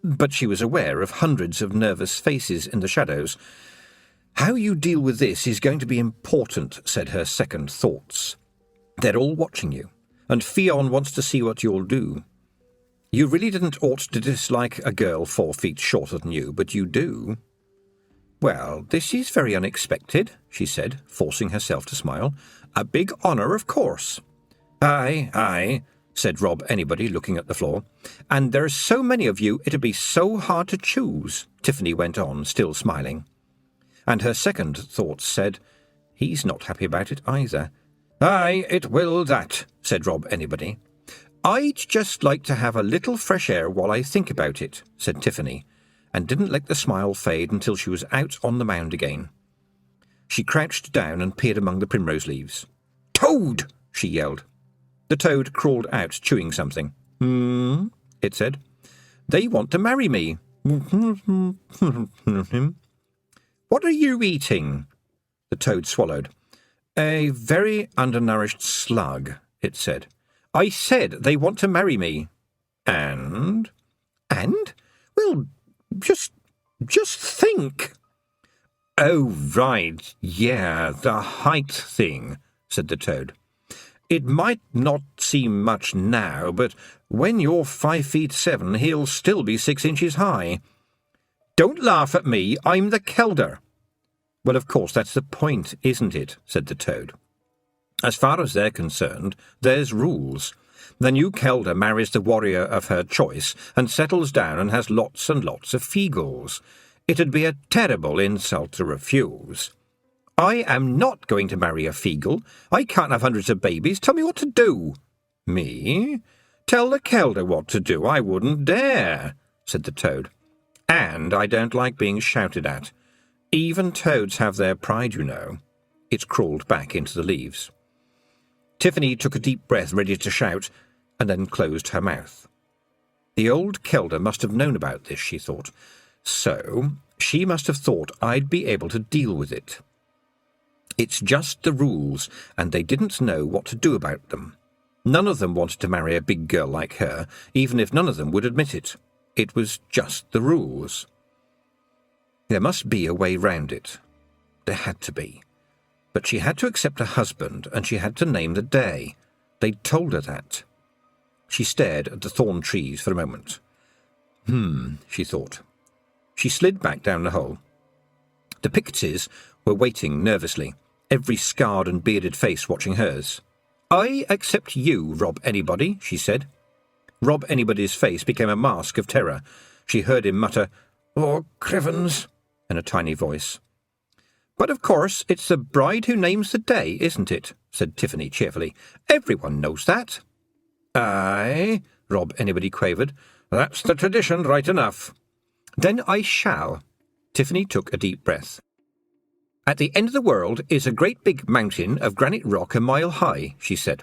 But she was aware of hundreds of nervous faces in the shadows. How you deal with this is going to be important, said her second thoughts. They're all watching you, and Fionn wants to see what you'll do. You really didn't ought to dislike a girl 4 feet shorter than you, but you do. "Well, this is very unexpected," she said, forcing herself to smile. "A big honour, of course." Aye, said Rob Anybody, looking at the floor. "And there's so many of you, it'd be so hard to choose," Tiffany went on, still smiling. And her second thoughts said, "He's not happy about it either." "Aye, it will that," said Rob Anybody. "I'd just like to have a little fresh air while I think about it," said Tiffany, and didn't let the smile fade until she was out on the mound again. She crouched down and peered among the primrose leaves. "Toad!" she yelled. The toad crawled out, chewing something. It said. "They want to marry me." "What are you eating?" The toad swallowed. "A very undernourished slug," it said. "I said they want to marry me." And? Well, just think." "Oh, right, yeah, the height thing," said the toad. "It might not seem much now, but when you're 5'7", he'll still be 6 inches high." "Don't laugh at me, I'm the Kelder." "Well, of course, that's the point, isn't it?" said the toad. "As far as they're concerned, there's rules. The new Kelder marries the warrior of her choice and settles down and has lots and lots of Feegles. It'd be a terrible insult to refuse." "I am not going to marry a Feegle. I can't have hundreds of babies. Tell me what to do." "Me? Tell the Kelder what to do. I wouldn't dare," said the toad. "And I don't like being shouted at. Even toads have their pride, you know." It crawled back into the leaves. Tiffany took a deep breath, ready to shout, and then closed her mouth. The old Kelder must have known about this, she thought. So she must have thought I'd be able to deal with it. It's just the rules, and they didn't know what to do about them. None of them wanted to marry a big girl like her, even if none of them would admit it. It was just the rules. There must be a way round it. There had to be. But she had to accept a husband, and she had to name the day. They'd told her that. She stared at the thorn trees for a moment. She thought. She slid back down the hole. The Pixies were waiting nervously, every scarred and bearded face watching hers. "I accept you, Rob Anybody," she said. Rob Anybody's face became a mask of terror. She heard him mutter, "Oh, Crivens," in a tiny voice. "But of course it's the bride who names the day, isn't it?" said Tiffany cheerfully. "Everyone knows that." "Aye," Rob Anybody quavered. "That's the tradition, right enough." "Then I shall." Tiffany took a deep breath. "At the end of the world is a great big mountain of granite rock a mile high," she said.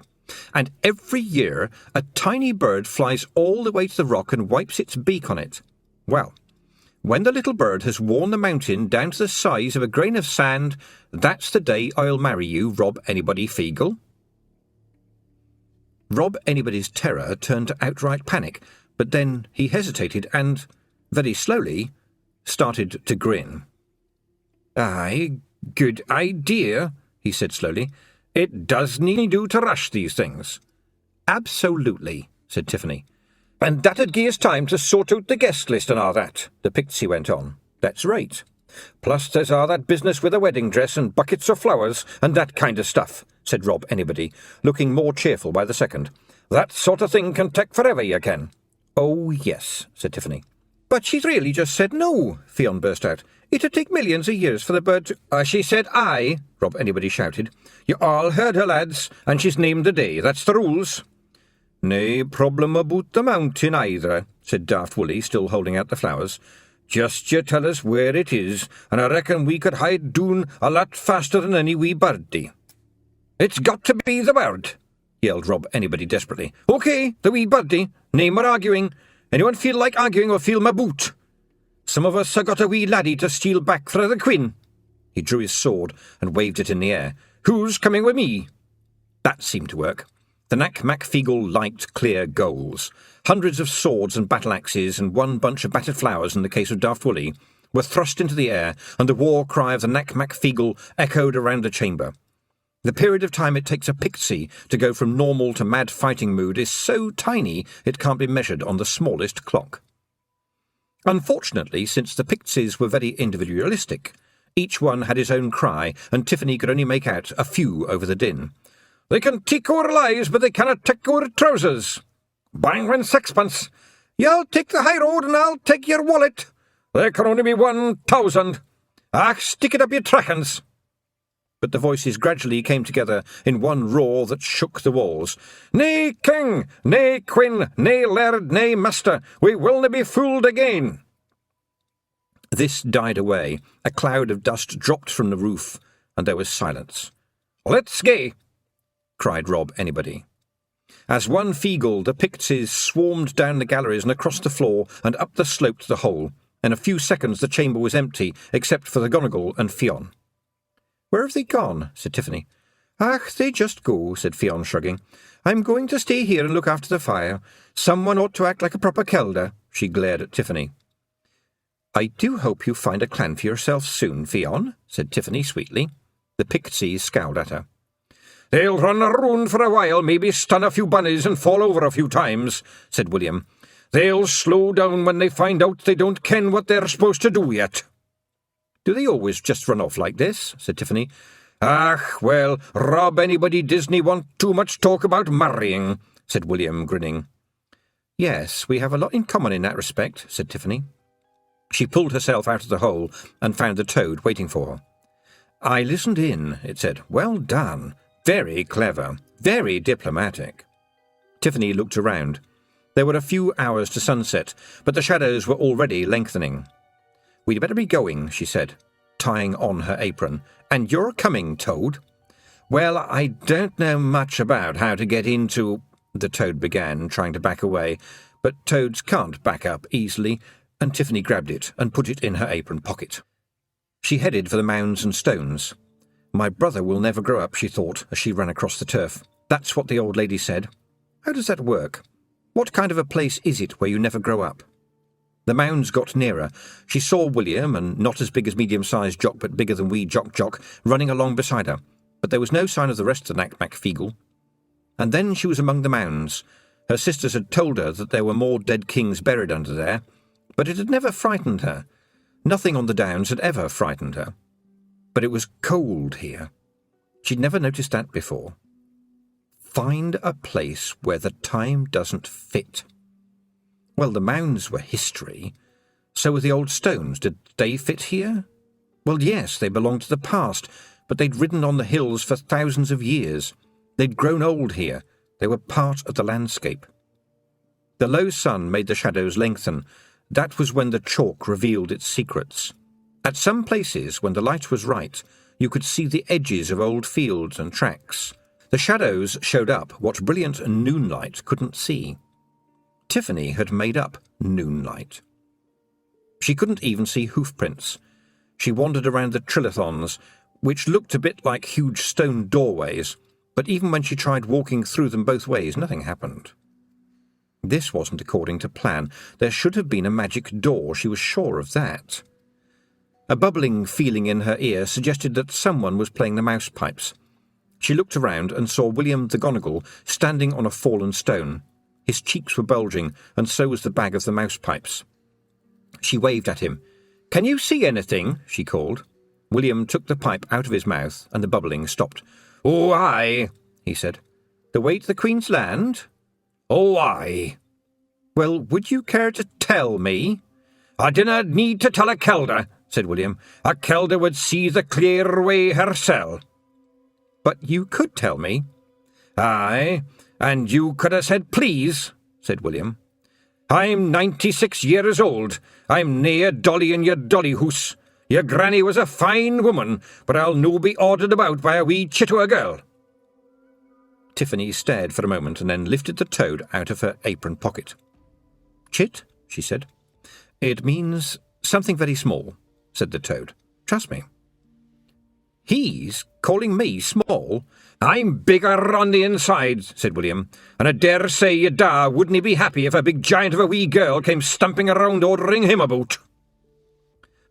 "And every year a tiny bird flies all the way to the rock and wipes its beak on it. Well, when the little bird has worn the mountain down to the size of a grain of sand, that's the day I'll marry you, Rob Anybody Feegle." Rob Anybody's terror turned to outright panic, but then he hesitated and, very slowly, started to grin. "Aye, good idea," he said slowly. "It does need do to rush these things." "Absolutely," said Tiffany. "And that'd give us time to sort out the guest list and all that," the Pixie went on. "That's right. Plus there's all that business with a wedding dress and buckets of flowers and that kind of stuff," said Rob Anybody, looking more cheerful by the second. "That sort of thing can take forever, you can." "Oh, yes," said Tiffany. "But she's really just said no," Fionn burst out. "It'd take millions of years for the bird to—" "She said aye," Rob Anybody shouted. "You all heard her, lads, and she's named the day. That's the rules." "Nae problem about the mountain either," said Daft Woolly, still holding out the flowers. "Just you tell us where it is, and I reckon we could hide doon a lot faster than any wee birdie." "It's got to be the bird," yelled Rob Anybody desperately. "OK, the wee birdie. Nae more arguing. Anyone feel like arguing or feel my boot? Some of us ha' got a wee laddie to steal back fra the Queen." He drew his sword and waved it in the air. "Who's coming with me?" That seemed to work. The Nac Mac Feegle liked clear goals. Hundreds of swords and battle-axes and one bunch of battered flowers in the case of Daft Woolly were thrust into the air, and the war cry of the Nac Mac Feegle echoed around the chamber. The period of time it takes a Pixie to go from normal to mad fighting mood is so tiny it can't be measured on the smallest clock. Unfortunately, since the Pixies were very individualistic, each one had his own cry, and Tiffany could only make out a few over the din. "They can take our lives, but they cannot take our trousers." "Bang and sixpence." "You'll take the high road, and I'll take your wallet." "There can only be 1,000. "Ah, stick it up your trackens." But the voices gradually came together in one roar that shook the walls. "Nae king, nae queen, nae laird, nae master, we willna be fooled again." This died away. A cloud of dust dropped from the roof, and there was silence. "Let's gae," cried Rob Anybody. As one Feegle, the Pixies swarmed down the galleries and across the floor and up the slope to the hole. In a few seconds the chamber was empty, except for the Gonigal and Fionn. "Where have they gone?" said Tiffany. "Ach, they just go," said Fionn, shrugging. "I'm going to stay here and look after the fire. Someone ought to act like a proper kelder." She glared at Tiffany. "I do hope you find a clan for yourself soon, Fionn," said Tiffany sweetly. The Pixies scowled at her. "They'll run around for a while, maybe stun a few bunnies and fall over a few times," said William. "They'll slow down when they find out they don't ken what they're supposed to do yet." "Do they always just run off like this?" said Tiffany. "Ach, well, Rob Anybody Disney want too much talk about marrying," said William, grinning. "Yes, we have a lot in common in that respect," said Tiffany. She pulled herself out of the hole and found the toad waiting for her. "I listened in," it said. "Well done. Very clever. Very diplomatic." Tiffany looked around. There were a few hours to sunset, but the shadows were already lengthening. "We'd better be going," she said, tying on her apron. "And you're coming, Toad?" "Well, I don't know much about how to get into—" the Toad began, trying to back away, but Toads can't back up easily, and Tiffany grabbed it and put it in her apron pocket. She headed for the mounds and stones. "My brother will never grow up," she thought, as she ran across the turf. "That's what the old lady said. How does that work? What kind of a place is it where you never grow up?" The mounds got nearer. She saw William, and not as big as medium-sized Jock, but bigger than wee Jock, running along beside her, but there was no sign of the rest of the Nac Mac Feegle. And then she was among the mounds. Her sisters had told her that there were more dead kings buried under there, but it had never frightened her. Nothing on the downs had ever frightened her. But it was cold here. She'd never noticed that before. Find a place where the time doesn't fit. Well, the mounds were history. So were the old stones. Did they fit here? Well, yes, they belonged to the past, but they'd ridden on the hills for thousands of years. They'd grown old here. They were part of the landscape. The low sun made the shadows lengthen. That was when the chalk revealed its secrets. At some places, when the light was right, you could see the edges of old fields and tracks. The shadows showed up what brilliant noonlight couldn't see. Tiffany had made up noonlight. She couldn't even see hoofprints. She wandered around the trilithons, which looked a bit like huge stone doorways, but even when she tried walking through them both ways, nothing happened. This wasn't according to plan. There should have been a magic door, she was sure of that. A bubbling feeling in her ear suggested that someone was playing the mouse pipes. She looked around and saw William the Gonigal standing on a fallen stone. His cheeks were bulging, and so was the bag of the mouse pipes. She waved at him. "Can you see anything?" she called. William took the pipe out of his mouth, and the bubbling stopped. "Oh, aye," he said. "The way to the Queen's Land?" "Oh, aye." "Well, would you care to tell me?" "I dinna need to tell a kelder," said William. "A kelder would see the clear way hersel." "But you could tell me." "Aye, and you could have said please," said William. "I'm 96 years old. I'm nae a dolly in your dolly hoose. Your granny was a fine woman, but I'll no be ordered about by a wee chit o' a girl." Tiffany stared for a moment and then lifted the toad out of her apron pocket. "Chit?" she said. "It means something very small," said the toad. "Trust me." "He's calling me small?" "I'm bigger on the inside," said William, "and I dare say your da wouldn't he be happy if a big giant of a wee girl came stumping around ordering him about."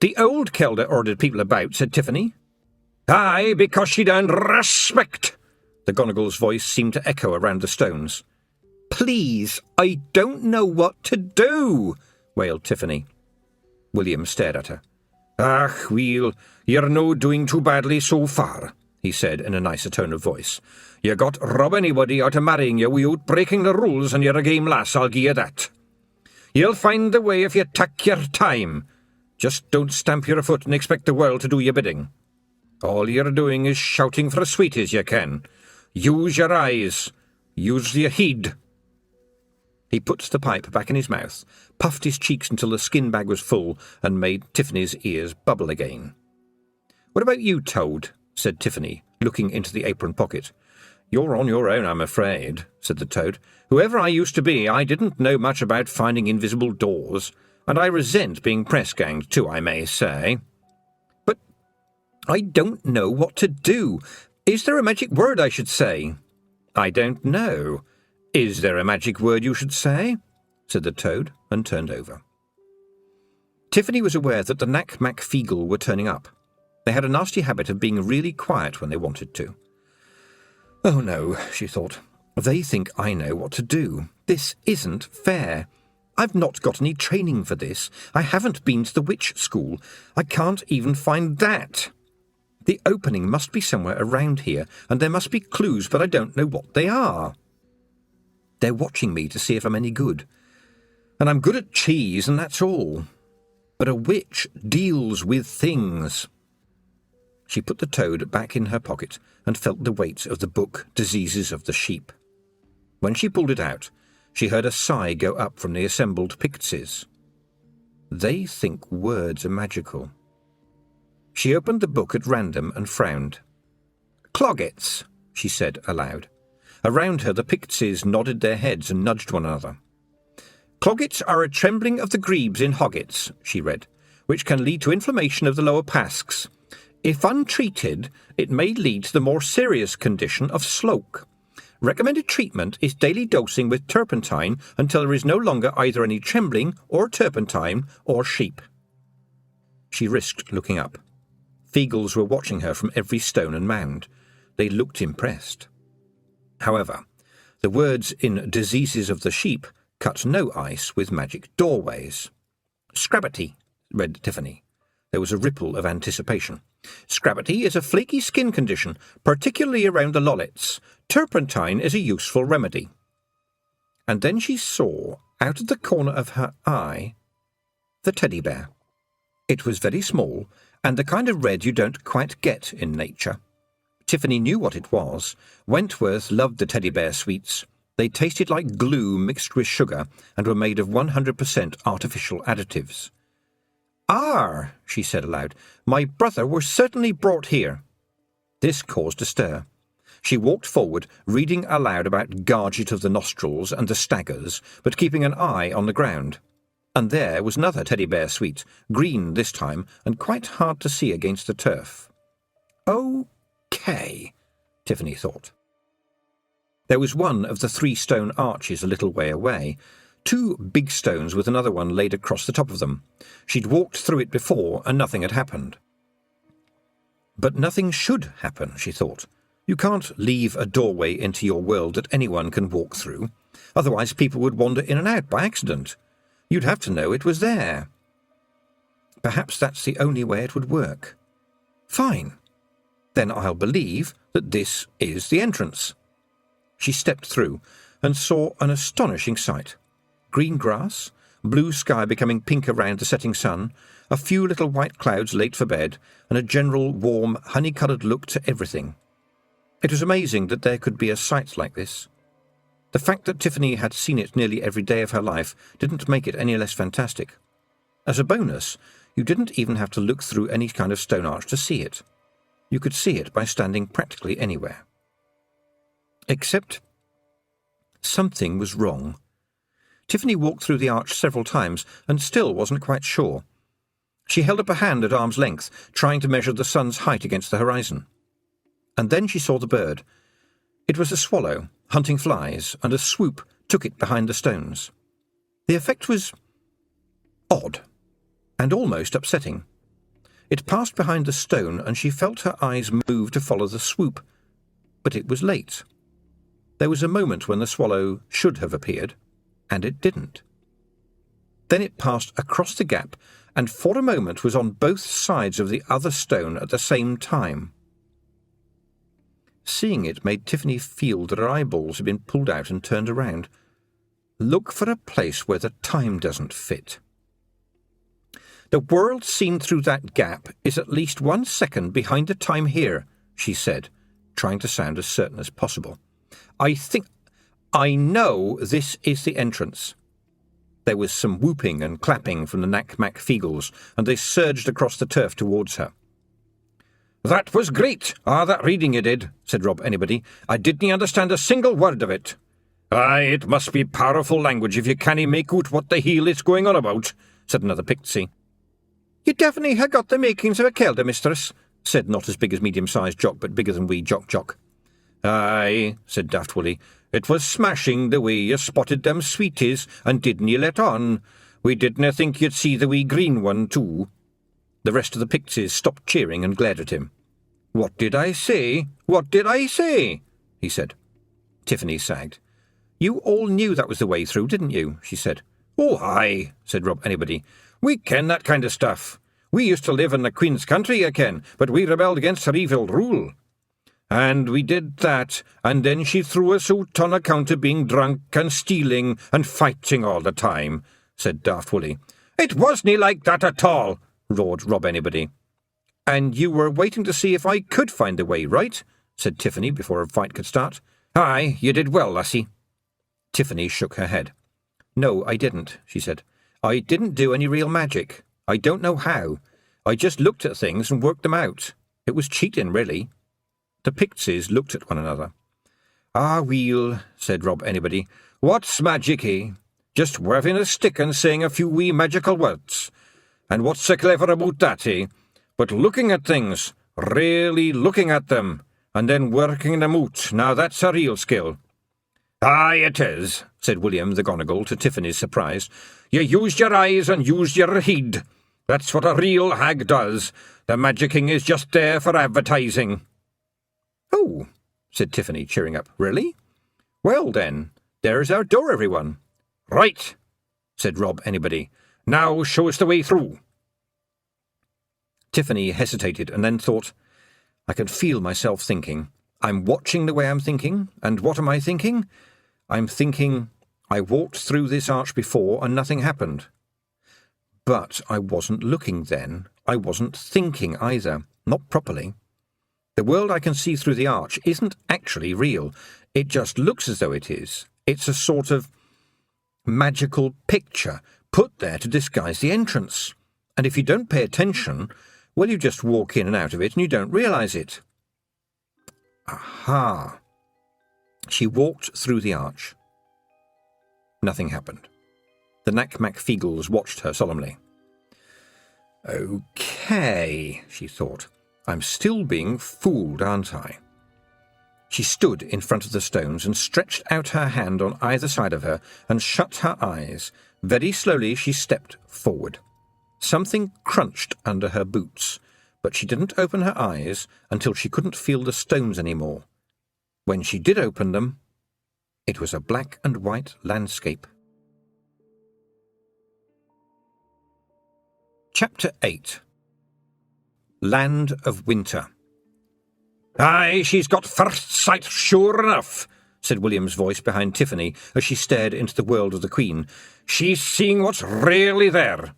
"The old kelder ordered people about," said Tiffany. "Aye, because she'd earned respect." The Gonigal's voice seemed to echo around the stones. "Please, I don't know what to do," wailed Tiffany. William stared at her. "Ach, weel, you're no doing too badly so far," he said in a nicer tone of voice. "You got rob anybody out of marrying you without breaking the rules, and you're a game lass, I'll gie you that. You'll find the way if you tak your time. Just don't stamp your foot and expect the world to do your bidding. All you're doing is shouting for as sweet as you can. Use your eyes. Use your heed." He put the pipe back in his mouth, puffed his cheeks until the skin bag was full, and made Tiffany's ears bubble again. "What about you, Toad?" said Tiffany, looking into the apron pocket. "You're on your own, I'm afraid," said the Toad. "Whoever I used to be, I didn't know much about finding invisible doors, and I resent being press-ganged too, I may say. But I don't know what to do. Is there a magic word I should say?" "I don't know. Is there a magic word you should say?" said the Toad, and turned over. Tiffany was aware that the Nac Mac Feegle were turning up. They had a nasty habit of being really quiet when they wanted to. "Oh no," she thought. "They think I know what to do. This isn't fair. I've not got any training for this. I haven't been to the witch school. I can't even find that. The opening must be somewhere around here, and there must be clues, but I don't know what they are. They're watching me to see if I'm any good. And I'm good at cheese, and that's all. But a witch deals with things." She put the toad back in her pocket and felt the weight of the book Diseases of the Sheep. When she pulled it out, she heard a sigh go up from the assembled Pixies. They think words are magical. She opened the book at random and frowned. "Cloggets," she said aloud. Around her the Pixies nodded their heads and nudged one another. "Cloggets are a trembling of the grebes in hoggets," she read, "which can lead to inflammation of the lower pasks. If untreated, it may lead to the more serious condition of sloke. Recommended treatment is daily dosing with turpentine until there is no longer either any trembling or turpentine or sheep." She risked looking up. Feegles were watching her from every stone and mound. They looked impressed. However, the words in Diseases of the Sheep cut no ice with magic doorways. "Scrabbity," read Tiffany. There was a ripple of anticipation. "Scrabbity is a flaky skin condition, particularly around the lollets. Turpentine is a useful remedy." And then she saw, out of the corner of her eye, the teddy bear. It was very small, and the kind of red you don't quite get in nature. Tiffany knew what it was. Wentworth loved the teddy bear sweets. They tasted like glue mixed with sugar and were made of 100% artificial additives. "Ah," she said aloud, "my brother was certainly brought here." This caused a stir. She walked forward, reading aloud about Garget of the Nostrils and the Staggers, but keeping an eye on the ground. And there was another teddy bear sweet, green this time, and quite hard to see against the turf. "Okay," Tiffany thought. There was one of the 3 stone arches a little way away, 2 big stones with another one laid across the top of them. She'd walked through it before and nothing had happened. But nothing should happen, she thought. You can't leave a doorway into your world that anyone can walk through. Otherwise people would wander in and out by accident. You'd have to know it was there. Perhaps that's the only way it would work. Fine. Then I'll believe that this is the entrance. She stepped through and saw an astonishing sight. Green grass, blue sky becoming pink around the setting sun, a few little white clouds late for bed, and a general warm, honey-coloured look to everything. It was amazing that there could be a sight like this. The fact that Tiffany had seen it nearly every day of her life didn't make it any less fantastic. As a bonus, you didn't even have to look through any kind of stone arch to see it. You could see it by standing practically anywhere. Except something was wrong. Tiffany walked through the arch several times and still wasn't quite sure. She held up a hand at arm's length, trying to measure the sun's height against the horizon. And then she saw the bird. It was a swallow, hunting flies, and a swoop took it behind the stones. The effect was odd, and almost upsetting. It passed behind the stone, and she felt her eyes move to follow the swoop. But it was late. There was a moment when the swallow should have appeared, and it didn't. Then it passed across the gap, and for a moment was on both sides of the other stone at the same time. Seeing it made Tiffany feel that her eyeballs had been pulled out and turned around. Look for a place where the time doesn't fit. The world seen through that gap is at least 1 second behind the time here, she said, trying to sound as certain as possible. I know this is the entrance. There was some whooping and clapping from the Nac Mac Feegles, and they surged across the turf towards her. "That was great, that reading you did," said Rob Anybody. "I didn't understand a single word of it." "Aye, it must be powerful language if you cannae make out what the heel is going on about," said another Pixie. "You definitely ha' got the makings of a kelder, mistress," said not as big as medium-sized Jock, but bigger than wee Jock. "Aye," said Daft Willie. "It was smashing the way you spotted them sweeties, and didn't you let on? We didna think you'd see the wee green one too." The rest of the Pixies stopped cheering and glared at him. "What did I say? What did I say?" he said. Tiffany sagged. "You all knew that was the way through, didn't you?" she said. "Oh, aye," said Rob Anybody. "We ken that kind of stuff. We used to live in the Queen's country, I ken, but we rebelled against her evil rule. And we did that, and then she threw us out on account of being drunk and stealing and fighting all the time," said Daft Willie. "It wasn't like that at all," roared Rob Anybody. "And you were waiting to see if I could find the way, right?" said Tiffany before a fight could start. "Aye, you did well, lassie." Tiffany shook her head. "No, I didn't," she said. "I didn't do any real magic. I don't know how. I just looked at things and worked them out. It was cheating, really." The Pixies looked at one another. "Ah, weel," said Rob Anybody. "What's magic, eh? Just waving a stick and saying a few wee magical words. And what's so clever about that, eh? But looking at things, really looking at them, and then working them out, now that's a real skill." "Aye, it is," said William the Gonigal, to Tiffany's surprise. "You used your eyes and used your head. That's what a real hag does. The magicking is just there for advertising." "Oh," said Tiffany, cheering up. "Really? Well, then, there's our door, everyone." "Right," said Rob Anybody. "Now show us the way through." Tiffany hesitated and then thought, I can feel myself thinking. I'm watching the way I'm thinking, and what am I thinking? I'm thinking, I walked through this arch before and nothing happened. But I wasn't looking then. I wasn't thinking either, not properly. The world I can see through the arch isn't actually real. It just looks as though it is. It's a sort of magical picture put there to disguise the entrance. And if you don't pay attention, well, you just walk in and out of it and you don't realise it. Aha! She walked through the arch. Nothing happened. The Nac Mac Feegles watched her solemnly. "Okay," she thought. "I'm still being fooled, aren't I?" She stood in front of the stones and stretched out her hand on either side of her and shut her eyes. Very slowly she stepped forward. Something crunched under her boots, but she didn't open her eyes until she couldn't feel the stones any more. When she did open them, it was a black and white landscape. Chapter 8. Land of Winter. "Aye, she's got first sight, sure enough," said William's voice behind Tiffany as she stared into the world of the Queen. "She's seeing what's really there."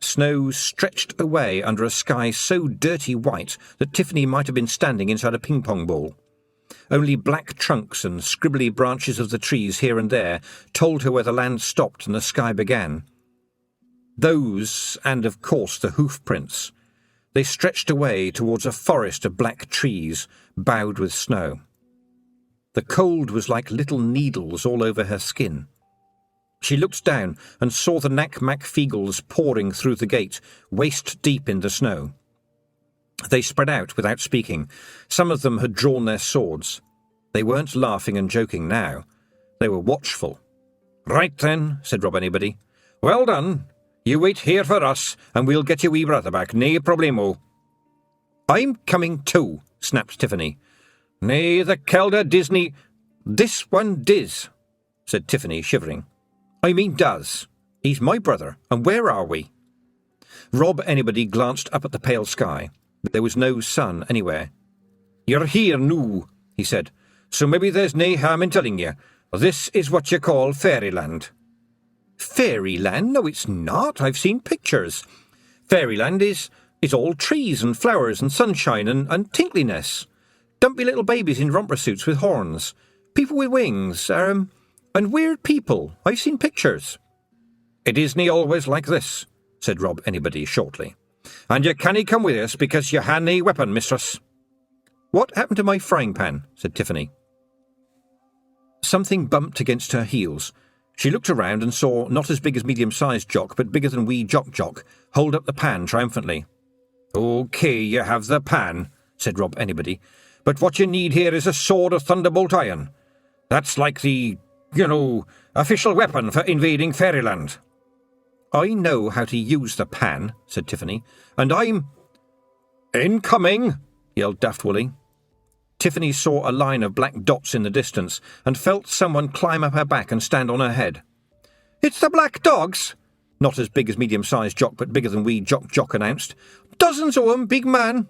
Snow stretched away under a sky so dirty white that Tiffany might have been standing inside a ping-pong ball. Only black trunks and scribbly branches of the trees here and there told her where the land stopped and the sky began. Those, and of course the hoof prints. They stretched away towards a forest of black trees, bowed with snow. The cold was like little needles all over her skin. She looked down and saw the Nac Mac Feegles pouring through the gate, waist-deep in the snow. They spread out without speaking. Some of them had drawn their swords. They weren't laughing and joking now. They were watchful. "Right then," said Rob Anybody. "Well done. You wait here for us, and we'll get your wee brother back, nae problemo." "I'm coming too," snapped Tiffany. "Nay, the Kelda Disney—" "This one diz," said Tiffany, shivering. "I mean does. He's my brother, and where are we?" Rob Anybody glanced up at the pale sky, but there was no sun anywhere. "You're here noo," he said, "so maybe there's nae harm in telling you. This is what you call Fairyland." "Fairyland? No, it's not. I've seen pictures. Fairyland is all trees and flowers and sunshine and tinkliness. Dumpy little babies in romper suits with horns. People with wings, and weird people. I've seen pictures." "It isn't always like this," said Rob Anybody shortly. "And you cannae come with us because you ha nae weapon, mistress." "What happened to my frying pan?" said Tiffany. Something bumped against her heels. She looked around and saw not as big as medium-sized Jock, but bigger than wee Jock hold up the pan triumphantly. "OK, you have the pan," said Rob Anybody, "but what you need here is a sword of thunderbolt iron. That's like the, official weapon for invading Fairyland." "I know how to use the pan," said Tiffany, "and I'm—" "Incoming!" yelled Daft Woolly. Tiffany saw a line of black dots in the distance and felt someone climb up her back and stand on her head. "It's the black dogs!" Not as big as medium-sized Jock, but bigger than wee Jock announced. "Dozens o' 'em, big man!"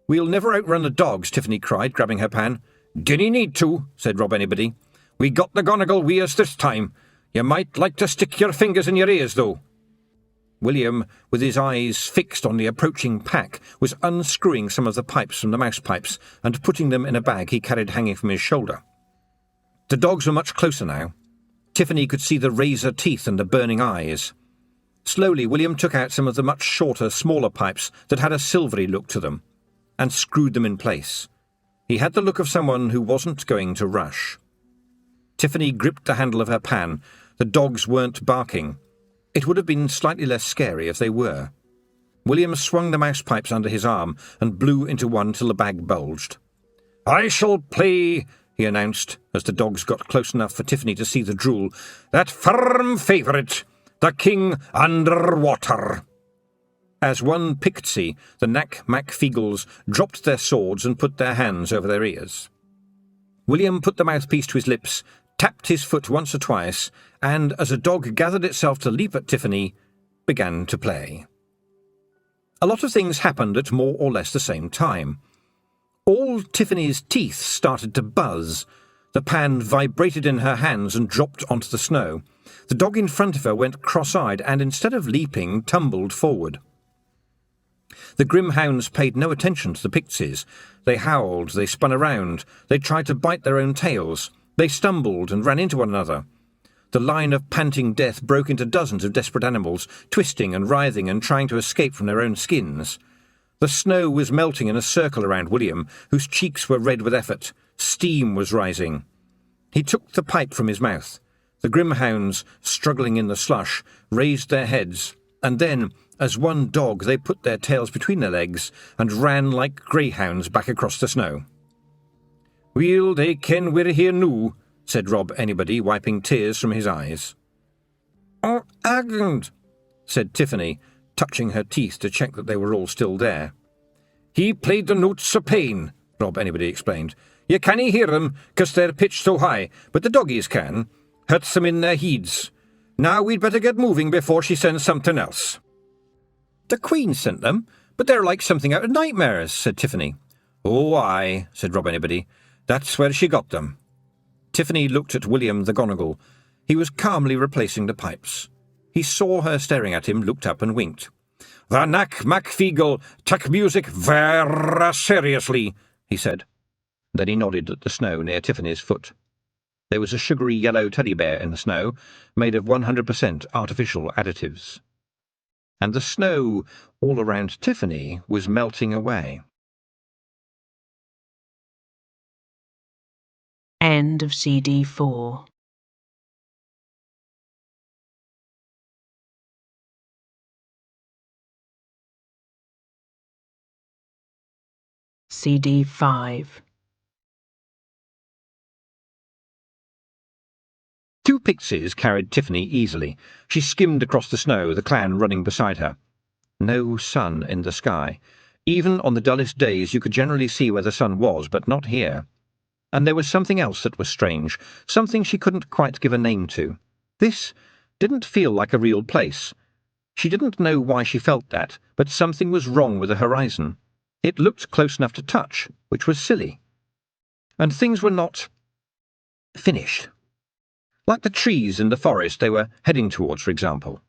"We'll never outrun the dogs," Tiffany cried, grabbing her pan. "Dinny need to," said Rob Anybody. "We got the Gonagle wi' us this time. You might like to stick your fingers in your ears, though." William, with his eyes fixed on the approaching pack, was unscrewing some of the pipes from the mouse pipes and putting them in a bag he carried hanging from his shoulder. The dogs were much closer now. Tiffany could see the razor teeth and the burning eyes. Slowly, William took out some of the much shorter, smaller pipes that had a silvery look to them, and screwed them in place. He had the look of someone who wasn't going to rush. Tiffany gripped the handle of her pan. The dogs weren't barking. It would have been slightly less scary if they were. William swung the mouse pipes under his arm and blew into one till the bag bulged. "I shall play," he announced, as the dogs got close enough for Tiffany to see the drool, "that firm favourite, the King Underwater." As one pixie, the Nac Mac Feegles dropped their swords and put their hands over their ears. William put the mouthpiece to his lips, tapped his foot once or twice, and, as a dog gathered itself to leap at Tiffany, began to play. A lot of things happened at more or less the same time. All Tiffany's teeth started to buzz. The pan vibrated in her hands and dropped onto the snow. The dog in front of her went cross-eyed and, instead of leaping, tumbled forward. The grim hounds paid no attention to the pixies. They howled, they spun around, they tried to bite their own tails, they stumbled and ran into one another. The line of panting death broke into dozens of desperate animals, twisting and writhing and trying to escape from their own skins. The snow was melting in a circle around William, whose cheeks were red with effort. Steam was rising. He took the pipe from his mouth. The grim hounds, struggling in the slush, raised their heads, and then, as one dog, they put their tails between their legs and ran like greyhounds back across the snow. "Weel, they ken we're here noo," said Rob Anybody, wiping tears from his eyes. "Oh, agn't," said Tiffany, touching her teeth to check that they were all still there. "He played the notes o' pain," Rob Anybody explained. "You cannae hear them, 'cause they're pitched so high, but the doggies can. Hurts them in their heeds. Now we'd better get moving before she sends something else." "The Queen sent them, but they're like something out of nightmares," said Tiffany. "Oh, aye," said Rob Anybody. "That's where she got them." Tiffany looked at William the Gonagle. He was calmly replacing the pipes. He saw her staring at him, looked up and winked. "The Nac Mac Feegle took music vera seriously," he said. Then he nodded at the snow near Tiffany's foot. There was a sugary yellow teddy bear in the snow, made of 100% artificial additives. And the snow all around Tiffany was melting away. End of CD 4. CD 5. Two pixies carried Tiffany easily. She skimmed across the snow, the clan running beside her. No sun in the sky. Even on the dullest days you could generally see where the sun was, but not here. And there was something else that was strange, something she couldn't quite give a name to. This didn't feel like a real place. She didn't know why she felt that, but something was wrong with the horizon. It looked close enough to touch, which was silly. And things were not finished. Like the trees in the forest they were heading towards, for example.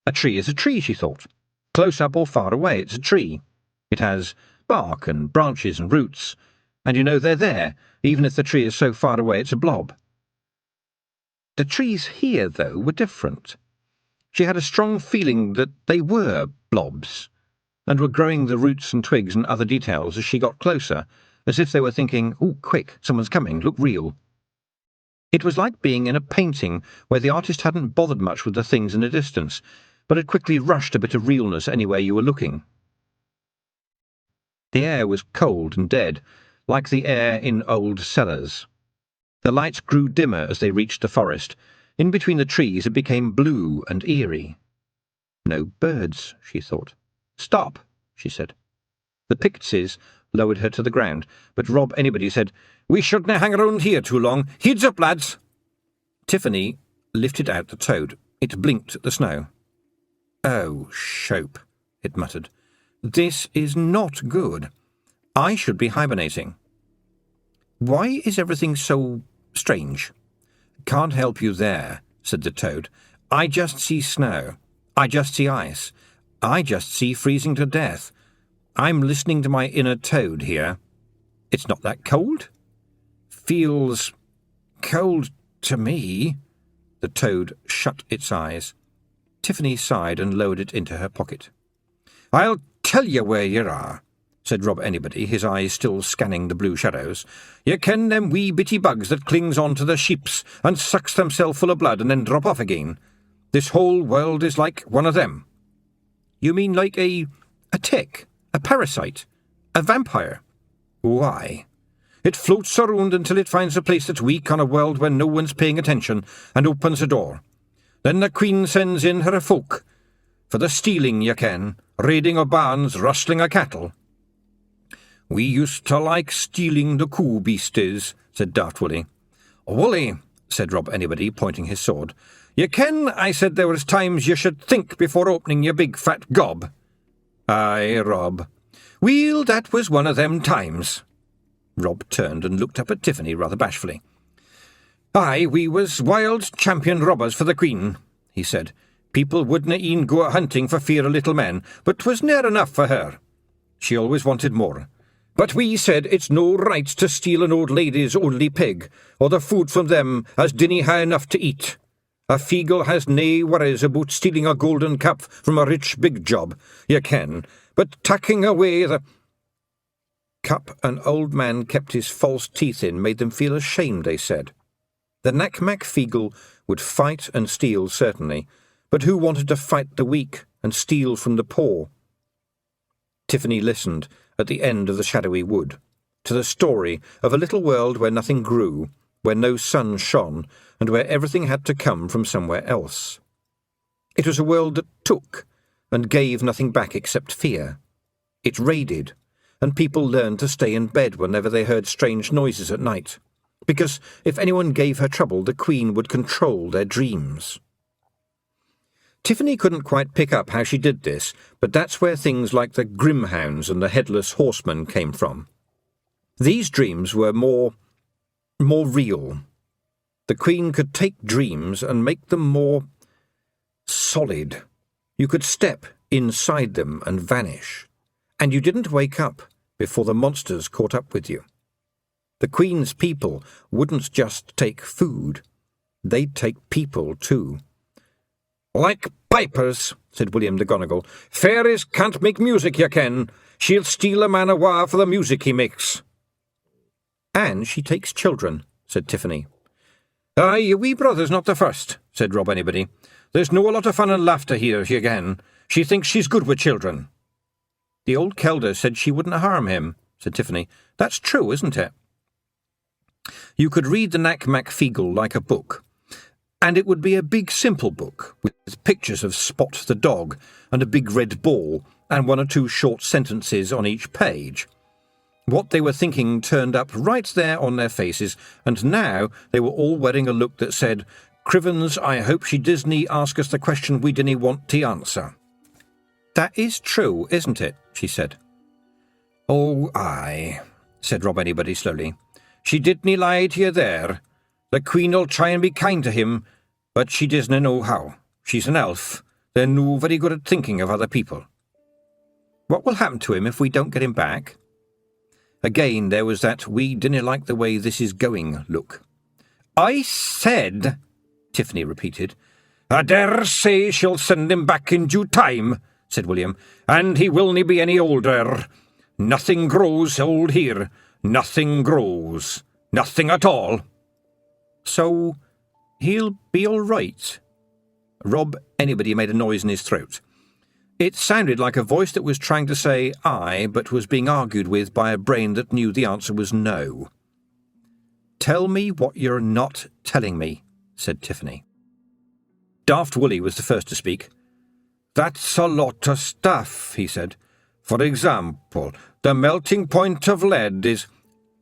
A tree is a tree, she thought. Close up or far away, it's a tree. It has bark and branches and roots, and you know they're there, even if the tree is so far away it's a blob. The trees here, though, were different. She had a strong feeling that they were blobs, and were growing the roots and twigs and other details as she got closer, as if they were thinking, "Oh, quick, someone's coming, look real." It was like being in a painting where the artist hadn't bothered much with the things in the distance, but had quickly rushed a bit of realness anywhere you were looking. The air was cold and dead, like the air in old cellars. The lights grew dimmer as they reached the forest. In between the trees it became blue and eerie. No birds, she thought. "Stop," she said. The pixies lowered her to the ground, but Rob Anybody said, "We shouldn't hang around here too long. Heads up, lads." Tiffany lifted out the toad. It blinked at the snow. "Oh, shope," it muttered. "This is not good. I should be hibernating." "Why is everything so strange?" "Can't help you there," said the toad. "I just see snow. I just see ice. I just see freezing to death. I'm listening to my inner toad here. It's not that cold." "Feels cold to me." The toad shut its eyes. Tiffany sighed and lowered it into her pocket. "I'll tell you where you are," said Rob Anybody, his eyes still scanning the blue shadows. "You ken them wee bitty bugs that clings on to the sheeps and sucks themselves full of blood and then drop off again? This whole world is like one of them." "You mean like a tick, a parasite, a vampire?" "Why? It floats around until it finds a place that's weak on a world where no one's paying attention and opens a door. Then the Queen sends in her folk. For the stealing, you ken, raiding of barns, rustling of cattle." "We used to like stealing the coo beasties," said Daft Willie. "Wullie," said Rob Anybody, pointing his sword. "You ken I said there was times you should think before opening your big fat gob." "Aye, Rob." "Weel, that was one of them times." Rob turned and looked up at Tiffany rather bashfully. "Aye, we was wild champion robbers for the Queen," he said. "People wouldna e'en go hunting for fear of little men, but 'twas near enough for her. She always wanted more. But we said it's no right to steal an old lady's only pig, or the food from them as dinna hae enough to eat. A Feegle has nae worries about stealing a golden cup from a rich big job, ye ken, but tucking away the cup an old man kept his false teeth in made them feel ashamed, they said. The Nac Mac Feegle would fight and steal, certainly, but who wanted to fight the weak and steal from the poor? Tiffany listened at the end of the shadowy wood. to the story of a little world where nothing grew, where no sun shone, and where everything had to come from somewhere else. It was a world that took and gave nothing back except fear. It raided, and people learned to stay in bed whenever they heard strange noises at night, because if anyone gave her trouble, the Queen would control their dreams. Tiffany couldn't quite pick up how she did this, but that's where things like the Grimhounds and the Headless Horseman came from. These dreams were more real. The Queen could take dreams and make them more solid. You could step inside them and vanish, and you didn't wake up before the monsters caught up with you. The Queen's people wouldn't just take food, they'd take people too. "Like pipers," said William de Gonagall. "Fairies can't make music, you ken. She'll steal a man awa for the music he makes." "And she takes children," said Tiffany. "Aye, your wee brother's not the first," said Rob Anybody. "There's no a lot of fun and laughter here, again. She thinks she's good with children." "The old Kelder said she wouldn't harm him," said Tiffany. "That's true, isn't it?" You could read the Nac Mac Feegle like a book, and it would be a big simple book with pictures of Spot the dog and a big red ball and one or two short sentences on each page. What they were thinking turned up right there on their faces, and now they were all wearing a look that said, "Crivens, I hope she disn't ask us the question we didn't want to answer." "That is true, isn't it?" she said. "Oh, aye," said Rob Anybody slowly. "She didn't lie to you there. The Queen'll try and be kind to him, but she doesn't know how. She's an elf. They're no very good at thinking of other people." "What will happen to him if we don't get him back?" Again there was that "we didn't like the way this is going" look. "I said," Tiffany repeated. "I dare say she'll send him back in due time," said William, "and he willn't be any older. Nothing grows old here. Nothing grows. Nothing at all." "So he'll be all right?" Rob Anybody made a noise in his throat. It sounded like a voice that was trying to say "I," but was being argued with by a brain that knew the answer was no. "Tell me what you're not telling me," said Tiffany. Daft Woolly was the first to speak. "That's a lot of stuff," he said. "For example, the melting point of lead is—"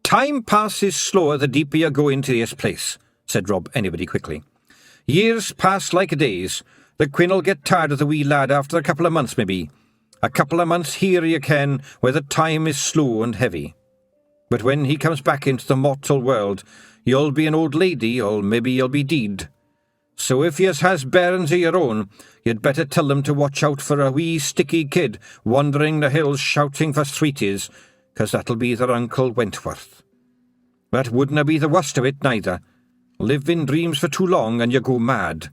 "Time passes slower the deeper you go into this place," said Rob Anybody quickly. "Years pass like days. The Queen'll get tired of the wee lad after a couple of months, maybe. A couple of months here, you ken, where the time is slow and heavy. But when he comes back into the mortal world, you'll be an old lady, or maybe you'll be deed. So if yous has bairns of your own, you'd better tell them to watch out for a wee sticky kid wandering the hills shouting for sweeties, 'cause that'll be their Uncle Wentworth. That wouldna be the worst of it, neither. Live in dreams for too long and you go mad.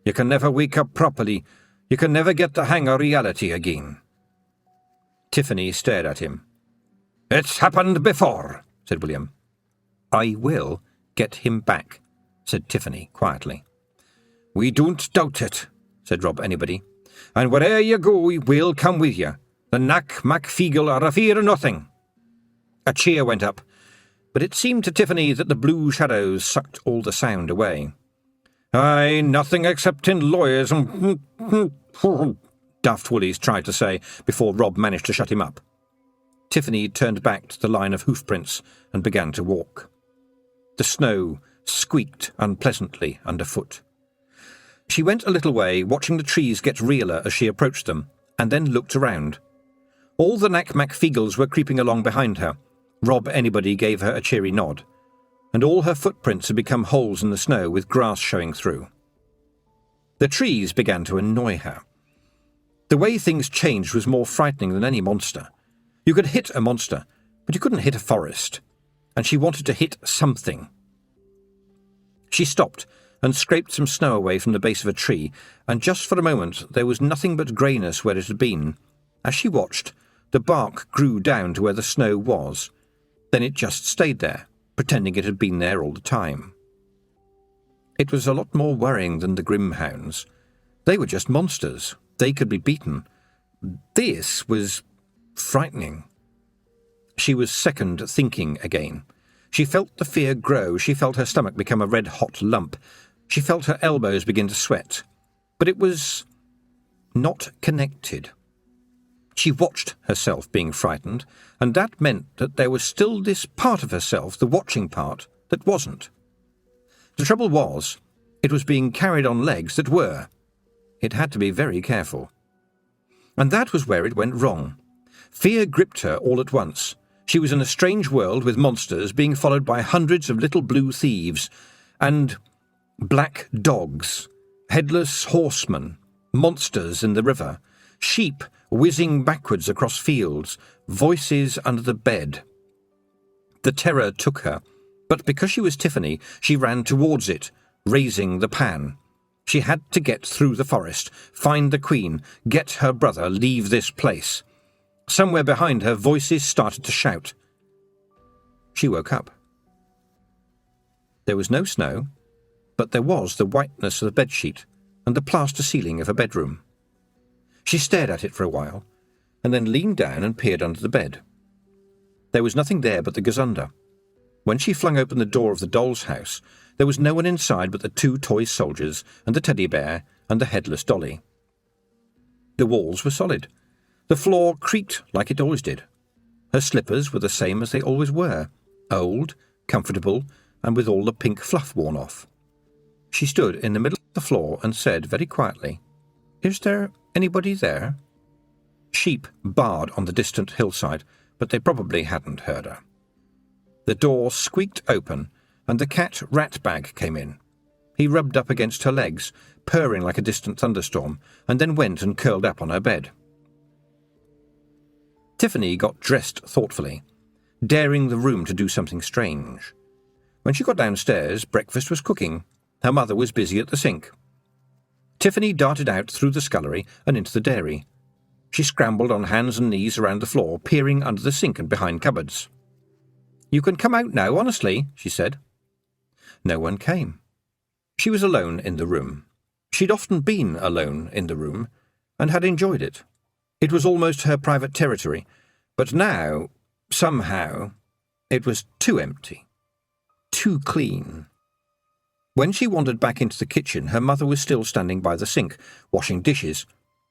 You can never wake up properly. You can never get the hang of reality again." Tiffany stared at him. "It's happened before," said William. "I will get him back," said Tiffany quietly. "We don't doubt it," said Rob Anybody. "And where'er you go, we'll come with you. The Nac Mac Feegle are afear of nothing." A cheer went up, but it seemed to Tiffany that the blue shadows sucked all the sound away. "Aye, nothing excepting lawyers and—" Daft Woollies tried to say, before Rob managed to shut him up. Tiffany turned back to the line of hoofprints and began to walk. The snow squeaked unpleasantly underfoot. She went a little way, watching the trees get realer as she approached them, and then looked around. All the Nac Mac Feegles were creeping along behind her. Rob Anybody gave her a cheery nod, and all her footprints had become holes in the snow with grass showing through. The trees began to annoy her. The way things changed was more frightening than any monster. You could hit a monster, but you couldn't hit a forest, and she wanted to hit something. She stopped and scraped some snow away from the base of a tree, and just for a moment there was nothing but greyness where it had been. As she watched, the bark grew down to where the snow was. Then it just stayed there, pretending it had been there all the time. It was a lot more worrying than the Grimhounds. They were just monsters. They could be beaten. This was frightening. She was second thinking again. She felt the fear grow. She felt her stomach become a red-hot lump. She felt her elbows begin to sweat. But it was not connected. She watched herself being frightened, and that meant that there was still this part of herself, the watching part, that wasn't. The trouble was, it was being carried on legs that were. It had to be very careful. And that was where it went wrong. Fear gripped her all at once. She was in a strange world with monsters being followed by hundreds of little blue thieves, and black dogs, headless horsemen, monsters in the river, sheep whizzing backwards across fields, voices under the bed. The terror took her, but because she was Tiffany, she ran towards it, raising the pan. She had to get through the forest, find the Queen, get her brother, leave this place. Somewhere behind her, voices started to shout. She woke up. There was no snow, but there was the whiteness of the bedsheet and the plaster ceiling of her bedroom. She stared at it for a while, and then leaned down and peered under the bed. There was nothing there but the gazunder. When she flung open the door of the doll's house, there was no one inside but the 2 toy soldiers and the teddy bear and the headless dolly. The walls were solid. The floor creaked like it always did. Her slippers were the same as they always were, old, comfortable, and with all the pink fluff worn off. She stood in the middle of the floor and said very quietly, "Is there anybody there?" Sheep barred on the distant hillside, but they probably hadn't heard her. The door squeaked open, and the cat Ratbag came in. He rubbed up against her legs, purring like a distant thunderstorm, and then went and curled up on her bed. Tiffany got dressed thoughtfully, daring the room to do something strange. When she got downstairs, breakfast was cooking. Her mother was busy at the sink. Tiffany darted out through the scullery and into the dairy. She scrambled on hands and knees around the floor, peering under the sink and behind cupboards. "You can come out now, honestly," she said. No one came. She was alone in the room. She'd often been alone in the room, and had enjoyed it. It was almost her private territory, but now, somehow, it was too empty, too clean. When she wandered back into the kitchen, her mother was still standing by the sink, washing dishes,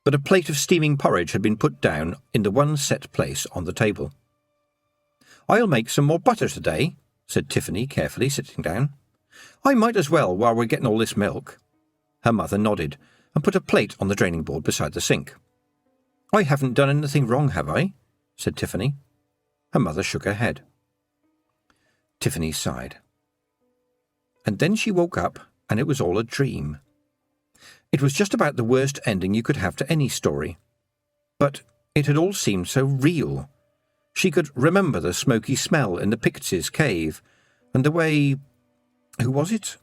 but a plate of steaming porridge had been put down in the one set place on the table. "I'll make some more butter today," said Tiffany, carefully sitting down. "I might as well while we're getting all this milk." Her mother nodded and put a plate on the draining board beside the sink. "I haven't done anything wrong, have I?" said Tiffany. Her mother shook her head. Tiffany sighed. And then she woke up, and it was all a dream. It was just about the worst ending you could have to any story. But it had all seemed so real. She could remember the smoky smell in the Pixies' cave, and the way... Who was it?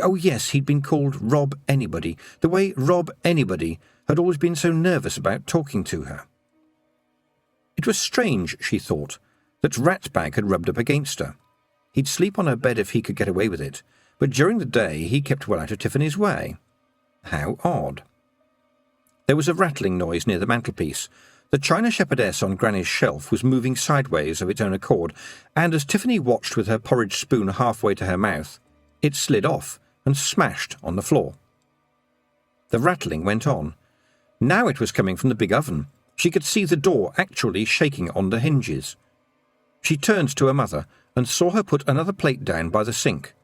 Oh yes, he'd been called Rob Anybody. The way Rob Anybody had always been so nervous about talking to her. It was strange, she thought, that Ratbag had rubbed up against her. He'd sleep on her bed if he could get away with it, but during the day he kept well out of Tiffany's way. How odd. There was a rattling noise near the mantelpiece. The china shepherdess on Granny's shelf was moving sideways of its own accord, and as Tiffany watched with her porridge spoon halfway to her mouth, it slid off and smashed on the floor. The rattling went on. Now it was coming from the big oven. She could see the door actually shaking on the hinges. She turned to her mother and saw her put another plate down by the sink.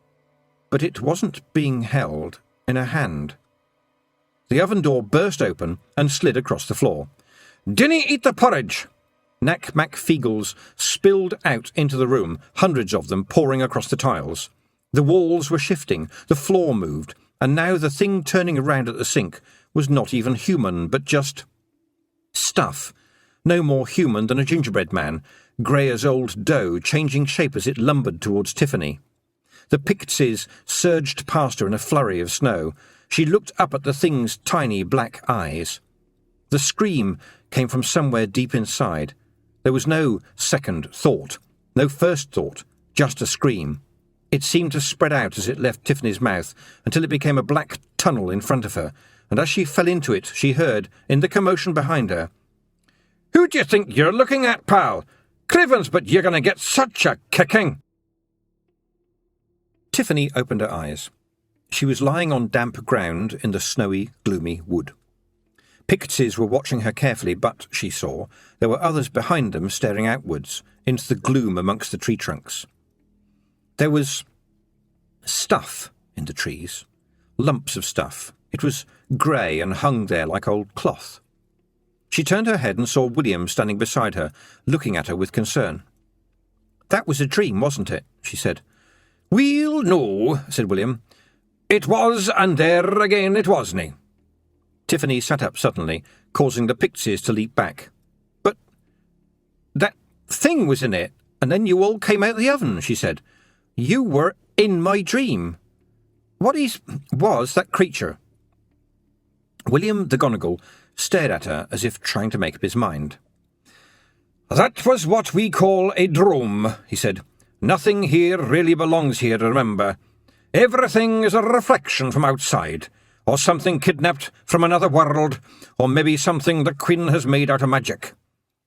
But it wasn't being held in her hand. The oven door burst open and slid across the floor. "Dinna eat the porridge!" Nac Mac Feegles spilled out into the room, hundreds of them pouring across the tiles. The walls were shifting, the floor moved, and now the thing turning around at the sink was not even human, but just stuff. No more human than a gingerbread man, grey as old dough, changing shape as it lumbered towards Tiffany. The Pixies surged past her in a flurry of snow. She looked up at the thing's tiny black eyes. The scream came from somewhere deep inside. There was no second thought, no first thought, just a scream. It seemed to spread out as it left Tiffany's mouth until it became a black tunnel in front of her, and as she fell into it, she heard, in the commotion behind her, "Who do you think you're looking at, pal? Crivens, but you're going to get such a kicking!" Tiffany opened her eyes. She was lying on damp ground in the snowy, gloomy wood. Pixies were watching her carefully, but, she saw, there were others behind them staring outwards, into the gloom amongst the tree trunks. There was stuff in the trees, lumps of stuff. It was grey and hung there like old cloth. She turned her head and saw William standing beside her, looking at her with concern. "That was a dream, wasn't it?" she said. "Weel, no," said William. "It was, and there again it wasn't." Tiffany sat up suddenly, causing the pixies to leap back. "But that thing was in it, and then you all came out of the oven," she said. "You were in my dream. What was that creature?" William the Gonigal stared at her as if trying to make up his mind. "That was what we call a drome," he said. "Nothing here really belongs here, remember. Everything is a reflection from outside, or something kidnapped from another world, or maybe something the Queen has made out of magic.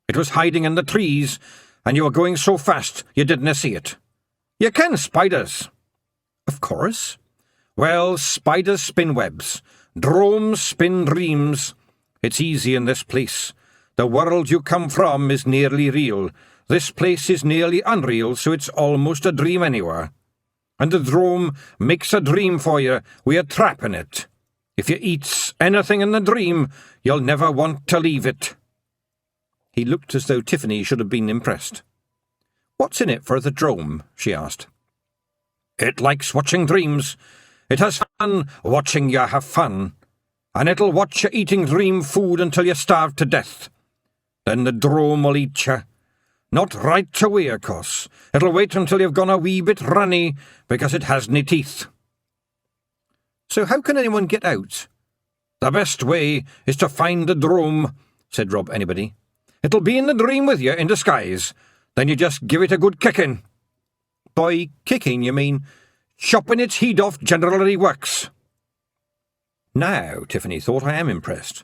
It was hiding in the trees, and you were going so fast you didn't see it. You ken spiders?" "Of course." "Well, spiders spin webs. Dromes spin dreams. It's easy in this place. The world you come from is nearly real. This place is nearly unreal, so it's almost a dream anywhere. And the drome makes a dream for you with a trap in it. If you eats anything in the dream, you'll never want to leave it." He looked as though Tiffany should have been impressed. "What's in it for the drome?" she asked. "It likes watching dreams. It has fun watching you have fun. And it'll watch you eating dream food until you starve to death. Then the drome will eat you. Not right away, of course. It'll wait until you've gone a wee bit runny, because it has nae teeth." "So how can anyone get out?" "The best way is to find the drome," said Rob Anybody. "It'll be in the dream with you in disguise. Then you just give it a good kicking." "By kicking, you mean "Chopping its head off generally works." "Now," Tiffany thought, "I am impressed.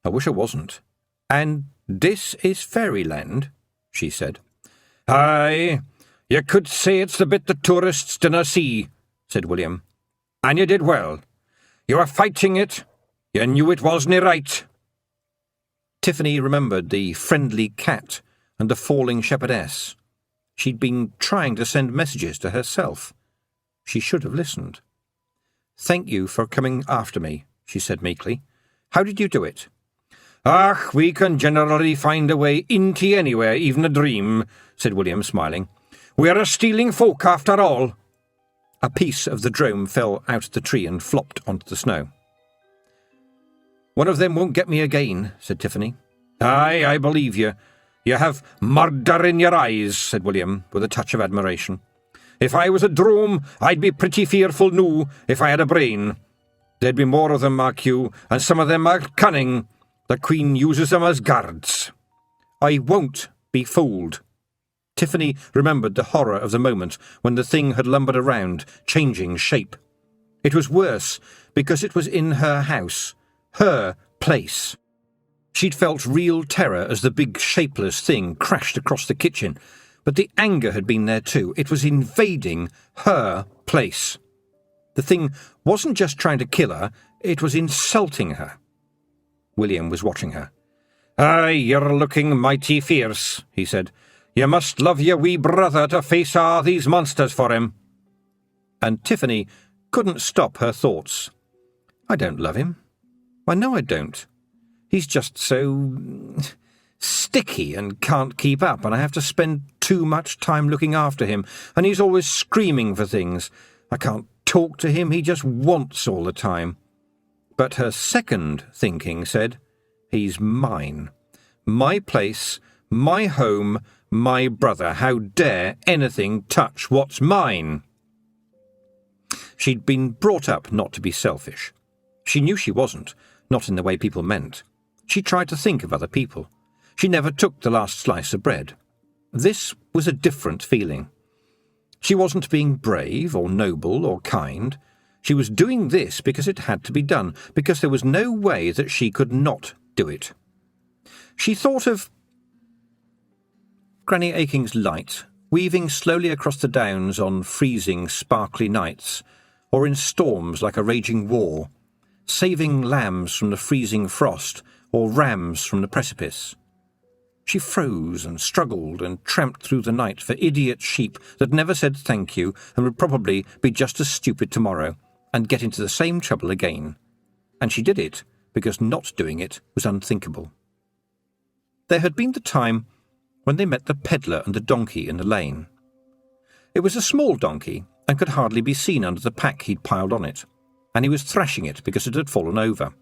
I wish I wasn't." "And this is fairyland?" she said. "Aye, you could say it's the bit the tourists dinna see," said William. "And you did well. You were fighting it. You knew it wasn't right." Tiffany remembered the friendly cat and the falling shepherdess. She'd been trying to send messages to herself. She should have listened. "Thank you for coming after me," she said meekly. "How did you do it?" "Ach, we can generally find a way into anywhere, even a dream," said William, smiling. "We're a stealing folk after all." A piece of the drome fell out of the tree and flopped onto the snow. "One of them won't get me again," said Tiffany. "Aye, I believe you. You have murder in your eyes," said William, with a touch of admiration. "If I was a drome, I'd be pretty fearful noo if I had a brain. There'd be more of them, mark you, and some of them are cunning. The Queen uses them as guards." "I won't be fooled." Tiffany remembered the horror of the moment when the thing had lumbered around, changing shape. It was worse because it was in her house, her place. She'd felt real terror as the big shapeless thing crashed across the kitchen, but the anger had been there too. It was invading her place. The thing wasn't just trying to kill her, it was insulting her. William was watching her. "Aye, you're looking mighty fierce," he said. "You must love your wee brother to face all these monsters for him." And Tiffany couldn't stop her thoughts. "I don't love him. I know I don't. He's just so sticky and can't keep up, and I have to spend too much time looking after him, and he's always screaming for things. I can't talk to him, he just wants all the time." But her second thinking said, "He's mine. My place, my home, my brother. How dare anything touch what's mine?" She'd been brought up not to be selfish. She knew she wasn't, not in the way people meant. She tried to think of other people. She never took the last slice of bread. This was a different feeling. She wasn't being brave or noble or kind. She was doing this because it had to be done, because there was no way that she could not do it. She thought of Granny Aching's light, weaving slowly across the downs on freezing, sparkly nights, or in storms like a raging war, saving lambs from the freezing frost or rams from the precipice. She froze and struggled and tramped through the night for idiot sheep that never said thank you and would probably be just as stupid tomorrow and get into the same trouble again. And she did it because not doing it was unthinkable. There had been the time when they met the peddler and the donkey in the lane. It was a small donkey and could hardly be seen under the pack he'd piled on it, and he was thrashing it because it had fallen over.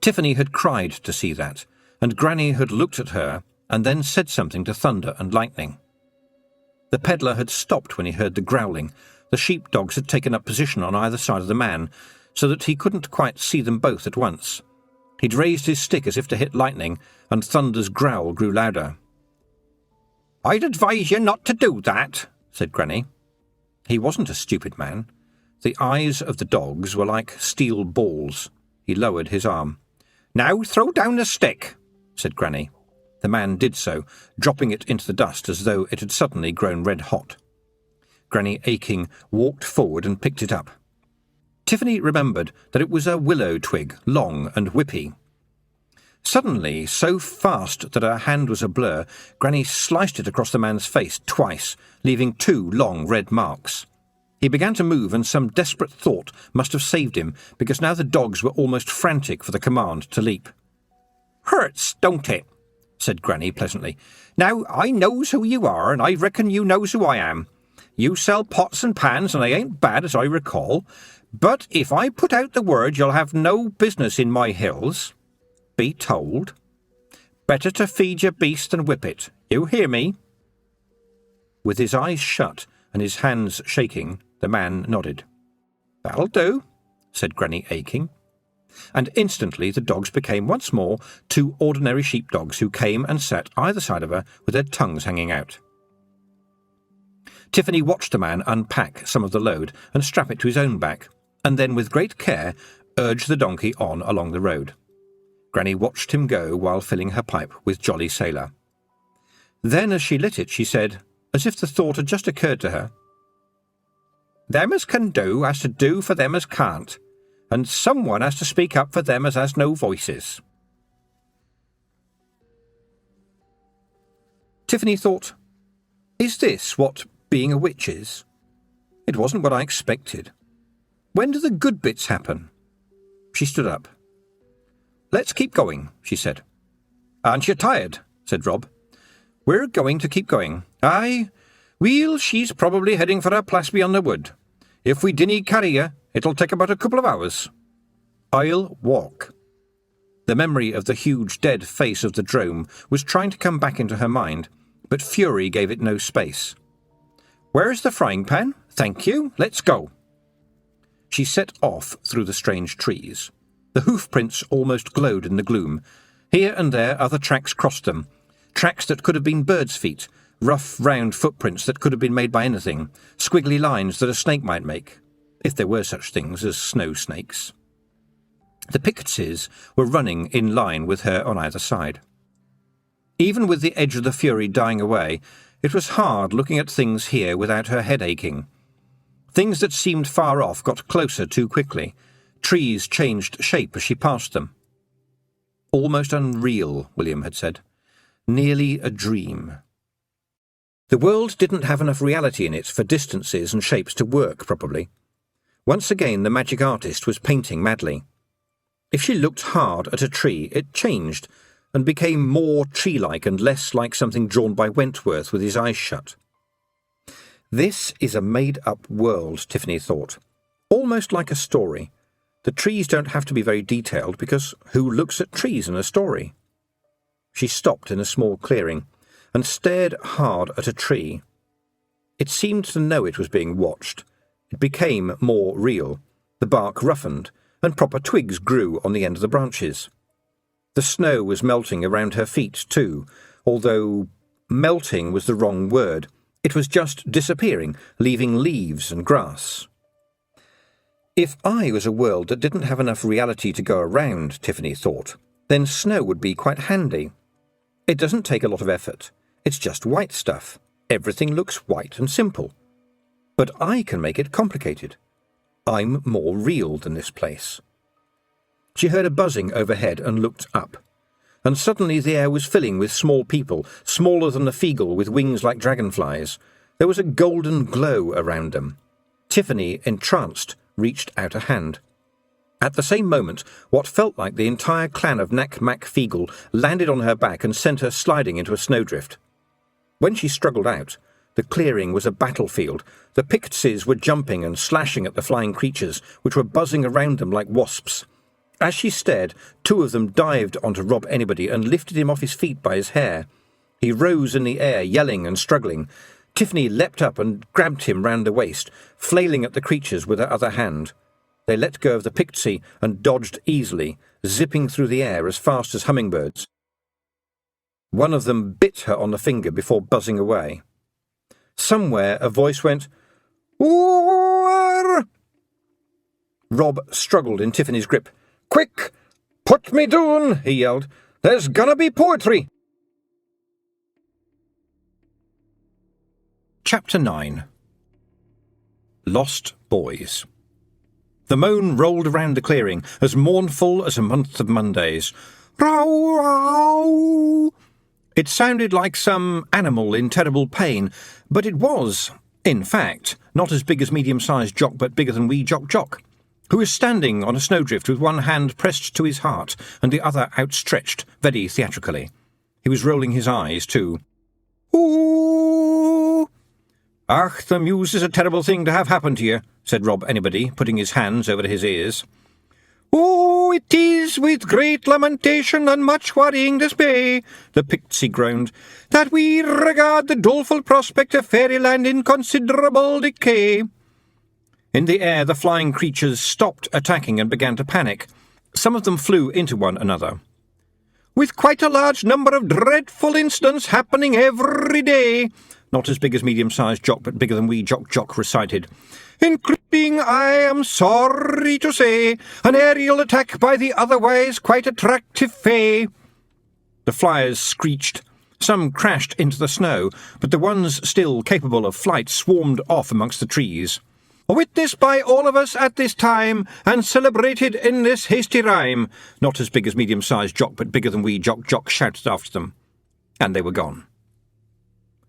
Tiffany had cried to see that, and Granny had looked at her and then said something to Thunder and Lightning. The peddler had stopped when he heard the growling. The sheepdogs had taken up position on either side of the man, so that he couldn't quite see them both at once. He'd raised his stick as if to hit Lightning, and Thunder's growl grew louder. "I'd advise you not to do that," said Granny. He wasn't a stupid man. The eyes of the dogs were like steel balls. He lowered his arm. "Now throw down the stick," said Granny. The man did so, dropping it into the dust as though it had suddenly grown red hot. Granny Aching walked forward and picked it up. Tiffany remembered that it was a willow twig, long and whippy. Suddenly, so fast that her hand was a blur, Granny sliced it across the man's face twice, leaving 2 long red marks. He began to move, and some desperate thought must have saved him, because now the dogs were almost frantic for the command to leap. "Hurts, don't it?" said Granny pleasantly. "Now, I knows who you are, and I reckon you knows who I am. You sell pots and pans, and I ain't bad as I recall. But if I put out the word, you'll have no business in my hills. Be told. Better to feed your beast than whip it. You hear me?" With his eyes shut and his hands shaking, the man nodded. "That'll do," said Granny Aching. And instantly the dogs became once more 2 ordinary sheepdogs who came and sat either side of her with their tongues hanging out. Tiffany watched the man unpack some of the load and strap it to his own back, and then with great care urged the donkey on along the road. Granny watched him go while filling her pipe with Jolly Sailor. Then, as she lit it, she said, as if the thought had just occurred to her, "Them as can do has to do for them as can't, and someone has to speak up for them as has no voices." Tiffany thought, is this what being a witch is? It wasn't what I expected. When do the good bits happen? She stood up. "Let's keep going," she said. "Aren't you tired?" said Rob. "We're going to keep going. Aye, weel, she's probably heading for her place beyond the wood. If we dinna carry her, it'll take about a couple of hours. I'll walk." The memory of the huge dead face of the drome was trying to come back into her mind, but fury gave it no space. "Where's the frying pan? Thank you. Let's go." She set off through the strange trees. The hoof prints almost glowed in the gloom. Here and there other tracks crossed them, tracks that could have been birds' feet, rough, round footprints that could have been made by anything, squiggly lines that a snake might make, if there were such things as snow snakes. The Picketses were running in line with her on either side. Even with the edge of the fury dying away, it was hard looking at things here without her head aching. Things that seemed far off got closer too quickly. Trees changed shape as she passed them. Almost unreal, William had said. Nearly a dream. The world didn't have enough reality in it for distances and shapes to work properly. Once again the magic artist was painting madly. If she looked hard at a tree, it changed and became more tree-like and less like something drawn by Wentworth with his eyes shut. This is a made-up world, Tiffany thought. Almost like a story. The trees don't have to be very detailed because who looks at trees in a story? She stopped in a small clearing and stared hard at a tree. It seemed to know it was being watched. It became more real. The bark roughened, and proper twigs grew on the end of the branches. The snow was melting around her feet too, although melting was the wrong word. It was just disappearing, leaving leaves and grass. If I was a world that didn't have enough reality to go around, Tiffany thought, then snow would be quite handy. It doesn't take a lot of effort. It's just white stuff. Everything looks white and simple. But I can make it complicated. I'm more real than this place. She heard a buzzing overhead and looked up. And suddenly the air was filling with small people, smaller than the Feegle, with wings like dragonflies. There was a golden glow around them. Tiffany, entranced, reached out a hand. At the same moment, what felt like the entire clan of Nac Mac Feegle landed on her back and sent her sliding into a snowdrift. When she struggled out, the clearing was a battlefield. The Pixies were jumping and slashing at the flying creatures, which were buzzing around them like wasps. As she stared, two of them dived onto Rob Anybody and lifted him off his feet by his hair. He rose in the air, yelling and struggling. Tiffany leapt up and grabbed him round the waist, flailing at the creatures with her other hand. They let go of the Pixie and dodged easily, zipping through the air as fast as hummingbirds. One of them bit her on the finger before buzzing away. Somewhere a voice went, "Ooh!" Rob struggled in Tiffany's grip. "Quick! Put me down!" he yelled. "There's gonna be poetry!" Chapter 9. Lost Boys. The moan rolled around the clearing, as mournful as a month of Mondays. "Row, row!" It sounded like some animal in terrible pain, but it was, in fact, not as big as medium-sized Jock, but bigger than wee Jock, who was standing on a snowdrift with one hand pressed to his heart and the other outstretched, very theatrically. He was rolling his eyes, too. "Ooh!" "Ach, the muse is a terrible thing to have happen to you," said Rob Anybody, putting his hands over his ears. "Oh, it is with great lamentation and much worrying dismay," the Pixie groaned, "that we regard the doleful prospect of fairyland in considerable decay." In the air, the flying creatures stopped attacking and began to panic. Some of them flew into one another. "With quite a large number of dreadful incidents happening every day," not as big as medium-sized Jock, but bigger than wee Jock recited, "including, I am sorry to say, an aerial attack by the otherwise quite attractive Fae." The flyers screeched. Some crashed into the snow, but the ones still capable of flight swarmed off amongst the trees. "Witnessed by all of us at this time, and celebrated in this hasty rhyme," not as big as medium-sized Jock, but bigger than wee Jock shouted after them. And they were gone.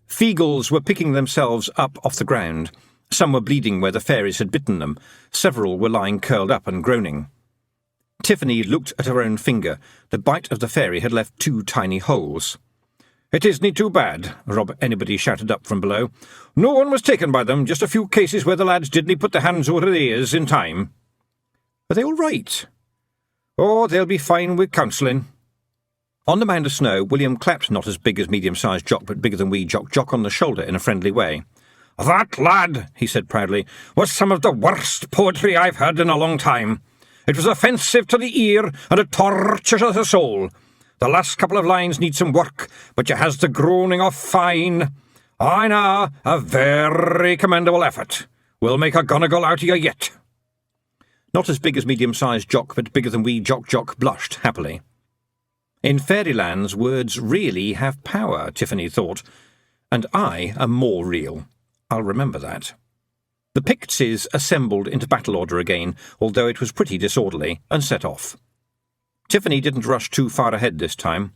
Feegles were picking themselves up off the ground. Some were bleeding where the fairies had bitten them. Several were lying curled up and groaning. Tiffany looked at her own finger. The bite of the fairy had left 2 tiny holes. "It isn't too bad," Rob Anybody shouted up from below. "No one was taken by them, just a few cases where the lads didn't put their hands over their ears in time." "Are they all right?" "Oh, they'll be fine with counselling." On the mound of snow, William clapped not as big as medium-sized Jock, but bigger than wee Jock on the shoulder in a friendly way. "That, lad," he said proudly, "was some of the worst poetry I've heard in a long time. It was offensive to the ear and a torture to the soul. The last couple of lines need some work, but you has the groaning off fine. I know, a very commendable effort. We'll make a Gonagall out of you yet." Not as big as medium-sized Jock, but bigger than wee Jock blushed happily. In Fairylands, words really have power, Tiffany thought, and I am more real. I'll remember that. The Pixies assembled into battle order again, although it was pretty disorderly, and set off. Tiffany didn't rush too far ahead this time.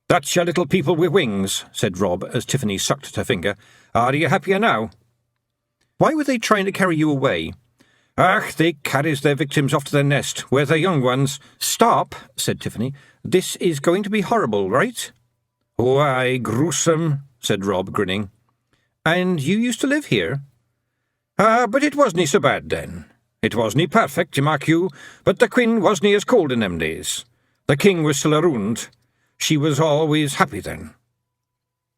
"That's your little people with wings," said Rob as Tiffany sucked at her finger. "Are you happier now?" "Why were they trying to carry you away?" "Ach, they carries their victims off to their nest, where they're young ones." "Stop," said Tiffany. "This is going to be horrible, right?" "Oh, aye, gruesome," said Rob, grinning. "And you used to live here?" But it wasn't so bad then. It wasn't perfect, you mark you, but the Queen wasn't as cold in them days. The King was still around. She was always happy then."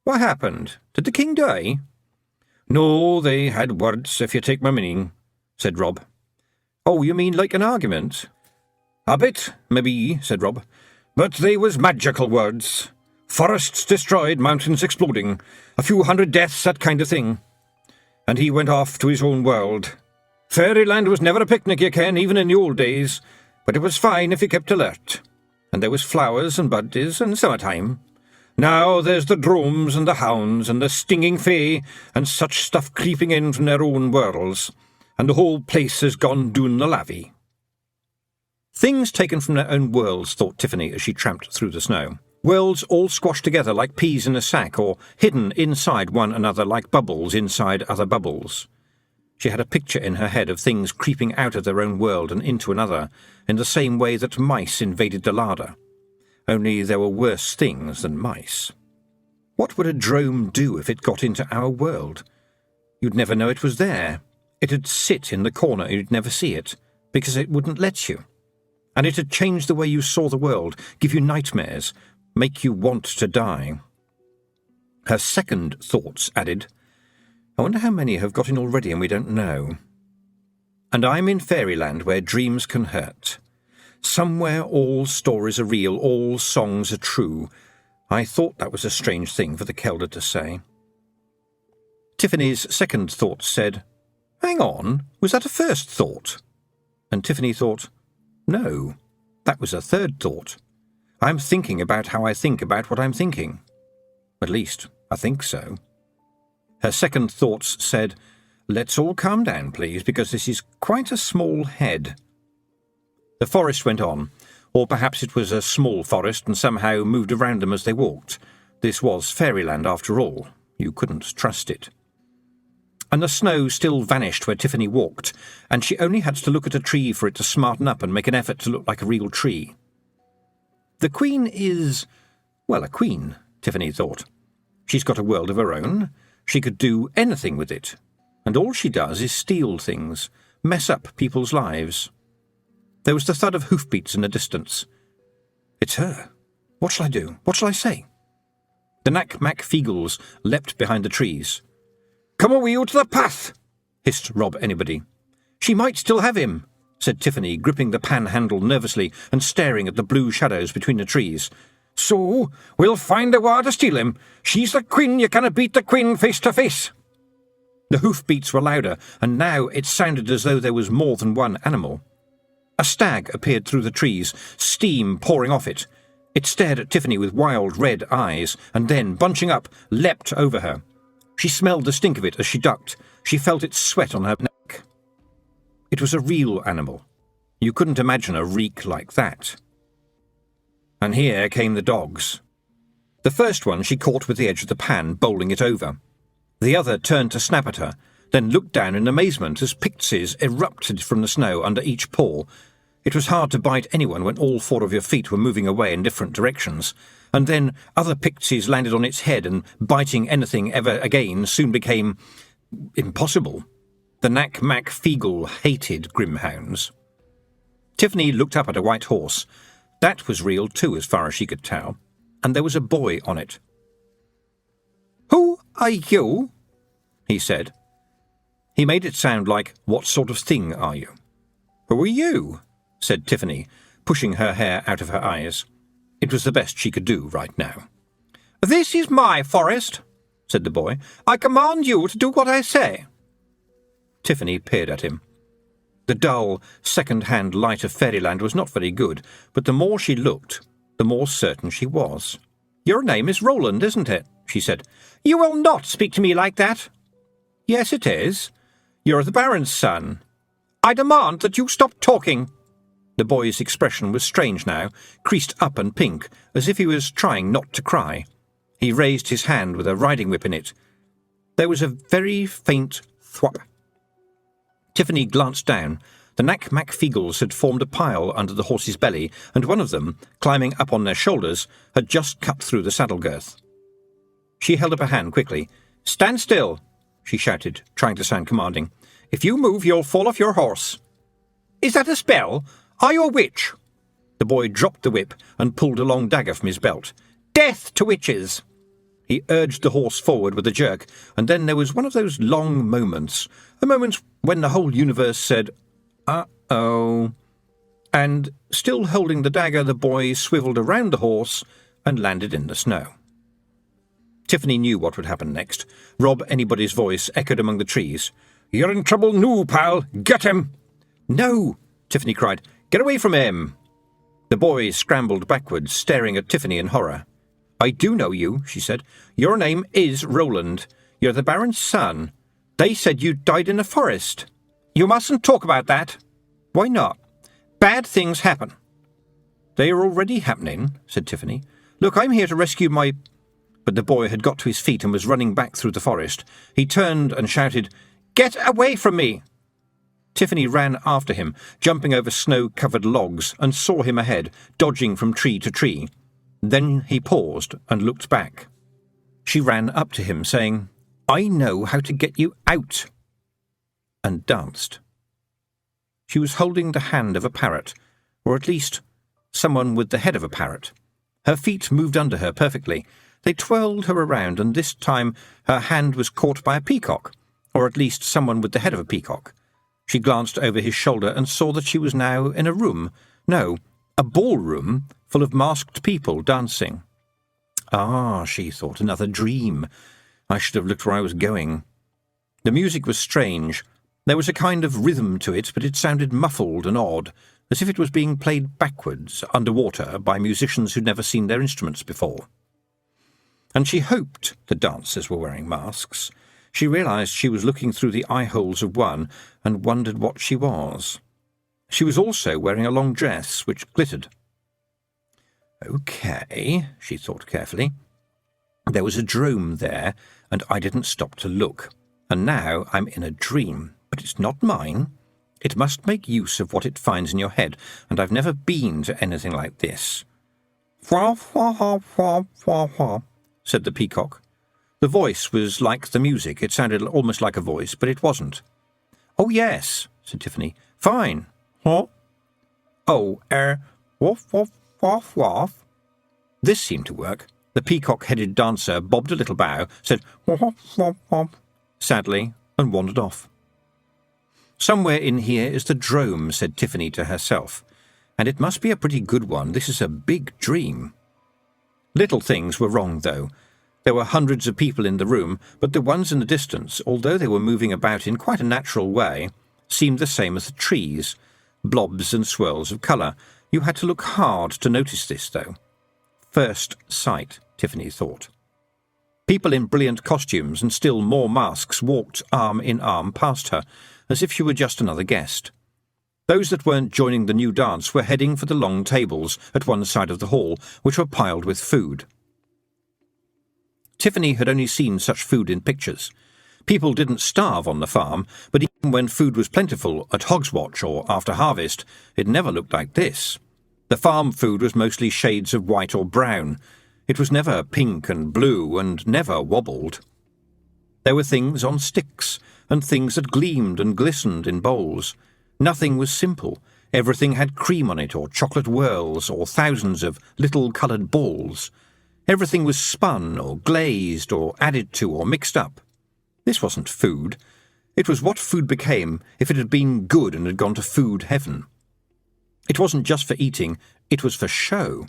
"What happened? Did the King die?" "No, they had words, if you take my meaning," said Rob. "Oh, you mean like an argument?" "A bit, maybe," said Rob. "But they was magical words. Forests destroyed, mountains exploding, a few hundred deaths, that kind of thing. And he went off to his own world. Fairyland was never a picnic, you ken, even in the old days, but it was fine if you kept alert. And there was flowers and buddies and summertime. Now there's the dromes and the hounds and the stinging fae and such stuff creeping in from their own worlds, and the whole place has gone doon the lavvy. Things taken from their own worlds, thought Tiffany as she tramped through the snow. Worlds all squashed together like peas in a sack, or hidden inside one another like bubbles inside other bubbles. She had a picture in her head of things creeping out of their own world and into another, in the same way that mice invaded the larder. Only there were worse things than mice. What would a drome do if it got into our world? You'd never know it was there. It'd sit in the corner and you'd never see it, because it wouldn't let you. And it'd change the way you saw the world, give you nightmares, make you want to die. Her second thoughts added, I wonder how many have got in already and we don't know. And I'm in fairyland where dreams can hurt. Somewhere all stories are real, all songs are true. I thought that was a strange thing for the Kelder to say. Tiffany's second thought said, Hang on, was that a first thought? And Tiffany thought, No, that was a third thought. I'm thinking about how I think about what I'm thinking. At least, I think so. Her second thoughts said, Let's all calm down, please, because this is quite a small head. The forest went on, or perhaps it was a small forest and somehow moved around them as they walked. This was fairyland after all. You couldn't trust it. And the snow still vanished where Tiffany walked, and she only had to look at a tree for it to smarten up and make an effort to look like a real tree. The Queen is, well, a queen, Tiffany thought. She's got a world of her own. She could do anything with it. And all she does is steal things, mess up people's lives. There was the thud of hoofbeats in the distance. It's her. What shall I do? What shall I say? The Nac Mac Feegles leapt behind the trees. Come away out to the path, hissed Rob Anybody. She might still have him, said Tiffany, gripping the pan handle nervously and staring at the blue shadows between the trees. So, we'll find a way to steal him. She's the Queen, you cannot beat the Queen face to face. The hoofbeats were louder, and now it sounded as though there was more than one animal. A stag appeared through the trees, steam pouring off it. It stared at Tiffany with wild red eyes, and then, bunching up, leapt over her. She smelled the stink of it as she ducked. She felt its sweat on her neck. It was a real animal. You couldn't imagine a reek like that. And here came the dogs. The first one she caught with the edge of the pan, bowling it over. The other turned to snap at her, then looked down in amazement as pixies erupted from the snow under each paw. It was hard to bite anyone when all four of your feet were moving away in different directions, and then other pixies landed on its head, and biting anything ever again soon became impossible. The Nac Mac Feegle hated grimhounds. Tiffany looked up at a white horse. That was real too, as far as she could tell, and there was a boy on it. "Who are you?" he said. He made it sound like, "What sort of thing are you?" "Who are you?" said Tiffany, pushing her hair out of her eyes. It was the best she could do right now. "This is my forest," said the boy. "I command you to do what I say." Tiffany peered at him. The dull, second-hand light of fairyland was not very good, but the more she looked, the more certain she was. "Your name is Roland, isn't it?" she said. "You will not speak to me like that." "Yes, it is. You're the Baron's son. I demand that you stop talking." The boy's expression was strange now, creased up and pink, as if he was trying not to cry. He raised his hand with a riding whip in it. There was a very faint thwop. Tiffany glanced down. The Nac Mac Feegles had formed a pile under the horse's belly, and one of them, climbing up on their shoulders, had just cut through the saddle girth. She held up a hand quickly. "Stand still," she shouted, trying to sound commanding. "If you move, you'll fall off your horse." "Is that a spell? Are you a witch?" The boy dropped the whip and pulled a long dagger from his belt. "Death to witches!" He urged the horse forward with a jerk, and then there was one of those long moments, a moment when the whole universe said, "Uh-oh." And, still holding the dagger, the boy swivelled around the horse and landed in the snow. Tiffany knew what would happen next. Rob Anybody's voice echoed among the trees. "You're in trouble now, pal. Get him!" "No!" Tiffany cried. "Get away from him!" The boy scrambled backwards, staring at Tiffany in horror. "I do know you," she said. "Your name is Roland. You're the Baron's son. They said you died in a forest." "You mustn't talk about that." "Why not?" "Bad things happen." "They are already happening," said Tiffany. "Look, I'm here to rescue my—" But the boy had got to his feet and was running back through the forest. He turned and shouted, "Get away from me!" Tiffany ran after him, jumping over snow-covered logs, and saw him ahead, dodging from tree to tree. Then he paused and looked back. She ran up to him, saying, "I know how to get you out," and danced. She was holding the hand of a parrot, or at least someone with the head of a parrot. Her feet moved under her perfectly. They twirled her around, and this time her hand was caught by a peacock, or at least someone with the head of a peacock. She glanced over his shoulder and saw that she was now in a room. No, a ballroom full of masked people dancing. "Ah," she thought, "another dream. I should have looked where I was going." The music was strange. There was a kind of rhythm to it, but it sounded muffled and odd, as if it was being played backwards, underwater, by musicians who'd never seen their instruments before. And she hoped the dancers were wearing masks. She realised she was looking through the eye-holes of one and wondered what she was. She was also wearing a long dress, which glittered. "OK," she thought carefully. "There was a drome there, and I didn't stop to look. And now I'm in a dream, but it's not mine. It must make use of what it finds in your head, and I've never been to anything like this." "Wah, wah, wah, wah, wah," said the peacock. The voice was like the music. It sounded almost like a voice, but it wasn't. "Oh, yes," said Tiffany. "Fine." "Huh?" "Oh, woof, woof, woof, woof." This seemed to work. The peacock-headed dancer bobbed a little bow, said woof, woof, woof, sadly, and wandered off. "Somewhere in here is the drome," said Tiffany to herself. "And it must be a pretty good one. This is a big dream." Little things were wrong, though. There were hundreds of people in the room, but the ones in the distance, although they were moving about in quite a natural way, seemed the same as the trees, blobs and swirls of colour. You had to look hard to notice this, though. First sight, Tiffany thought. People in brilliant costumes and still more masks walked arm in arm past her, as if she were just another guest. Those that weren't joining the new dance were heading for the long tables at one side of the hall, which were piled with food. Tiffany had only seen such food in pictures. People didn't starve on the farm, but even when food was plentiful at Hogswatch or after harvest, it never looked like this. The farm food was mostly shades of white or brown. It was never pink and blue and never wobbled. There were things on sticks and things that gleamed and glistened in bowls. Nothing was simple. Everything had cream on it or chocolate whirls or thousands of little coloured balls. Everything was spun or glazed or added to or mixed up. This wasn't food. It was what food became if it had been good and had gone to food heaven. It wasn't just for eating, it was for show.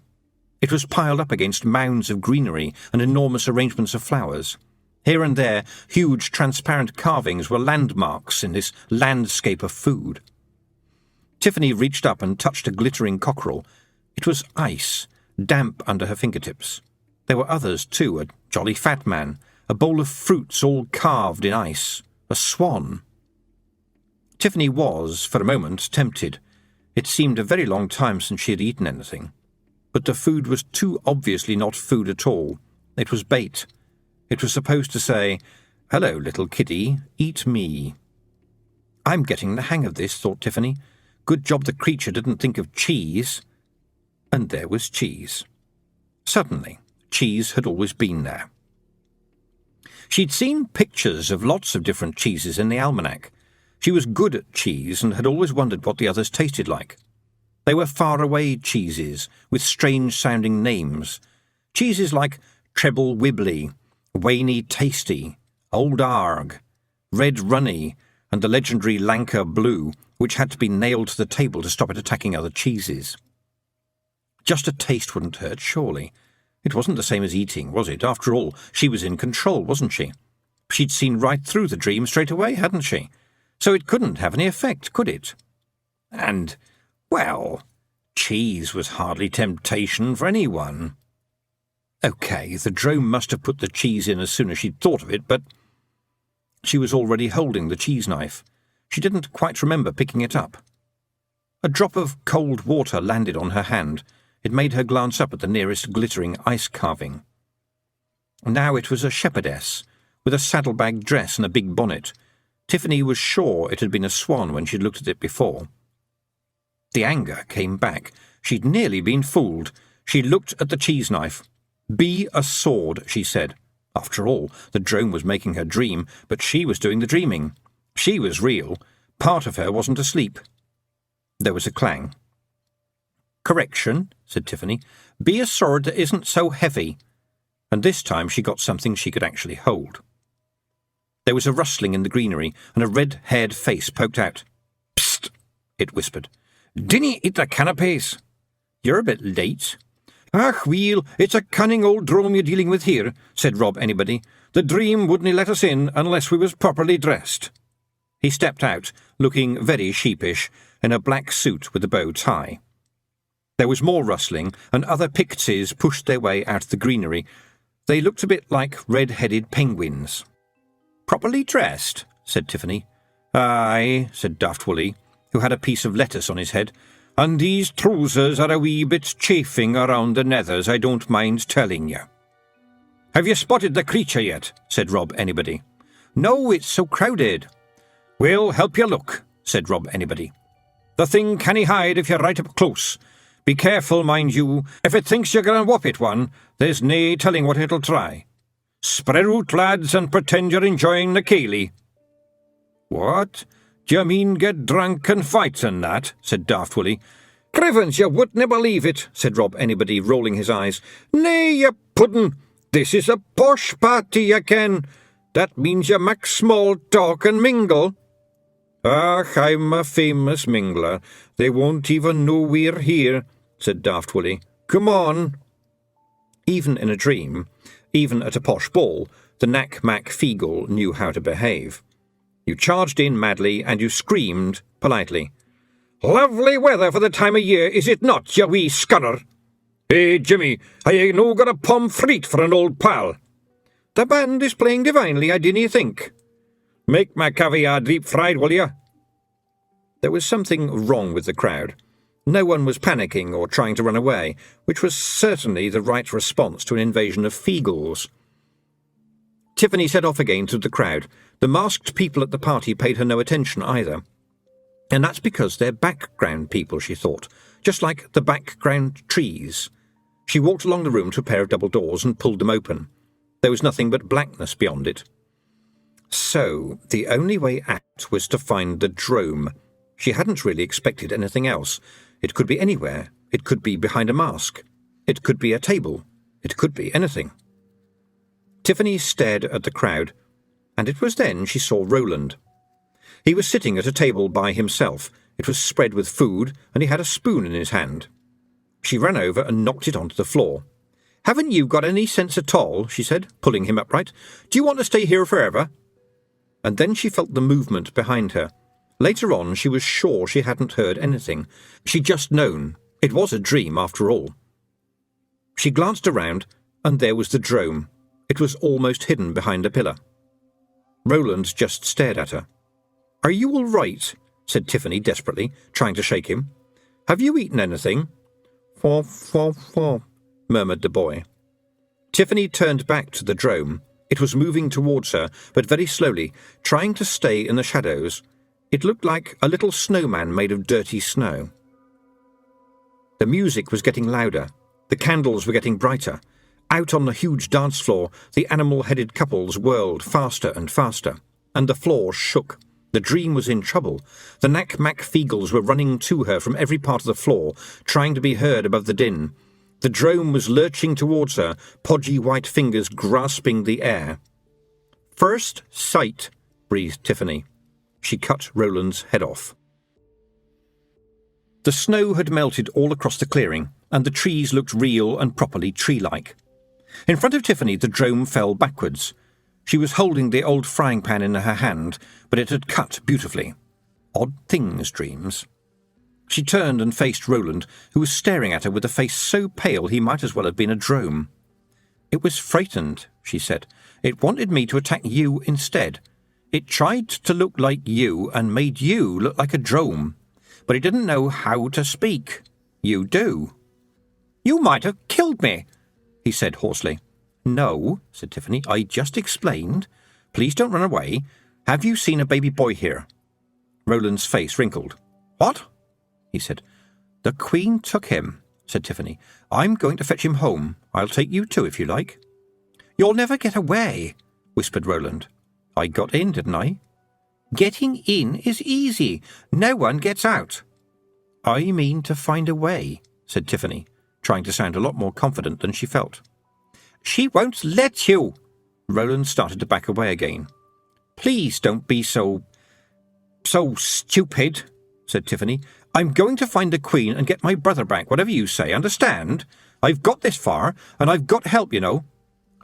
It was piled up against mounds of greenery and enormous arrangements of flowers. Here and there, huge transparent carvings were landmarks in this landscape of food. Tiffany reached up and touched a glittering cockerel. It was ice, damp under her fingertips. There were others, too, a jolly fat man, a bowl of fruits all carved in ice, a swan. Tiffany was, for a moment, tempted. It seemed a very long time since she had eaten anything. But the food was too obviously not food at all. It was bait. It was supposed to say, "Hello, little kiddie, eat me." "I'm getting the hang of this," thought Tiffany. Good job the creature didn't think of cheese. And there was cheese. Suddenly, cheese had always been there. She'd seen pictures of lots of different cheeses in the almanac. She was good at cheese and had always wondered what the others tasted like. They were far-away cheeses with strange-sounding names. Cheeses like Treble Wibbly, Waney Tasty, Old Arg, Red Runny, and the legendary Lanka Blue, which had to be nailed to the table to stop it attacking other cheeses. Just a taste wouldn't hurt, surely. It wasn't the same as eating, was it? After all, she was in control, wasn't she? She'd seen right through the dream straight away, hadn't she? So it couldn't have any effect, could it? And, well, cheese was hardly temptation for anyone. OK, the drone must have put the cheese in as soon as she'd thought of it, but she was already holding the cheese knife. She didn't quite remember picking it up. A drop of cold water landed on her hand. It made her glance up at the nearest glittering ice carving. Now it was a shepherdess, with a saddlebag dress and a big bonnet. Tiffany was sure it had been a swan when she'd looked at it before. The anger came back. She'd nearly been fooled. She looked at the cheese knife. "Be a sword," she said. After all, the drone was making her dream, but she was doing the dreaming. She was real. Part of her wasn't asleep. There was a clang. "Correction," said Tiffany. "Be a sword that isn't so heavy." And this time she got something she could actually hold. There was a rustling in the greenery, and a red-haired face poked out. "Psst," it whispered. "Dinna eat the canapes." "You're a bit late." "Ach, weel, it's a cunning old drome you're dealing with here," said Rob Anybody. "The dream wouldn't let us in unless we was properly dressed." He stepped out, looking very sheepish, in a black suit with a bow tie. There was more rustling, and other pixies pushed their way out of the greenery. They looked a bit like red-headed penguins. "Properly dressed?" said Tiffany. "Aye," said Daft Woolly, who had a piece of lettuce on his head. "And these trousers are a wee bit chafing around the nethers, I don't mind telling you." "Have you spotted the creature yet?" said Rob Anybody. "No, it's so crowded." "We'll help you look," said Rob Anybody. "The thing canny hide if you're right up close. Be careful, mind you. If it thinks you're going to whop it one, there's nae telling what it'll try. Spread out, lads, and pretend you're enjoying the ceilidh." "What? D'ye mean get drunk and fight and that?" said Daft Woolly. "Crivens, you wouldn't believe it," said Rob Anybody, rolling his eyes. "Nay, you puddin'. This is a posh party, you ken. That means you mak small talk and mingle." "Ach, I'm a famous mingler. They won't even know we're here," said Daft Woolly. "Come on." Even in a dream, even at a posh ball, the Nac Mac Feegle knew how to behave. You charged in madly, and you screamed politely. "Lovely weather for the time of year, is it not, you wee scunner? Hey, Jimmy, have you no got a pomfret for an old pal?" "The band is playing divinely, I dinna think." "Make my caviar deep-fried, will you?" There was something wrong with the crowd. No one was panicking or trying to run away, which was certainly the right response to an invasion of Feegles. Tiffany set off again through the crowd. The masked people at the party paid her no attention either. And that's because they're background people, she thought, just like the background trees. She walked along the room to a pair of double doors and pulled them open. There was nothing but blackness beyond it. So, the only way out was to find the drome. She hadn't really expected anything else. It could be anywhere. It could be behind a mask. It could be a table. It could be anything. Tiffany stared at the crowd, and it was then she saw Roland. He was sitting at a table by himself. It was spread with food, and he had a spoon in his hand. She ran over and knocked it onto the floor. "Haven't you got any sense at all?" she said, pulling him upright. "Do you want to stay here forever?" And then she felt the movement behind her. Later on, she was sure she hadn't heard anything. She'd just known. It was a dream, after all. She glanced around, and there was the drome. It was almost hidden behind a pillar. Roland just stared at her. "Are you all right?" said Tiffany desperately, trying to shake him. "Have you eaten anything?" "Faw, faw, faw," murmured the boy. Tiffany turned back to the drome. It was moving towards her, but very slowly, trying to stay in the shadows. It looked like a little snowman made of dirty snow. The music was getting louder. The candles were getting brighter. Out on the huge dance floor, the animal-headed couples whirled faster and faster, and the floor shook. The dream was in trouble. The Nac Mac Feegles were running to her from every part of the floor, trying to be heard above the din. The drome was lurching towards her, podgy white fingers grasping the air. "First sight," breathed Tiffany. She cut Roland's head off. The snow had melted all across the clearing, and the trees looked real and properly tree-like. In front of Tiffany, the drome fell backwards. She was holding the old frying pan in her hand, but it had cut beautifully. Odd things, dreams. She turned and faced Roland, who was staring at her with a face so pale he might as well have been a drome. "It was frightened," she said. "It wanted me to attack you instead. It tried to look like you and made you look like a drome, but it didn't know how to speak. You do." "You might have killed me," he said hoarsely. "No," said Tiffany. "I just explained. Please don't run away. Have you seen a baby boy here?" Roland's face wrinkled. "What?" he said. "The Queen took him," said Tiffany. "I'm going to fetch him home. I'll take you too if you like." "You'll never get away," whispered Roland. "I got in, didn't I?" "Getting in is easy. No one gets out." "I mean to find a way," said Tiffany, trying to sound a lot more confident than she felt. "She won't let you." Roland started to back away again. "Please don't be so stupid," said Tiffany. "I'm going to find the Queen and get my brother back, whatever you say, understand? I've got this far, and I've got help, you know."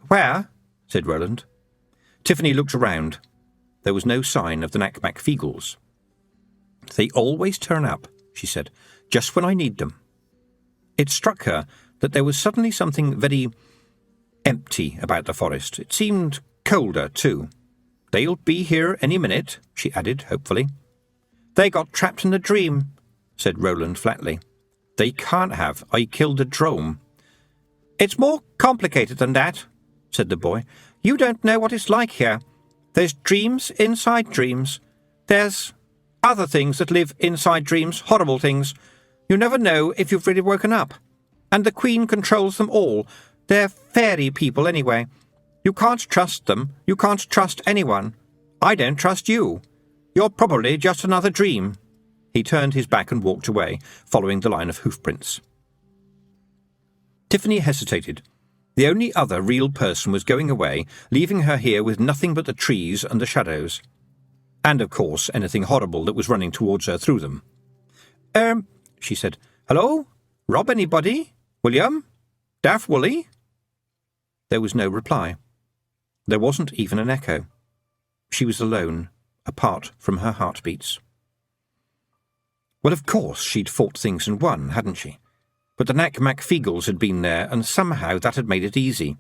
"Where?" said Roland. Tiffany looked around. There was no sign of the Nac Mac Feegles. "They always turn up," she said, "just when I need them." It struck her that there was suddenly something very empty about the forest. It seemed colder, too. "They'll be here any minute," she added hopefully. "They got trapped in a dream," said Roland flatly. "They can't have. I killed a drome." "It's more complicated than that," said the boy. "You don't know what it's like here. There's dreams inside dreams. There's other things that live inside dreams, horrible things. You never know if you've really woken up. And the Queen controls them all. They're fairy people anyway. You can't trust them. You can't trust anyone. I don't trust you. You're probably just another dream." He turned his back and walked away, following the line of hoofprints. Tiffany hesitated. The only other real person was going away, leaving her here with nothing but the trees and the shadows. And, of course, anything horrible that was running towards her through them. She said. "Hello? Rob anybody? William? Daff Woolley?" There was no reply. There wasn't even an echo. She was alone, apart from her heartbeats. Well, of course, she'd fought things and won, hadn't she? But the Nac Mac Feegles had been there, and somehow that had made it easy.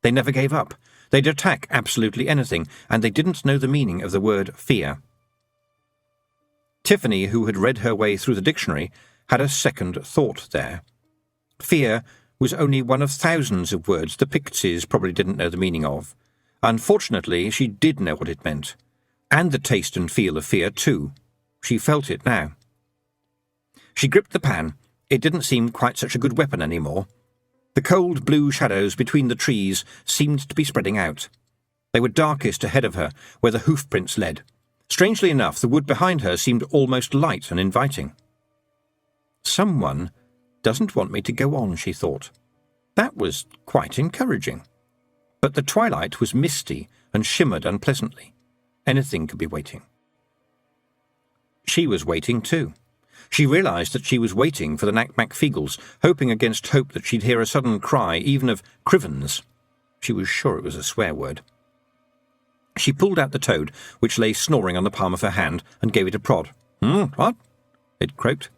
They never gave up. They'd attack absolutely anything, and they didn't know the meaning of the word fear. Tiffany, who had read her way through the dictionary, had a second thought there. Fear was only one of thousands of words the Pixies probably didn't know the meaning of. Unfortunately, she did know what it meant. And the taste and feel of fear, too. She felt it now. She gripped the pan. It didn't seem quite such a good weapon anymore. The cold blue shadows between the trees seemed to be spreading out. They were darkest ahead of her, where the hoofprints led. Strangely enough, the wood behind her seemed almost light and inviting. Someone doesn't want me to go on, she thought. That was quite encouraging. But the twilight was misty and shimmered unpleasantly. Anything could be waiting. She was waiting too. She realised that she was waiting for the Nac Mac Feegles, hoping against hope that she'd hear a sudden cry, even of Crivens. She was sure it was a swear word. She pulled out the toad, which lay snoring on the palm of her hand, and gave it a prod. What?" it croaked.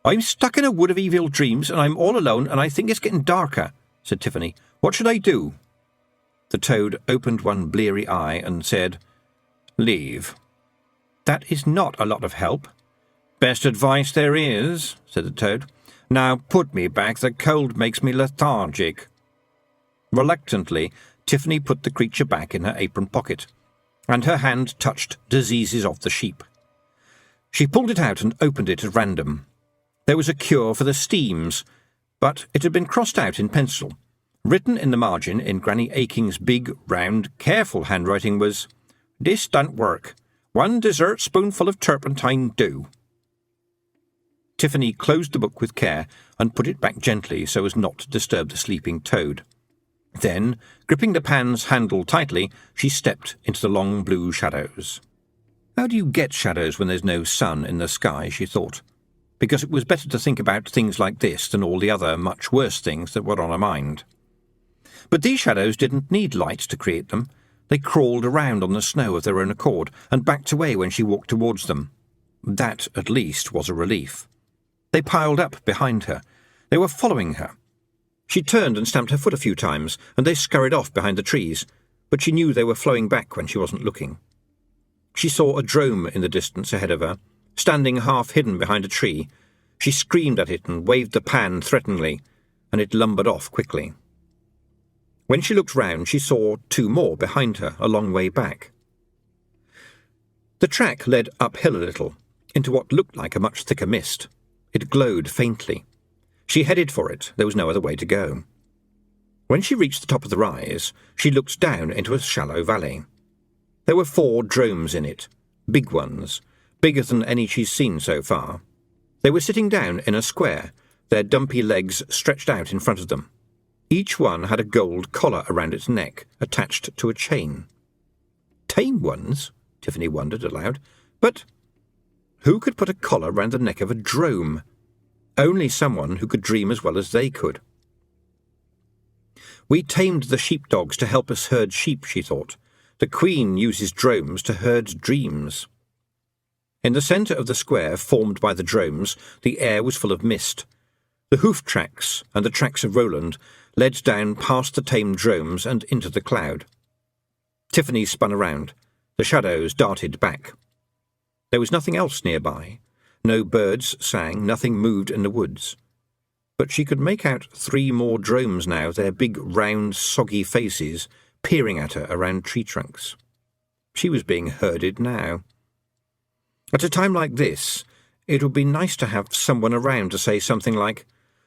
"I'm stuck in a wood of evil dreams, and I'm all alone, and I think it's getting darker," said Tiffany. "What should I do?" The toad opened one bleary eye and said, "Leave." "That is not a lot of help." "Best advice there is," said the toad. "Now put me back, the cold makes me lethargic." Reluctantly, Tiffany put the creature back in her apron pocket, and her hand touched Diseases of the Sheep. She pulled it out and opened it at random. There was a cure for the steams, but it had been crossed out in pencil. Written in the margin in Granny Aching's big, round, careful handwriting was, "This don't work. 1 dessert spoonful of turpentine do." Tiffany closed the book with care and put it back gently so as not to disturb the sleeping toad. Then, gripping the pan's handle tightly, she stepped into the long blue shadows. How do you get shadows when there's no sun in the sky, she thought, because it was better to think about things like this than all the other much worse things that were on her mind. But these shadows didn't need light to create them. They crawled around on the snow of their own accord and backed away when she walked towards them. That, at least, was a relief. They piled up behind her. They were following her. She turned and stamped her foot a few times, and they scurried off behind the trees, but she knew they were flowing back when she wasn't looking. She saw a drome in the distance ahead of her, standing half hidden behind a tree. She screamed at it and waved the pan threateningly, and it lumbered off quickly. When she looked round, she saw 2 more behind her, a long way back. The track led uphill a little, into what looked like a much thicker mist. It glowed faintly. She headed for it. There was no other way to go. When she reached the top of the rise, she looked down into a shallow valley. There were 4 dromes in it, big ones, bigger than any she's seen so far. They were sitting down in a square, their dumpy legs stretched out in front of them. Each one had a gold collar around its neck, attached to a chain. Tame ones? Tiffany wondered aloud. But who could put a collar round the neck of a drome? Only someone who could dream as well as they could. We tamed the sheepdogs to help us herd sheep, she thought. The Queen uses dromes to herd dreams. In the centre of the square formed by the dromes, the air was full of mist. The hoof tracks and the tracks of Roland led down past the tamed dromes and into the cloud. Tiffany spun around. The shadows darted back. There was nothing else nearby. No birds sang, nothing moved in the woods. But she could make out 3 more dromes now, their big, round, soggy faces peering at her around tree trunks. She was being herded now. At a time like this, it would be nice to have someone around to say something like,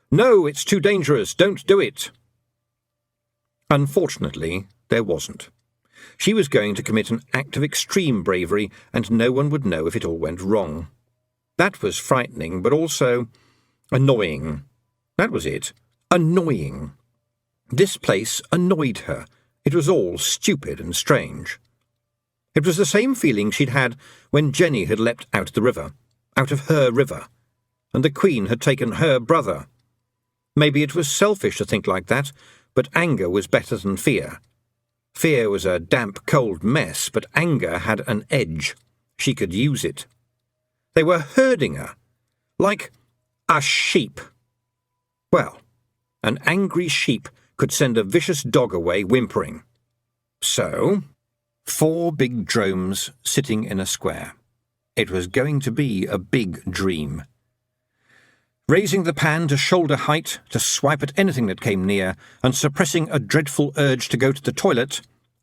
"No, it's too dangerous, don't do it." Unfortunately, there wasn't. She was going to commit an act of extreme bravery, and no one would know if it all went wrong. That was frightening, but also annoying. That was it. Annoying. This place annoyed her. It was all stupid and strange. It was the same feeling she'd had when Jenny had leapt out of the river, out of her river, and the Queen had taken her brother. Maybe it was selfish to think like that, but anger was better than fear. Fear was a damp, cold mess, but anger had an edge. She could use it. They were herding her, like a sheep. Well, an angry sheep could send a vicious dog away whimpering. So, 4 big dromes sitting in a square. It was going to be a big dream. Raising the pan to shoulder height to swipe at anything that came near, and suppressing a dreadful urge to go to the toilet,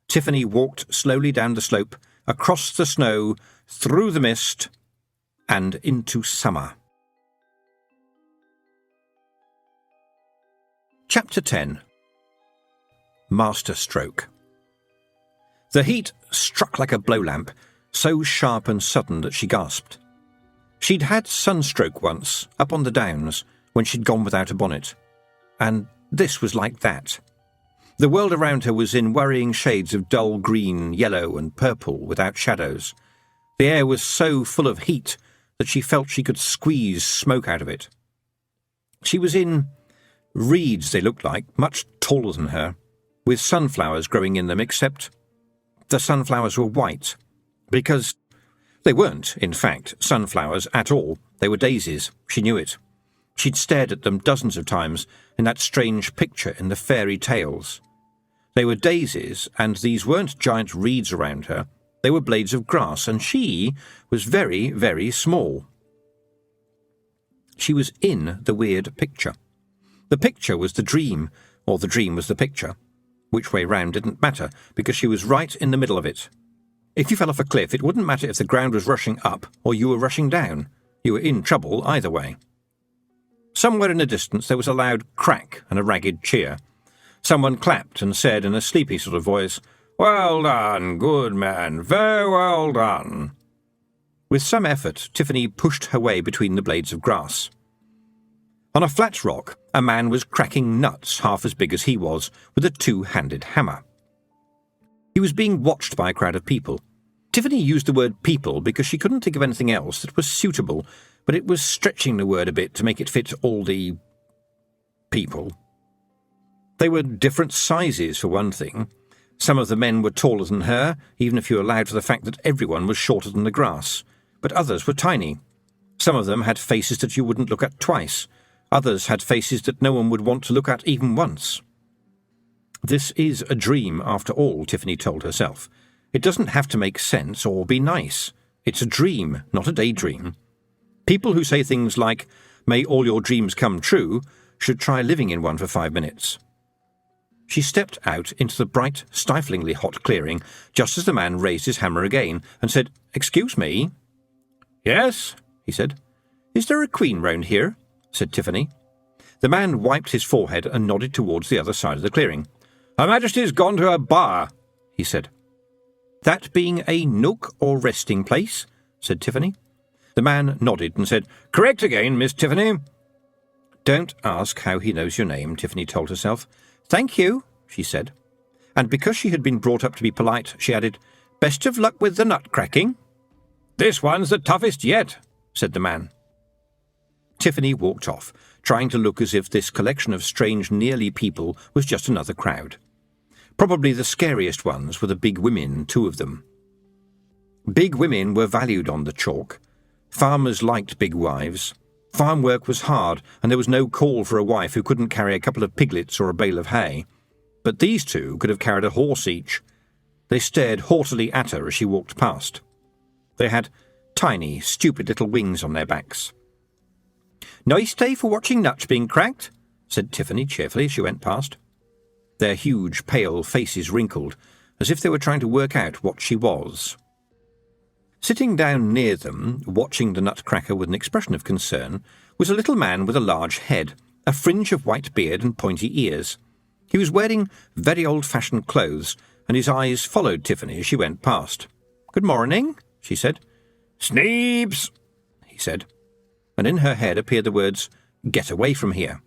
Tiffany walked slowly down the slope, across the snow, through the mist, and into summer. Chapter 10. Masterstroke. The heat struck like a blowlamp, so sharp and sudden that she gasped. She'd had sunstroke once, up on the downs, when she'd gone without a bonnet, and this was like that. The world around her was in worrying shades of dull green, yellow, and purple without shadows. The air was so full of heat that she felt she could squeeze smoke out of it. She was in reeds, they looked like, much taller than her, with sunflowers growing in them, except the sunflowers were white, because they weren't, in fact, sunflowers at all. They were daisies. She knew it. She'd stared at them dozens of times in that strange picture in the fairy tales. They were daisies, and these weren't giant reeds around her. They were blades of grass, and she was very, very small. She was in the weird picture. The picture was the dream, or the dream was the picture. Which way round didn't matter, because she was right in the middle of it. If you fell off a cliff, it wouldn't matter if the ground was rushing up or you were rushing down. You were in trouble either way. Somewhere in the distance there was a loud crack and a ragged cheer. Someone clapped and said in a sleepy sort of voice, "Well done, good man, very well done." With some effort, Tiffany pushed her way between the blades of grass. On a flat rock, a man was cracking nuts half as big as he was, with a 2-handed hammer. He was being watched by a crowd of people. Tiffany used the word people because she couldn't think of anything else that was suitable, but it was stretching the word a bit to make it fit all the people. They were different sizes, for one thing. Some of the men were taller than her, even if you allowed for the fact that everyone was shorter than the grass, but others were tiny. Some of them had faces that you wouldn't look at twice. Others had faces that no one would want to look at even once. This is a dream, after all, Tiffany told herself. It doesn't have to make sense or be nice. It's a dream, not a daydream. People who say things like, "May all your dreams come true," should try living in one for 5 minutes. She stepped out into the bright, stiflingly hot clearing just as the man raised his hammer again and said, "Excuse me." "Yes," he said. "Is there a queen round here?" said Tiffany. The man wiped his forehead and nodded towards the other side of the clearing. "Her Majesty's gone to her bar," he said. "That being a nook or resting place?" said Tiffany. The man nodded and said, "Correct again, Miss Tiffany." "Don't ask how he knows your name," Tiffany told herself. "Thank you," she said. And because she had been brought up to be polite, she added, "Best of luck with the nut cracking." "This one's the toughest yet," said the man. Tiffany walked off, trying to look as if this collection of strange, nearly people was just another crowd. Probably the scariest ones were the big women, 2 of them. Big women were valued on the chalk. Farmers liked big wives. Farm work was hard, and there was no call for a wife who couldn't carry a couple of piglets or a bale of hay. But these 2 could have carried a horse each. They stared haughtily at her as she walked past. They had tiny, stupid little wings on their backs. "Nice day for watching nuts being cracked," said Tiffany cheerfully as she went past. Their huge, pale faces wrinkled, as if they were trying to work out what she was. Sitting down near them, watching the nutcracker with an expression of concern, was a little man with a large head, a fringe of white beard and pointy ears. He was wearing very old-fashioned clothes, and his eyes followed Tiffany as she went past. "Good morning," she said. "Sneeps," he said, and in her head appeared the words, "Get away from here."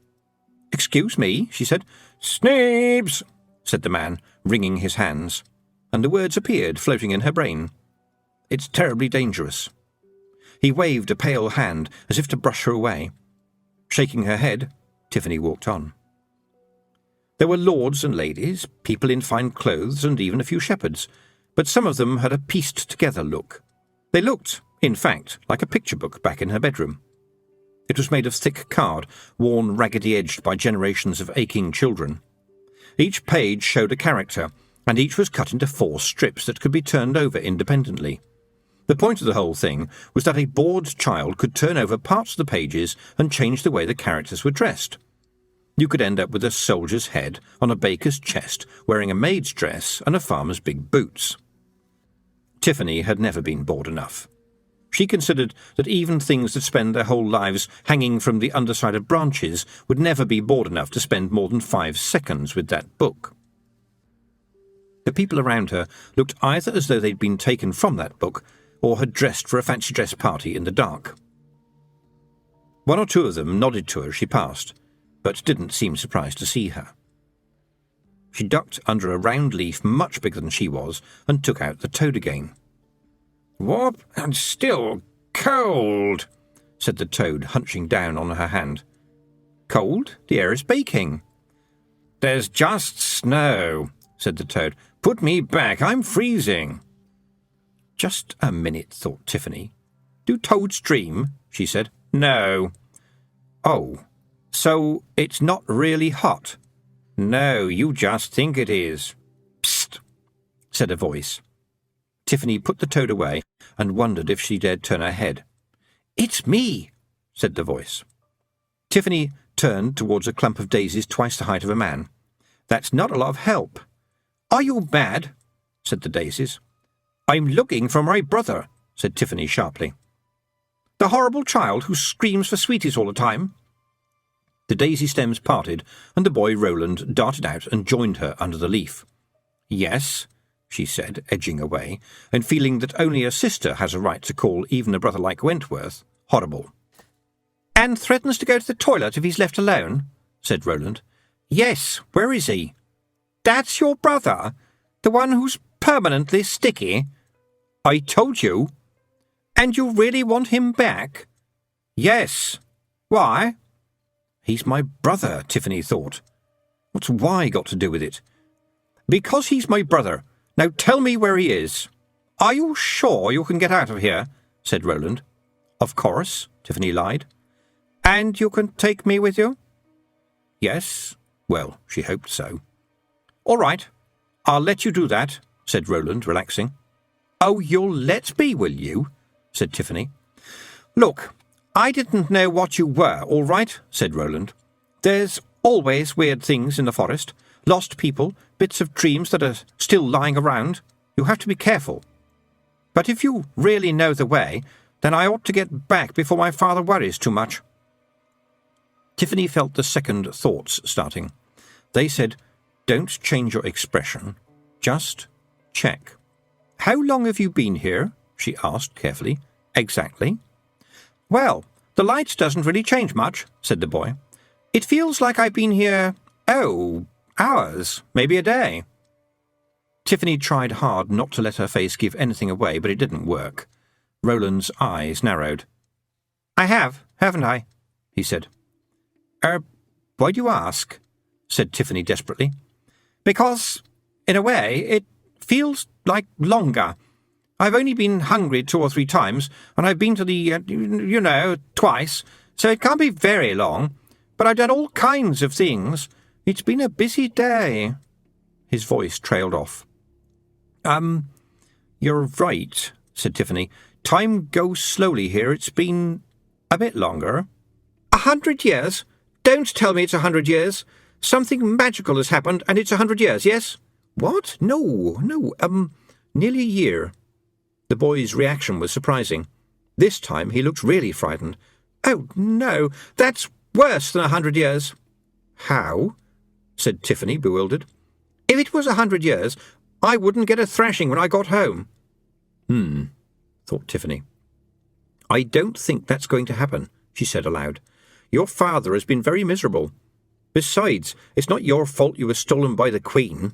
"Excuse me," she said. "Sneeps," said the man, wringing his hands, and the words appeared floating in her brain. "It's terribly dangerous." He waved a pale hand as if to brush her away. Shaking her head, Tiffany walked on. There were lords and ladies, people in fine clothes, and even a few shepherds, but some of them had a pieced-together look. They looked, in fact, like a picture book back in her bedroom. It was made of thick card, worn raggedy-edged by generations of aching children. Each page showed a character, and each was cut into 4 strips that could be turned over independently. The point of the whole thing was that a bored child could turn over parts of the pages and change the way the characters were dressed. You could end up with a soldier's head on a baker's chest, wearing a maid's dress and a farmer's big boots. Tiffany had never been bored enough. She considered that even things that spend their whole lives hanging from the underside of branches would never be bored enough to spend more than 5 seconds with that book. The people around her looked either as though they'd been taken from that book or had dressed for a fancy dress party in the dark. 1 or 2 of them nodded to her as she passed, but didn't seem surprised to see her. She ducked under a round leaf much bigger than she was and took out the toad again. "Warm and still cold," said the toad, hunching down on her hand. "Cold? The air is baking." "There's just snow," said the toad. "Put me back, I'm freezing." "Just a minute," thought Tiffany. "Do toads dream?" she said. "No." "Oh, so it's not really hot?" "No, you just think it is." "Psst," said a voice. Tiffany put the toad away and wondered if she dared turn her head. "It's me," said the voice. Tiffany turned towards a clump of daisies twice the height of a man. "That's not a lot of help." "Are you mad?" said the daisies. "I'm looking for my brother," said Tiffany sharply. "The horrible child who screams for sweeties all the time?" The daisy stems parted, and the boy Roland darted out and joined her under the leaf. "Yes," she said, edging away, and feeling that only a sister has a right to call even a brother like Wentworth horrible. "And threatens to go to the toilet if he's left alone?" said Roland. "Yes, where is he?" "That's your brother? The one who's permanently sticky?" "I told you." "And you really want him back?" "Yes." "Why?" "He's my brother," Tiffany thought. What's why got to do with it? "Because he's my brother. Now tell me where he is." "Are you sure you can get out of here?" said Roland. "Of course," Tiffany lied. And you can take me with you? Yes. Well, she hoped so. All right. I'll let you do that, said Roland, relaxing. Oh, you'll let me, will you? Said Tiffany. Look, I didn't know what you were, all right, said Roland. There's always weird things in the forest. Lost people, bits of dreams that are still lying around. You have to be careful. But if you really know the way, then I ought to get back before my father worries too much. Tiffany felt the second thoughts starting. They said, don't change your expression. Just check. How long have you been here? She asked carefully. Exactly. Well, the light doesn't really change much, said the boy. It feels like I've been here, hours, maybe a day. Tiffany tried hard not to let her face give anything away, but it didn't work. Roland's eyes narrowed. I have, haven't I? He said. Why do you ask? Said Tiffany desperately. Because, in a way, it feels like longer. I've only been hungry 2 or 3 times, and I've been to the, twice, so it can't be very long. But I've done all kinds of things. It's been a busy day. His voice trailed off. You're right, said Tiffany. Time goes slowly here. It's been a bit longer. 100 years? Don't tell me it's 100 years. Something magical has happened, and it's 100 years, yes? What? No, nearly a year. The boy's reaction was surprising. This time he looked really frightened. Oh, no, that's worse than 100 years. How? Said Tiffany, bewildered. If it was 100 years, I wouldn't get a thrashing when I got home. Thought Tiffany. I don't think that's going to happen, she said aloud. Your father has been very miserable. Besides, it's not your fault you were stolen by the Queen.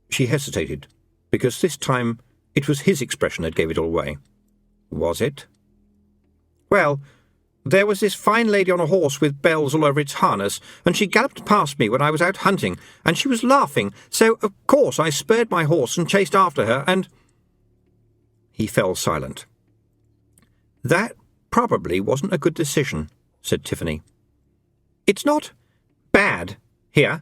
She hesitated, because this time it was his expression that gave it all away. Was it? Well, there was this fine lady on a horse with bells all over its harness, and she galloped past me when I was out hunting, and she was laughing, so of course I spurred my horse and chased after her, and... He fell silent. That probably wasn't a good decision, said Tiffany. It's not bad here,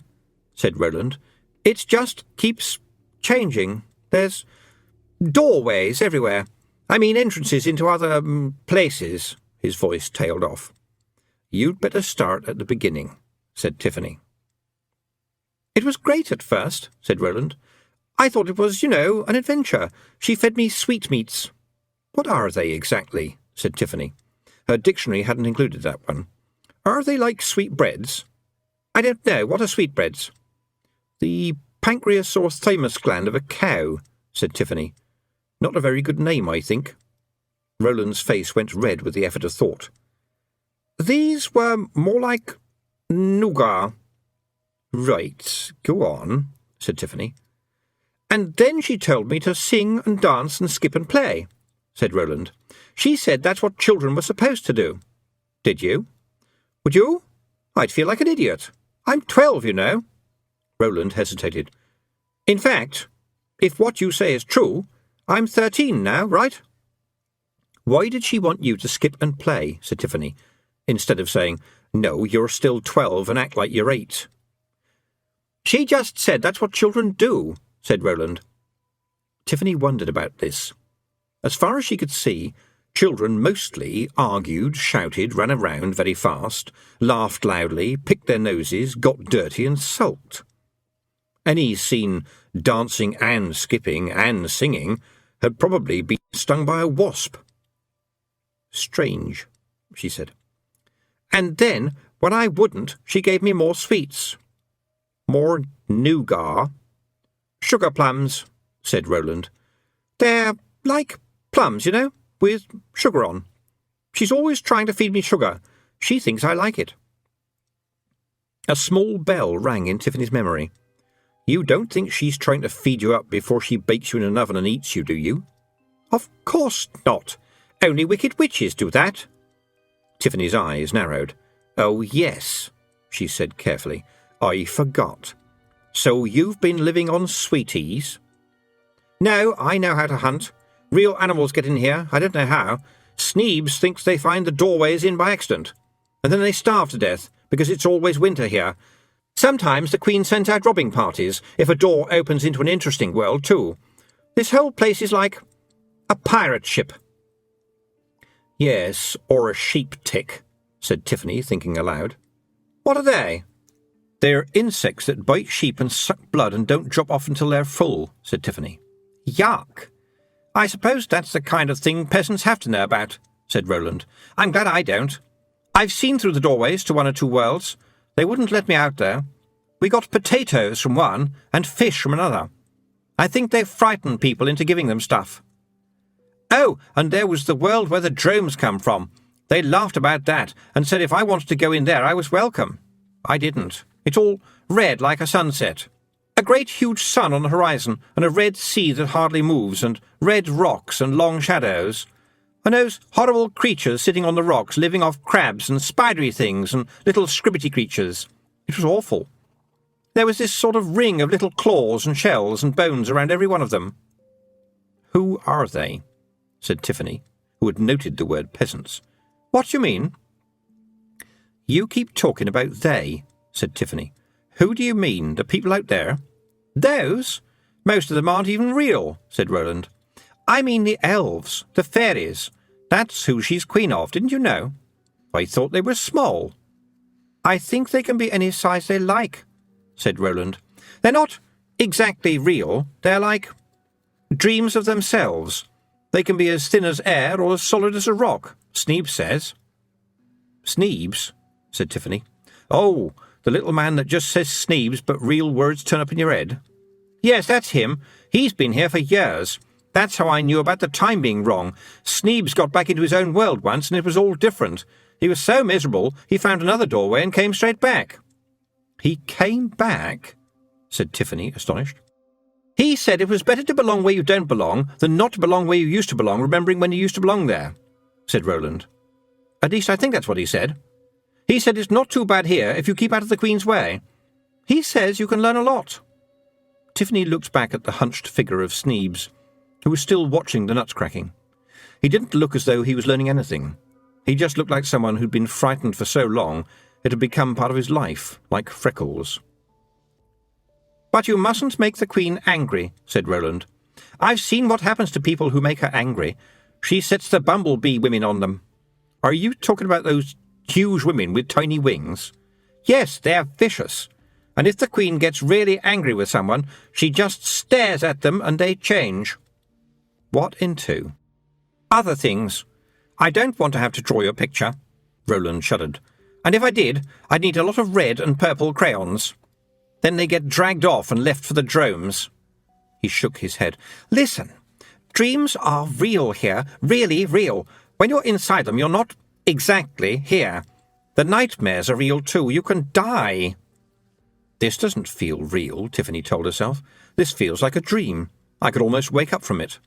said Roland. It just keeps changing. There's doorways everywhere. I mean entrances into other places. His voice tailed off. You'd better start at the beginning, said Tiffany. It was great at first, said Roland. I thought it was, an adventure. She fed me sweetmeats. What are they exactly? Said Tiffany. Her dictionary hadn't included that one. Are they like sweetbreads? I don't know. What are sweetbreads? The pancreas or thymus gland of a cow, said Tiffany. Not a very good name, I think. Roland's face went red with the effort of thought. These were more like nougat. Right, go on, said Tiffany. And then she told me to sing and dance and skip and play, said Roland. She said that's what children were supposed to do. Did you? Would you? I'd feel like an idiot. I'm 12, you know. Roland hesitated. In fact, if what you say is true, I'm 13 now, right? Why did she want you to skip and play, said Tiffany, instead of saying, no, you're still 12 and act like you're 8? She just said that's what children do, said Roland. Tiffany wondered about this. As far as she could see, children mostly argued, shouted, ran around very fast, laughed loudly, picked their noses, got dirty and sulked. Any seen dancing and skipping and singing had probably been stung by a wasp. Strange, she said. And then, when I wouldn't, she gave me more sweets. More nougat. Sugar plums, said Roland. They're like plums, with sugar on. She's always trying to feed me sugar. She thinks I like it. A small bell rang in Tiffany's memory. You don't think she's trying to feed you up before she bakes you in an oven and eats you, do you? Of course not. Only wicked witches do that. Tiffany's eyes narrowed. Oh, yes, she said carefully. I forgot. So you've been living on sweeties? No, I know how to hunt. Real animals get in here. I don't know how. Sneebs thinks they find the doorways in by accident. And then they starve to death, because it's always winter here. Sometimes the Queen sends out robbing parties, if a door opens into an interesting world, too. This whole place is like a pirate ship." "Yes, or a sheep tick," said Tiffany, thinking aloud. "What are they?" "They're insects that bite sheep and suck blood and don't drop off until they're full," said Tiffany. "Yuck! I suppose that's the kind of thing peasants have to know about," said Roland. "I'm glad I don't. I've seen through the doorways to 1 or 2 worlds. They wouldn't let me out, though. We got potatoes from one and fish from another. I think they frightened people into giving them stuff. Oh, and there was the world where the drones come from. They laughed about that and said if I wanted to go in there I was welcome. I didn't. It's all red like a sunset. A great huge sun on the horizon, and a red sea that hardly moves, and red rocks and long shadows. And those horrible creatures sitting on the rocks, living off crabs and spidery things and little scribbity creatures. It was awful. There was this sort of ring of little claws and shells and bones around every one of them." "Who are they?" said Tiffany, who had noted the word peasants. "What do you mean?" "You keep talking about they," said Tiffany. "Who do you mean? The people out there?" "Those? Most of them aren't even real," said Roland. "I mean the elves, the fairies. That's who she's queen of, didn't you know? I thought they were small." "I think they can be any size they like," said Roland. "They're not exactly real. They're like dreams of themselves. They can be as thin as air or as solid as a rock, Sneebs says." "Sneebs?" said Tiffany. "Oh, the little man that just says Sneebs but real words turn up in your head?" "Yes, that's him. He's been here for years. That's how I knew about the time being wrong. Sneebs got back into his own world once and it was all different. He was so miserable he found another doorway and came straight back." "He came back?" said Tiffany, astonished. "He said it was better to belong where you don't belong than not to belong where you used to belong, remembering when you used to belong there," said Roland. "At least I think that's what he said. He said it's not too bad here if you keep out of the Queen's way. He says you can learn a lot." Tiffany looked back at the hunched figure of Sneebs, who was still watching the nuts cracking. He didn't look as though he was learning anything. He just looked like someone who'd been frightened for so long it had become part of his life, like freckles. "But you mustn't make the Queen angry," said Roland. "I've seen what happens to people who make her angry. She sets the bumblebee women on them." "Are you talking about those huge women with tiny wings?" "Yes, they're vicious. And if the Queen gets really angry with someone, she just stares at them and they change." "What into?" "Other things. I don't want to have to draw your picture." Roland shuddered. "And if I did, I'd need a lot of red and purple crayons. Then they get dragged off and left for the drones." He shook his head. "Listen, dreams are real here, really real. When you're inside them, you're not exactly here. The nightmares are real too. You can die." "This doesn't feel real," Tiffany told herself. "This feels like a dream. I could almost wake up from it.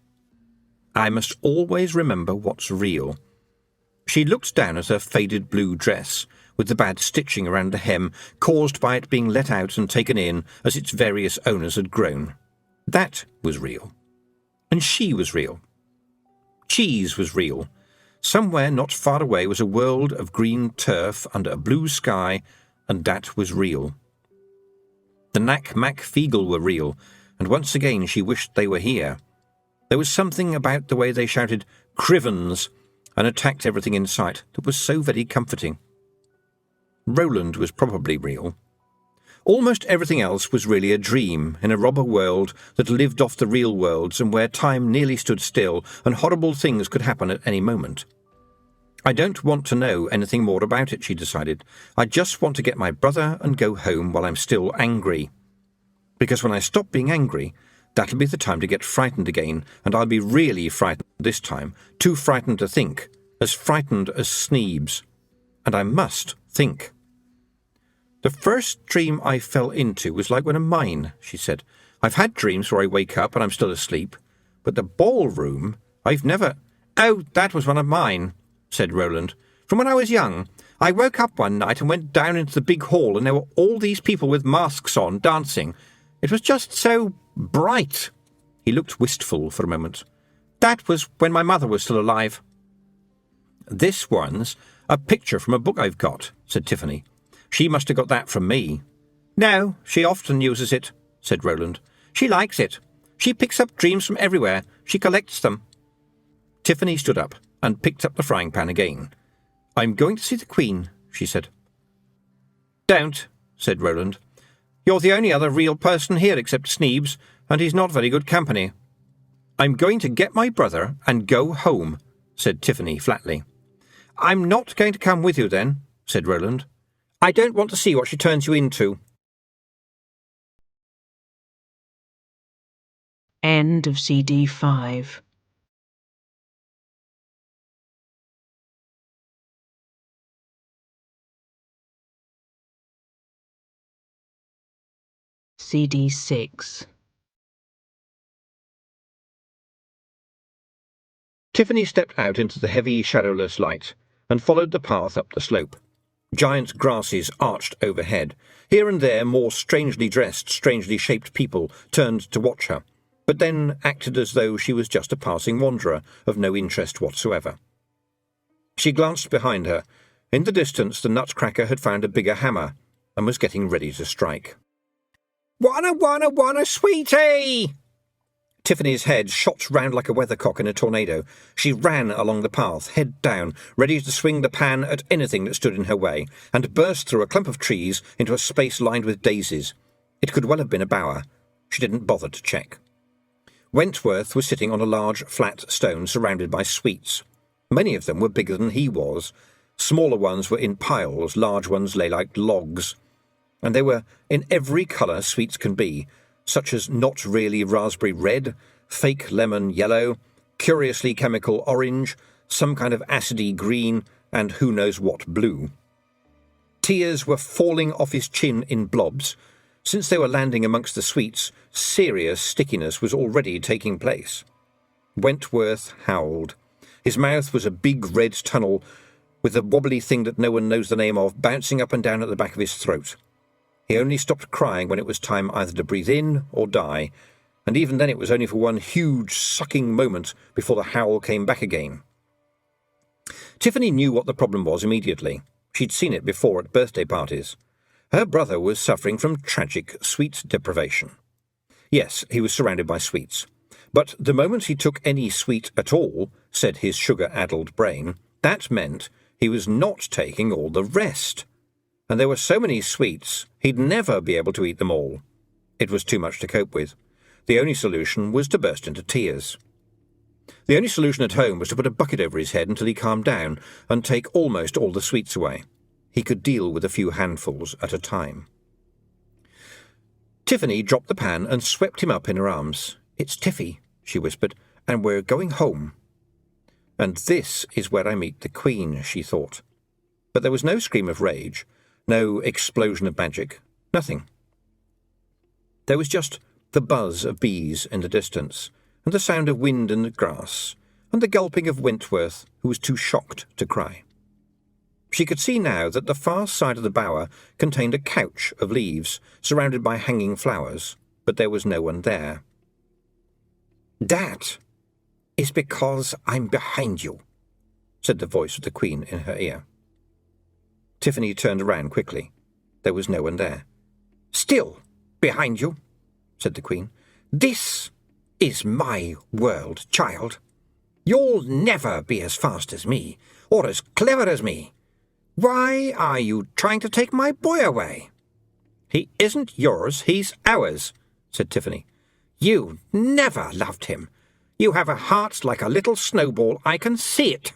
I must always remember what's real." She looked down at her faded blue dress, with the bad stitching around the hem, caused by it being let out and taken in as its various owners had grown. That was real. And she was real. Cheese was real. Somewhere not far away was a world of green turf under a blue sky, and that was real. The Nac Mac Feegle were real, and once again she wished they were here. There was something about the way they shouted "Crivens" and attacked everything in sight that was so very comforting. Roland was probably real. Almost everything else was really a dream in a robber world that lived off the real worlds and where time nearly stood still and horrible things could happen at any moment. "I don't want to know anything more about it," she decided. "I just want to get my brother and go home while I'm still angry. Because when I stop being angry, that'll be the time to get frightened again, and I'll be really frightened this time, too frightened to think, as frightened as Sneebs. And I must think." "The first dream I fell into was like one of mine," she said. "I've had dreams where I wake up and I'm still asleep, but the ballroom, I've never—" "Oh, that was one of mine," said Roland. "From when I was young. I woke up one night and went down into the big hall, and there were all these people with masks on, dancing. It was just so bright." He looked wistful for a moment. "That was when my mother was still alive." "This one's A picture from a book I've got, said Tiffany. She must have got that from me. No, she often uses it, said Roland. She likes it. She picks up dreams from everywhere. She collects them. Tiffany stood up and picked up the frying pan again. I'm going to see the Queen, she said. Don't, said Roland. You're the only other real person here except Sneebs, and he's not very good company. I'm going to get my brother and go home, said Tiffany flatly. I'm not going to come with you then, said Roland. I don't want to see what she turns you into. End of CD 5. CD 6. Tiffany stepped out into the heavy, shadowless light and followed the path up the slope. Giant grasses arched overhead. Here and there more strangely dressed, strangely shaped people turned to watch her, but then acted as though she was just a passing wanderer of no interest whatsoever. She glanced behind her. In the distance, the nutcracker had found a bigger hammer and was getting ready to strike. Wanna, sweetie! Tiffany's head shot round like a weathercock in a tornado. She ran along the path, head down, ready to swing the pan at anything that stood in her way, and burst through a clump of trees into a space lined with daisies. It could well have been a bower. She didn't bother to check. Wentworth was sitting on a large, flat stone surrounded by sweets. Many of them were bigger than he was. Smaller ones were in piles, large ones lay like logs. And they were in every colour sweets can be, such as not really raspberry red, fake lemon yellow, curiously chemical orange, some kind of acidy green, and who knows what blue. Tears were falling off his chin in blobs. Since they were landing amongst the sweets, serious stickiness was already taking place. Wentworth howled. His mouth was a big red tunnel, with a wobbly thing that no one knows the name of bouncing up and down at the back of his throat. He only stopped crying when it was time either to breathe in or die, and even then it was only for one huge sucking moment before the howl came back again. Tiffany knew what the problem was immediately. She'd seen it before at birthday parties. Her brother was suffering from tragic sweet deprivation. Yes, he was surrounded by sweets. But the moment he took any sweet at all, said his sugar-addled brain, that meant he was not taking all the rest. And there were so many sweets, he'd never be able to eat them all. It was too much to cope with. The only solution was to burst into tears. The only solution at home was to put a bucket over his head until he calmed down and take almost all the sweets away. He could deal with a few handfuls at a time. Tiffany dropped the pan and swept him up in her arms. "It's Tiffy," she whispered, "and we're going home." And this is where I meet the Queen, she thought. But there was no scream of rage, no explosion of magic, nothing. There was just the buzz of bees in the distance, and the sound of wind in the grass, and the gulping of Wentworth, who was too shocked to cry. She could see now that the far side of the bower contained a couch of leaves, surrounded by hanging flowers, but there was no one there. "That is because I'm behind you," said the voice of the Queen in her ear. Tiffany turned around quickly. There was no one there. "Still behind you," said the Queen. "This is my world, child. You'll never be as fast as me, or as clever as me. Why are you trying to take my boy away?" "He isn't yours, he's ours," said Tiffany. "You never loved him. You have a heart like a little snowball, I can see it."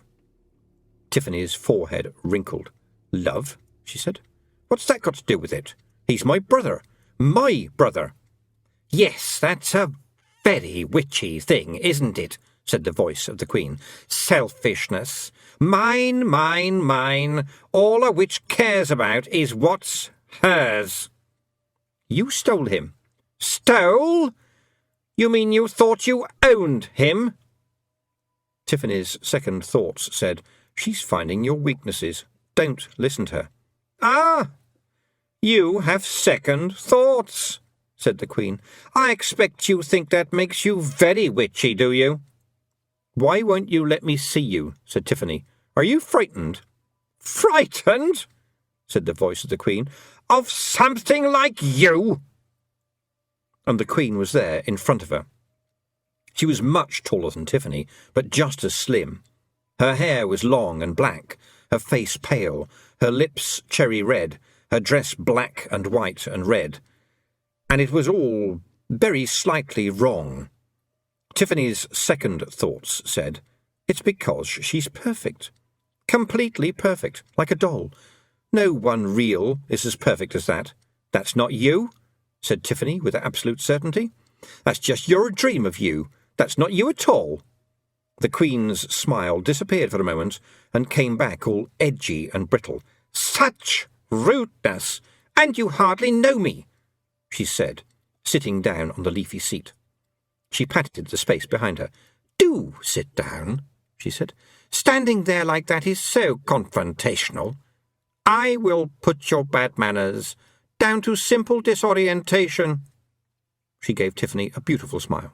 Tiffany's forehead wrinkled. "Love?" she said. "What's that got to do with it? He's my brother. My brother." "Yes, that's a very witchy thing, isn't it?" said the voice of the Queen. "Selfishness. Mine, mine, mine. All a witch cares about is what's hers." "You stole him." "Stole? You mean you thought you owned him?" Tiffany's second thoughts said, "She's finding your weaknesses. Don't listen to her." "Ah, you have second thoughts," said the Queen. "I expect you think that makes you very witchy, do you?" "Why won't you let me see you?" said Tiffany. "Are you frightened?" "Frightened," said the voice of the Queen, "of something like you?" And the Queen was there in front of her. She was much taller than Tiffany, but just as slim. Her hair was long and black, her face pale, her lips cherry red, her dress black and white and red. And it was all very slightly wrong. Tiffany's second thoughts said, "It's because she's perfect. Completely perfect, like a doll. No one real is as perfect as that. That's not you," said Tiffany with absolute certainty. "That's just your dream of you. That's not you at all." The Queen's smile disappeared for a moment and came back all edgy and brittle. "Such rudeness! And you hardly know me," she said, sitting down on the leafy seat. She patted the space behind her. "Do sit down," she said. "Standing there like that is so confrontational. I will put your bad manners down to simple disorientation." She gave Tiffany a beautiful smile.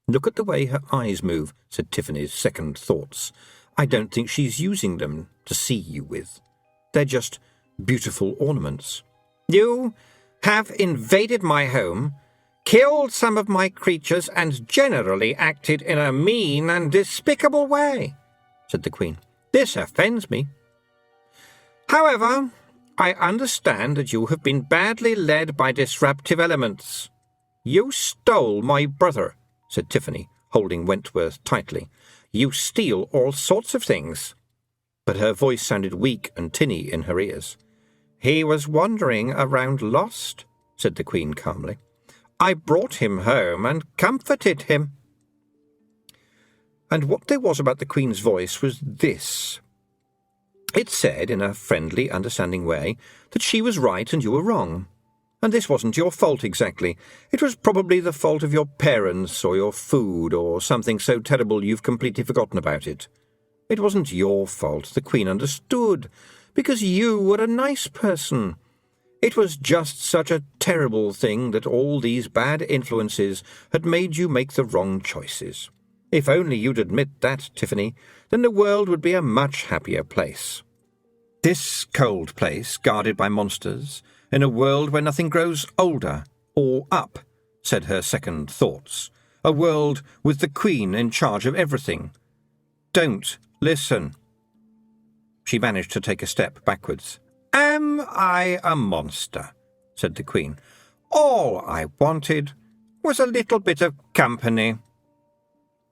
"Look at the way her eyes move," said Tiffany's second thoughts. "I don't think she's using them to see you with. They're just beautiful ornaments. You have invaded my home, killed some of my creatures, and generally acted in a mean and despicable way," said the Queen. "This offends me. However, I understand that you have been badly led by disruptive elements. You stole my brother," said Tiffany, holding Wentworth tightly. "You steal all sorts of things." But her voice sounded weak and tinny in her ears. "He was wandering around lost," said the Queen calmly. "I brought him home and comforted him." And what there was about the Queen's voice was this. It said, in a friendly, understanding way, that she was right and you were wrong. And this wasn't your fault exactly. It was probably the fault of your parents or your food or something so terrible you've completely forgotten about it. It wasn't your fault, the Queen understood, because you were a nice person. It was just such a terrible thing that all these bad influences had made you make the wrong choices. If only you'd admit that, Tiffany, then the world would be a much happier place. This cold place, guarded by monsters, in a world where nothing grows older or up, said her second thoughts. A world with the Queen in charge of everything. Don't listen. She managed to take a step backwards. "Am I a monster?" said the Queen. "All I wanted was a little bit of company."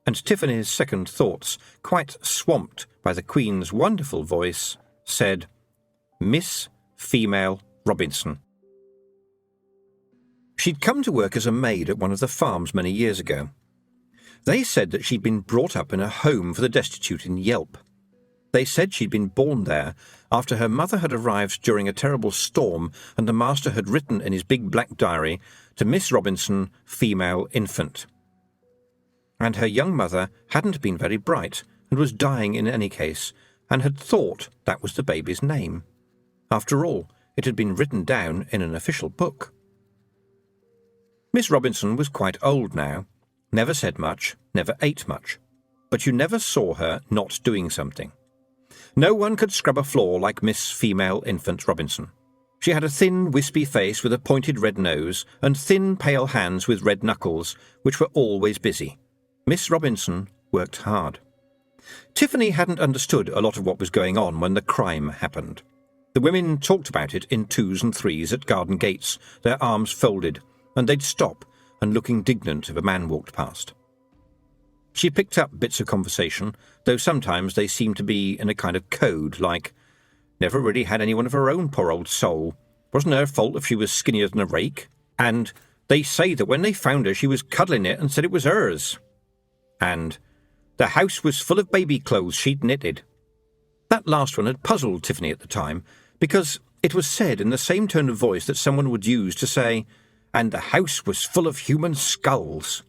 And Tiffany's second thoughts, quite swamped by the Queen's wonderful voice, said, "Miss Female Robinson." She'd come to work as a maid at one of the farms many years ago. They said that she'd been brought up in a home for the destitute in Yelp. They said she'd been born there after her mother had arrived during a terrible storm and the master had written in his big black diary to Miss Robinson, female infant. And her young mother hadn't been very bright and was dying in any case, and had thought that was the baby's name. After all, it had been written down in an official book. Miss Robinson was quite old now, never said much, never ate much, but you never saw her not doing something. No one could scrub a floor like Miss Female Infant Robinson. She had a thin, wispy face with a pointed red nose and thin, pale hands with red knuckles, which were always busy. Miss Robinson worked hard. Tiffany hadn't understood a lot of what was going on when the crime happened. The women talked about it in twos and threes at garden gates, their arms folded, and they'd stop and look indignant if a man walked past. She picked up bits of conversation, though sometimes they seemed to be in a kind of code, like, "Never really had anyone of her own, poor old soul. Wasn't her fault if she was skinnier than a rake. And they say that when they found her she was cuddling it and said it was hers. And the house was full of baby clothes she'd knitted." That last one had puzzled Tiffany at the time, because it was said in the same tone of voice that someone would use to say, "And the house was full of human skulls."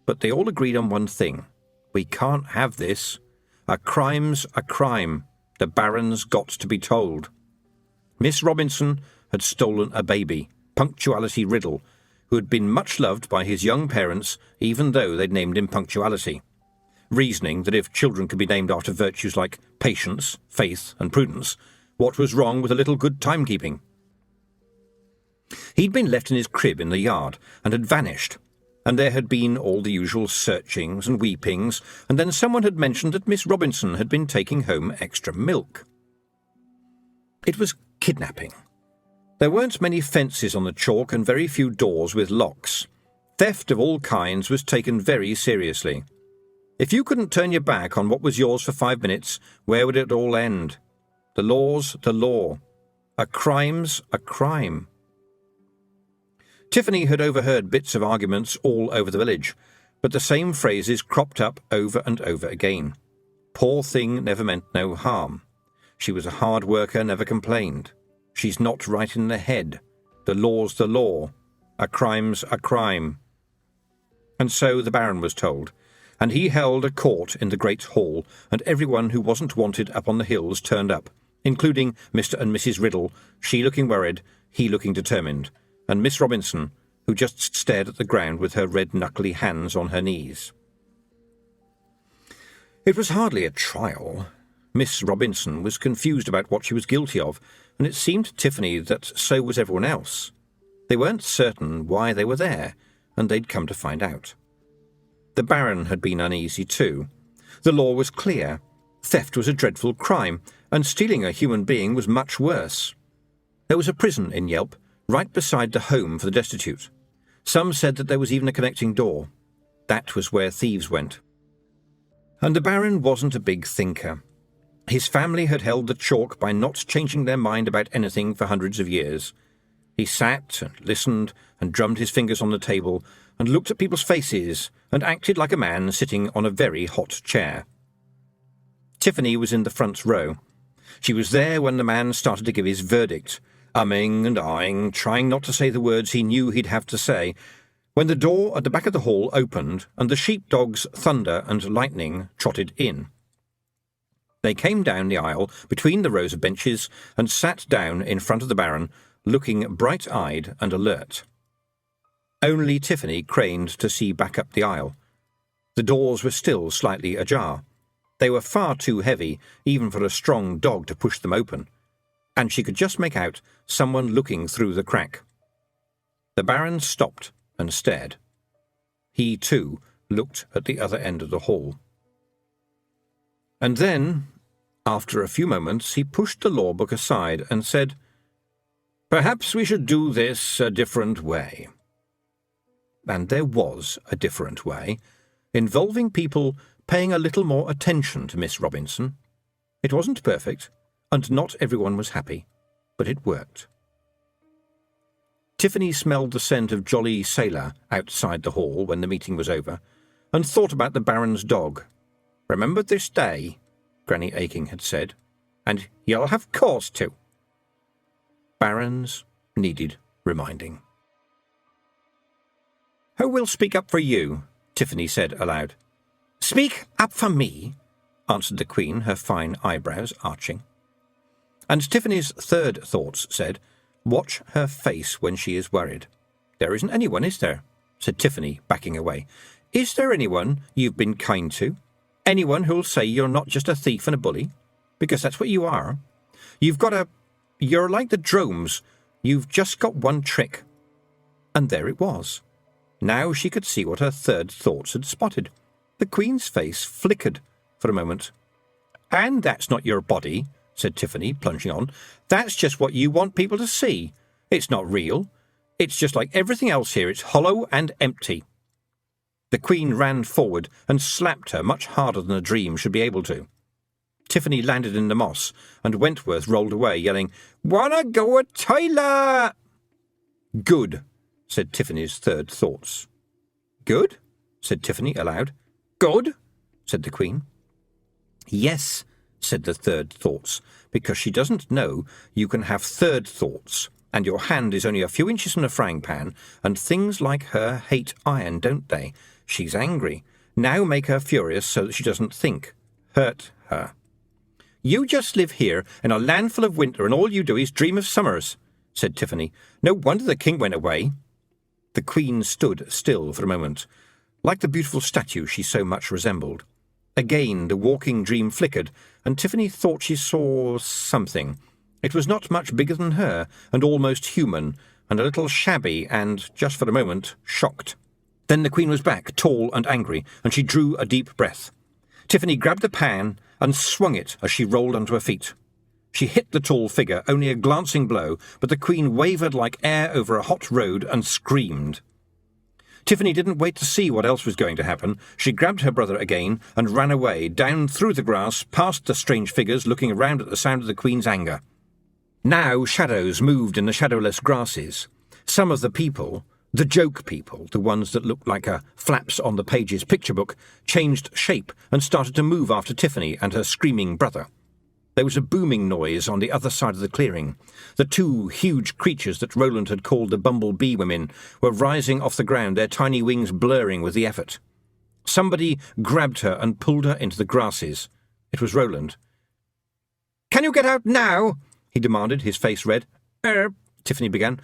But they all agreed on one thing. We can't have this. A crime's a crime. The Baron's got to be told. Miss Robinson had stolen a baby, Punctuality Riddle, who had been much loved by his young parents, even though they'd named him Punctuality. reasoning that if children could be named after virtues like patience, faith, and prudence, what was wrong with a little good timekeeping? He'd been left in his crib in the yard and had vanished, and there had been all the usual searchings and weepings, and then someone had mentioned that Miss Robinson had been taking home extra milk. It was kidnapping. There weren't many fences on the chalk and very few doors with locks. Theft of all kinds was taken very seriously. If you couldn't turn your back on what was yours for 5 minutes, where would it all end? The law's the law. A crime's a crime. Tiffany had overheard bits of arguments all over the village, but the same phrases cropped up over and over again. Poor thing never meant no harm. She was a hard worker, never complained. She's not right in the head. The law's the law. A crime's a crime. And so the Baron was told, and he held a court in the great hall, and everyone who wasn't wanted up on the hills turned up, including Mr. and Mrs. Riddle, she looking worried, he looking determined, and Miss Robinson, who just stared at the ground with her red knuckly hands on her knees. It was hardly a trial. Miss Robinson was confused about what she was guilty of, and it seemed to Tiffany that so was everyone else. They weren't certain why they were there, and they'd come to find out. The Baron had been uneasy too. The law was clear. Theft was a dreadful crime, and stealing a human being was much worse. There was a prison in Yelp, right beside the home for the destitute. Some said that there was even a connecting door. That was where thieves went. And the Baron wasn't a big thinker. His family had held the chalk by not changing their mind about anything for hundreds of years. He sat and listened and drummed his fingers on the table and looked at people's faces and acted like a man sitting on a very hot chair. Tiffany was in the front row. She was there when the man started to give his verdict, umming and ahhing, trying not to say the words he knew he'd have to say, when the door at the back of the hall opened and the sheepdogs Thunder and Lightning trotted in. They came down the aisle between the rows of benches and sat down in front of the Baron, looking bright-eyed and alert. Only Tiffany craned to see back up the aisle. The doors were still slightly ajar. They were far too heavy, even for a strong dog to push them open, and she could just make out someone looking through the crack. The Baron stopped and stared. He, too, looked at the other end of the hall. And then, after a few moments, he pushed the law book aside and said, "Perhaps we should do this a different way." And there was a different way, involving people paying a little more attention to Miss Robinson. It wasn't perfect, and not everyone was happy, but it worked. Tiffany smelled the scent of Jolly Sailor outside the hall when the meeting was over, and thought about the Baron's dog. "Remember this day," Granny Aching had said, "and you'll have cause to." Barons needed reminding. "Who will speak up for you?" Tiffany said aloud. "Speak up for me," answered the Queen, her fine eyebrows arching. And Tiffany's third thoughts said, "Watch her face when she is worried." "There isn't anyone, is there?" said Tiffany, backing away. "Is there anyone you've been kind to? Anyone who'll say you're not just a thief and a bully? Because that's what you are. You're like the drones. You've just got one trick." And there it was. Now she could see what her third thoughts had spotted. The Queen's face flickered for a moment. "And that's not your body," said Tiffany, plunging on. "That's just what you want people to see. It's not real. It's just like everything else here. It's hollow and empty." The Queen ran forward and slapped her much harder than a dream should be able to. Tiffany landed in the moss, and Wentworth rolled away, yelling, "Wanna go a Tyler?" "Good," said Tiffany's third thoughts. "Good?" said Tiffany aloud. "Good?" said the Queen. "Yes," said the third thoughts, "because she doesn't know you can have third thoughts, and your hand is only a few inches from a frying pan, and things like her hate iron, don't they? She's angry. Now make her furious so that she doesn't think. Hurt her." "You just live here in a land full of winter, and all you do is dream of summers," said Tiffany. "No wonder the king went away." The Queen stood still for a moment, like the beautiful statue she so much resembled. Again the walking dream flickered, and Tiffany thought she saw something. It was not much bigger than her, and almost human, and a little shabby and, just for a moment, shocked. Then the Queen was back, tall and angry, and she drew a deep breath. Tiffany grabbed the pan and swung it as she rolled onto her feet. She hit the tall figure, only a glancing blow, but the Queen wavered like air over a hot road and screamed. Tiffany didn't wait to see what else was going to happen. She grabbed her brother again and ran away, down through the grass, past the strange figures, looking around at the sound of the Queen's anger. Now shadows moved in the shadowless grasses. Some of the people, the joke people, the ones that looked like flaps on the page's picture book, changed shape and started to move after Tiffany and her screaming brother. There was a booming noise on the other side of the clearing. The two huge creatures that Roland had called the bumblebee women were rising off the ground, their tiny wings blurring with the effort. Somebody grabbed her and pulled her into the grasses. It was Roland. "Can you get out now?" he demanded, his face red. Tiffany began.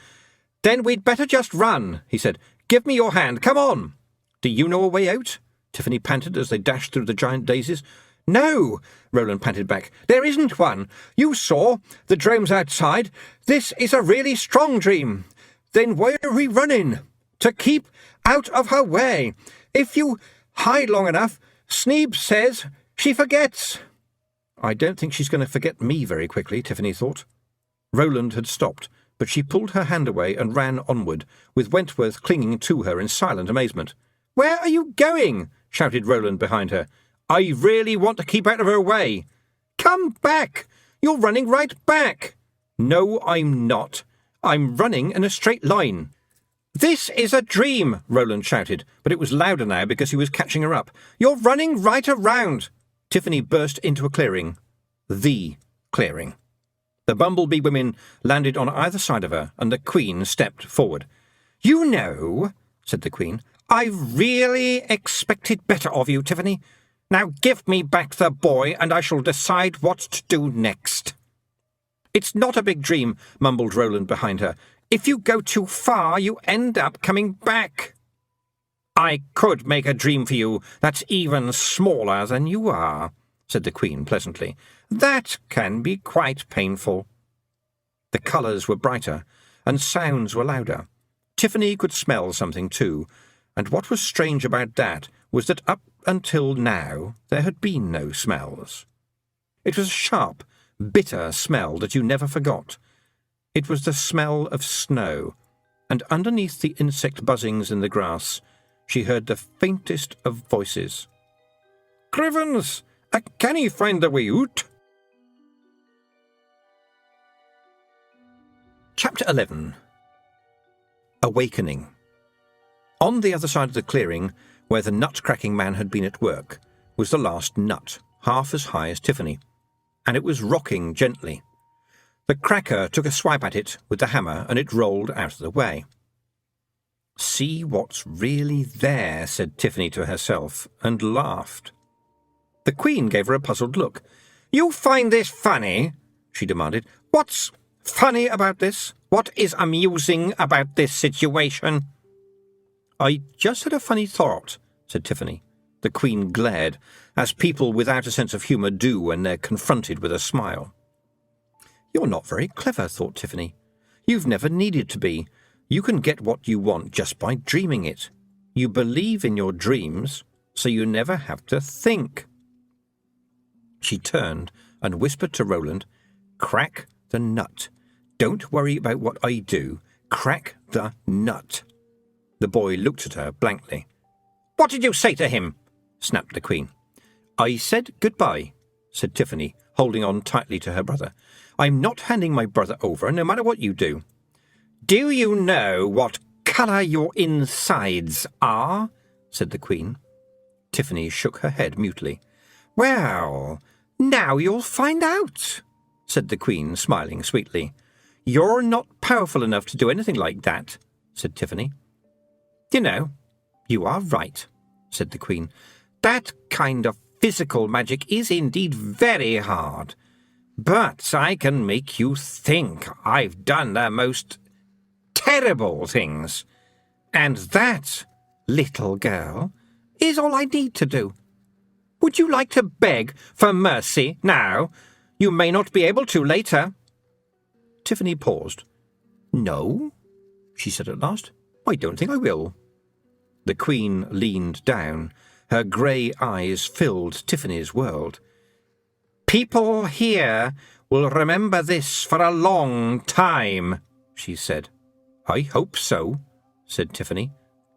"Then we'd better just run," he said. "Give me your hand. Come on." "Do you know a way out?" Tiffany panted as they dashed through the giant daisies. "No," Roland panted back. "There isn't one. You saw the dream's outside. This is a really strong dream. Then why are we running? To keep out of her way. If you hide long enough, Sneeb says she forgets." "I don't think she's going to forget me very quickly," Tiffany thought. Roland had stopped, but she pulled her hand away and ran onward, with Wentworth clinging to her in silent amazement. "Where are you going?" shouted Roland behind her. "I really want to keep out of her way." "Come back! You're running right back." "No, I'm not. I'm running in a straight line." "This is a dream," Roland shouted, but it was louder now because he was catching her up. "You're running right around." Tiffany burst into a clearing. The clearing. The bumblebee women landed on either side of her, and the Queen stepped forward. "You know," said the Queen, "I really expected better of you, Tiffany. Now give me back the boy, and I shall decide what to do next." "It's not a big dream," mumbled Roland behind her. "If you go too far, you end up coming back." "I could make a dream for you that's even smaller than you are," said the Queen pleasantly. "That can be quite painful." The colours were brighter, and sounds were louder. Tiffany could smell something too, and what was strange about that was that up until now there had been no smells. It was a sharp, bitter smell that you never forgot. It was the smell of snow, and underneath the insect buzzings in the grass she heard the faintest of voices. "Crivens, can you find the way out?" Chapter 11. Awakening. On the other side of the clearing, where the nut-cracking man had been at work, was the last nut, half as high as Tiffany, and it was rocking gently. The cracker took a swipe at it with the hammer, and it rolled out of the way. "See what's really there," said Tiffany to herself, and laughed. The Queen gave her a puzzled look. "You find this funny?" she demanded. "What's funny about this? What is amusing about this situation?" "I just had a funny thought," said Tiffany. The Queen glared, as people without a sense of humour do when they're confronted with a smile. "You're not very clever," thought Tiffany. "You've never needed to be. You can get what you want just by dreaming it. You believe in your dreams, so you never have to think." She turned and whispered to Roland, "Crack the nut. Don't worry about what I do. Crack the nut." The boy looked at her blankly. "What did you say to him?" snapped the Queen. "I said goodbye," said Tiffany, holding on tightly to her brother. "I'm not handing my brother over, no matter what you do." "Do you know what colour your insides are?" said the Queen. Tiffany shook her head mutely. "Well, now you'll find out," said the Queen, smiling sweetly. "You're not powerful enough to do anything like that," said Tiffany. "You know, you are right," said the Queen. "That kind of physical magic is indeed very hard. But I can make you think I've done the most terrible things. And that, little girl, is all I need to do." Would you like to beg for mercy now? You may not be able to later. Tiffany paused. No, she said at last. I don't think I will. The Queen leaned down. Her grey eyes filled Tiffany's world. People here will remember this for a long time, she said. I hope so, said Tiffany.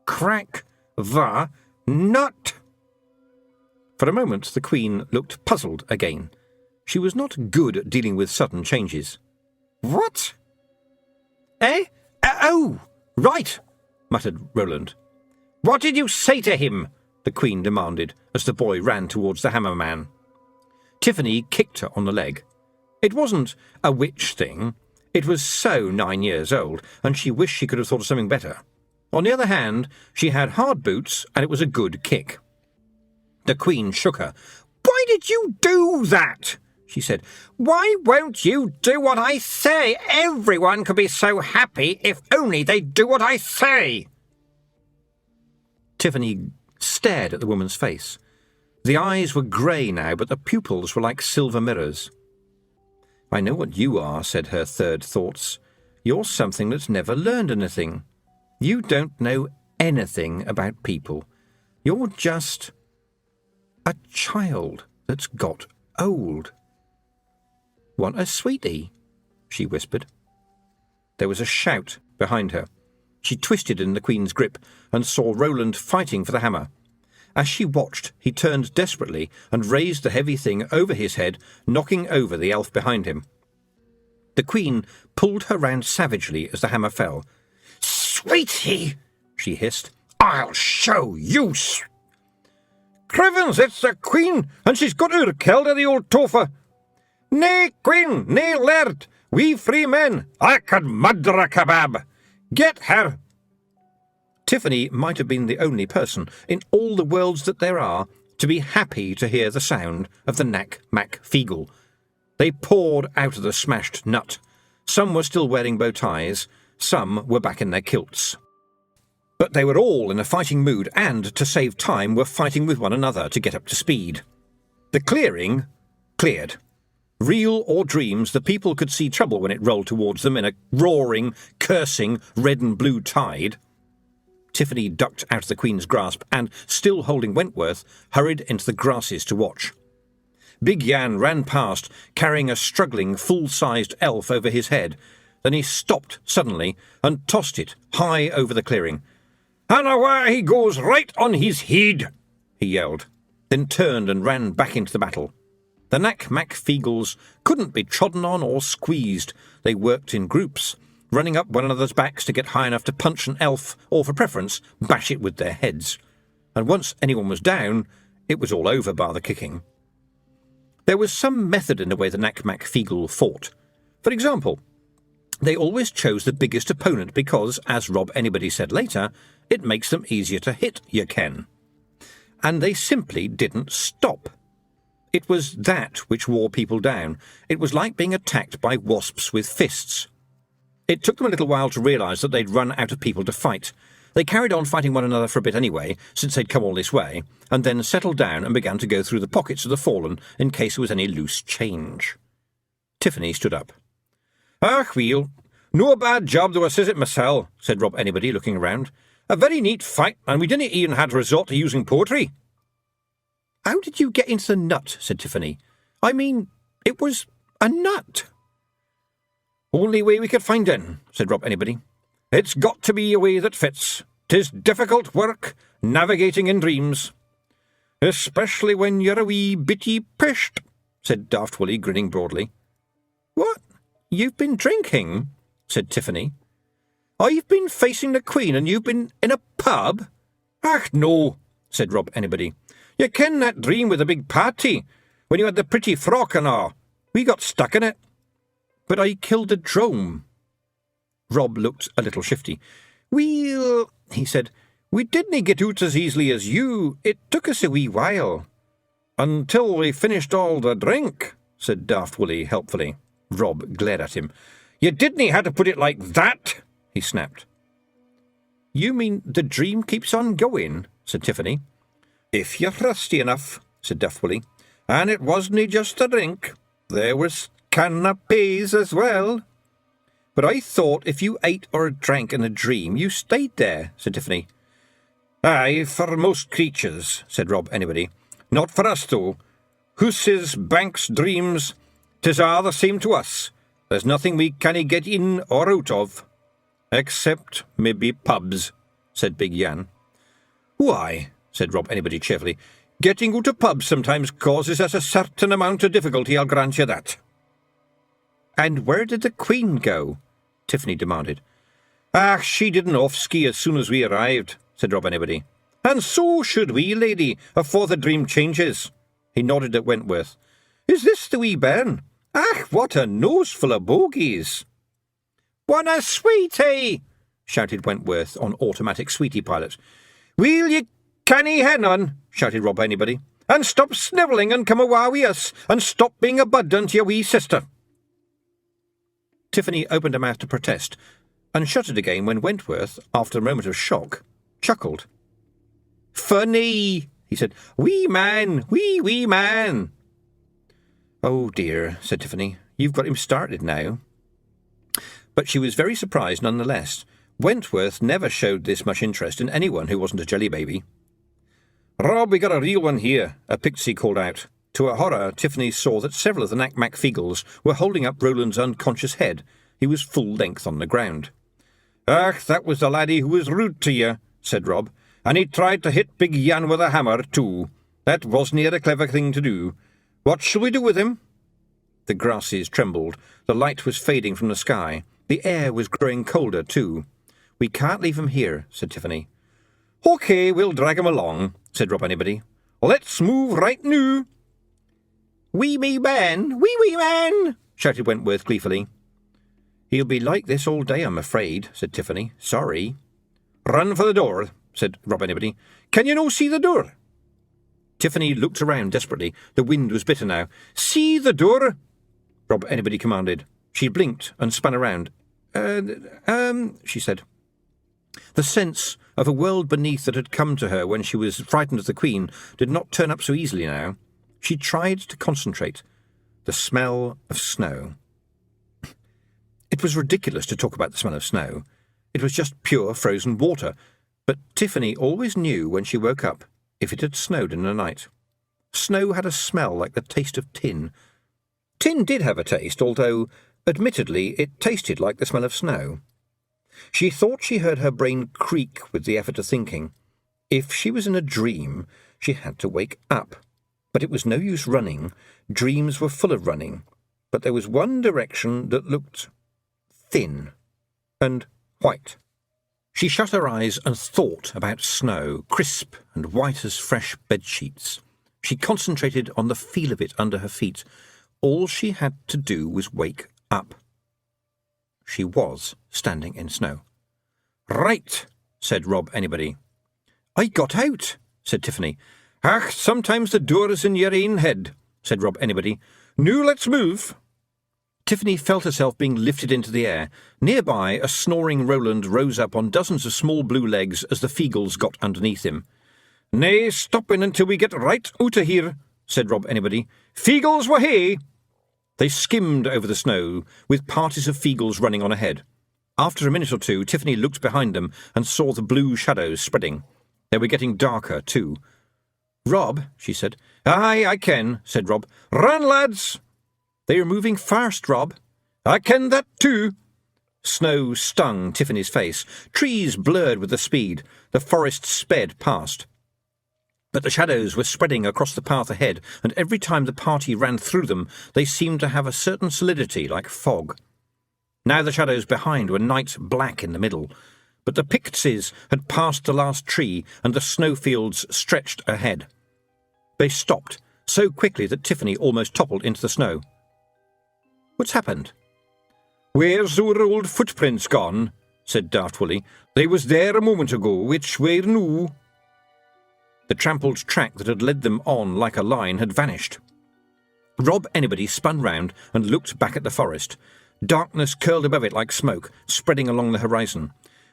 Crack the nut. For a moment the Queen looked puzzled again. She was not good at dealing with sudden changes. What? Eh? Oh, right, muttered Roland. What did you say to him? The Queen demanded, as the boy ran towards the hammer man. Tiffany kicked her on the leg. It wasn't a witch thing. It was so 9 years old, and she wished she could have thought of something better. On the other hand, she had hard boots, and it was a good kick. The Queen shook her. Why did you do that? She said. Why won't you do what I say? Everyone could be so happy if only they'd do what I say. Tiffany stared at the woman's face. The eyes were grey now, but the pupils were like silver mirrors. I know what you are, said her third thoughts. You're something that's never learned anything. You don't know anything about people. You're just a child that's got old. Want a sweetie? She whispered. There was a shout behind her. She twisted in the Queen's grip and saw Roland fighting for the hammer. As she watched, he turned desperately and raised the heavy thing over his head, knocking over the elf behind him. The Queen pulled her round savagely as the hammer fell. Sweetie, she hissed. I'll show you. Crivens, it's the Queen, and she's got her killed of the old topher. Nay, Queen, nay, laird, we free men, I could murder a kebab. Get her! Tiffany might have been the only person in all the worlds that there are to be happy to hear the sound of the Nac Mac Feegle. They poured out of the smashed nut. Some were still wearing bow ties, some were back in their kilts. But they were all in a fighting mood and, to save time, were fighting with one another to get up to speed. The clearing cleared. Real or dreams, the people could see trouble when it rolled towards them in a roaring, cursing, red and blue tide. Tiffany ducked out of the Queen's grasp and, still holding Wentworth, hurried into the grasses to watch. Big Yan ran past, carrying a struggling, full-sized elf over his head. Then he stopped suddenly and tossed it high over the clearing. "And away he goes right on his head," he yelled, then turned and ran back into the battle. The Nac Mac Feegles couldn't be trodden on or squeezed. They worked in groups, running up one another's backs to get high enough to punch an elf, or for preference, bash it with their heads. And once anyone was down, it was all over bar the kicking. There was some method in the way the Nac Mac Feegle fought. For example, they always chose the biggest opponent because, as Rob Anybody said later, it makes them easier to hit, you ken. And they simply didn't stop. It was that which wore people down. It was like being attacked by wasps with fists. It took them a little while to realise that they'd run out of people to fight. They carried on fighting one another for a bit anyway, since they'd come all this way, and then settled down and began to go through the pockets of the fallen in case there was any loose change. Tiffany stood up. "Ah, weel, no a bad job though I says it mysel," said Rob Anybody, looking around. "A very neat fight, and we didn't even have to resort to using poetry." "How did you get into the nut?" said Tiffany. "I mean, it was a nut." "Only way we could find in," said Rob Anybody. "It's got to be a way that fits. 'Tis difficult work, navigating in dreams. Especially when you're a wee bitty pisht," said Daft Willie, grinning broadly. "What? You've been drinking?" said Tiffany. "I've been facing the Queen and you've been in a pub?" "Ach, no," said Rob Anybody. "You ken that dream with the big party, when you had the pretty frock and all. We got stuck in it." "But I killed the drome." Rob looked a little shifty. "Well," he said, "we didn't get out as easily as you. It took us a wee while." "Until we finished all the drink," said Daft Willie helpfully. Rob glared at him. "You didn't have to put it like that," he snapped. "You mean the dream keeps on going?" said Tiffany. "If you're thirsty enough," said Daft Willie. "And it wasn't just a drink. There was canapes as well." "But I thought if you ate or drank in a dream, you stayed there," said Tiffany. "Aye, for most creatures," said Rob Anybody. "Not for us, though. Hooses, banks, dreams, 'tis all the same to us. There's nothing we canna get in or out of." "Except maybe pubs," said Big Yan. "Why," said Rob Anybody cheerfully, "getting out of pubs sometimes causes us a certain amount of difficulty, I'll grant you that." "And where did the Queen go?" Tiffany demanded. "Ah, she didn't off-ski as soon as we arrived," said Rob Anybody. "And so should we, lady, afore the dream changes." He nodded at Wentworth. "Is this the wee bairn? Ah, what a nose full of bogies!" "Want a sweetie?" shouted Wentworth on automatic sweetie pilot. "Will ye canny hen on?" shouted Rob Anybody. "And stop snivelling and come awa wi' us, and stop being a burden to your wee sister." Tiffany opened her mouth to protest, and shut it again when Wentworth, after a moment of shock, chuckled. "Funny," he said. "Wee man, wee man." "Oh dear," said Tiffany, "you've got him started now." But she was very surprised nonetheless. Wentworth never showed this much interest in anyone who wasn't a jelly baby. "Rob, we got a real one here," a pixie called out. To her horror, Tiffany saw that several of the Nac Mac Feegles were holding up Roland's unconscious head. He was full length on the ground. "Ach, that was the laddie who was rude to you," said Rob. "And he tried to hit Big Yan with a hammer, too. That wasn't a clever thing to do. What shall we do with him?" The grasses trembled. The light was fading from the sky. The air was growing colder, too. "We can't leave him here," said Tiffany. "OK, we'll drag him along," said Rob Anybody. "Let's move right noo." "Wee man, shouted Wentworth gleefully. "He'll be like this all day, I'm afraid," said Tiffany. "Sorry." "Run for the door," said Rob Anybody. "Can you no see the door?" Tiffany looked around desperately. The wind was bitter now. "See the door," Rob Anybody commanded. She blinked and spun around. She said. The sense of a world beneath that had come to her when she was frightened of the Queen did not turn up so easily now. She tried to concentrate. The smell of snow. It was ridiculous to talk about the smell of snow. It was just pure frozen water. But Tiffany always knew when she woke up if it had snowed in the night. Snow had a smell like the taste of tin. Tin did have a taste, although, admittedly, it tasted like the smell of snow. She thought she heard her brain creak with the effort of thinking. If she was in a dream, she had to wake up. But it was no use running. Dreams were full of running. But there was one direction that looked thin and white. She shut her eyes and thought about snow, crisp and white as fresh bedsheets. She concentrated on the feel of it under her feet. All she had to do was wake up. She was standing in snow. "Right," said Rob Anybody. "I got out," said Tiffany. "Ach, sometimes the door's in your ain head," said Rob Anybody. "Noo let's move." Tiffany felt herself being lifted into the air. Nearby, a snoring Roland rose up on dozens of small blue legs as the Feegles got underneath him. "Nae stopping until we get right out of here," said Rob Anybody. "Feegles wahey!" They skimmed over the snow, with parties of Feegles running on ahead. After a minute or two, Tiffany looked behind them and saw the blue shadows spreading. They were getting darker, too. "Rob," she said. "Aye, I ken," said Rob. "Run, lads!" "They are moving fast, Rob." "I ken that too." Snow stung Tiffany's face. Trees blurred with the speed. The forest sped past. But the shadows were spreading across the path ahead, and every time the party ran through them, they seemed to have a certain solidity like fog. Now the shadows behind were night black in the middle, but the Pixies had passed the last tree, and the snowfields stretched ahead. They stopped, so quickly that Tiffany almost toppled into the snow. "What's happened?" "Where's our old footprints gone?" said Daft Willie. "They was there a moment ago. Which way noo?" The trampled track that had led them on like a line had vanished. Rob Anybody spun round and looked back at the forest. Darkness curled above it like smoke, spreading along the horizon.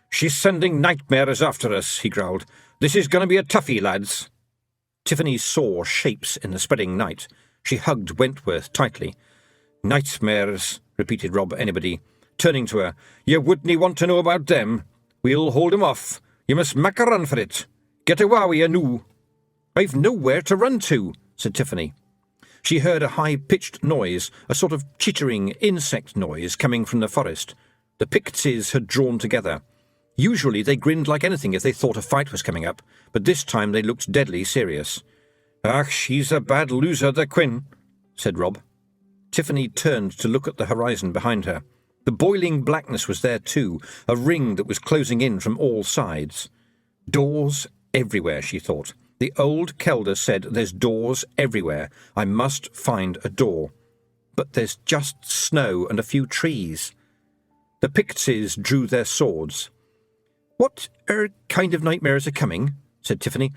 "She's sending nightmares after us," he growled. "This is going to be a toughie, lads." Tiffany saw shapes in the spreading night. She hugged Wentworth tightly. "Nightmares," repeated Rob Anybody, turning to her. "You wouldn't want to know about them. We'll hold 'em off. You must mak a run for it. Get awa wi' you noo." "I've nowhere to run to," said Tiffany. She heard a high-pitched noise, a sort of chittering insect noise coming from the forest. The Pixies had drawn together. Usually they grinned like anything if they thought a fight was coming up, but this time they looked deadly serious. "Ach, she's a bad loser, the Quinn," said Rob. Tiffany turned to look at the horizon behind her. The boiling blackness was there too, a ring that was closing in from all sides. Doors everywhere, she thought. The old Kelder said there's doors everywhere. I must find a door. But there's just snow and a few trees. The Pixies drew their swords. "What kind of nightmares are coming?" said Tiffany.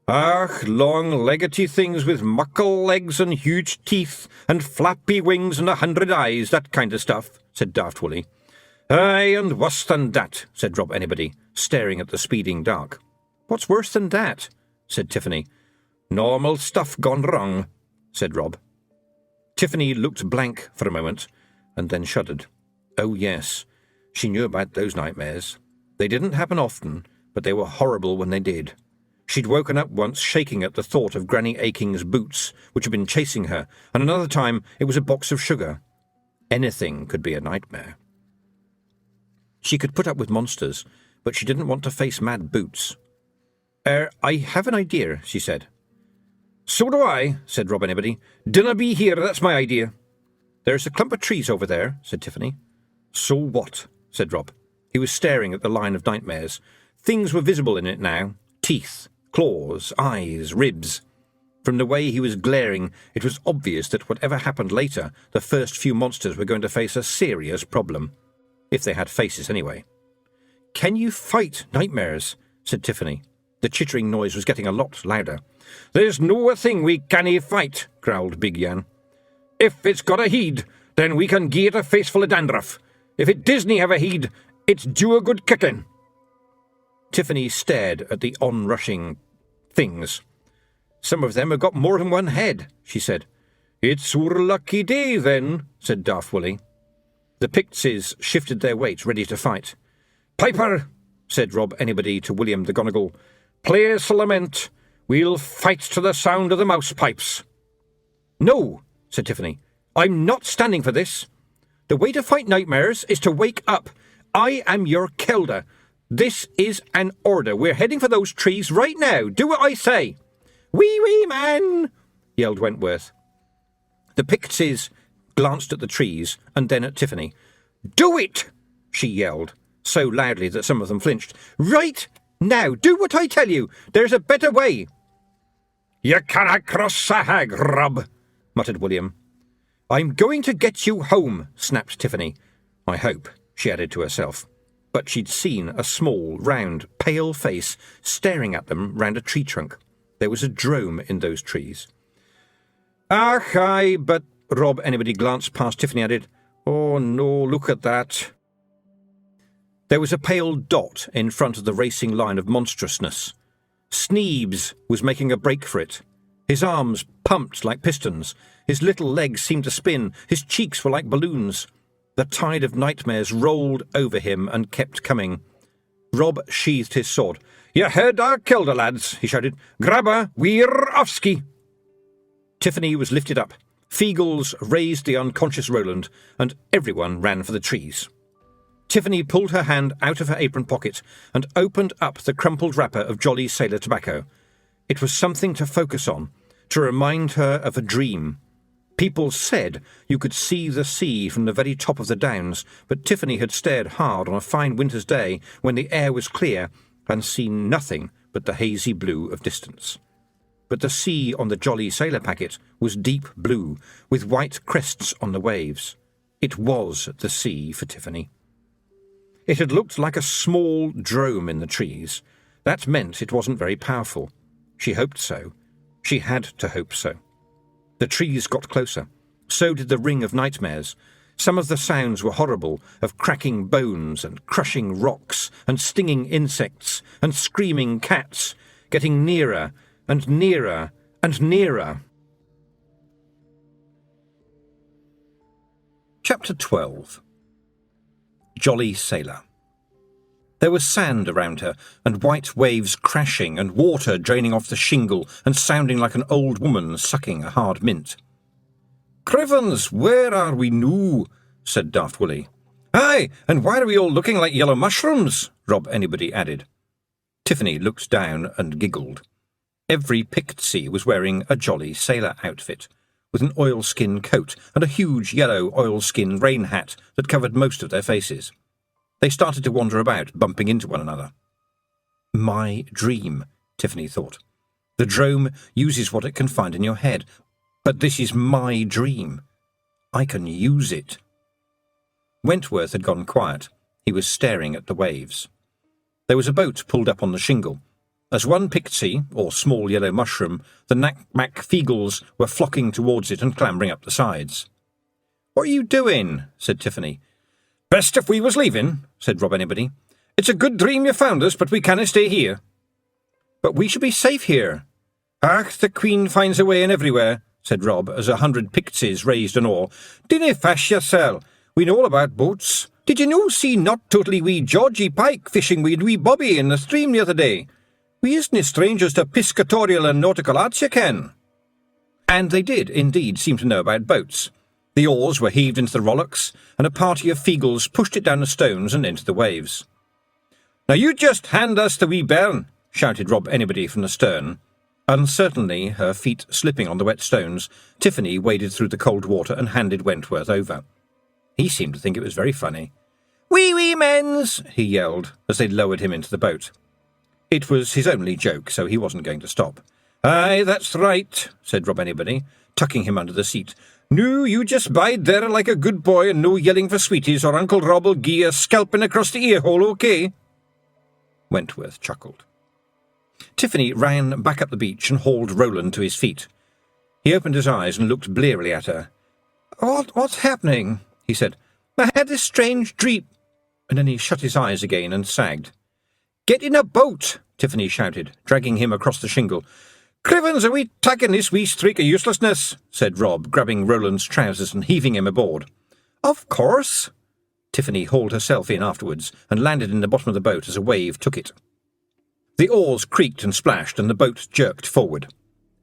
"Ach, long-leggedy things with muckle legs and huge teeth and flappy wings and 100 eyes, that kind of stuff," said Daft Woolly. "Aye, and worse than that," said Rob Anybody, staring at the speeding dark. "What's worse than that?" said Tiffany. "Normal stuff gone wrong," said Rob. Tiffany looked blank for a moment, and then shuddered. Oh yes, she knew about those nightmares. They didn't happen often, but they were horrible when they did. She'd woken up once shaking at the thought of Granny Aching's boots, which had been chasing her, and another time it was a box of sugar. Anything could be a nightmare. She could put up with monsters, but she didn't want to face mad boots. I have an idea," she said. "So do I," said Rob Anybody. "Dinna be here, that's my idea." "There's a clump of trees over there," said Tiffany. "So what?" said Rob. He was staring at the line of nightmares. Things were visible in it now. Teeth, claws, eyes, ribs. From the way he was glaring, it was obvious that whatever happened later, the first few monsters were going to face a serious problem. If they had faces, anyway. "Can you fight nightmares?" said Tiffany. The chittering noise was getting a lot louder. "There's no a thing we cannae fight," growled Big Yan. "If it's got a heed, then we can gie it a face full of dandruff. If it disn't have a heed, it's due a good kicking." Tiffany stared at the onrushing things. "Some of them have got more than one head," she said. "It's oor lucky day, then," said Daft Woolly. The Pixies shifted their weight, ready to fight. "Piper," said Rob Anybody to William the Gonigal, "play us a lament. We'll fight to the sound of the mouse pipes." "No," said Tiffany. "I'm not standing for this. The way to fight nightmares is to wake up. I am your Kelder. This is an order. We're heading for those trees right now. Do what I say." "Wee wee man!" yelled Wentworth. The Pixies glanced at the trees and then at Tiffany. "Do it!" she yelled, so loudly that some of them flinched. "Right now, do what I tell you. There's a better way." "You canna cross a hag, Rob," muttered William. "I'm going to get you home," snapped Tiffany. "I hope," she added to herself. But she'd seen a small, round, pale face staring at them round a tree trunk. There was a drome in those trees. "Ach, aye, but," Rob Anybody glanced past Tiffany and added, "Oh no, look at that." There was a pale dot in front of the racing line of monstrousness. Sneebs was making a break for it. His arms pumped like pistons. His little legs seemed to spin. His cheeks were like balloons. The tide of nightmares rolled over him and kept coming. Rob sheathed his sword. "You heard our Kelder, lads," he shouted. "Grab her, we're offski." Tiffany was lifted up. Feegles raised the unconscious Roland, and everyone ran for the trees. Tiffany pulled her hand out of her apron pocket and opened up the crumpled wrapper of Jolly Sailor tobacco. It was something to focus on, to remind her of a dream. People said you could see the sea from the very top of the downs, but Tiffany had stared hard on a fine winter's day when the air was clear and seen nothing but the hazy blue of distance. But the sea on the Jolly Sailor packet was deep blue, with white crests on the waves. It was the sea for Tiffany. It had looked like a small drome in the trees. That meant it wasn't very powerful. She hoped so. She had to hope so. The trees got closer. So did the ring of nightmares. Some of the sounds were horrible, of cracking bones and crushing rocks and stinging insects and screaming cats, getting nearer and nearer and nearer. Chapter 12. Jolly Sailor. There was sand around her, and white waves crashing, and water draining off the shingle and sounding like an old woman sucking a hard mint. "Crivens, where are we noo?" said Daft Willie. "Aye, and why are we all looking like yellow mushrooms?" Rob Anybody added. Tiffany looked down and giggled. Every Pictsea was wearing a jolly sailor outfit, with an oilskin coat and a huge yellow oilskin rain hat that covered most of their faces. They started to wander about, bumping into one another. My dream, Tiffany thought. The drome uses what it can find in your head, but this is my dream. I can use it. Wentworth had gone quiet. He was staring at the waves. There was a boat pulled up on the shingle. As one Pictsea, or small yellow mushroom, the Nac Mac Feegles were flocking towards it and clambering up the sides. "What are you doing?" said Tiffany. "Best if we was leaving," said Rob Anybody. "It's a good dream you found us, but we canna stay here." "But we should be safe here." "Ach, the Queen finds a way in everywhere," said Rob, as 100 Pictseas raised an oar. "Dinna fash yoursel. We know all about boats. Did you no see not totally wee Georgie Pike fishing with wee Bobby in the stream the other day? We isna strangers to piscatorial and nautical arts, you ken." And they did indeed seem to know about boats. The oars were heaved into the rowlocks, and a party of Feegles pushed it down the stones and into the waves. "Now you just hand us the wee bairn," shouted Rob Anybody from the stern. Uncertainly, her feet slipping on the wet stones, Tiffany waded through the cold water and handed Wentworth over. He seemed to think it was very funny. "Wee mens!" he yelled, as they lowered him into the boat. It was his only joke, so he wasn't going to stop. "Aye, that's right," said Rob Anybody, tucking him under the seat. "Noo, you just bide there like a good boy and no yelling for sweeties, or Uncle Rob'll gie a scalping across the ear-hole, OK?" Wentworth chuckled. Tiffany ran back up the beach and hauled Roland to his feet. He opened his eyes and looked blearily at her. What's happening?" he said. "I had this strange dream," and then he shut his eyes again and sagged. "Get in a boat!" Tiffany shouted, dragging him across the shingle. "Crivens, are we tagging this wee streak of uselessness?" said Rob, grabbing Roland's trousers and heaving him aboard. "Of course." Tiffany hauled herself in afterwards and landed in the bottom of the boat as a wave took it. The oars creaked and splashed, and the boat jerked forward.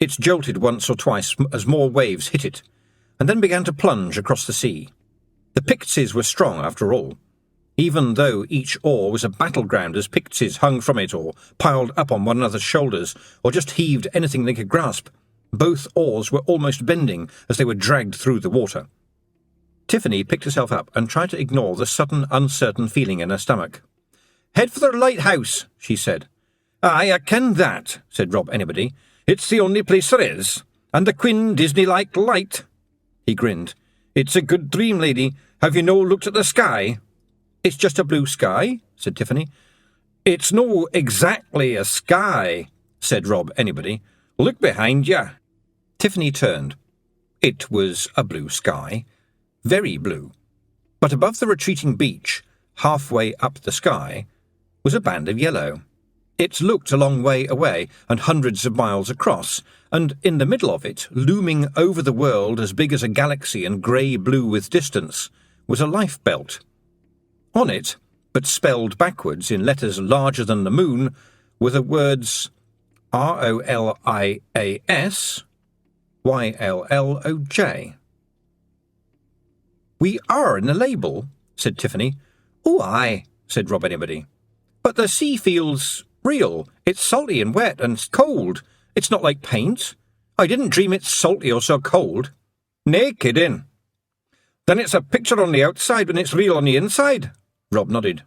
It jolted once or twice as more waves hit it, and then began to plunge across the sea. The Pictseas were strong, after all. Even though each oar was a battleground as Pictseas hung from it or piled up on one another's shoulders or just heaved anything they could grasp, both oars were almost bending as they were dragged through the water. Tiffany picked herself up and tried to ignore the sudden, uncertain feeling in her stomach. "Head for the lighthouse," she said. "Aye, I ken that," said Rob Anybody. "It's the only place there is, and the Queen Disney-like light." He grinned. "It's a good dream, lady. Have you no looked at the sky?" "It's just a blue sky," said Tiffany. "It's no exactly a sky," said Rob Anybody. "Look behind you." Tiffany turned. It was a blue sky, very blue. But above the retreating beach, halfway up the sky, was a band of yellow. It looked a long way away and hundreds of miles across, and in the middle of it, looming over the world as big as a galaxy and grey-blue with distance, was a lifebelt. On it, but spelled backwards in letters larger than the moon, were the words ROLIAS YLLOJ. "We are in the label," said Tiffany. "Oh, aye," said Rob Anybody. "But the sea feels real. It's salty and wet and cold. It's not like paint. I didn't dream it's salty or so cold." "Nae kidding." "Then it's a picture on the outside when it's real on the inside." Rob nodded.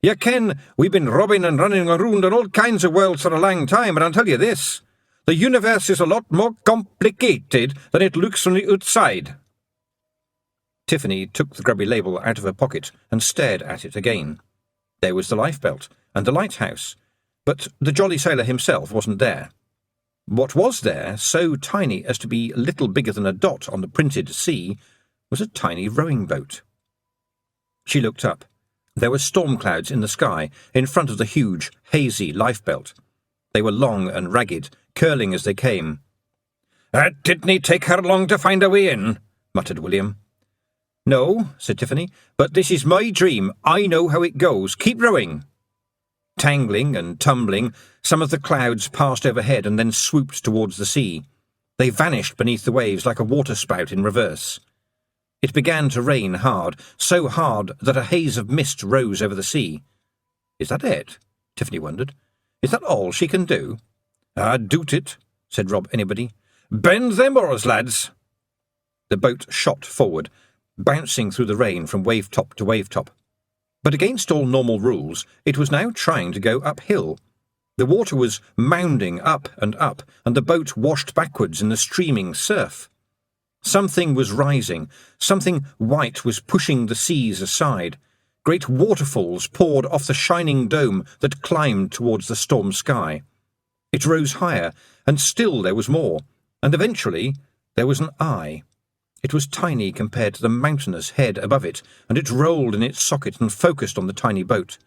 "You ken, we've been robbing and running around on all kinds of worlds for a long time, and I'll tell you this. The universe is a lot more complicated than it looks from the outside." Tiffany took the grubby label out of her pocket and stared at it again. There was the lifebelt and the lighthouse, but the jolly sailor himself wasn't there. What was there, so tiny as to be little bigger than a dot on the printed sea, was a tiny rowing boat. She looked up. There were storm clouds in the sky, in front of the huge, hazy lifebelt. They were long and ragged, curling as they came. Didn't it take her long to find a way in?" muttered William. "No," said Tiffany, "but this is my dream. I know how it goes. Keep rowing." Tangling and tumbling, some of the clouds passed overhead and then swooped towards the sea. They vanished beneath the waves like a waterspout in reverse. It began to rain hard, so hard that a haze of mist rose over the sea. "Is that it?" Tiffany wondered. "Is that all she can do?" "Doot it," said Rob Anybody. "Bend them oars, lads." The boat shot forward, bouncing through the rain from wave-top to wave-top. But against all normal rules, it was now trying to go uphill. The water was mounding up, and the boat washed backwards in the streaming surf. Something was rising. Something white was pushing the seas aside. Great waterfalls poured off the shining dome that climbed towards the storm sky. It rose higher, and still there was more, and eventually there was an eye. It was tiny compared to the mountainous head above it, and it rolled in its socket and focused on the tiny boat.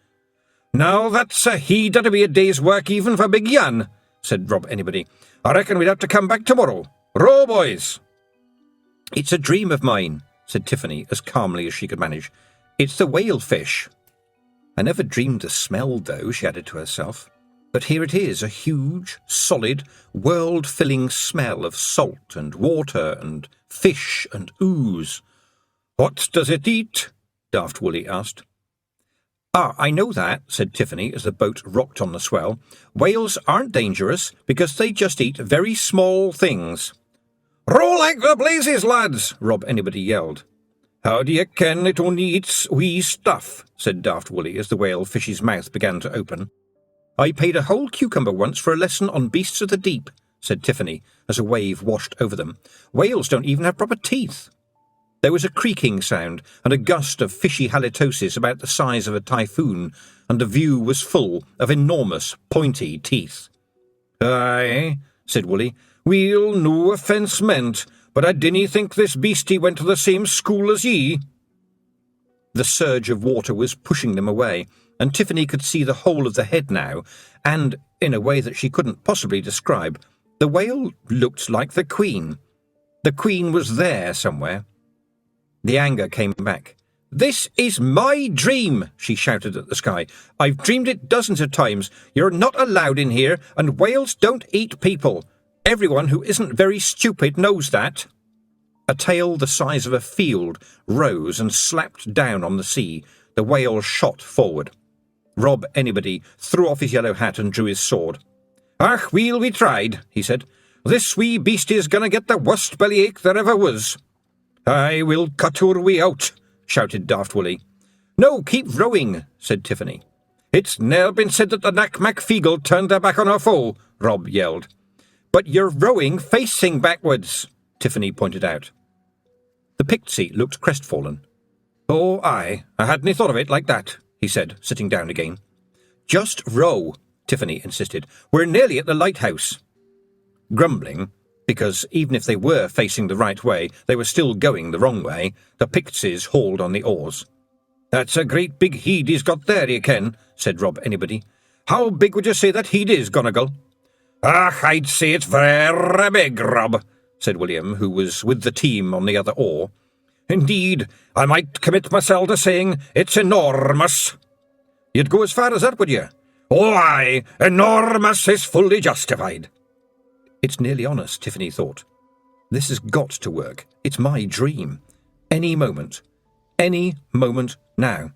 "Now that's a heed that'll be a day's work even for Big Jan," said Rob Anybody. "I reckon we'd have to come back tomorrow. Row, boys!" "It's a dream of mine," said Tiffany as calmly as she could manage. "It's the whalefish. I never dreamed the smell, though," she added to herself. "But here it is, a huge, solid, world-filling smell of salt and water and fish and ooze." "What does it eat?" Daft Woolly asked. I know that," said Tiffany as the boat rocked on the swell. "Whales aren't dangerous because they just eat very small things." "Row like the blazes, lads!" Rob Anybody yelled. "How do you ken it only eats wee stuff?" said Daft Woolly as the whalefish's mouth began to open. "I paid a whole cucumber once for a lesson on beasts of the deep," said Tiffany as a wave washed over them. "Whales don't even have proper teeth." There was a creaking sound and a gust of fishy halitosis about the size of a typhoon, and the view was full of enormous, pointy teeth. "Aye," said Woolly, "we'll no offence meant, but I dinna think this beastie went to the same school as ye." The surge of water was pushing them away, and Tiffany could see the whole of the head now, and, in a way that she couldn't possibly describe, the whale looked like the Queen. The Queen was there somewhere. The anger came back. "This is my dream," she shouted at the sky. "I've dreamed it dozens of times. You're not allowed in here, and whales don't eat people. Everyone who isn't very stupid knows that." A tail the size of a field rose and slapped down on the sea. The whale shot forward. Rob Anybody threw off his yellow hat and drew his sword. "Ach, we'll be tried," he said. "This wee beastie's gonna get the worst bellyache there ever was." "Aye, we'll cut our way out," shouted Daft Woolly. "No, keep rowing," said Tiffany. "It's ne'er been said that the Nac Mac Feegle turned their back on our foe," Rob yelled. "But you're rowing facing backwards," Tiffany pointed out. The Pixie looked crestfallen. "Oh, aye, I hadn't thought of it like that," he said, sitting down again. "Just row," Tiffany insisted. "We're nearly at the lighthouse." Grumbling, because even if they were facing the right way, they were still going the wrong way, the Pixies hauled on the oars. "That's a great big heed he's got there, you ken," said Rob Anybody. "How big would you say that heed is, Gonagle?" "Ach, I'd say it's very big, Rob," said William, who was with the team on the other oar. "Indeed, I might commit myself to saying it's enormous." "You'd go as far as that, would you?" "Oh, aye, enormous is fully justified." It's nearly on us, Tiffany thought. This has got to work. It's my dream. Any moment now.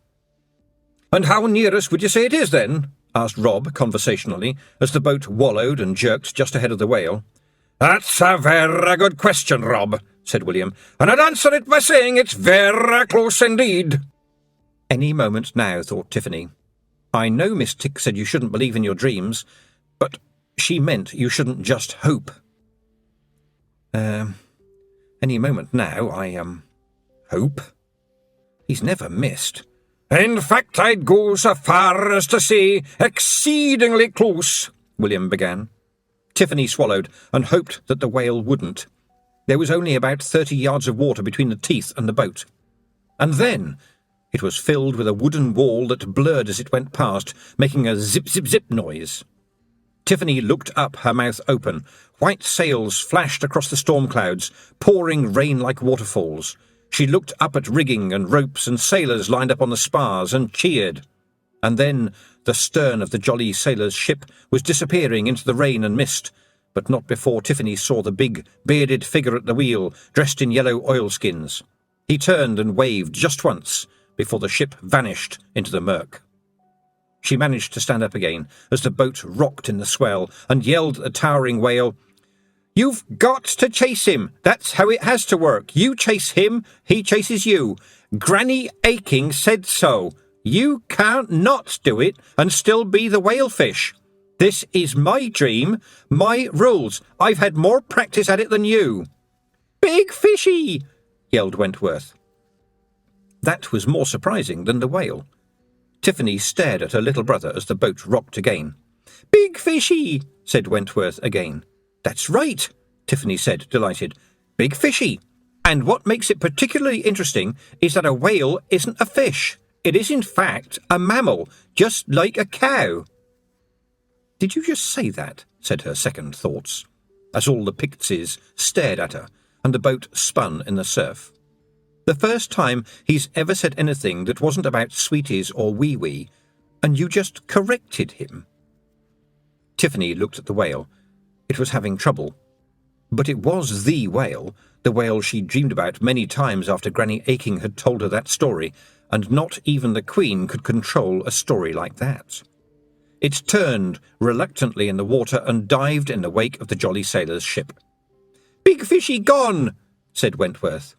"And how near us would you say it is, then?" asked Rob conversationally, as the boat wallowed and jerked just ahead of the whale. "That's a very good question, Rob," said William, "and I'd answer it by saying it's very close indeed." Any moment now, thought Tiffany. I know Miss Tick said you shouldn't believe in your dreams, but she meant you shouldn't just hope. Any moment now, I hope. He's never missed. "In fact, I'd go so far as to say exceedingly close," William began. Tiffany swallowed and hoped that the whale wouldn't. There was only about 30 yards of water between the teeth and the boat. And then it was filled with a wooden wall that blurred as it went past, making a zip-zip-zip noise. Tiffany looked up, her mouth open. White sails flashed across the storm clouds, pouring rain like waterfalls. She looked up at rigging and ropes and sailors lined up on the spars and cheered. And then the stern of the jolly sailor's ship was disappearing into the rain and mist, but not before Tiffany saw the big, bearded figure at the wheel, dressed in yellow oilskins. He turned and waved just once before the ship vanished into the murk. She managed to stand up again as the boat rocked in the swell and yelled at the towering whale, "You've got to chase him. That's how it has to work. You chase him, he chases you. Granny Aching said so. You can't not do it and still be the whalefish. This is my dream, my rules. I've had more practice at it than you." "Big fishy!" yelled Wentworth. That was more surprising than the whale. Tiffany stared at her little brother as the boat rocked again. "Big fishy!" said Wentworth again. "That's right," Tiffany said, delighted. "Big fishy. And what makes it particularly interesting is that a whale isn't a fish. It is, in fact, a mammal, just like a cow." "Did you just say that?" said her second thoughts, as all the Pixies stared at her, and the boat spun in the surf. The first time he's ever said anything that wasn't about sweeties or wee-wee, and you just corrected him. Tiffany looked at the whale. It was having trouble. But it was the whale she'd dreamed about many times after Granny Aching had told her that story, and not even the Queen could control a story like that. It turned reluctantly in the water and dived in the wake of the jolly sailor's ship. "Big fishy gone," said Wentworth.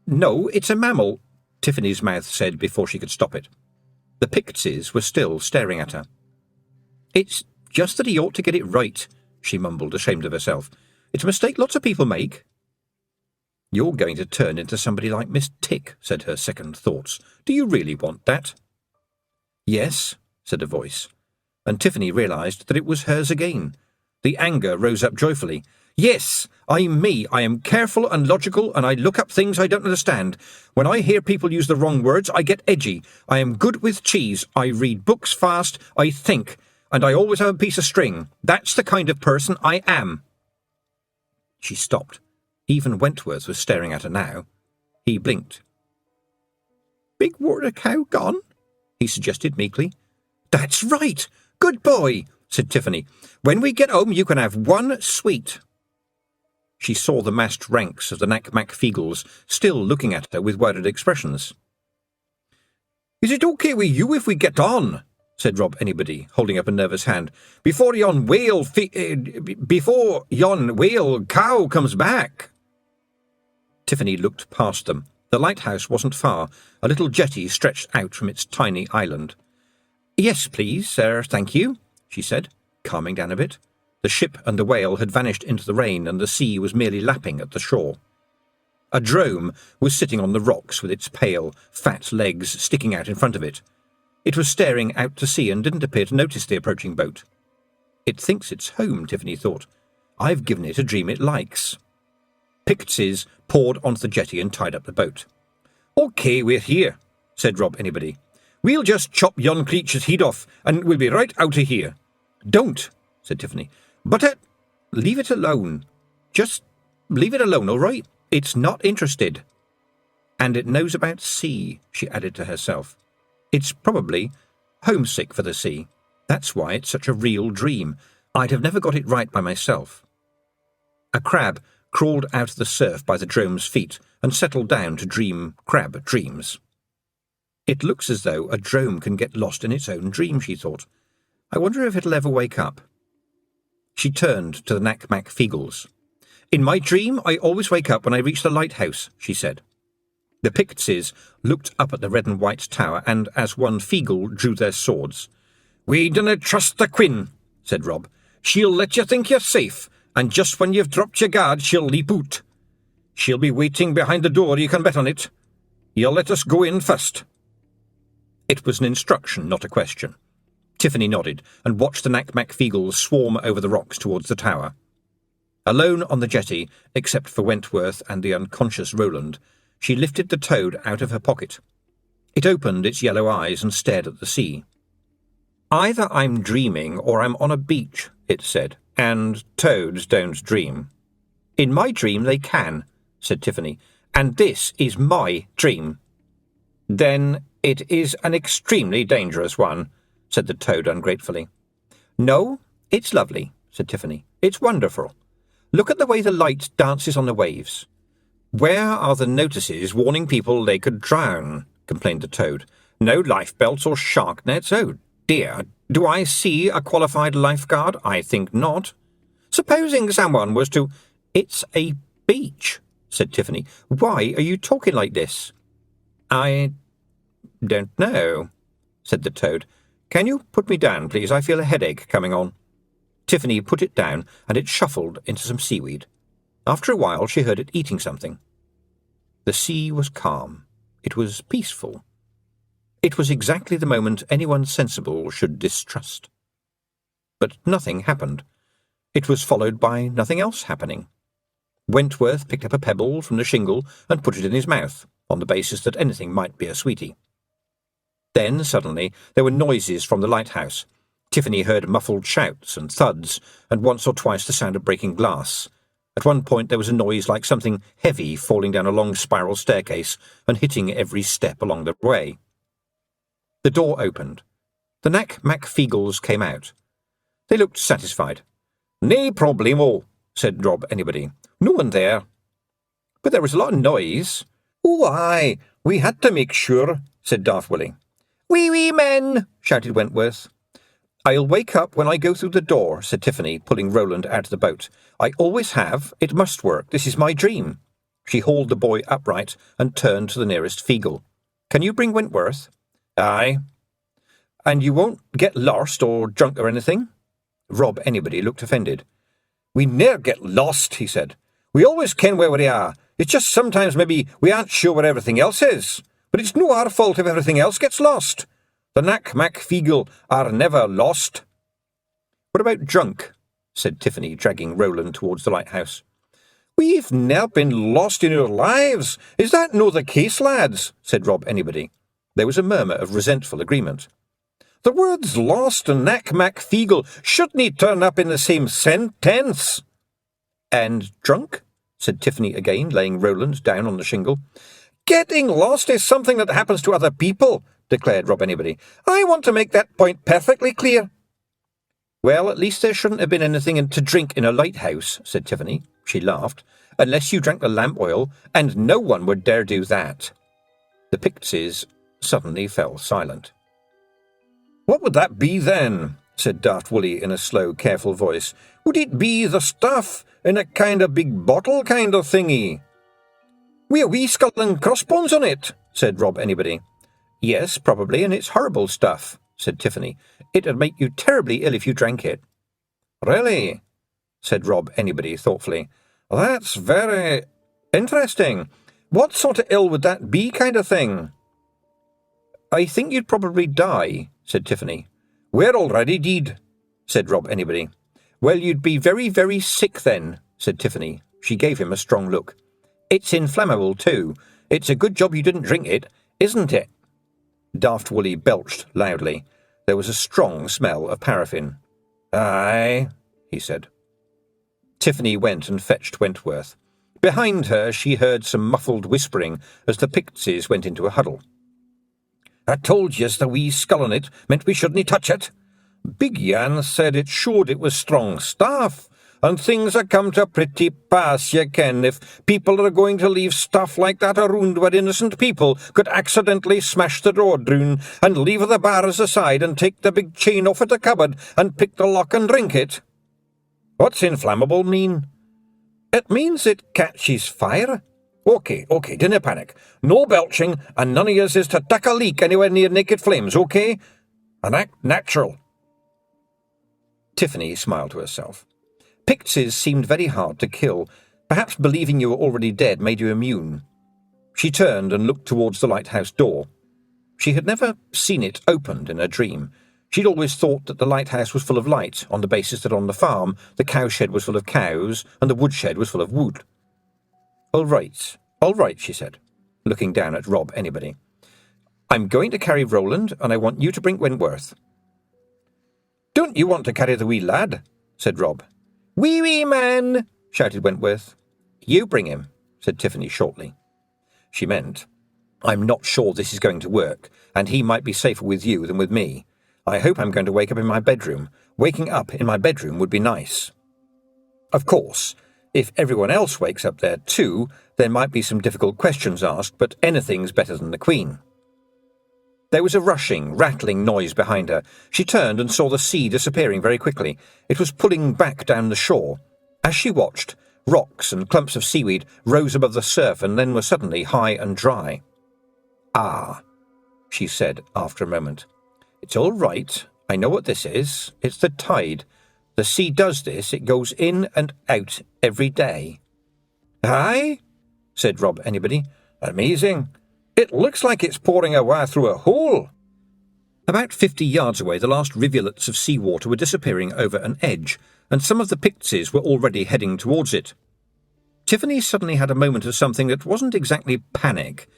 "No, it's a mammal," Tiffany's mouth said before she could stop it. The Pixies were still staring at her. "It's just that he ought to get it right," she mumbled, ashamed of herself. "It's a mistake lots of people make." "You're going to turn into somebody like Miss Tick," said her second thoughts. "Do you really want that?" "Yes," said a voice, and Tiffany realised that it was hers again. The anger rose up joyfully. "Yes, I'm me. I am careful and logical, and I look up things I don't understand. When I hear people use the wrong words, I get edgy. I am good with cheese. I read books fast. I think. And I always have a piece of string. That's the kind of person I am." She stopped. Even Wentworth was staring at her now. He blinked. "Big water cow gone?" he suggested meekly. "That's right. Good boy," said Tiffany. "When we get home, you can have one sweet." She saw the massed ranks of the Nac Mac Feegles still looking at her with worried expressions. "Is it okay with you if we get on?" said Rob Anybody, holding up a nervous hand. Before yon whale cow comes back." Tiffany looked past them. The lighthouse wasn't far. A little jetty stretched out from its tiny island. "Yes, please, sir, thank you," she said, calming down a bit. The ship and the whale had vanished into the rain, and the sea was merely lapping at the shore. A drome was sitting on the rocks with its pale, fat legs sticking out in front of it. It was staring out to sea and didn't appear to notice the approaching boat. "It thinks it's home," Tiffany thought. "I've given it a dream it likes." Pixies poured onto the jetty and tied up the boat. "OK, we're here," said Rob Anybody. "We'll just chop yon creature's head off, and we'll be right out of here." "Don't," said Tiffany. "But leave it alone. Just leave it alone, all right? It's not interested." "And it knows about sea," she added to herself. "It's probably homesick for the sea. That's why it's such a real dream. I'd have never got it right by myself." A crab crawled out of the surf by the drome's feet and settled down to dream crab dreams. "It looks as though a drome can get lost in its own dream," she thought. "I wonder if it'll ever wake up." She turned to the Nac Mac Feegles. "In my dream, I always wake up when I reach the lighthouse," she said. The Pixies looked up at the red and white tower, and as one Feegle drew their swords. "We dinna trust the Queen," said Rob. "She'll let you think you're safe, and just when you've dropped your guard, she'll leap out. She'll be waiting behind the door, you can bet on it. You'll let us go in first." It was an instruction, not a question. Tiffany nodded and watched the Nac Mac Feegles swarm over the rocks towards the tower. Alone on the jetty, except for Wentworth and the unconscious Roland, she lifted the toad out of her pocket. It opened its yellow eyes and stared at the sea. Either I'm dreaming or I'm on a beach, it said, and toads don't dream. In my dream they can, said Tiffany, and this is my dream. Then it is an extremely dangerous one, said the toad ungratefully. No, it's lovely, said Tiffany. It's wonderful. Look at the way the light dances on the waves. Where are the notices warning people they could drown? Complained the toad. No life belts or shark nets. Oh dear, do I see a qualified lifeguard? I think not. Supposing someone was to... It's a beach, said Tiffany. Why are you talking like this? I don't know, said the toad. Can you put me down, please? I feel a headache coming on. Tiffany put it down, and it shuffled into some seaweed. After a while she heard it eating something. The sea was calm. It was peaceful. It was exactly the moment anyone sensible should distrust. But nothing happened. It was followed by nothing else happening. Wentworth picked up a pebble from the shingle and put it in his mouth, on the basis that anything might be a sweetie. Then, suddenly, there were noises from the lighthouse. Tiffany heard muffled shouts and thuds, and once or twice the sound of breaking glass. At one point there was a noise like something heavy falling down a long spiral staircase and hitting every step along the way. The door opened. The Nac Mac Feegles came out. They looked satisfied. "No problemo," said Rob Anybody. "No one there." "But there was a lot of noise." "Oh, aye, we had to make sure," said Daft Willie. "Wee men," shouted Wentworth. "I'll wake up when I go through the door," said Tiffany, pulling Roland out of the boat. "I always have. It must work. This is my dream." She hauled the boy upright and turned to the nearest Feegle. "Can you bring Wentworth?" "Aye." "And you won't get lost or drunk or anything?" Rob Anybody looked offended. "We ne'er get lost," he said. "We always ken where we are. It's just sometimes maybe we aren't sure where everything else is. But it's no our fault if everything else gets lost. The Nac Mac Feegle are never lost." "What about drunk?" said Tiffany, dragging Roland towards the lighthouse. "We've ne'er been lost in our lives. Is that no the case, lads?" said Rob Anybody. There was a murmur of resentful agreement. "The words lost and Nac Mac Feegle shouldn't turn up in the same sentence." "And drunk?" said Tiffany again, laying Roland down on the shingle. "Getting lost is something that happens to other people," declared Rob Anybody. "I want to make that point perfectly clear." "Well, at least there shouldn't have been anything to drink in a lighthouse," said Tiffany. She laughed. "Unless you drank the lamp oil, and no one would dare do that." The Pixies suddenly fell silent. "What would that be then?" said Daft Willie in a slow, careful voice. "Would it be the stuff in a kind of big bottle kind of thingy?" "Wi' a wee skull and crossbones on it," said Rob Anybody. "Yes, probably, and it's horrible stuff," said Tiffany. "It'd make you terribly ill if you drank it." "Really?" said Rob Anybody thoughtfully. "That's very interesting. What sort of ill would that be kind of thing?" "I think you'd probably die," said Tiffany. "We're already dead," said Rob Anybody. "Well, you'd be very, very sick then," said Tiffany. She gave him a strong look. "It's inflammable, too. It's a good job you didn't drink it, isn't it?" Daft Willie belched loudly. There was a strong smell of paraffin. "Aye," he said. Tiffany went and fetched Wentworth. Behind her she heard some muffled whispering as the Pixies went into a huddle. "I told yez the wee skull on it meant we shouldn't touch it. Big Yan said it showed it was strong stuff, and things are come to a pretty pass, ye ken, if people are going to leave stuff like that around where innocent people could accidentally smash the door down and leave the bars aside and take the big chain off at the cupboard and pick the lock and drink it." "What's inflammable mean?" "It means it catches fire." Okay, dinna panic. No belching, and none of yous is to tuck a leak anywhere near naked flames, okay? And act natural." Tiffany smiled to herself. Pixies seemed very hard to kill. Perhaps believing you were already dead made you immune. She turned and looked towards the lighthouse door. She had never seen it opened in her dream. She'd always thought that the lighthouse was full of light, on the basis that on the farm the cowshed was full of cows and the woodshed was full of wood. All right, she said, looking down at Rob Anybody. "I'm going to carry Roland, and I want you to bring Wentworth." "Don't you want to carry the wee lad?" said Rob. "Wee man!" shouted Wentworth. "You bring him," said Tiffany shortly. She meant, "I'm not sure this is going to work, and he might be safer with you than with me. I hope I'm going to wake up in my bedroom. Waking up in my bedroom would be nice." Of course, if everyone else wakes up there too, there might be some difficult questions asked, but anything's better than the Queen. There was a rushing, rattling noise behind her. She turned and saw the sea disappearing very quickly. It was pulling back down the shore. As she watched, rocks and clumps of seaweed rose above the surf and then were suddenly high and dry. "Ah," she said after a moment. "It's all right. I know what this is. It's the tide. The sea does this. It goes in and out every day." "Aye?" said Rob Anybody. "Amazing. It looks like it's pouring away through a hole." About 50 yards away, the last rivulets of seawater were disappearing over an edge, and some of the Pixies were already heading towards it. Tiffany suddenly had a moment of something that wasn't exactly panic.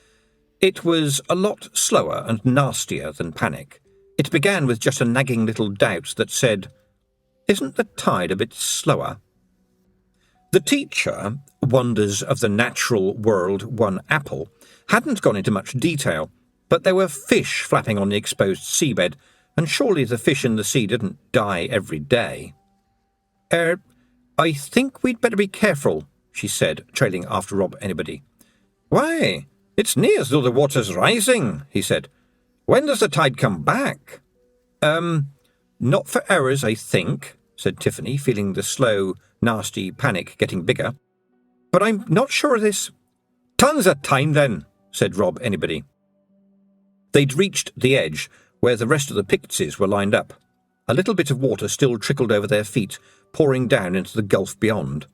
It was a lot slower and nastier than panic. It began with just a nagging little doubt that said, "Isn't the tide a bit slower?" The teacher, Wonders of the Natural World 1 Apple, hadn't gone into much detail, but there were fish flapping on the exposed seabed, and surely the fish in the sea didn't die every day. I think we'd better be careful," she said, trailing after Rob Anybody. "Why, it's near as though the water's rising," he said. "When does the tide come back?" Not for hours, I think," said Tiffany, feeling the slow, nasty panic getting bigger. "But I'm not sure of this." "Tons of time, then," said Rob Anybody. They'd reached the edge, where the rest of the Pixies were lined up. A little bit of water still trickled over their feet, pouring down into the gulf beyond.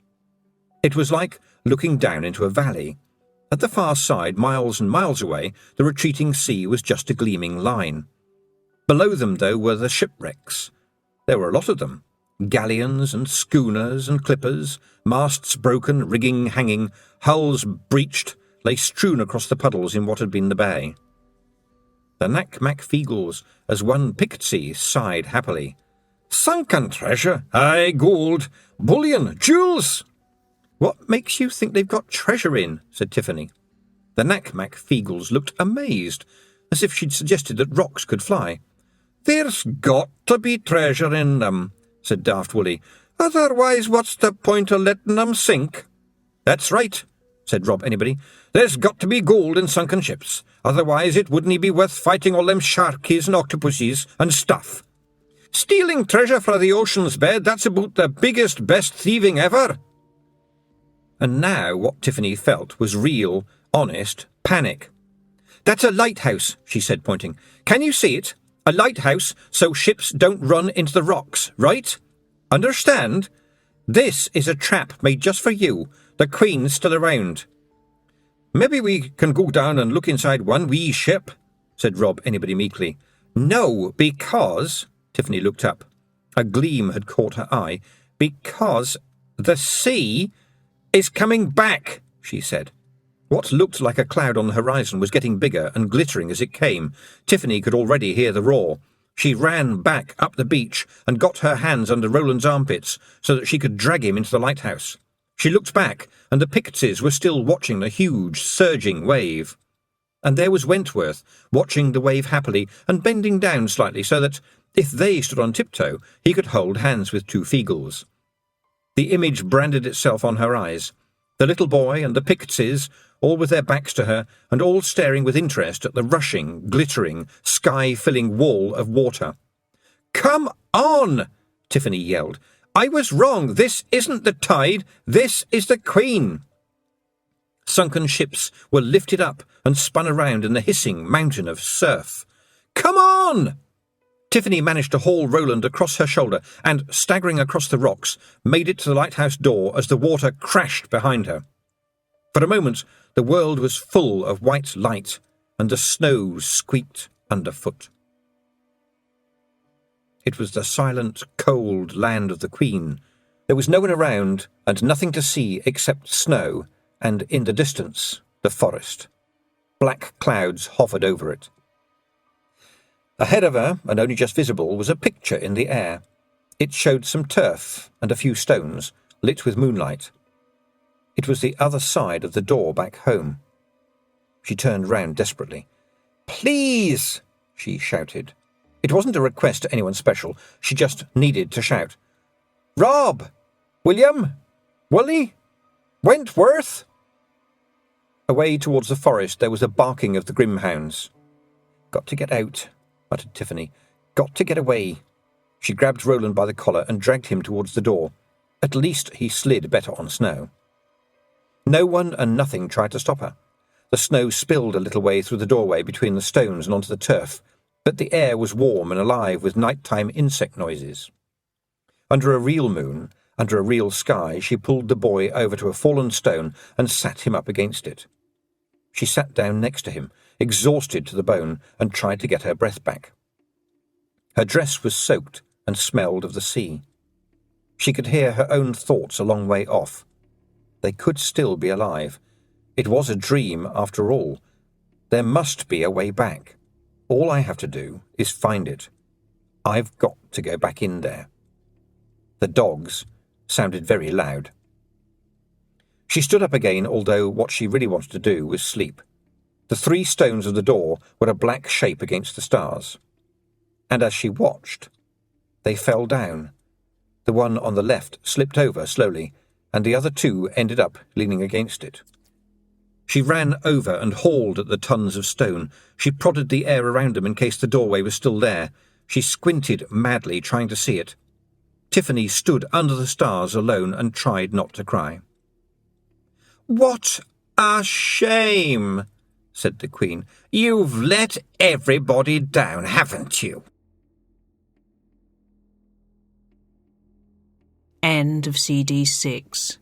It was like looking down into a valley. At the far side, miles and miles away, the retreating sea was just a gleaming line. Below them, though, were the shipwrecks. There were a lot of them. Galleons and schooners and clippers, masts broken, rigging hanging, hulls breached, lay strewn across the puddles in what had been the bay. The Nac Mac Feegles, as one Pixie, sighed happily. "Sunken treasure, aye, gold, bullion, jewels." "What makes you think they've got treasure in?" said Tiffany. The Nac Mac Feegles looked amazed, as if she'd suggested that rocks could fly. "There's got to be treasure in them," said Daft Woolly. "Otherwise, what's the point of letting them sink?" "That's right," said Rob Anybody. "There's got to be gold in sunken ships. Otherwise it wouldn't be worth fighting all them sharkies and octopuses and stuff. Stealing treasure fra the ocean's bed, that's about the biggest, best thieving ever." And now what Tiffany felt was real, honest panic. "That's a lighthouse," she said, pointing. "Can you see it? A lighthouse so ships don't run into the rocks, right? Understand? This is a trap made just for you. The Queen's still around." "Maybe we can go down and look inside one wee ship," said Rob Anybody meekly. "No, because—" Tiffany looked up. A gleam had caught her eye. "Because the sea is coming back," she said. What looked like a cloud on the horizon was getting bigger and glittering as it came. Tiffany could already hear the roar. She ran back up the beach and got her hands under Roland's armpits so that she could drag him into the lighthouse. She looked back, and the Pixies were still watching the huge, surging wave. And there was Wentworth, watching the wave happily and bending down slightly so that, if they stood on tiptoe, he could hold hands with two Feegles. The image branded itself on her eyes. The little boy and the Pixies, all with their backs to her, and all staring with interest at the rushing, glittering, sky-filling wall of water. "Come on!" Tiffany yelled. "I was wrong. This isn't the tide. This is the Queen." Sunken ships were lifted up and spun around in the hissing mountain of surf. "Come on!" Tiffany managed to haul Roland across her shoulder and, staggering across the rocks, made it to the lighthouse door as the water crashed behind her. For a moment, the world was full of white light, and the snow squeaked underfoot. It was the silent, cold land of the Queen. There was no one around, and nothing to see except snow, and in the distance, the forest. Black clouds hovered over it. Ahead of her, and only just visible, was a picture in the air. It showed some turf and a few stones, lit with moonlight. It was the other side of the door back home. She turned round desperately. "Please!" she shouted. It wasn't a request to anyone special. She just needed to shout. "Rob! William! Wooly! Wentworth!" Away towards the forest there was a barking of the grimhounds. "Got to get out," muttered Tiffany. "Got to get away." She grabbed Roland by the collar and dragged him towards the door. At least he slid better on snow. No one and nothing tried to stop her. The snow spilled a little way through the doorway between the stones and onto the turf, but the air was warm and alive with nighttime insect noises. Under a real moon, under a real sky, she pulled the boy over to a fallen stone and sat him up against it. She sat down next to him, exhausted to the bone, and tried to get her breath back. Her dress was soaked and smelled of the sea. She could hear her own thoughts a long way off. They could still be alive. It was a dream, after all. There must be a way back. All I have to do is find it. I've got to go back in there. The dogs sounded very loud. She stood up again, although what she really wanted to do was sleep. The 3 stones of the door were a black shape against the stars. And as she watched, they fell down. The one on the left slipped over slowly, and the other 2 ended up leaning against it. She ran over and hauled at the tons of stone. She prodded the air around them in case the doorway was still there. She squinted madly, trying to see it. Tiffany stood under the stars alone and tried not to cry. "What a shame," said the Queen. "You've let everybody down, haven't you?" End of CD 6.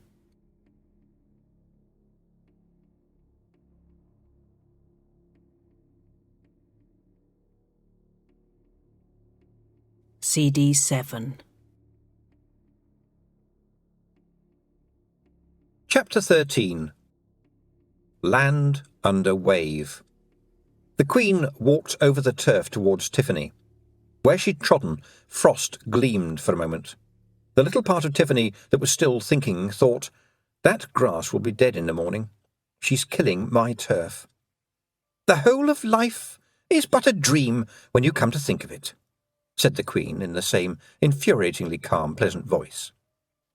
CD 7. Chapter 13. Land Under Wave. The Queen walked over the turf towards Tiffany. Where she'd trodden, frost gleamed for a moment. The little part of Tiffany that was still thinking thought, "That grass will be dead in the morning. She's killing my turf." "The whole of life is but a dream when you come to think of it," said the Queen in the same infuriatingly calm, pleasant voice.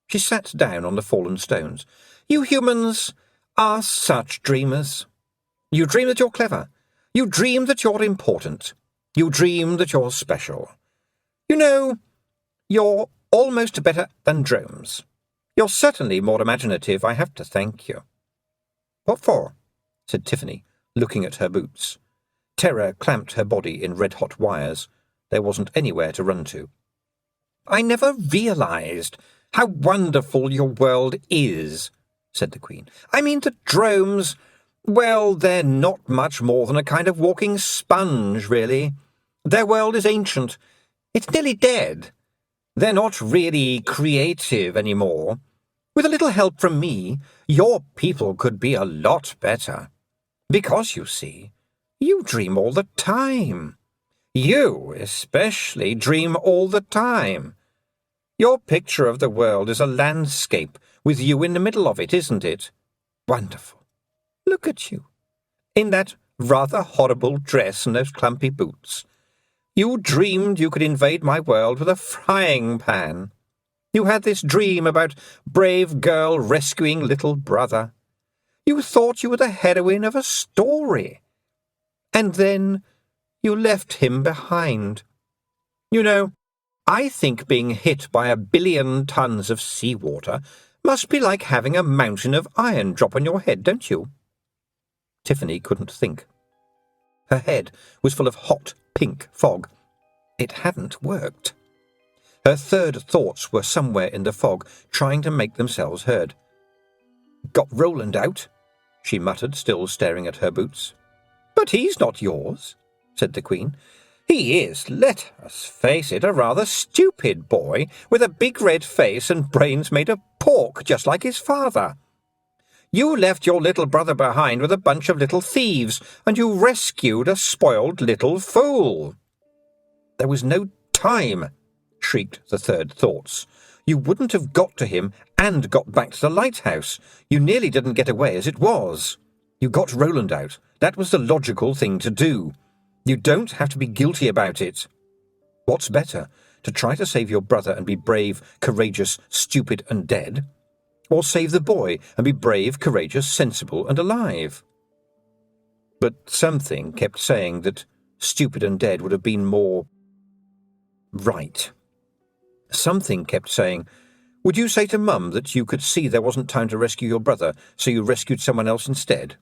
She sat down on the fallen stones. "You humans are such dreamers. You dream that you're clever. You dream that you're important. You dream that you're special. You know, you're almost better than drones. You're certainly more imaginative, I have to thank you." "What for?" said Tiffany, looking at her boots. Terror clamped her body in red-hot wires. There wasn't anywhere to run to. "I never realized how wonderful your world is," said the Queen. "I mean, the dromes, well, they're not much more than a kind of walking sponge, really. Their world is ancient. It's nearly dead. They're not really creative anymore. With a little help from me, your people could be a lot better. Because, you see, you dream all the time. You especially dream all the time. Your picture of the world is a landscape with you in the middle of it, isn't it? Wonderful. Look at you, in that rather horrible dress and those clumpy boots. You dreamed you could invade my world with a frying pan. You had this dream about brave girl rescuing little brother. You thought you were the heroine of a story. And then you left him behind. You know, I think being hit by 1 billion tons of seawater must be like having a mountain of iron drop on your head, don't you?" Tiffany couldn't think. Her head was full of hot, pink fog. It hadn't worked. Her third thoughts were somewhere in the fog, trying to make themselves heard. "Got Roland out," she muttered, still staring at her boots. "But he's not yours," said the Queen. "He is, let us face it, a rather stupid boy, with a big red face and brains made of pork, just like his father. You left your little brother behind with a bunch of little thieves, and you rescued a spoiled little fool." "There was no time," shrieked the third thoughts. "You wouldn't have got to him and got back to the lighthouse. You nearly didn't get away as it was. You got Roland out. That was the logical thing to do. You don't have to be guilty about it. What's better, to try to save your brother and be brave, courageous, stupid and dead? Or save the boy and be brave, courageous, sensible and alive?" But something kept saying that stupid and dead would have been more right. Something kept saying, "Would you say to Mum that you could see there wasn't time to rescue your brother, so you rescued someone else instead?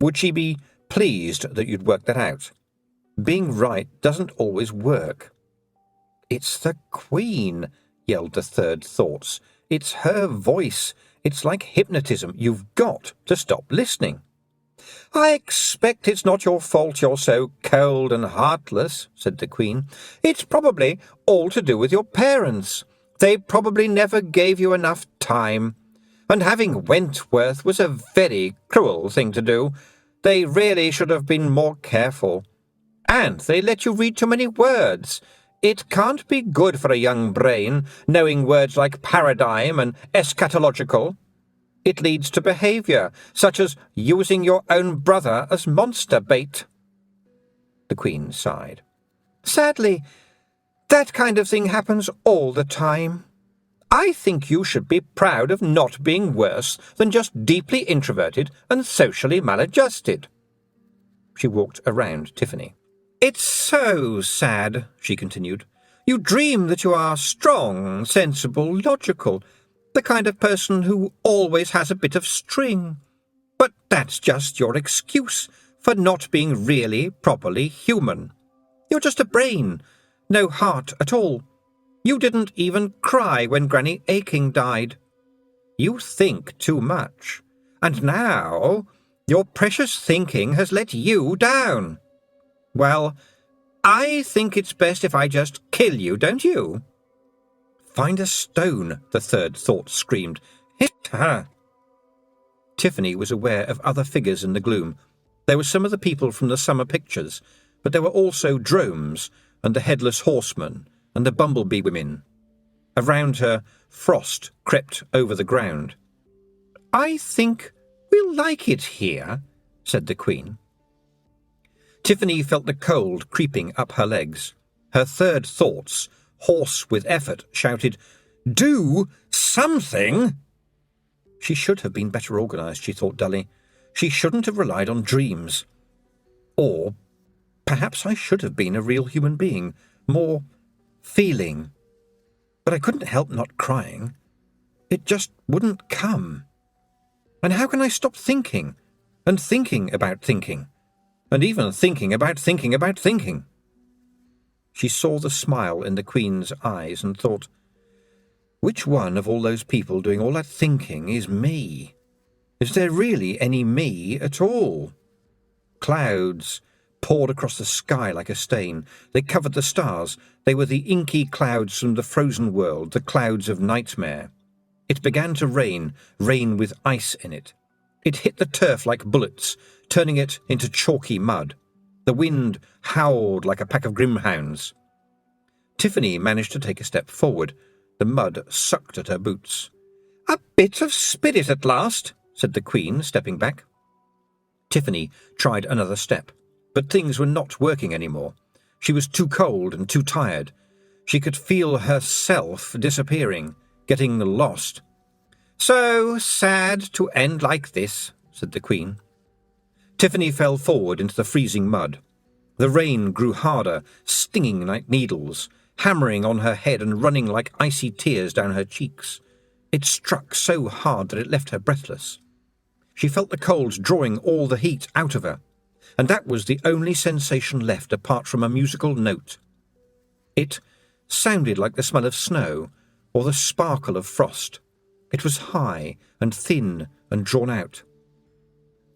Would she be pleased that you'd worked that out? Being right doesn't always work." "It's the Queen," yelled the third thoughts. "It's her voice. It's like hypnotism. You've got to stop listening." "I expect it's not your fault you're so cold and heartless," said the Queen. "It's probably all to do with your parents. They probably never gave you enough time. And having Wentworth was a very cruel thing to do. They really should have been more careful. And they let you read too many words. It can't be good for a young brain, knowing words like paradigm and eschatological. It leads to behaviour, such as using your own brother as monster bait." The Queen sighed. "Sadly, that kind of thing happens all the time. I think you should be proud of not being worse than just deeply introverted and socially maladjusted." She walked around Tiffany. "It's so sad," she continued. "You dream that you are strong, sensible, logical, the kind of person who always has a bit of string. But that's just your excuse for not being really, properly human. You're just a brain, no heart at all. You didn't even cry when Granny Aching died. You think too much, and now your precious thinking has let you down. Well, I think it's best if I just kill you, don't you?" "Find a stone," the third thought screamed. "Hit her!" Tiffany was aware of other figures in the gloom. There were some of the people from the summer pictures, but there were also drones and the headless horseman and the bumblebee women. Around her, frost crept over the ground. "I think we'll like it here," said the Queen. Tiffany felt the cold creeping up her legs. Her third thoughts, hoarse with effort, shouted, "Do something!" She should have been better organised, she thought dully. She shouldn't have relied on dreams. Or perhaps I should have been a real human being, more feeling. But I couldn't help not crying. It just wouldn't come. And how can I stop thinking? And thinking about thinking? And even thinking about thinking about thinking? She saw the smile in the Queen's eyes and thought, which one of all those people doing all that thinking is me? Is there really any me at all? Clouds poured across the sky like a stain. They covered the stars. They were the inky clouds from the frozen world, the clouds of nightmare. It began to rain, rain with ice in it. It hit the turf like bullets, turning it into chalky mud. The wind howled like a pack of grimhounds. Tiffany managed to take a step forward. The mud sucked at her boots. "A bit of spirit at last," said the Queen, stepping back. Tiffany tried another step, but things were not working anymore. She was too cold and too tired. She could feel herself disappearing, getting lost. "So sad to end like this," said the Queen. Tiffany fell forward into the freezing mud. The rain grew harder, stinging like needles, hammering on her head and running like icy tears down her cheeks. It struck so hard that it left her breathless. She felt the cold drawing all the heat out of her, and that was the only sensation left apart from a musical note. It sounded like the smell of snow or the sparkle of frost. It was high and thin and drawn out.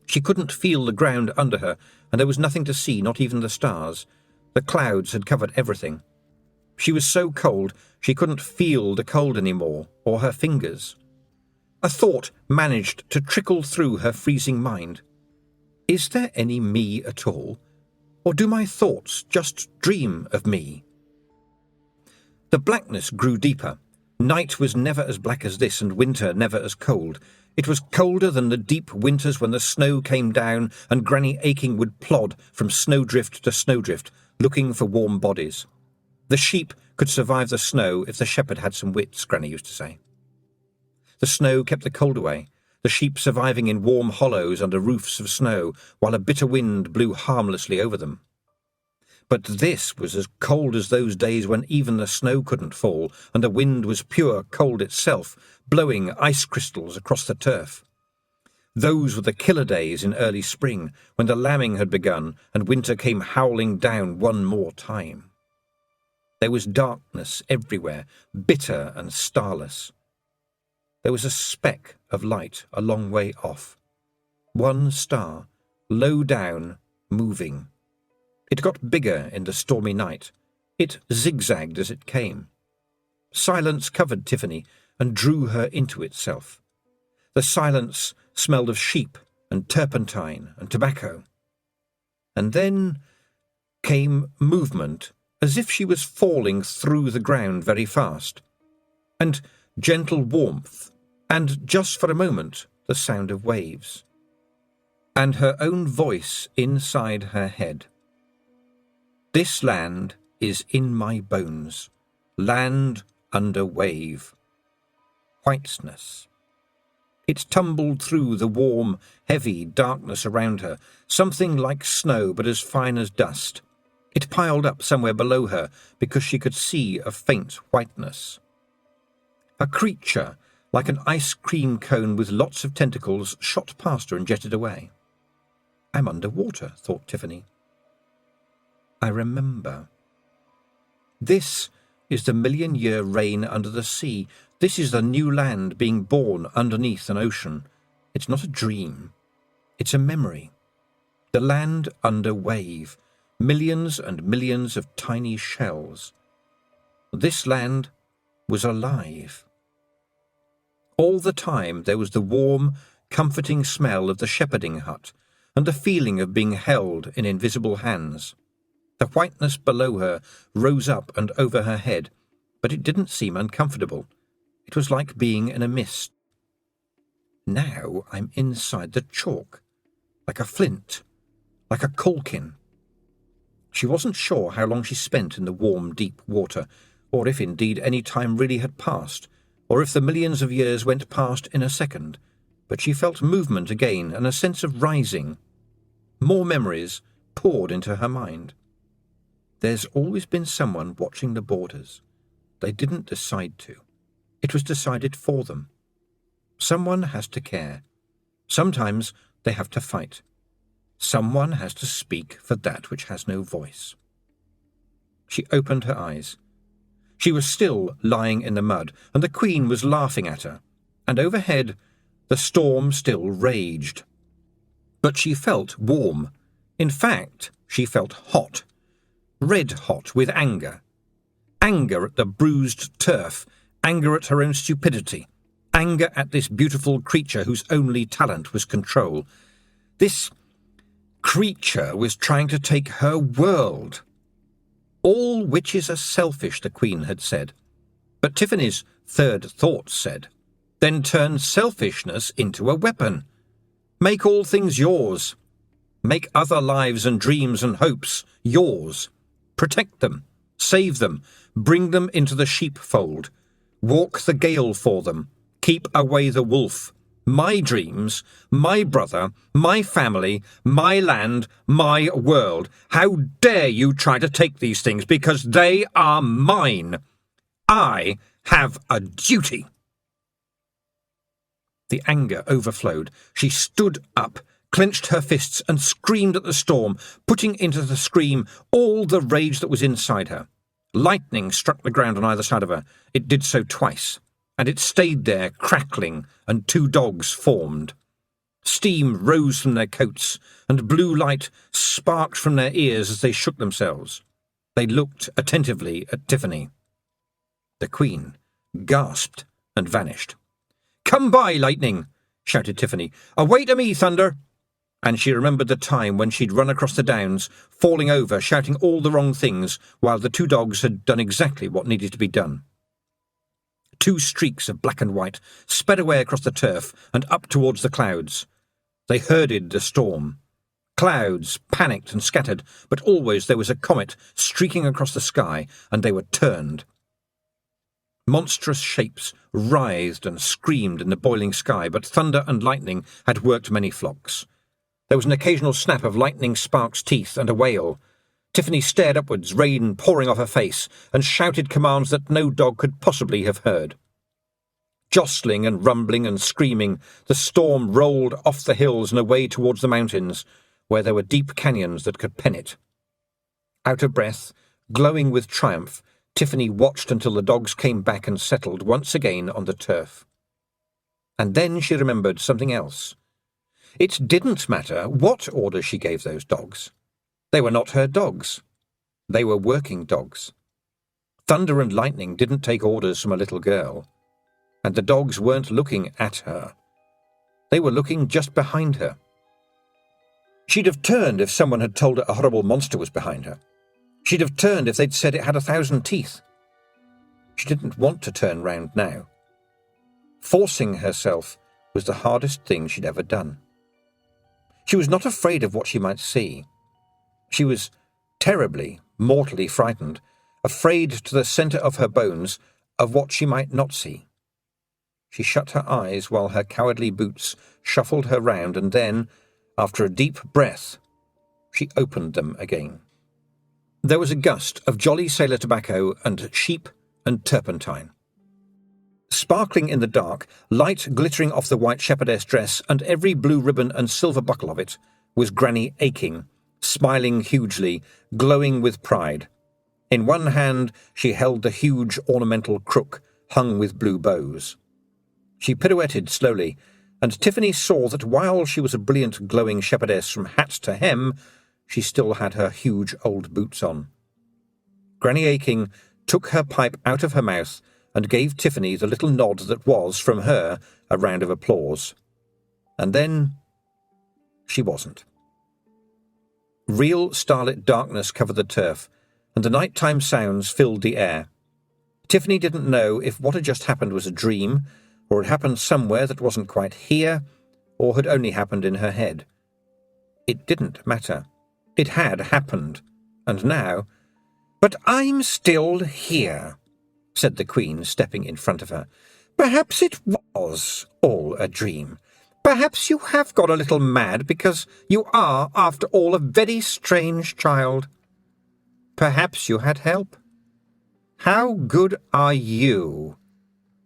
She couldn't feel the ground under her, and there was nothing to see, not even the stars. The clouds had covered everything. She was so cold she couldn't feel the cold anymore, or her fingers. A thought managed to trickle through her freezing mind. Is there any me at all? Or do my thoughts just dream of me? The blackness grew deeper. Night was never as black as this, and winter never as cold. It was colder than the deep winters when the snow came down and Granny Aching would plod from snowdrift to snowdrift, looking for warm bodies. The sheep could survive the snow if the shepherd had some wits, Granny used to say. The snow kept the cold away, the sheep surviving in warm hollows under roofs of snow, while a bitter wind blew harmlessly over them. But this was as cold as those days when even the snow couldn't fall, and the wind was pure cold itself, blowing ice crystals across the turf. Those were the killer days in early spring, when the lambing had begun and winter came howling down one more time. There was darkness everywhere, bitter and starless. There was a speck of light a long way off. One star, low down, moving. It got bigger in the stormy night. It zigzagged as it came. Silence covered Tiffany and drew her into itself. The silence smelled of sheep and turpentine and tobacco. And then came movement, as if she was falling through the ground very fast, and gentle warmth, and just for a moment the sound of waves, and her own voice inside her head. This land is in my bones, land under wave. Whiteness. It tumbled through the warm, heavy darkness around her, something like snow but as fine as dust. It piled up somewhere below her because she could see a faint whiteness. A creature, like an ice cream cone with lots of tentacles, shot past her and jetted away. I'm under water, thought Tiffany. I remember. This is the million-year reign under the sea. This is the new land being born underneath an ocean. It's not a dream. It's a memory. The land under wave. Millions and millions of tiny shells. This land was alive. All the time there was the warm, comforting smell of the shepherding hut, and the feeling of being held in invisible hands. The whiteness below her rose up and over her head, but it didn't seem uncomfortable. It was like being in a mist. Now I'm inside the chalk, like a flint, like a calkin. She wasn't sure how long she spent in the warm, deep water, or if indeed any time really had passed, or if the millions of years went past in a second, but she felt movement again and a sense of rising. More memories poured into her mind. There's always been someone watching the borders. They didn't decide to. It was decided for them. Someone has to care. Sometimes they have to fight. Someone has to speak for that which has no voice. She opened her eyes. She was still lying in the mud, and the Queen was laughing at her, and overhead the storm still raged. But she felt warm. In fact, she felt hot. Red hot with anger. Anger at the bruised turf, anger at her own stupidity, anger at this beautiful creature whose only talent was control. This creature was trying to take her world. All witches are selfish, the Queen had said. But Tiffany's third thought said, then turn selfishness into a weapon. Make all things yours. Make other lives and dreams and hopes yours. Protect them, save them, bring them into the sheepfold. Walk the gale for them, keep away the wolf. My dreams, my brother, my family, my land, my world. How dare you try to take these things, because they are mine. I have a duty. The anger overflowed. She stood up, clenched her fists and screamed at the storm, putting into the scream all the rage that was inside her. Lightning struck the ground on either side of her. It did so twice, and it stayed there crackling, and two dogs formed. Steam rose from their coats, and blue light sparked from their ears as they shook themselves. They looked attentively at Tiffany. The Queen gasped and vanished. "Come by, lightning!" shouted Tiffany. "Away to me, thunder!" And she remembered the time when she'd run across the downs, falling over, shouting all the wrong things, while the two dogs had done exactly what needed to be done. Two streaks of black and white sped away across the turf and up towards the clouds. They herded the storm. Clouds panicked and scattered, but always there was a comet streaking across the sky, and they were turned. Monstrous shapes writhed and screamed in the boiling sky, but thunder and lightning had worked many flocks. There was an occasional snap of lightning sparks' teeth and a wail. Tiffany stared upwards, rain pouring off her face, and shouted commands that no dog could possibly have heard. Jostling and rumbling and screaming, the storm rolled off the hills and away towards the mountains, where there were deep canyons that could pen it. Out of breath, glowing with triumph, Tiffany watched until the dogs came back and settled once again on the turf. And then she remembered something else. It didn't matter what orders she gave those dogs. They were not her dogs. They were working dogs. Thunder and lightning didn't take orders from a little girl. And the dogs weren't looking at her. They were looking just behind her. She'd have turned if someone had told her a horrible monster was behind her. She'd have turned if they'd said it had 1,000 teeth. She didn't want to turn round now. Forcing herself was the hardest thing she'd ever done. She was not afraid of what she might see. She was terribly, mortally frightened, afraid to the centre of her bones of what she might not see. She shut her eyes while her cowardly boots shuffled her round, and then, after a deep breath, she opened them again. There was a gust of jolly sailor tobacco and sheep and turpentine. Sparkling in the dark, light glittering off the white shepherdess dress and every blue ribbon and silver buckle of it, was Granny Aching, smiling hugely, glowing with pride. In one hand she held the huge ornamental crook hung with blue bows. She pirouetted slowly, and Tiffany saw that while she was a brilliant glowing shepherdess from hat to hem, she still had her huge old boots on. Granny Aching took her pipe out of her mouth and gave Tiffany the little nod that was, from her, a round of applause. And then she wasn't. Real starlit darkness covered the turf, and the nighttime sounds filled the air. Tiffany didn't know if what had just happened was a dream, or had happened somewhere that wasn't quite here, or had only happened in her head. It didn't matter. It had happened, and now— "But I'm still here," said the Queen, stepping in front of her. "Perhaps it was all a dream. Perhaps you have got a little mad because you are, after all, a very strange child. Perhaps you had help. How good are you?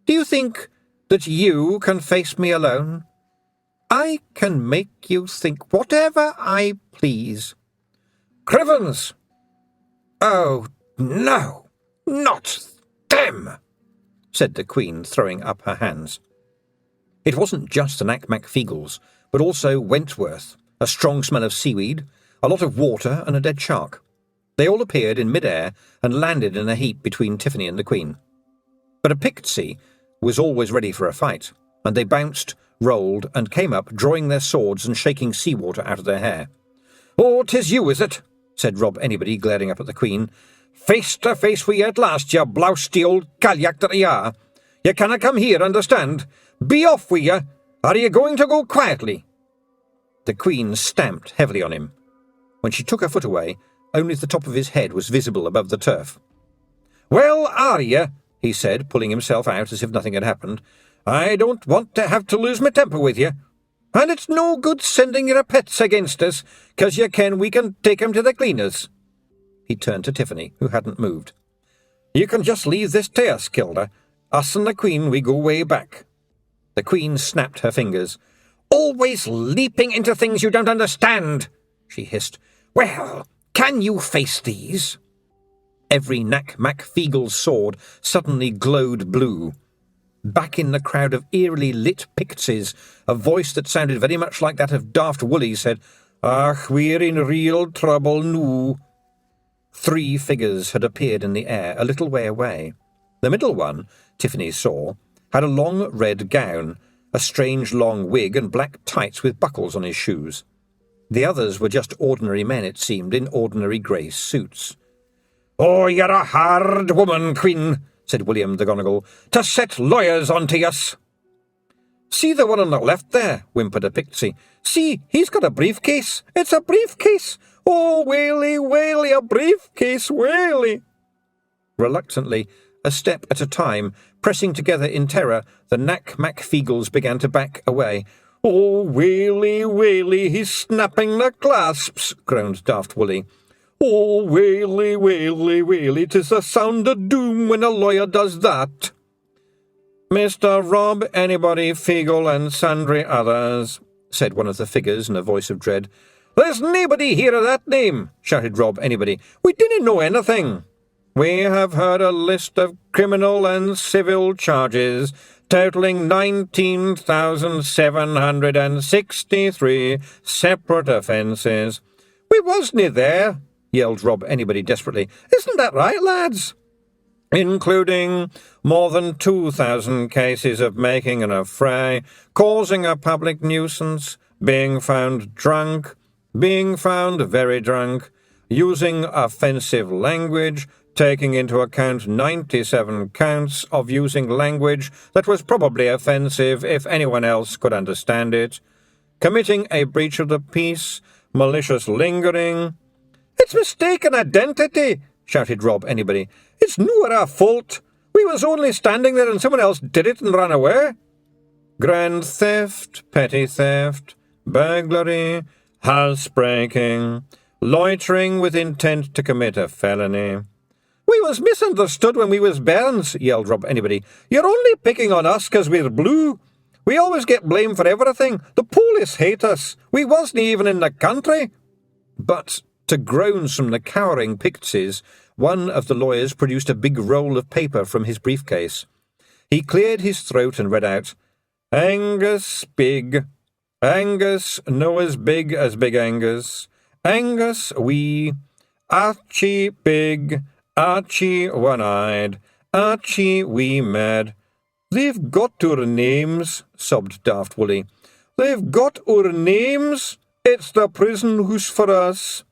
Do you think that you can face me alone? I can make you think whatever I please." "Crivens!" "Oh, no, not them," said the Queen, throwing up her hands. It wasn't just the Nac Mac Feegles, but also Wentworth, a strong smell of seaweed, a lot of water, and a dead shark. They all appeared in mid-air and landed in a heap between Tiffany and the Queen. But a Pictsy was always ready for a fight, and they bounced, rolled, and came up, drawing their swords and shaking seawater out of their hair. "Oh, 'tis you, is it?" said Rob Anybody, glaring up at the Queen. "Face to face with you at last, you blousty old caliac that you are. You cannot come here, understand? Be off with you, or are you going to go quietly?" The Queen stamped heavily on him. When she took her foot away, only the top of his head was visible above the turf. "Well, are you?" he said, pulling himself out as if nothing had happened. "I don't want to have to lose my temper with you. And it's no good sending your pets against us, 'cause you ken we can take 'em to the cleaners." He turned to Tiffany, who hadn't moved. "You can just leave this to us, Kilda. Us and the Queen, we go way back." The Queen snapped her fingers. "Always leaping into things you don't understand," she hissed. "Well, can you face these?" Every Nac Mac Feegle's sword suddenly glowed blue. Back in the crowd of eerily lit Pictsies, a voice that sounded very much like that of Daft Woolly said, "Ach, we're in real trouble noo." 3 figures had appeared in the air a little way away. The middle one, Tiffany saw, had a long red gown, a strange long wig, and black tights with buckles on his shoes. The others were just ordinary men, it seemed, in ordinary grey suits. "Oh, you're a hard woman, Queen," said William the Gonigal, "to set lawyers onto us." "See the one on the left there," whimpered a Pixie. "See, he's got a briefcase. It's a briefcase. Oh, whaley, whaley, a briefcase, whaley." Reluctantly, a step at a time, pressing together in terror, the Nac Mac Feegles began to back away. "Oh, whaley, whaley, he's snapping the clasps," groaned Daft Woolly. "Oh, whaley, whaley, whaley, 'tis the sound of doom when a lawyer does that." "Mr. Rob Anybody Feegle and sundry others," said one of the figures in a voice of dread. "There's nobody here of that name," shouted Rob Anybody. "We didn't know anything." "We have heard a list of criminal and civil charges, totaling 19,763 separate offences." "We wasn't there," yelled Rob Anybody desperately. "Isn't that right, lads?" "Including more than 2,000 cases of making an affray, causing a public nuisance, being found drunk, being found very drunk, using offensive language, taking into account 97 counts of using language that was probably offensive if anyone else could understand it, committing a breach of the peace, malicious lingering." "It's mistaken identity," shouted Rob Anybody. "It's no our fault. We was only standing there and someone else did it and ran away." "Grand theft, petty theft, burglary, housebreaking, loitering with intent to commit a felony." "We was misunderstood when we was bairns," yelled Rob Anybody. "You're only picking on us 'cause we're blue. We always get blamed for everything. The police hate us. We wasn't even in the country." But, to groans from the cowering Pixies, one of the lawyers produced a big roll of paper from his briefcase. He cleared his throat and read out, "Angus Big. Angus no as Big Angus. Angus wee. Archie Big. Archie one-eyed. Archie wee mad." "They've got our names," sobbed Daft Woolly. "They've got our names. It's the prison house for us."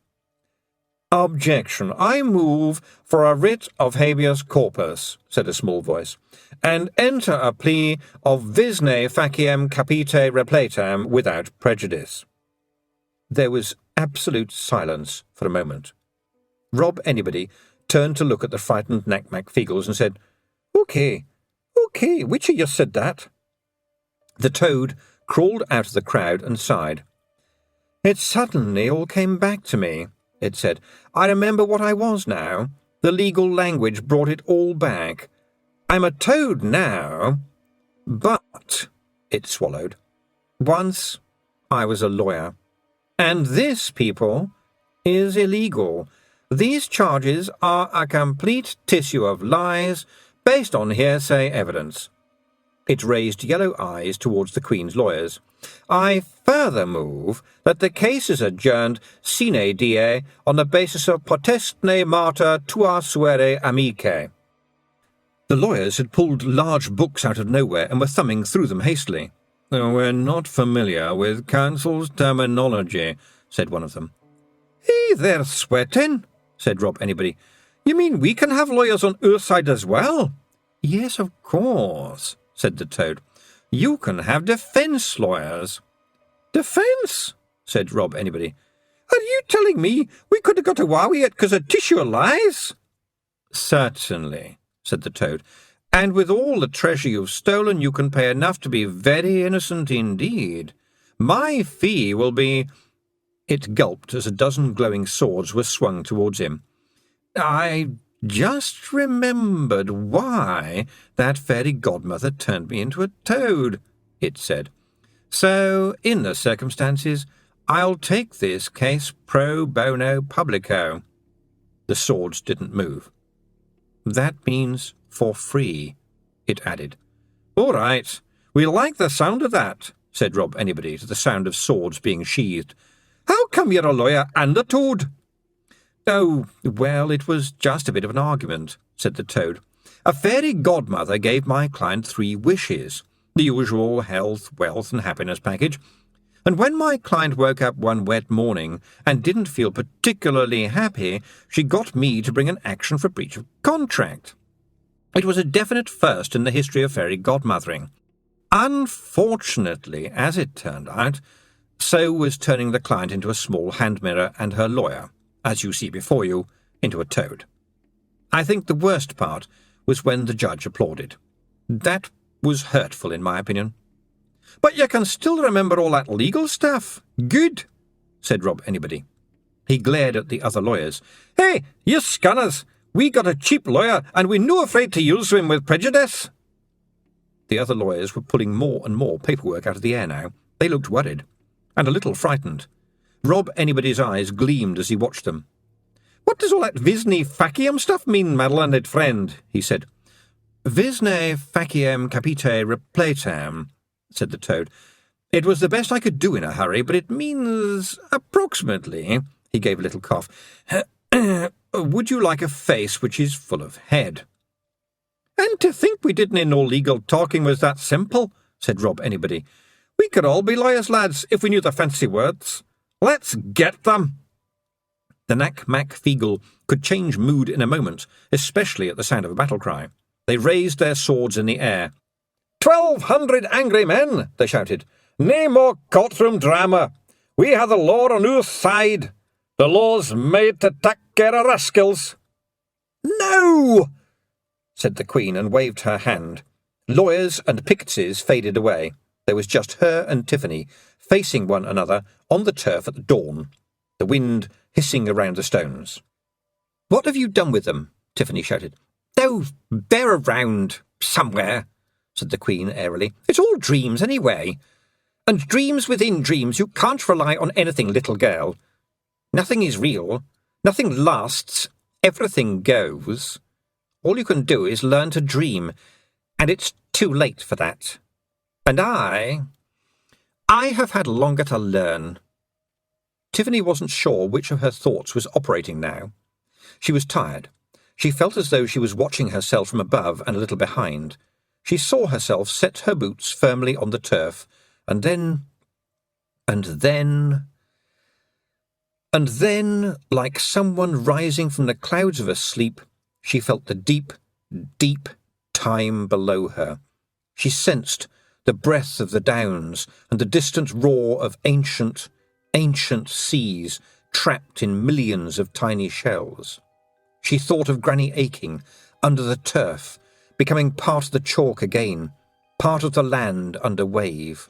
"Objection. I move for a writ of habeas corpus," said a small voice, "and enter a plea of visne faciem capite repletam without prejudice." There was absolute silence for a moment. Rob Anybody turned to look at the frightened Nac Mac Feegles and said, OK, which of you said that?" The toad crawled out of the crowd and sighed. "It suddenly all came back to me," it said. "I remember what I was now. The legal language brought it all back. I'm a toad now, but," it swallowed, "once I was a lawyer. And this, people, is illegal. These charges are a complete tissue of lies based on hearsay evidence." It raised yellow eyes towards the Queen's lawyers. "I further move that the case is adjourned sine die on the basis of potestne mater tua suere amicae." The lawyers had pulled large books out of nowhere and were thumbing through them hastily. "We're not familiar with counsel's terminology," said one of them. "Hey, they're sweating," said Rob Anybody. "You mean we can have lawyers on our side as well?" "Yes, of course," said the toad. "You can have defence lawyers." "Defence?" said Rob Anybody. "Are you telling me we could have got away with it 'cause of tissue lies?" "Certainly," said the toad. "And with all the treasure you've stolen, you can pay enough to be very innocent indeed. My fee will be—" It gulped as a dozen glowing swords were swung towards him. "I just remembered why that fairy godmother turned me into a toad," it said. "So, in the circumstances, I'll take this case pro bono publico." The swords didn't move. "That means for free," it added. "All right, we like the sound of that," said Rob Anybody to the sound of swords being sheathed. "How come you're a lawyer and a toad?" "Oh, well, it was just a bit of an argument," said the toad. "A fairy godmother gave my client 3 wishes, the usual health, wealth and happiness package. And when my client woke up one wet morning and didn't feel particularly happy, she got me to bring an action for breach of contract. It was a definite first in the history of fairy godmothering. Unfortunately, as it turned out, so was turning the client into a small hand mirror and her lawyer, as you see before you, into a toad. I think the worst part was when the judge applauded. That was hurtful, in my opinion. "But you can still remember all that legal stuff. Good," said Rob Anybody. He glared at the other lawyers. "Hey, you scanners! We got a cheap lawyer, and we're no afraid to use him with prejudice." The other lawyers were pulling more and more paperwork out of the air now. They looked worried, and a little frightened. Rob Anybody's eyes gleamed as he watched them. "What does all that Visne Faciem stuff mean, my learned friend?" he said. "Visne Faciem Capite Repletam," said the toad. "It was the best I could do in a hurry, but it means approximately," he gave a little cough, "would you like a face which is full of head?" "And to think we didn't know legal talking was that simple," said Rob Anybody. "We could all be lawyers, lads, if we knew the fancy words. Let's get them." The Nac Mac Feegle could change mood in a moment, especially at the sound of a battle cry. They raised their swords in the air. 1,200 angry men, they shouted. "Nae more courtroom drama. We have the law on our side. The law's made to tak care of rascals." "No!" said the Queen, and waved her hand. Lawyers and Picketses faded away. There was just her and Tiffany, facing one another on the turf at the dawn, the wind hissing around the stones. "What have you done with them?" Tiffany shouted. "Oh, they're around somewhere," said the Queen airily. "It's all dreams anyway. And dreams within dreams. You can't rely on anything, little girl. Nothing is real. Nothing lasts. Everything goes. All you can do is learn to dream, and it's too late for that. And I have had longer to learn." Tiffany wasn't sure which of her thoughts was operating now. She was tired. She felt as though she was watching herself from above and a little behind. She saw herself set her boots firmly on the turf, and then, like someone rising from the clouds of a sleep, she felt the deep, deep time below her. She sensed the breath of the downs and the distant roar of ancient seas trapped in millions of tiny shells. She thought of Granny Aching under the turf, becoming part of the chalk again, part of the land under wave.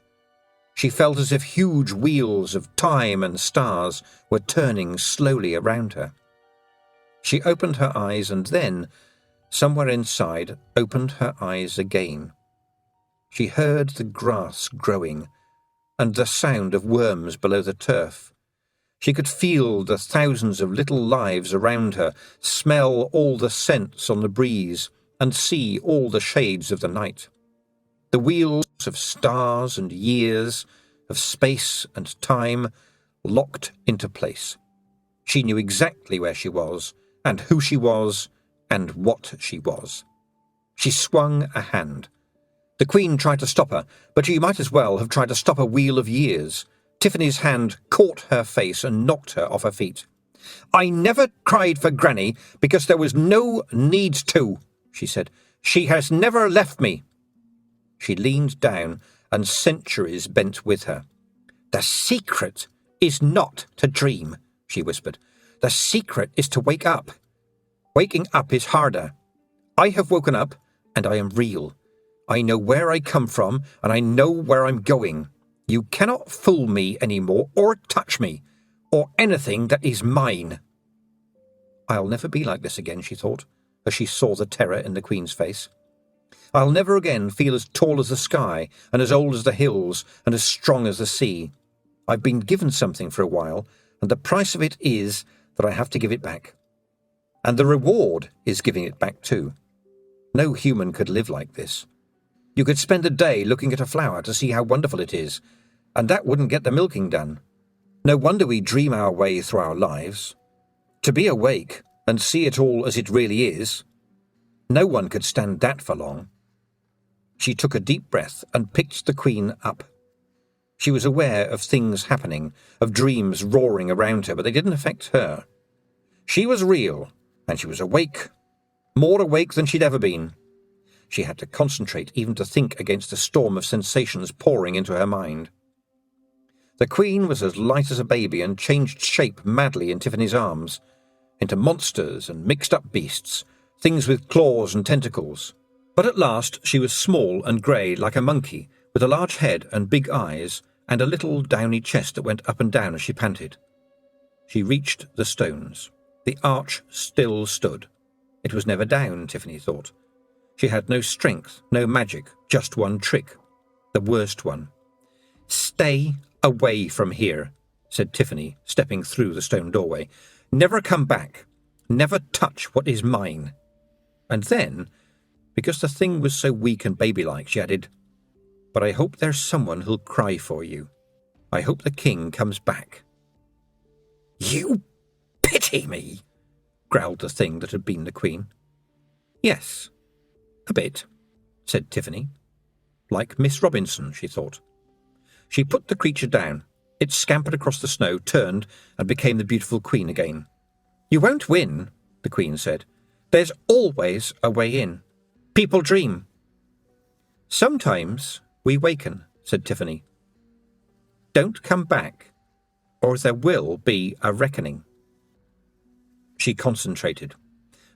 She felt as if huge wheels of time and stars were turning slowly around her. She opened her eyes and then, somewhere inside, opened her eyes again. She heard the grass growing and the sound of worms below the turf. She could feel the thousands of little lives around her, smell all the scents on the breeze, and see all the shades of the night. The wheels of stars and years, of space and time, locked into place. She knew exactly where she was, and who she was, and what she was. She swung a hand. The Queen tried to stop her, but she might as well have tried to stop a wheel of years. Tiffany's hand caught her face and knocked her off her feet. "I never cried for Granny because there was no need to," she said. "She has never left me." She leaned down, and centuries bent with her. "The secret is not to dream," she whispered. "The secret is to wake up. Waking up is harder. I have woken up, and I am real. I know where I come from, and I know where I'm going. You cannot fool me anymore, or touch me, or anything that is mine." "I'll never be like this again," she thought, as she saw the terror in the Queen's face. "I'll never again feel as tall as the sky, and as old as the hills, and as strong as the sea. I've been given something for a while, and the price of it is that I have to give it back. And the reward is giving it back too. No human could live like this. You could spend a day looking at a flower to see how wonderful it is, and that wouldn't get the milking done. No wonder we dream our way through our lives. To be awake and see it all as it really is, no one could stand that for long." She took a deep breath and picked the Queen up. She was aware of things happening, of dreams roaring around her, but they didn't affect her. She was real, and she was awake, more awake than she'd ever been. She had to concentrate even to think against the storm of sensations pouring into her mind. The Queen was as light as a baby and changed shape madly in Tiffany's arms, into monsters and mixed-up beasts, things with claws and tentacles. But at last she was small and grey like a monkey, with a large head and big eyes, and a little downy chest that went up and down as she panted. She reached the stones. The arch still stood. It was never down, Tiffany thought. She had no strength, no magic, just one trick. The worst one. "Stay away from here," said Tiffany, stepping through the stone doorway. "Never come back. Never touch what is mine." And then, because the thing was so weak and babylike, she added, "But I hope there's someone who'll cry for you. I hope the king comes back." "You pity me?" growled the thing that had been the Queen. "Yes, a bit," said Tiffany. Like Miss Robinson, she thought. She put the creature down. It scampered across the snow, turned, and became the beautiful Queen again. "You won't win," the Queen said. "There's always a way in. People dream." "Sometimes we waken," said Tiffany. "Don't come back, or there will be a reckoning." She concentrated,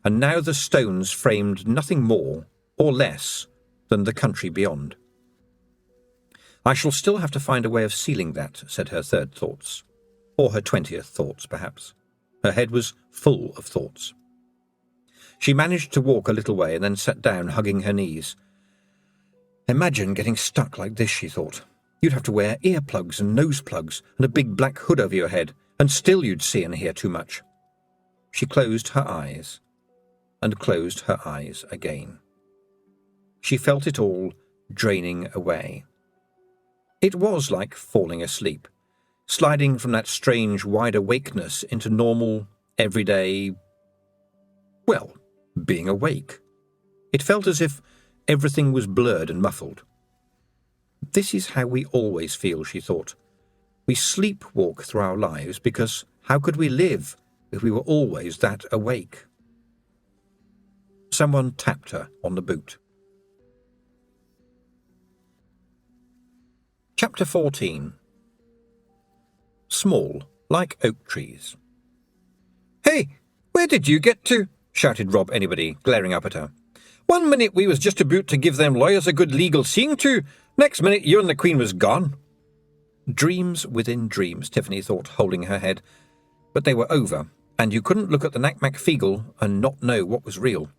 and now the stones framed nothing more or less than the country beyond. "I shall still have to find a way of sealing that," said her third thoughts. Or her 20th thoughts, perhaps. Her head was full of thoughts. She managed to walk a little way and then sat down, hugging her knees. Imagine getting stuck like this, she thought. You'd have to wear earplugs and nose plugs and a big black hood over your head, and still you'd see and hear too much. She closed her eyes, and closed her eyes again. She felt it all draining away. It was like falling asleep, sliding from that strange wide awakeness into normal, everyday, well, being awake. It felt as if everything was blurred and muffled. This is how we always feel, she thought. We sleepwalk through our lives because how could we live if we were always that awake? Someone tapped her on the boot. Chapter 14. Small, like oak trees. "Hey, where did you get to?" shouted Rob Anybody, glaring up at her. "1 minute we was just about to give them lawyers a good legal seeing to, next minute you and the Queen was gone." Dreams within dreams, Tiffany thought, holding her head. But they were over, and you couldn't look at the Nac Mac Feegle and not know what was real.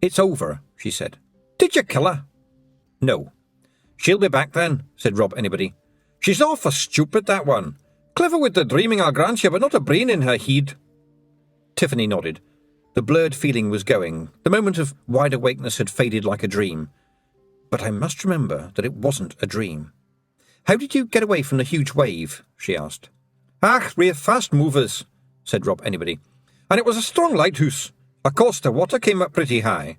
"It's over," she said. "Did you kill her?" "No." "She'll be back then," said Rob Anybody. "She's awful stupid, that one. Clever with the dreaming, I'll grant you, but not a brain in her head." Tiffany nodded. The blurred feeling was going. The moment of wide awakeness had faded like a dream. But I must remember that it wasn't a dream. "How did you get away from the huge wave?" she asked. "Ach, we're fast movers," said Rob Anybody. "And it was a strong lighthouse. Of course, the water came up pretty high."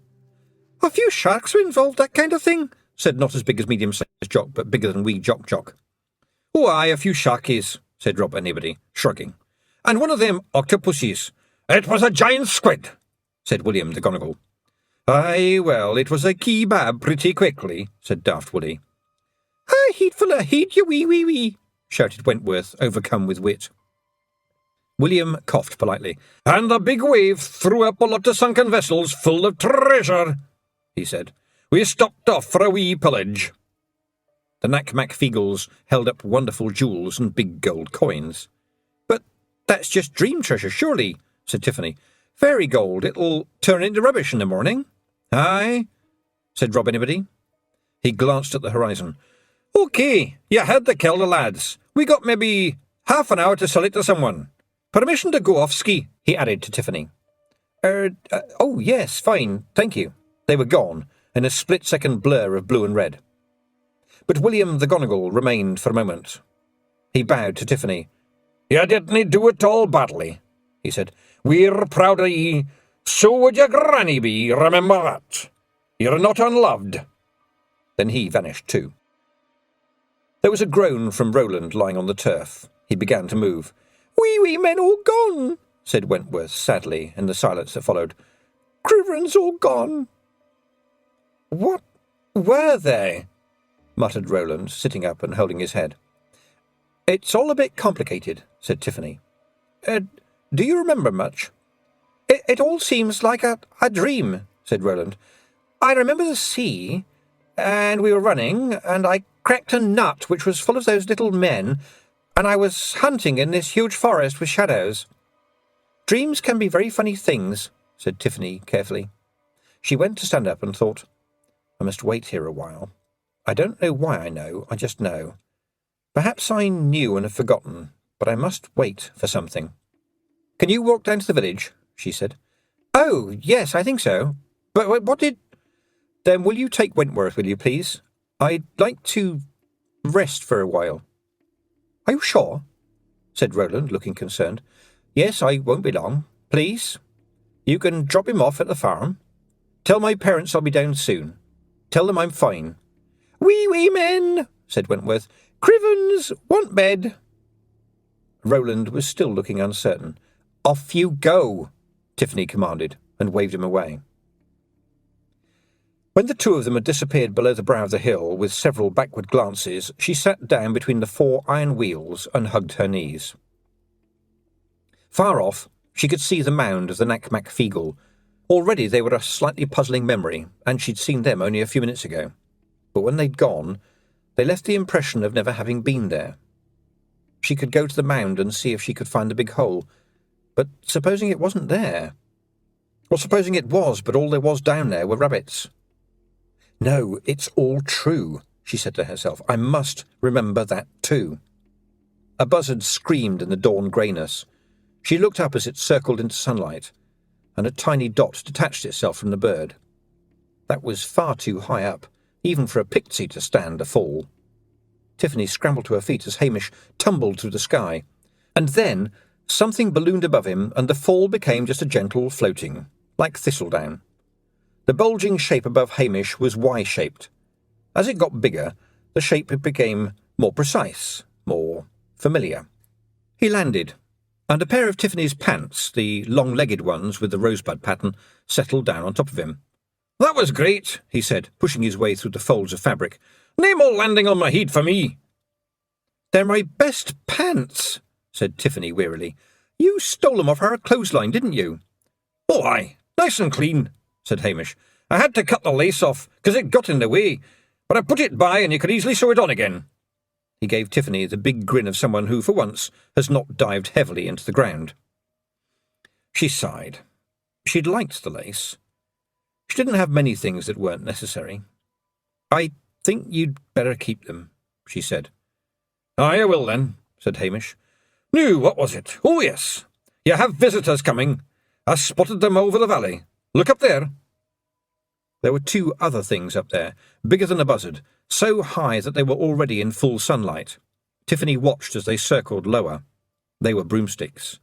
"A few sharks were involved, that kind of thing," said not as big as medium-sized Jock, but bigger than wee Jock. "Oh, aye, a few sharkies," said Rob Anybody, shrugging. "And one of them octopuses." "It was a giant squid," said William the Gonigal. "Aye, well, it was a kebab pretty quickly," said Daft Woolly. "A heedful of heed, you wee, shouted Wentworth, overcome with wit. William coughed politely. "And the big wave threw up a lot of sunken vessels full of treasure," he said. "We stopped off for a wee pillage." The Nac Mac Feegles held up wonderful jewels and big gold coins. "But that's just dream treasure, surely," said Tiffany. "Fairy gold, it'll turn into rubbish in the morning." "Aye," said Rob Anybody. He glanced at the horizon. "OK, you had to kill the lads. We got maybe half an hour to sell it to someone. Permission to go off ski," he added to Tiffany. Oh, yes, fine, thank you." They were gone, in a split-second blur of blue and red. But William the Gonigal remained for a moment. He bowed to Tiffany. "You didn't do it all badly," he said. "We're proud of ye. So would your granny be, remember that. You're not unloved." Then he vanished too. There was a groan from Roland lying on the turf. He began to move. "Wee men all gone," said Wentworth sadly in the silence that followed. "Criven's all gone." "What were they?" muttered Roland, sitting up and holding his head. "It's all a bit complicated," said Tiffany. Do you remember much?" It all seems like a dream," said Roland. "I remember the sea, and we were running, and I cracked a nut which was full of those little men, and I was hunting in this huge forest with shadows." "Dreams can be very funny things," said Tiffany carefully. She went to stand up and thought, "I must wait here a while. I don't know why I know, I just know. Perhaps I knew and have forgotten, but I must wait for something." "Can you walk down to the village?" she said. "Oh, yes, I think so. But what did—" "Then will you take Wentworth, will you, please? I'd like to rest for a while." "Are you sure?" said Roland, looking concerned. "Yes, I won't be long. Please? You can drop him off at the farm. Tell my parents I'll be down soon. Tell them I'm fine." Wee men," said Wentworth. "Crivens want bed." Roland was still looking uncertain. "Off you go," Tiffany commanded, and waved him away. When the two of them had disappeared below the brow of the hill, with several backward glances, she sat down between the 4 iron wheels and hugged her knees. Far off, she could see the mound of the Nac Mac Feegle. Already they were a slightly puzzling memory, and she'd seen them only a few minutes ago. But when they'd gone, they left the impression of never having been there. She could go to the mound and see if she could find the big hole. But supposing it wasn't there? Or supposing it was, but all there was down there were rabbits? "No, it's all true," she said to herself. "I must remember that too." A buzzard screamed in the dawn greyness. She looked up as it circled into sunlight, and a tiny dot detached itself from the bird. That was far too high up, even for a pixie to stand a fall. Tiffany scrambled to her feet as Hamish tumbled through the sky, and then something ballooned above him, and the fall became just a gentle floating, like thistledown. The bulging shape above Hamish was Y-shaped. As it got bigger, the shape became more precise, more familiar. He landed, and a pair of Tiffany's pants, the long-legged ones with the rosebud pattern, settled down on top of him. "That was great," he said, pushing his way through the folds of fabric. "Nae more landing on my head for me." "They're my best pants," said Tiffany wearily. "You stole them off her clothesline, didn't you?" "Oh, aye, nice and clean," said Hamish. "I had to cut the lace off, 'cause it got in the way, but I put it by and you could easily sew it on again." He gave Tiffany the big grin of someone who, for once, has not dived heavily into the ground. She sighed. She'd liked the lace. She didn't have many things that weren't necessary. "I think you'd better keep them," she said. "Aye, I will then," said Hamish. "Now, what was it? Oh, yes. You have visitors coming. I spotted them over the valley. Look up there." There were 2 other things up there, bigger than a buzzard, so high that they were already in full sunlight. Tiffany watched as they circled lower. They were broomsticks.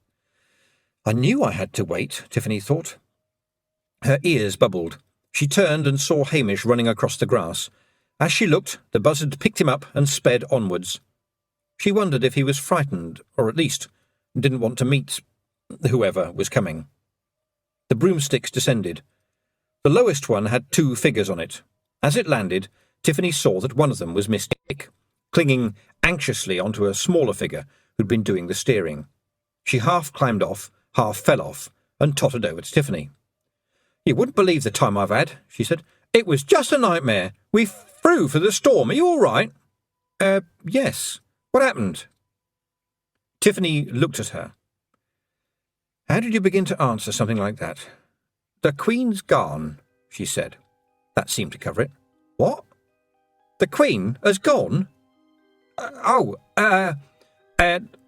"I knew I had to wait," Tiffany thought. Her ears bubbled. She turned and saw Hamish running across the grass. As she looked, the buzzard picked him up and sped onwards. She wondered if he was frightened, or at least didn't want to meet whoever was coming. The broomsticks descended. The lowest one had 2 figures on it. As it landed, Tiffany saw that one of them was Miss Dick, clinging anxiously onto a smaller figure who'd been doing the steering. She half climbed off, half fell off, and tottered over to Tiffany. "You wouldn't believe the time I've had," she said. "It was just a nightmare. We flew for the storm. Are you all right?" Yes. What happened?" Tiffany looked at her. "How did you begin to answer something like that?" "The Queen's gone," she said. That seemed to cover it. "What? The Queen has gone?"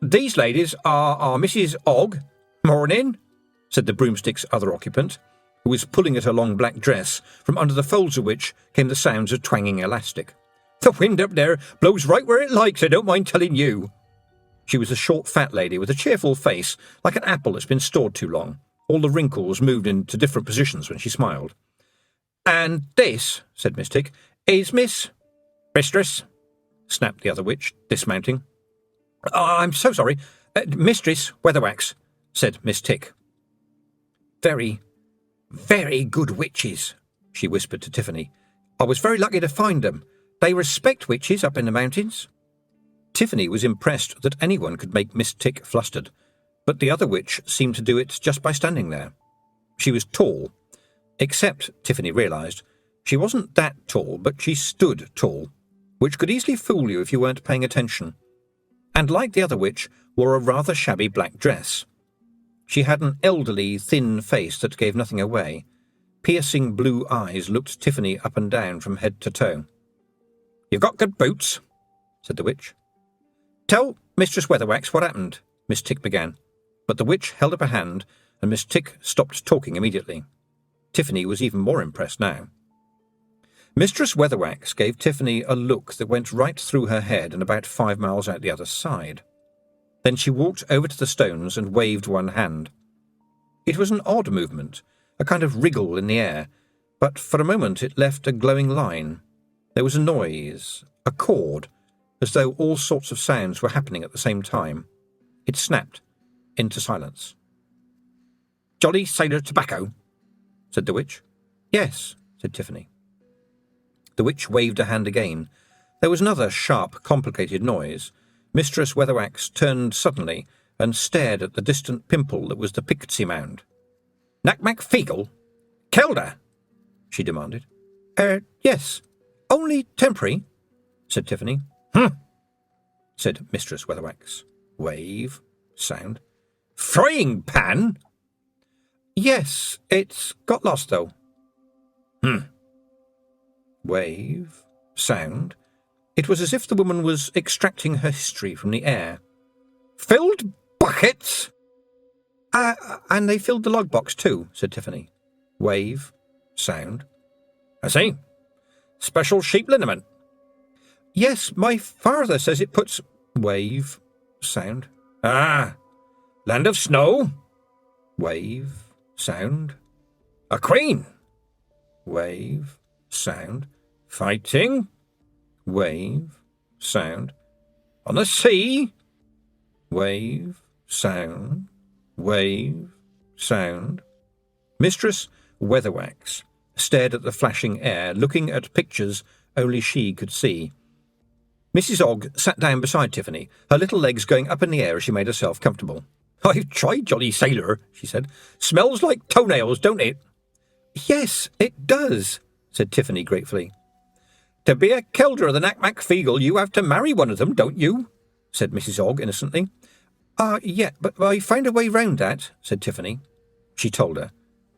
These ladies are Mrs. Ogg." "Morning," said the broomstick's other occupant, who was pulling at her long black dress, from under the folds of which came the sounds of twanging elastic. "The wind up there blows right where it likes, I don't mind telling you." She was a short, fat lady with a cheerful face, like an apple that's been stored too long. All the wrinkles moved into different positions when she smiled. "And this," said Miss Tick, "is Mistress." snapped the other witch, dismounting. I'm so sorry. Mistress Weatherwax, said Miss Tick. Very, very good witches, she whispered to Tiffany. I was very lucky to find them. They respect witches up in the mountains. Tiffany was impressed that anyone could make Miss Tick flustered, but the other witch seemed to do it just by standing there. She was tall, except, Tiffany realised, she wasn't that tall, but she stood tall, which could easily fool you if you weren't paying attention, and like the other witch, wore a rather shabby black dress. She had an elderly, thin face that gave nothing away. Piercing blue eyes looked Tiffany up and down from head to toe. You've got good boots, said the witch. Tell Mistress Weatherwax what happened, Miss Tick began, but the witch held up a hand, and Miss Tick stopped talking immediately. Tiffany was even more impressed now. Mistress Weatherwax gave Tiffany a look that went right through her head and about 5 miles out the other side. Then she walked over to the stones and waved one hand. It was an odd movement, a kind of wriggle in the air, but for a moment it left a glowing line. There was a noise, a chord, as though all sorts of sounds were happening at the same time. It snapped into silence. Jolly sailor tobacco, said the witch. Yes, said Tiffany. The witch waved a hand again. There was another sharp, complicated noise. Mistress Weatherwax turned suddenly and stared at the distant pimple that was the Pixie Mound. Nac Mac Feegle? Kelda? She demanded. Yes. Only temporary, said Tiffany. Said Mistress Weatherwax. Wave. Sound. Frying pan? Yes, it's got lost, though. Wave. Sound. It was as if the woman was extracting her history from the air. Filled buckets? And they filled the log box too, said Tiffany. Wave. Sound. I see. Special sheep liniment. Yes, my father says it puts... Wave. Sound. Ah. Land of snow? Wave. Sound. A queen? Wave. Sound. Fighting? Wave. Sound. On the sea? Wave. Sound. Wave. Sound. Mistress Weatherwax stared at the flashing air, looking at pictures only she could see. Mrs. Ogg sat down beside Tiffany, her little legs going up in the air as she made herself comfortable. I've tried, Jolly Sailor, she said. Smells like toenails, don't it? Yes, it does, said Tiffany gratefully. To be a Kelder of the Nac Mac Feegle, you have to marry one of them, don't you? Said Mrs. Ogg innocently. Yeah, but I found a way round that, said Tiffany. She told her.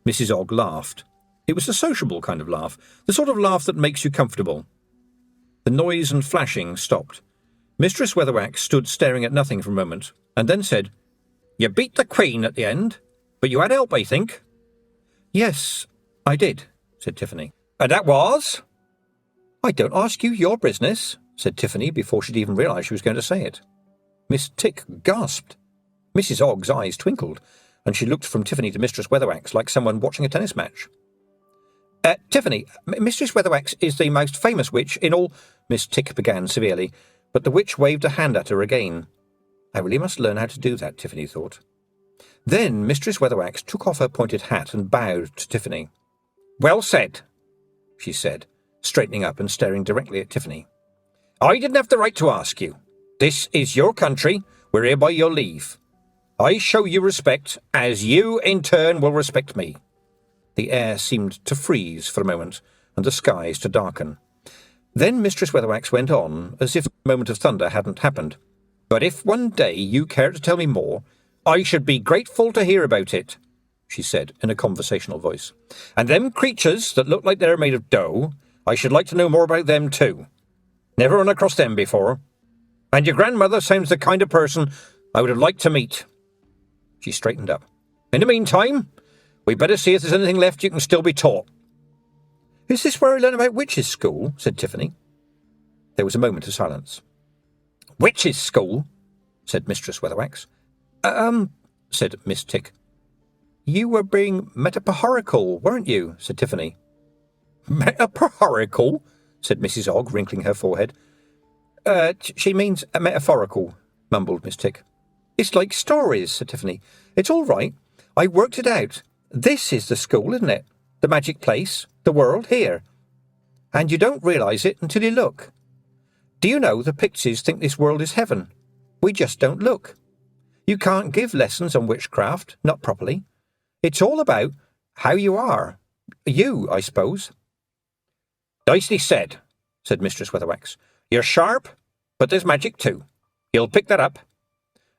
Mrs. Ogg laughed. It was a sociable kind of laugh, the sort of laugh that makes you comfortable. The noise and flashing stopped. Mistress Weatherwax stood staring at nothing for a moment, and then said, You beat the Queen at the end, but you had help, I think. Yes, I did, said Tiffany. And that was? I don't ask you your business, said Tiffany before she'd even realised she was going to say it. Miss Tick gasped. Mrs. Ogg's eyes twinkled, and she looked from Tiffany to Mistress Weatherwax like someone watching a tennis match. Tiffany, Mistress Weatherwax is the most famous witch in all... Miss Tick began severely, but the witch waved a hand at her again. I really must learn how to do that, Tiffany thought. Then Mistress Weatherwax took off her pointed hat and bowed to Tiffany. Well said, she said, straightening up and staring directly at Tiffany. I didn't have the right to ask you. This is your country. We're here by your leave. I show you respect, as you, in turn, will respect me. The air seemed to freeze for a moment, and the skies to darken. Then Mistress Weatherwax went on, as if a moment of thunder hadn't happened. But if one day you care to tell me more, I should be grateful to hear about it, she said in a conversational voice. And them creatures that look like they're made of dough, I should like to know more about them too. Never run across them before. And your grandmother sounds the kind of person I would have liked to meet. She straightened up. In the meantime, we'd better see if there's anything left you can still be taught. Is this where I learn about witches' school? Said Tiffany. There was a moment of silence. Witches' school? Said Mistress Weatherwax. Said Miss Tick. You were being metaphorical, weren't you? Said Tiffany. Metaphorical? Said Mrs. Ogg, wrinkling her forehead. She means a metaphorical, mumbled Miss Tick. It's like stories, said Tiffany. It's all right. I worked it out. This is the school, isn't it? The magic place, the world, here. And you don't realise it until you look. Do you know the Pixies think this world is heaven? We just don't look. You can't give lessons on witchcraft, not properly. It's all about how you are. You, I suppose. Nicely said, said Mistress Weatherwax. You're sharp, but there's magic too. You'll pick that up.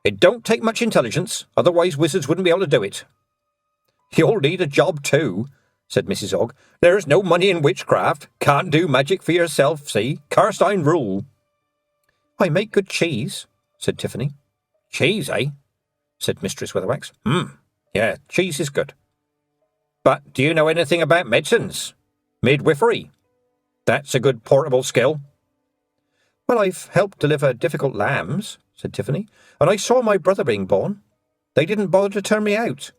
It don't take much intelligence, otherwise wizards wouldn't be able to do it. You'll need a job too, said Mrs. Ogg. There's no money in witchcraft. Can't do magic for yourself, see? Cast iron rule. I make good cheese, said Tiffany. Cheese, eh? Said Mistress Weatherwax. Yeah, cheese is good. But do you know anything about medicines? Midwifery? That's a good portable skill. Well, I've helped deliver difficult lambs, said Tiffany, and I saw my brother being born. They didn't bother to turn me out.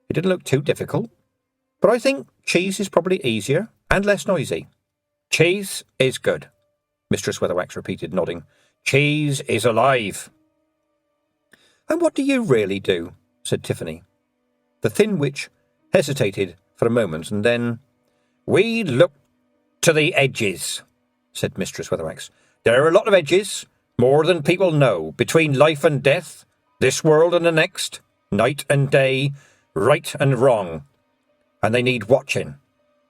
It didn't look too difficult. But I think cheese is probably easier and less noisy. Cheese is good, Mistress Weatherwax repeated, nodding. Cheese is alive. And what do you really do? Said Tiffany. The thin witch hesitated for a moment, and then, We look to the edges, said Mistress Weatherwax. There are a lot of edges, more than people know, between life and death, this world and the next, night and day, right and wrong. And they need watching.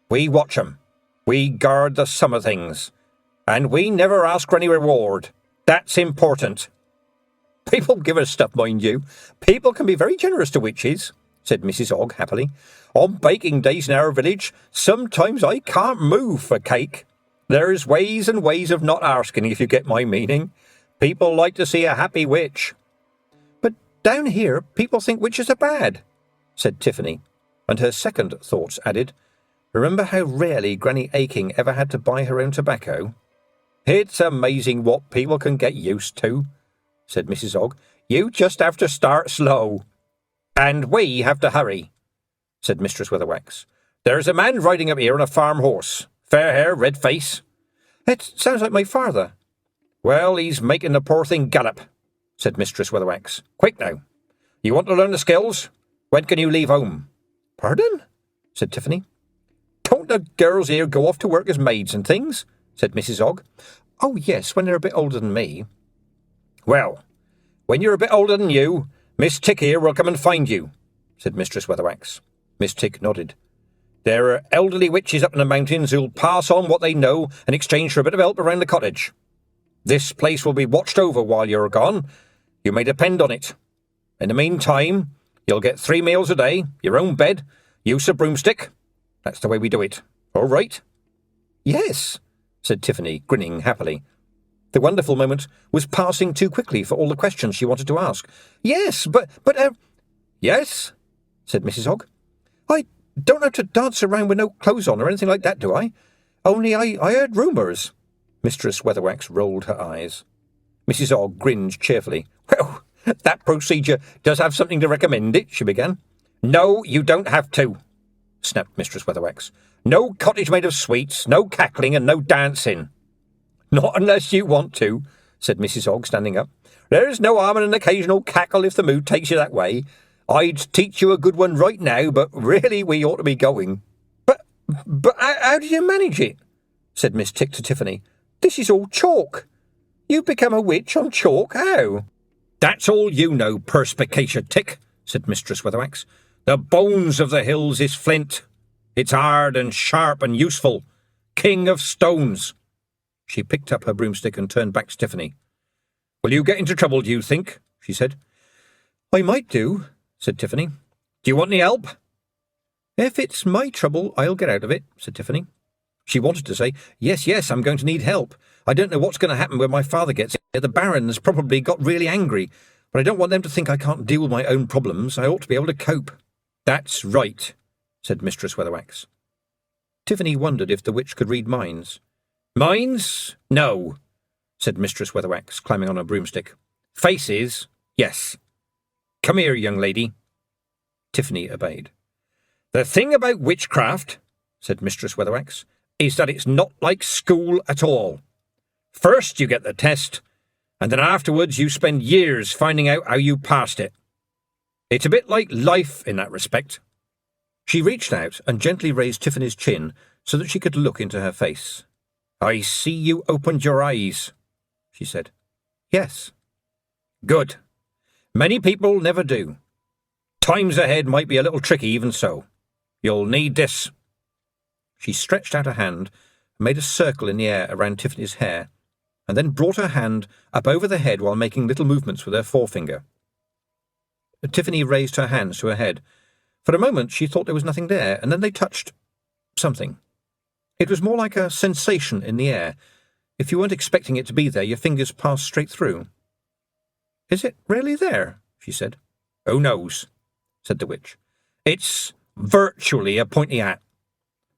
We watch 'em. We guard the summer things. And we never ask for any reward. That's important. People give us stuff, mind you. People can be very generous to witches, said Mrs. Ogg happily. On baking days in our village, sometimes I can't move for cake. There's ways and ways of not asking, if you get my meaning. People like to see a happy witch. But down here, people think witches are bad, said Tiffany, and her second thoughts added, Remember how rarely Granny Aching ever had to buy her own tobacco? It's amazing what people can get used to, said Mrs. Ogg. You just have to start slow. And we have to hurry, said Mistress Weatherwax. There's a man riding up here on a farm horse. Fair hair, red face. It sounds like my father. Well, he's making the poor thing gallop, said Mistress Weatherwax. Quick now. You want to learn the skills? When can you leave home? Pardon? Said Tiffany. Don't the girls here go off to work as maids and things? Said Mrs. Ogg. Oh, yes, when they're a bit older than me. Well, when you're a bit older than you, Miss Tick here will come and find you, said Mistress Weatherwax. Miss Tick nodded. There are elderly witches up in the mountains who'll pass on what they know in exchange for a bit of help around the cottage. This place will be watched over while you're gone. You may depend on it. In the meantime, you'll get 3 meals a day, your own bed, use a broomstick. That's the way we do it. All right? Yes, said Tiffany, grinning happily. The wonderful moment was passing too quickly for all the questions she wanted to ask. Yes, but, Yes, said Mrs. Ogg. I don't have to dance around with no clothes on or anything like that, do I? Only I heard rumours. Mistress Weatherwax rolled her eyes. Mrs. Ogg grinned cheerfully. Well, that procedure does have something to recommend it, she began. No, you don't have to, snapped Mistress Weatherwax. No cottage made of sweets, no cackling and no dancing. Not unless you want to, said Mrs. Ogg, standing up. There's no harm in an occasional cackle if the mood takes you that way. I'd teach you a good one right now, but really we ought to be going. But how do you manage it? Said Miss Tick to Tiffany. This is all chalk. You've become a witch on chalk, how? That's all you know, Perspicacia Tick, said Mistress Weatherwax. The bones of the hills is flint. It's hard and sharp and useful. King of stones. She picked up her broomstick and turned back to Tiffany. Will you get into trouble, do you think? She said. I might do, said Tiffany. Do you want any help? If it's my trouble, I'll get out of it, said Tiffany. She wanted to say, yes, I'm going to need help. I don't know what's going to happen when my father gets here. The Baron's probably got really angry, but I don't want them to think I can't deal with my own problems. I ought to be able to cope. That's right, said Mistress Weatherwax. Tiffany wondered if the witch could read minds. Minds? No, said Mistress Weatherwax, climbing on a broomstick. Faces? Yes. Come here, young lady. Tiffany obeyed. The thing about witchcraft, said Mistress Weatherwax, is that it's not like school at all. First you get the test, and then afterwards you spend years finding out how you passed it. It's a bit like life in that respect." She reached out and gently raised Tiffany's chin so that she could look into her face. "I see you opened your eyes," she said. "Yes." "Good. Many people never do. Times ahead might be a little tricky even so. You'll need this." She stretched out a hand and made a circle in the air around Tiffany's hair, and then brought her hand up over the head while making little movements with her forefinger. Tiffany raised her hands to her head. For a moment she thought there was nothing there, and then they touched something. It was more like a sensation in the air. If you weren't expecting it to be there, your fingers passed straight through. "Is it really there?" she said. "Who knows?" said the witch. "It's virtually a pointy hat.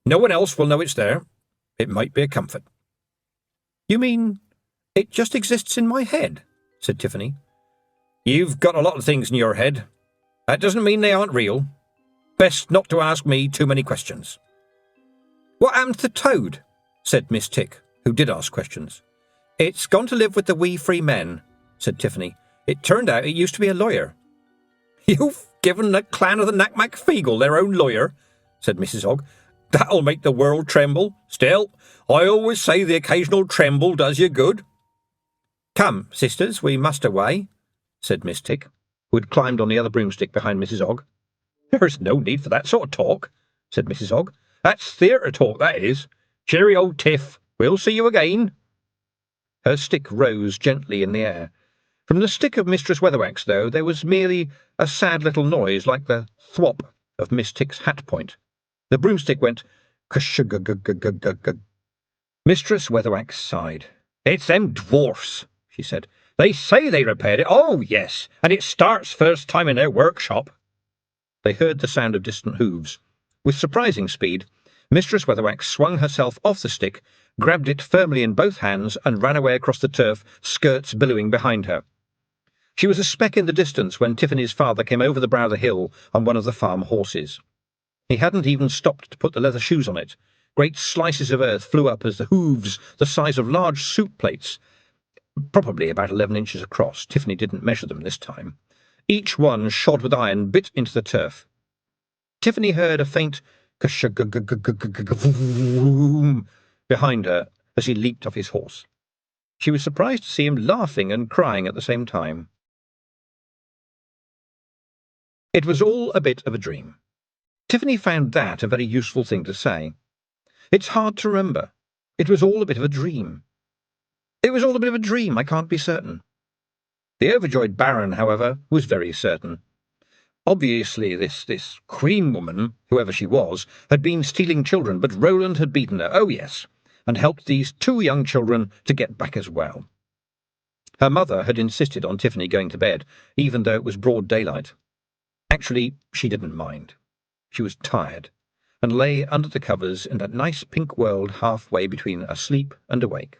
No one else will know it's there. It might be a comfort." "You mean it just exists in my head?" said Tiffany. "You've got a lot of things in your head. That doesn't mean they aren't real. Best not to ask me too many questions." "What happened to the toad?" said Miss Tick, who did ask questions. "It's gone to live with the wee free men," said Tiffany. "It turned out it used to be a lawyer." "You've given the clan of the Nac Mac Feegle their own lawyer," said Mrs. Hogg. "That'll make the world tremble. Still, I always say the occasional tremble does you good." "Come, sisters, we must away," said Miss Tick, who had climbed on the other broomstick behind Mrs. Hogg. "There's no need for that sort of talk," said Mrs. Hogg. "That's theatre talk, that is. Cheerio, Tiff. We'll see you again." Her stick rose gently in the air. From the stick of Mistress Weatherwax, though, there was merely a sad little noise like the thwop of Miss Tick's hat point. The broomstick went kush-gug-gug-gug-gug-gug. Mistress Weatherwax sighed. "It's them dwarfs," she said. "They say they repaired it. Oh, yes, and it starts first time in their workshop." They heard the sound of distant hooves. With surprising speed, Mistress Weatherwax swung herself off the stick, grabbed it firmly in both hands, and ran away across the turf, skirts billowing behind her. She was a speck in the distance when Tiffany's father came over the brow of the hill on one of the farm horses. He hadn't even stopped to put the leather shoes on it. Great slices of earth flew up as the hooves, the size of large soup plates, probably about 11 inches across. Tiffany didn't measure them this time. Each one, shod with iron, bit into the turf. Tiffany heard a faint ka-shug-gug-gug-gug-gug-vroom behind her as he leaped off his horse. She was surprised to see him laughing and crying at the same time. It was all a bit of a dream. Tiffany found that a very useful thing to say. It's hard to remember. It was all a bit of a dream. It was all a bit of a dream, I can't be certain. The overjoyed Baron, however, was very certain. Obviously this queen woman, whoever she was, had been stealing children, but Roland had beaten her, oh yes, and helped these 2 young children to get back as well. Her mother had insisted on Tiffany going to bed, even though it was broad daylight. Actually, she didn't mind. She was tired, and lay under the covers in that nice pink world halfway between asleep and awake.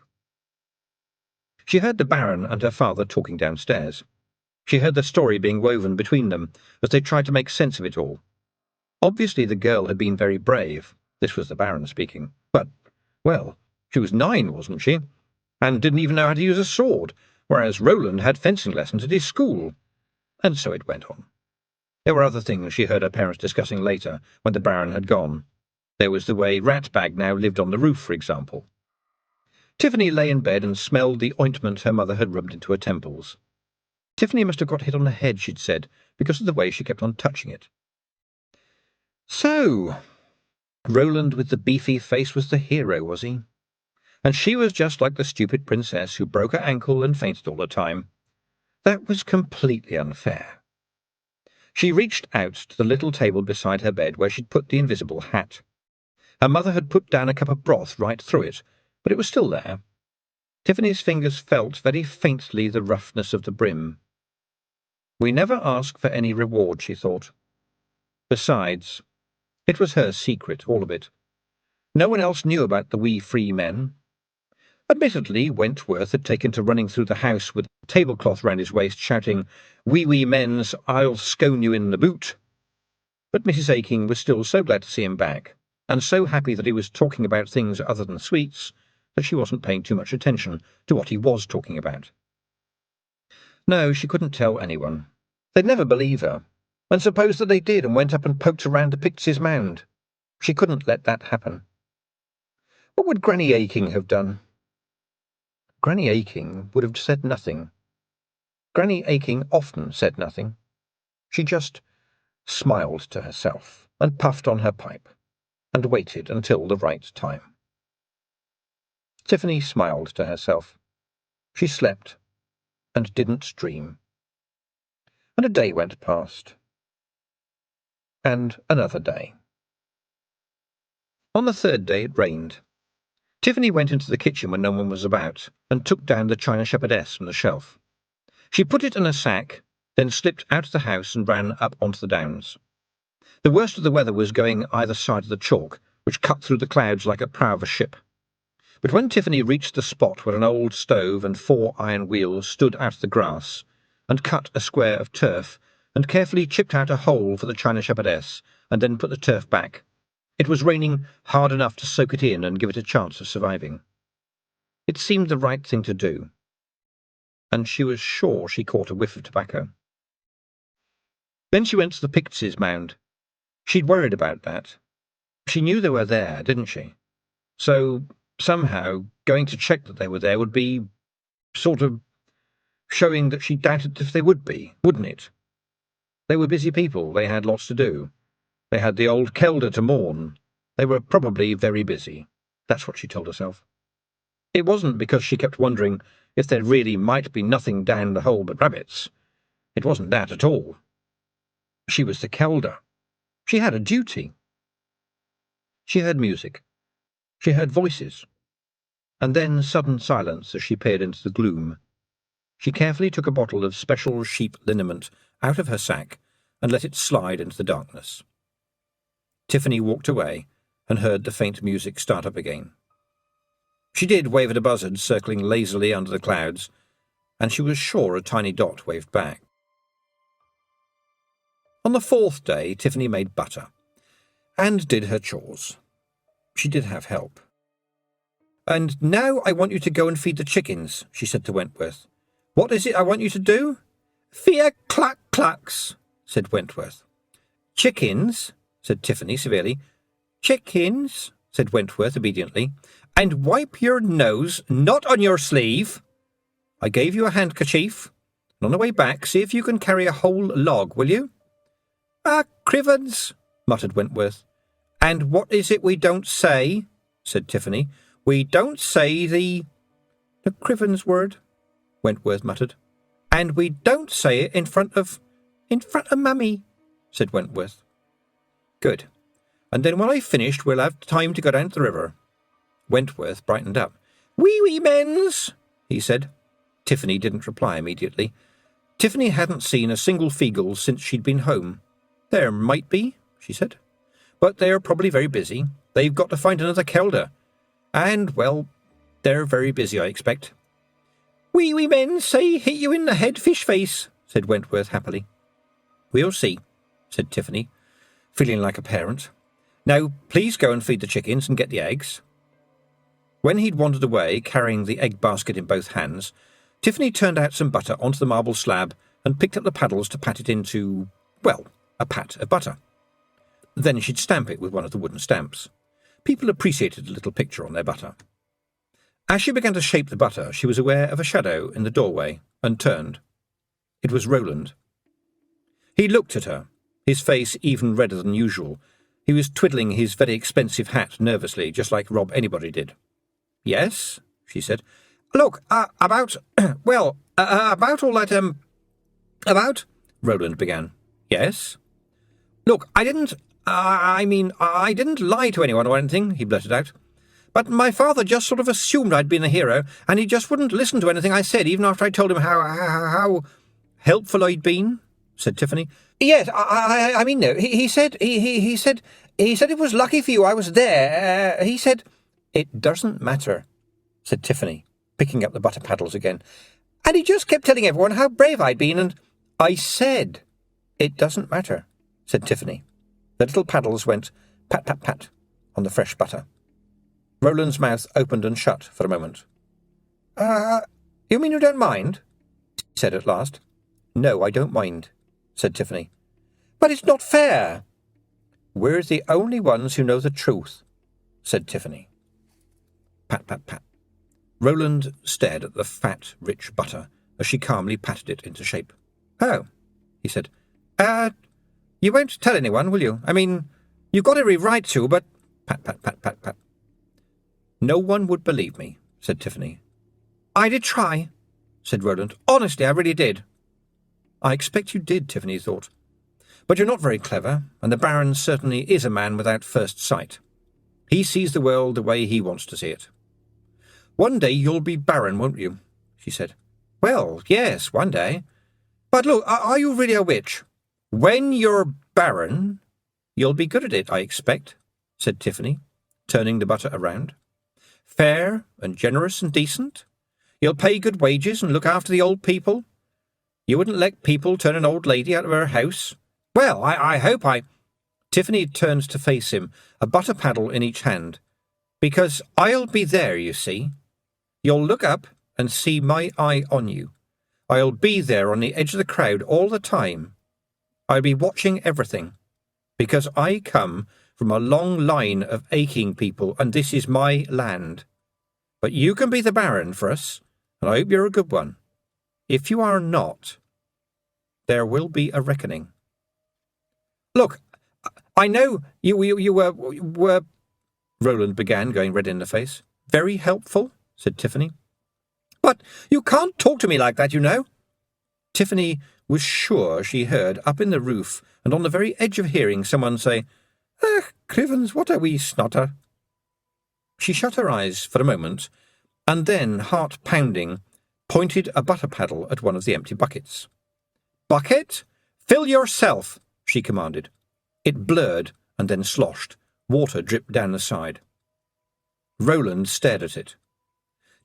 She heard the Baron and her father talking downstairs. She heard the story being woven between them as they tried to make sense of it all. Obviously the girl had been very brave. This was the Baron speaking. But, well, she was 9, wasn't she? And didn't even know how to use a sword, whereas Roland had fencing lessons at his school. And so it went on. There were other things she heard her parents discussing later, when the Baron had gone. There was the way Ratbag now lived on the roof, for example. Tiffany lay in bed and smelled the ointment her mother had rubbed into her temples. Tiffany must have got hit on the head, she'd said, because of the way she kept on touching it. So, Roland with the beefy face was the hero, was he? And she was just like the stupid princess who broke her ankle and fainted all the time. That was completely unfair. She reached out to the little table beside her bed where she'd put the invisible hat. Her mother had put down a cup of broth right through it, but it was still there. Tiffany's fingers felt very faintly the roughness of the brim. We never ask for any reward, she thought. Besides, it was her secret, all of it. No one else knew about the wee free men. Admittedly, Wentworth had taken to running through the house with a tablecloth round his waist, shouting, "Wee men's, I'll scone you in the boot." But Mrs. Aching was still so glad to see him back, and so happy that he was talking about things other than sweets, that she wasn't paying too much attention to what he was talking about. No, she couldn't tell anyone. They'd never believe her. And suppose that they did and went up and poked around the Pixies' mound. She couldn't let that happen. What would Granny Aching have done? Granny Aching would have said nothing. Granny Aching often said nothing. She just smiled to herself and puffed on her pipe and waited until the right time. Tiffany smiled to herself. She slept and didn't dream. And a day went past. And another day. On the third day it rained. Tiffany went into the kitchen when no one was about and took down the china shepherdess from the shelf. She put it in a sack, then slipped out of the house and ran up onto the downs. The worst of the weather was going either side of the chalk, which cut through the clouds like a prow of a ship. But when Tiffany reached the spot where an old stove and 4 iron wheels stood out of the grass, and cut a square of turf, and carefully chipped out a hole for the china shepherdess, and then put the turf back, it was raining hard enough to soak it in and give it a chance of surviving. It seemed the right thing to do, and she was sure she caught a whiff of tobacco. Then she went to the Pixies' mound. She'd worried about that. She knew they were there, didn't she? So, somehow, going to check that they were there would be sort of showing that she doubted if they would be, wouldn't it? They were busy people. They had lots to do. They had the old Kelder to mourn. They were probably very busy. That's what she told herself. It wasn't because she kept wondering if there really might be nothing down the hole but rabbits. It wasn't that at all. She was the Kelder. She had a duty. She heard music. She heard voices. And then sudden silence as she peered into the gloom. She carefully took a bottle of special sheep liniment out of her sack and let it slide into the darkness. Tiffany walked away and heard the faint music start up again. She did wave at a buzzard circling lazily under the clouds, and she was sure a tiny dot waved back. On the 4th day, Tiffany made butter, and did her chores. She did have help. "And now I want you to go and feed the chickens," she said to Wentworth. "What is it I want you to do?" "Fear clucks," said Wentworth. "Chickens," said Tiffany severely. "Chickens," said Wentworth obediently. "And wipe your nose, not on your sleeve. I gave you a handkerchief. And on the way back, see if you can carry a whole log, will you?" "Ah, Crivens," muttered Wentworth. "And what is it we don't say?" said Tiffany. "We don't say the Crivens word," Wentworth muttered. "And we don't say it in front of Mummy," said Wentworth. "Good. And then when I've finished, we'll have time to go down to the river." Wentworth brightened up. "Wee mens," he said. Tiffany didn't reply immediately. Tiffany hadn't seen a single Feegle since she'd been home. "There might be," she said. "But they're probably very busy. They've got to find another Kelder. And, well, they're very busy, I expect." "Wee men say hit you in the head fish face," said Wentworth happily. "We'll see," said Tiffany, feeling like a parent. "Now, please go and feed the chickens and get the eggs." When he'd wandered away, carrying the egg basket in both hands, Tiffany turned out some butter onto the marble slab and picked up the paddles to pat it into, well, a pat of butter. Then she'd stamp it with one of the wooden stamps. People appreciated a little picture on their butter. As she began to shape the butter, she was aware of a shadow in the doorway and turned. It was Roland. He looked at her, his face even redder than usual. He was twiddling his very expensive hat nervously, just like Rob anybody did. "Yes?" she said. "Look, about all that, about..." Roland began. "Yes?" "Look, I didn't lie to anyone or anything," he blurted out. "But my father just sort of assumed I'd been a hero, and he just wouldn't listen to anything I said, even after I told him how helpful I'd been," said Tiffany. "Yes, no, he said it was lucky for you I was there. He said..." "It doesn't matter," said Tiffany, picking up the butter paddles again. "And he just kept telling everyone how brave I'd been, and..." "I said it doesn't matter," said Tiffany. The little paddles went pat, pat, pat on the fresh butter. Roland's mouth opened and shut for a moment. You mean you don't mind? He said at last. No, I don't mind, said Tiffany. But it's not fair. We're the only ones who know the truth, said Tiffany. Pat, pat, pat. Roland stared at the fat, rich butter as she calmly patted it into shape. Oh, he said. You won't tell anyone, will you? I mean, you've got every right to, but... Pat, pat, pat, pat, pat. No one would believe me, said Tiffany. I did try, said Roland. Honestly, I really did. I expect you did, Tiffany thought. But you're not very clever, and the Baron certainly is a man without first sight. He sees the world the way he wants to see it. One day you'll be Baron, won't you? She said. Well, yes, one day. But look, are you really a witch? When you're Baron, you'll be good at it, I expect, said Tiffany, turning the butter around. Fair and generous and decent. You'll pay good wages and look after the old people. You wouldn't let people turn an old lady out of her house. Well, I hope I... Tiffany turned to face him, a butter paddle in each hand. Because I'll be there, you see. You'll look up and see my eye on you. I'll be there on the edge of the crowd all the time. I'll be watching everything. Because I come from a long line of aching people, and this is my land. But you can be the Baron for us, and I hope you're a good one. If you are not, there will be a reckoning. Look, I know you were... Roland began, going red in the face. Very helpful, said Tiffany. But you can't talk to me like that, you know. Tiffany was sure she heard up in the roof and on the very edge of hearing someone say, Crivens, what a wee snotter. She shut her eyes for a moment, and then, heart-pounding, pointed a butter paddle at one of the empty buckets. Bucket? Fill yourself, she commanded. It blurred and then sloshed. Water dripped down the side. Roland stared at it.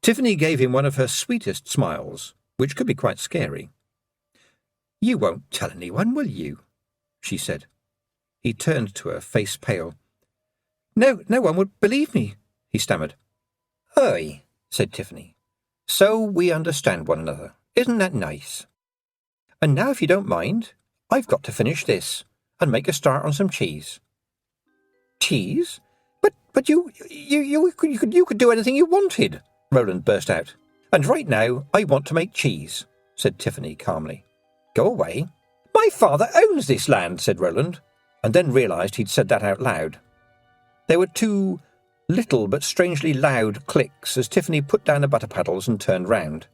Tiffany gave him one of her sweetest smiles, which could be quite scary. You won't tell anyone, will you? She said. He turned to her, face pale. No one would believe me, he stammered. Aye, said Tiffany. So we understand one another. Isn't that nice? And now, if you don't mind, I've got to finish this and make a start on some cheese. Cheese? But you could do anything you wanted, Roland burst out. And right now I want to make cheese, said Tiffany calmly. Go away. My father owns this land, said Roland, and then realised he'd said that out loud. There were two little but strangely loud clicks as Tiffany put down the butter paddles and turned round.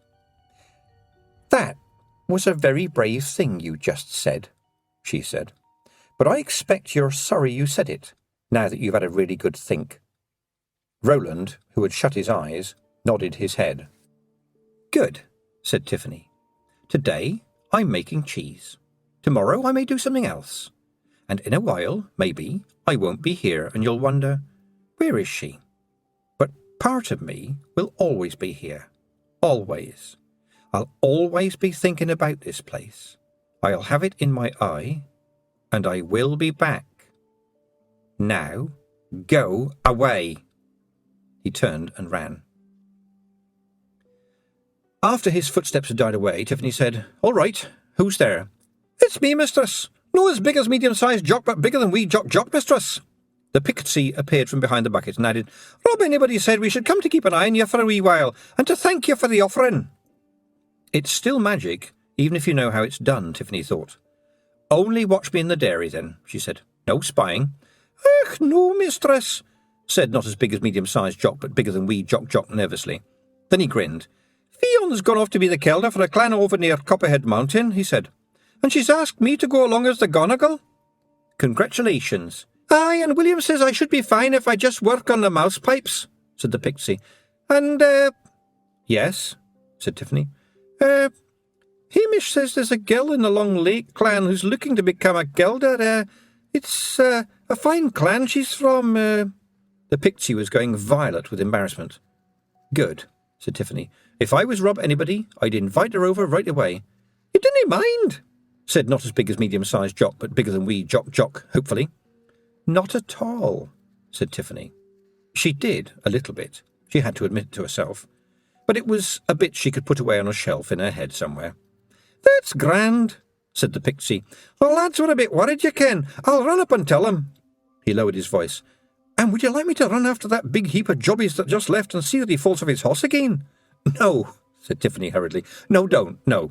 That was a very brave thing you just said, she said. But I expect you're sorry you said it, now that you've had a really good think. Roland, who had shut his eyes, nodded his head. Good, said Tiffany. Today I'm making cheese. Tomorrow I may do something else. And in a while, maybe, I won't be here and you'll wonder, where is she? But part of me will always be here. Always. I'll always be thinking about this place. I'll have it in my eye, and I will be back. Now, go away. He turned and ran. After his footsteps had died away, Tiffany said, All right, who's there? It's me, mistress. No as big as medium-sized jock, but bigger than wee jock, mistress. The Pixie appeared from behind the bucket and added, Rob, anybody said we should come to keep an eye on you for a wee while, and to thank you for the offering. It's still magic, even if you know how it's done, Tiffany thought. Only watch me in the dairy, then, she said. No spying. No, mistress, said not as big as medium-sized jock, but bigger than wee jock nervously. Then he grinned. Fion's gone off to be the kelder for a clan over near Copperhead Mountain, he said. And she's asked me to go along as the Gonagle. Congratulations. Aye, and William says I should be fine if I just work on the mouse pipes, said the Pixie. And, Yes, said Tiffany. Hamish says there's a girl in the Long Lake clan who's looking to become a gelder. It's a fine clan she's from. The Pixie was going violet with embarrassment. Good, said Tiffany. If I was Rob anybody, I'd invite her over right away. You didn't mind, said not as big as medium-sized jock, but bigger than wee jock, hopefully. Not at all, said Tiffany. She did, a little bit, she had to admit to herself, but it was a bit she could put away on a shelf in her head somewhere. "That's grand," said the pixie. "The lads were a bit worried, you ken. I'll run up and tell 'em." He lowered his voice. "And would you like me to run after that big heap of jobbies that just left and see that he falls off his horse again?" "No," said Tiffany hurriedly. "No, don't, no."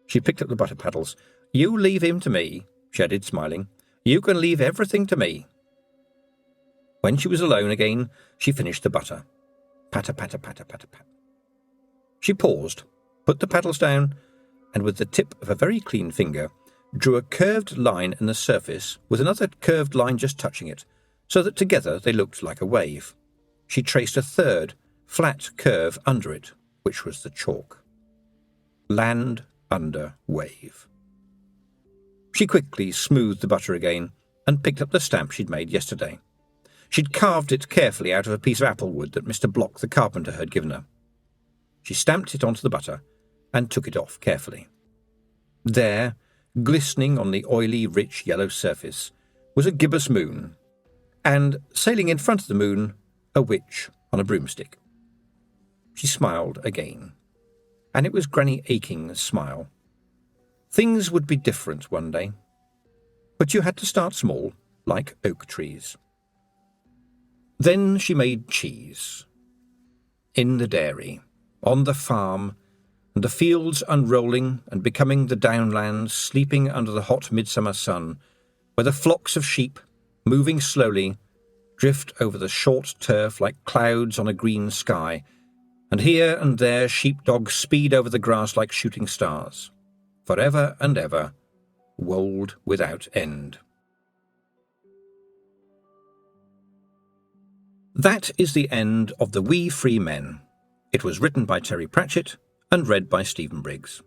She picked up the butter paddles. "You leave him to me," she added, smiling. "You can leave everything to me." When she was alone again, she finished the butter. Patter, patter, patter, patter, patter. She paused, put the paddles down, and with the tip of a very clean finger, drew a curved line in the surface with another curved line just touching it, so that together they looked like a wave. She traced a third, flat curve under it, which was the chalk. Land under wave. She quickly smoothed the butter again and picked up the stamp she'd made yesterday. She'd carved it carefully out of a piece of apple wood that Mr. Block the carpenter had given her. She stamped it onto the butter and took it off carefully. There, glistening on the oily, rich yellow surface, was a gibbous moon, and, sailing in front of the moon, a witch on a broomstick. She smiled again, and it was Granny Aching's smile. Things would be different one day, but you had to start small, like oak trees. Then she made cheese. In the dairy, on the farm, and the fields unrolling and becoming the downlands sleeping under the hot midsummer sun, where the flocks of sheep, moving slowly, drift over the short turf like clouds on a green sky, and here and there sheepdogs speed over the grass like shooting stars, forever and ever, wold without end. That is the end of The Wee Free Men. It was written by Terry Pratchett and read by Stephen Briggs.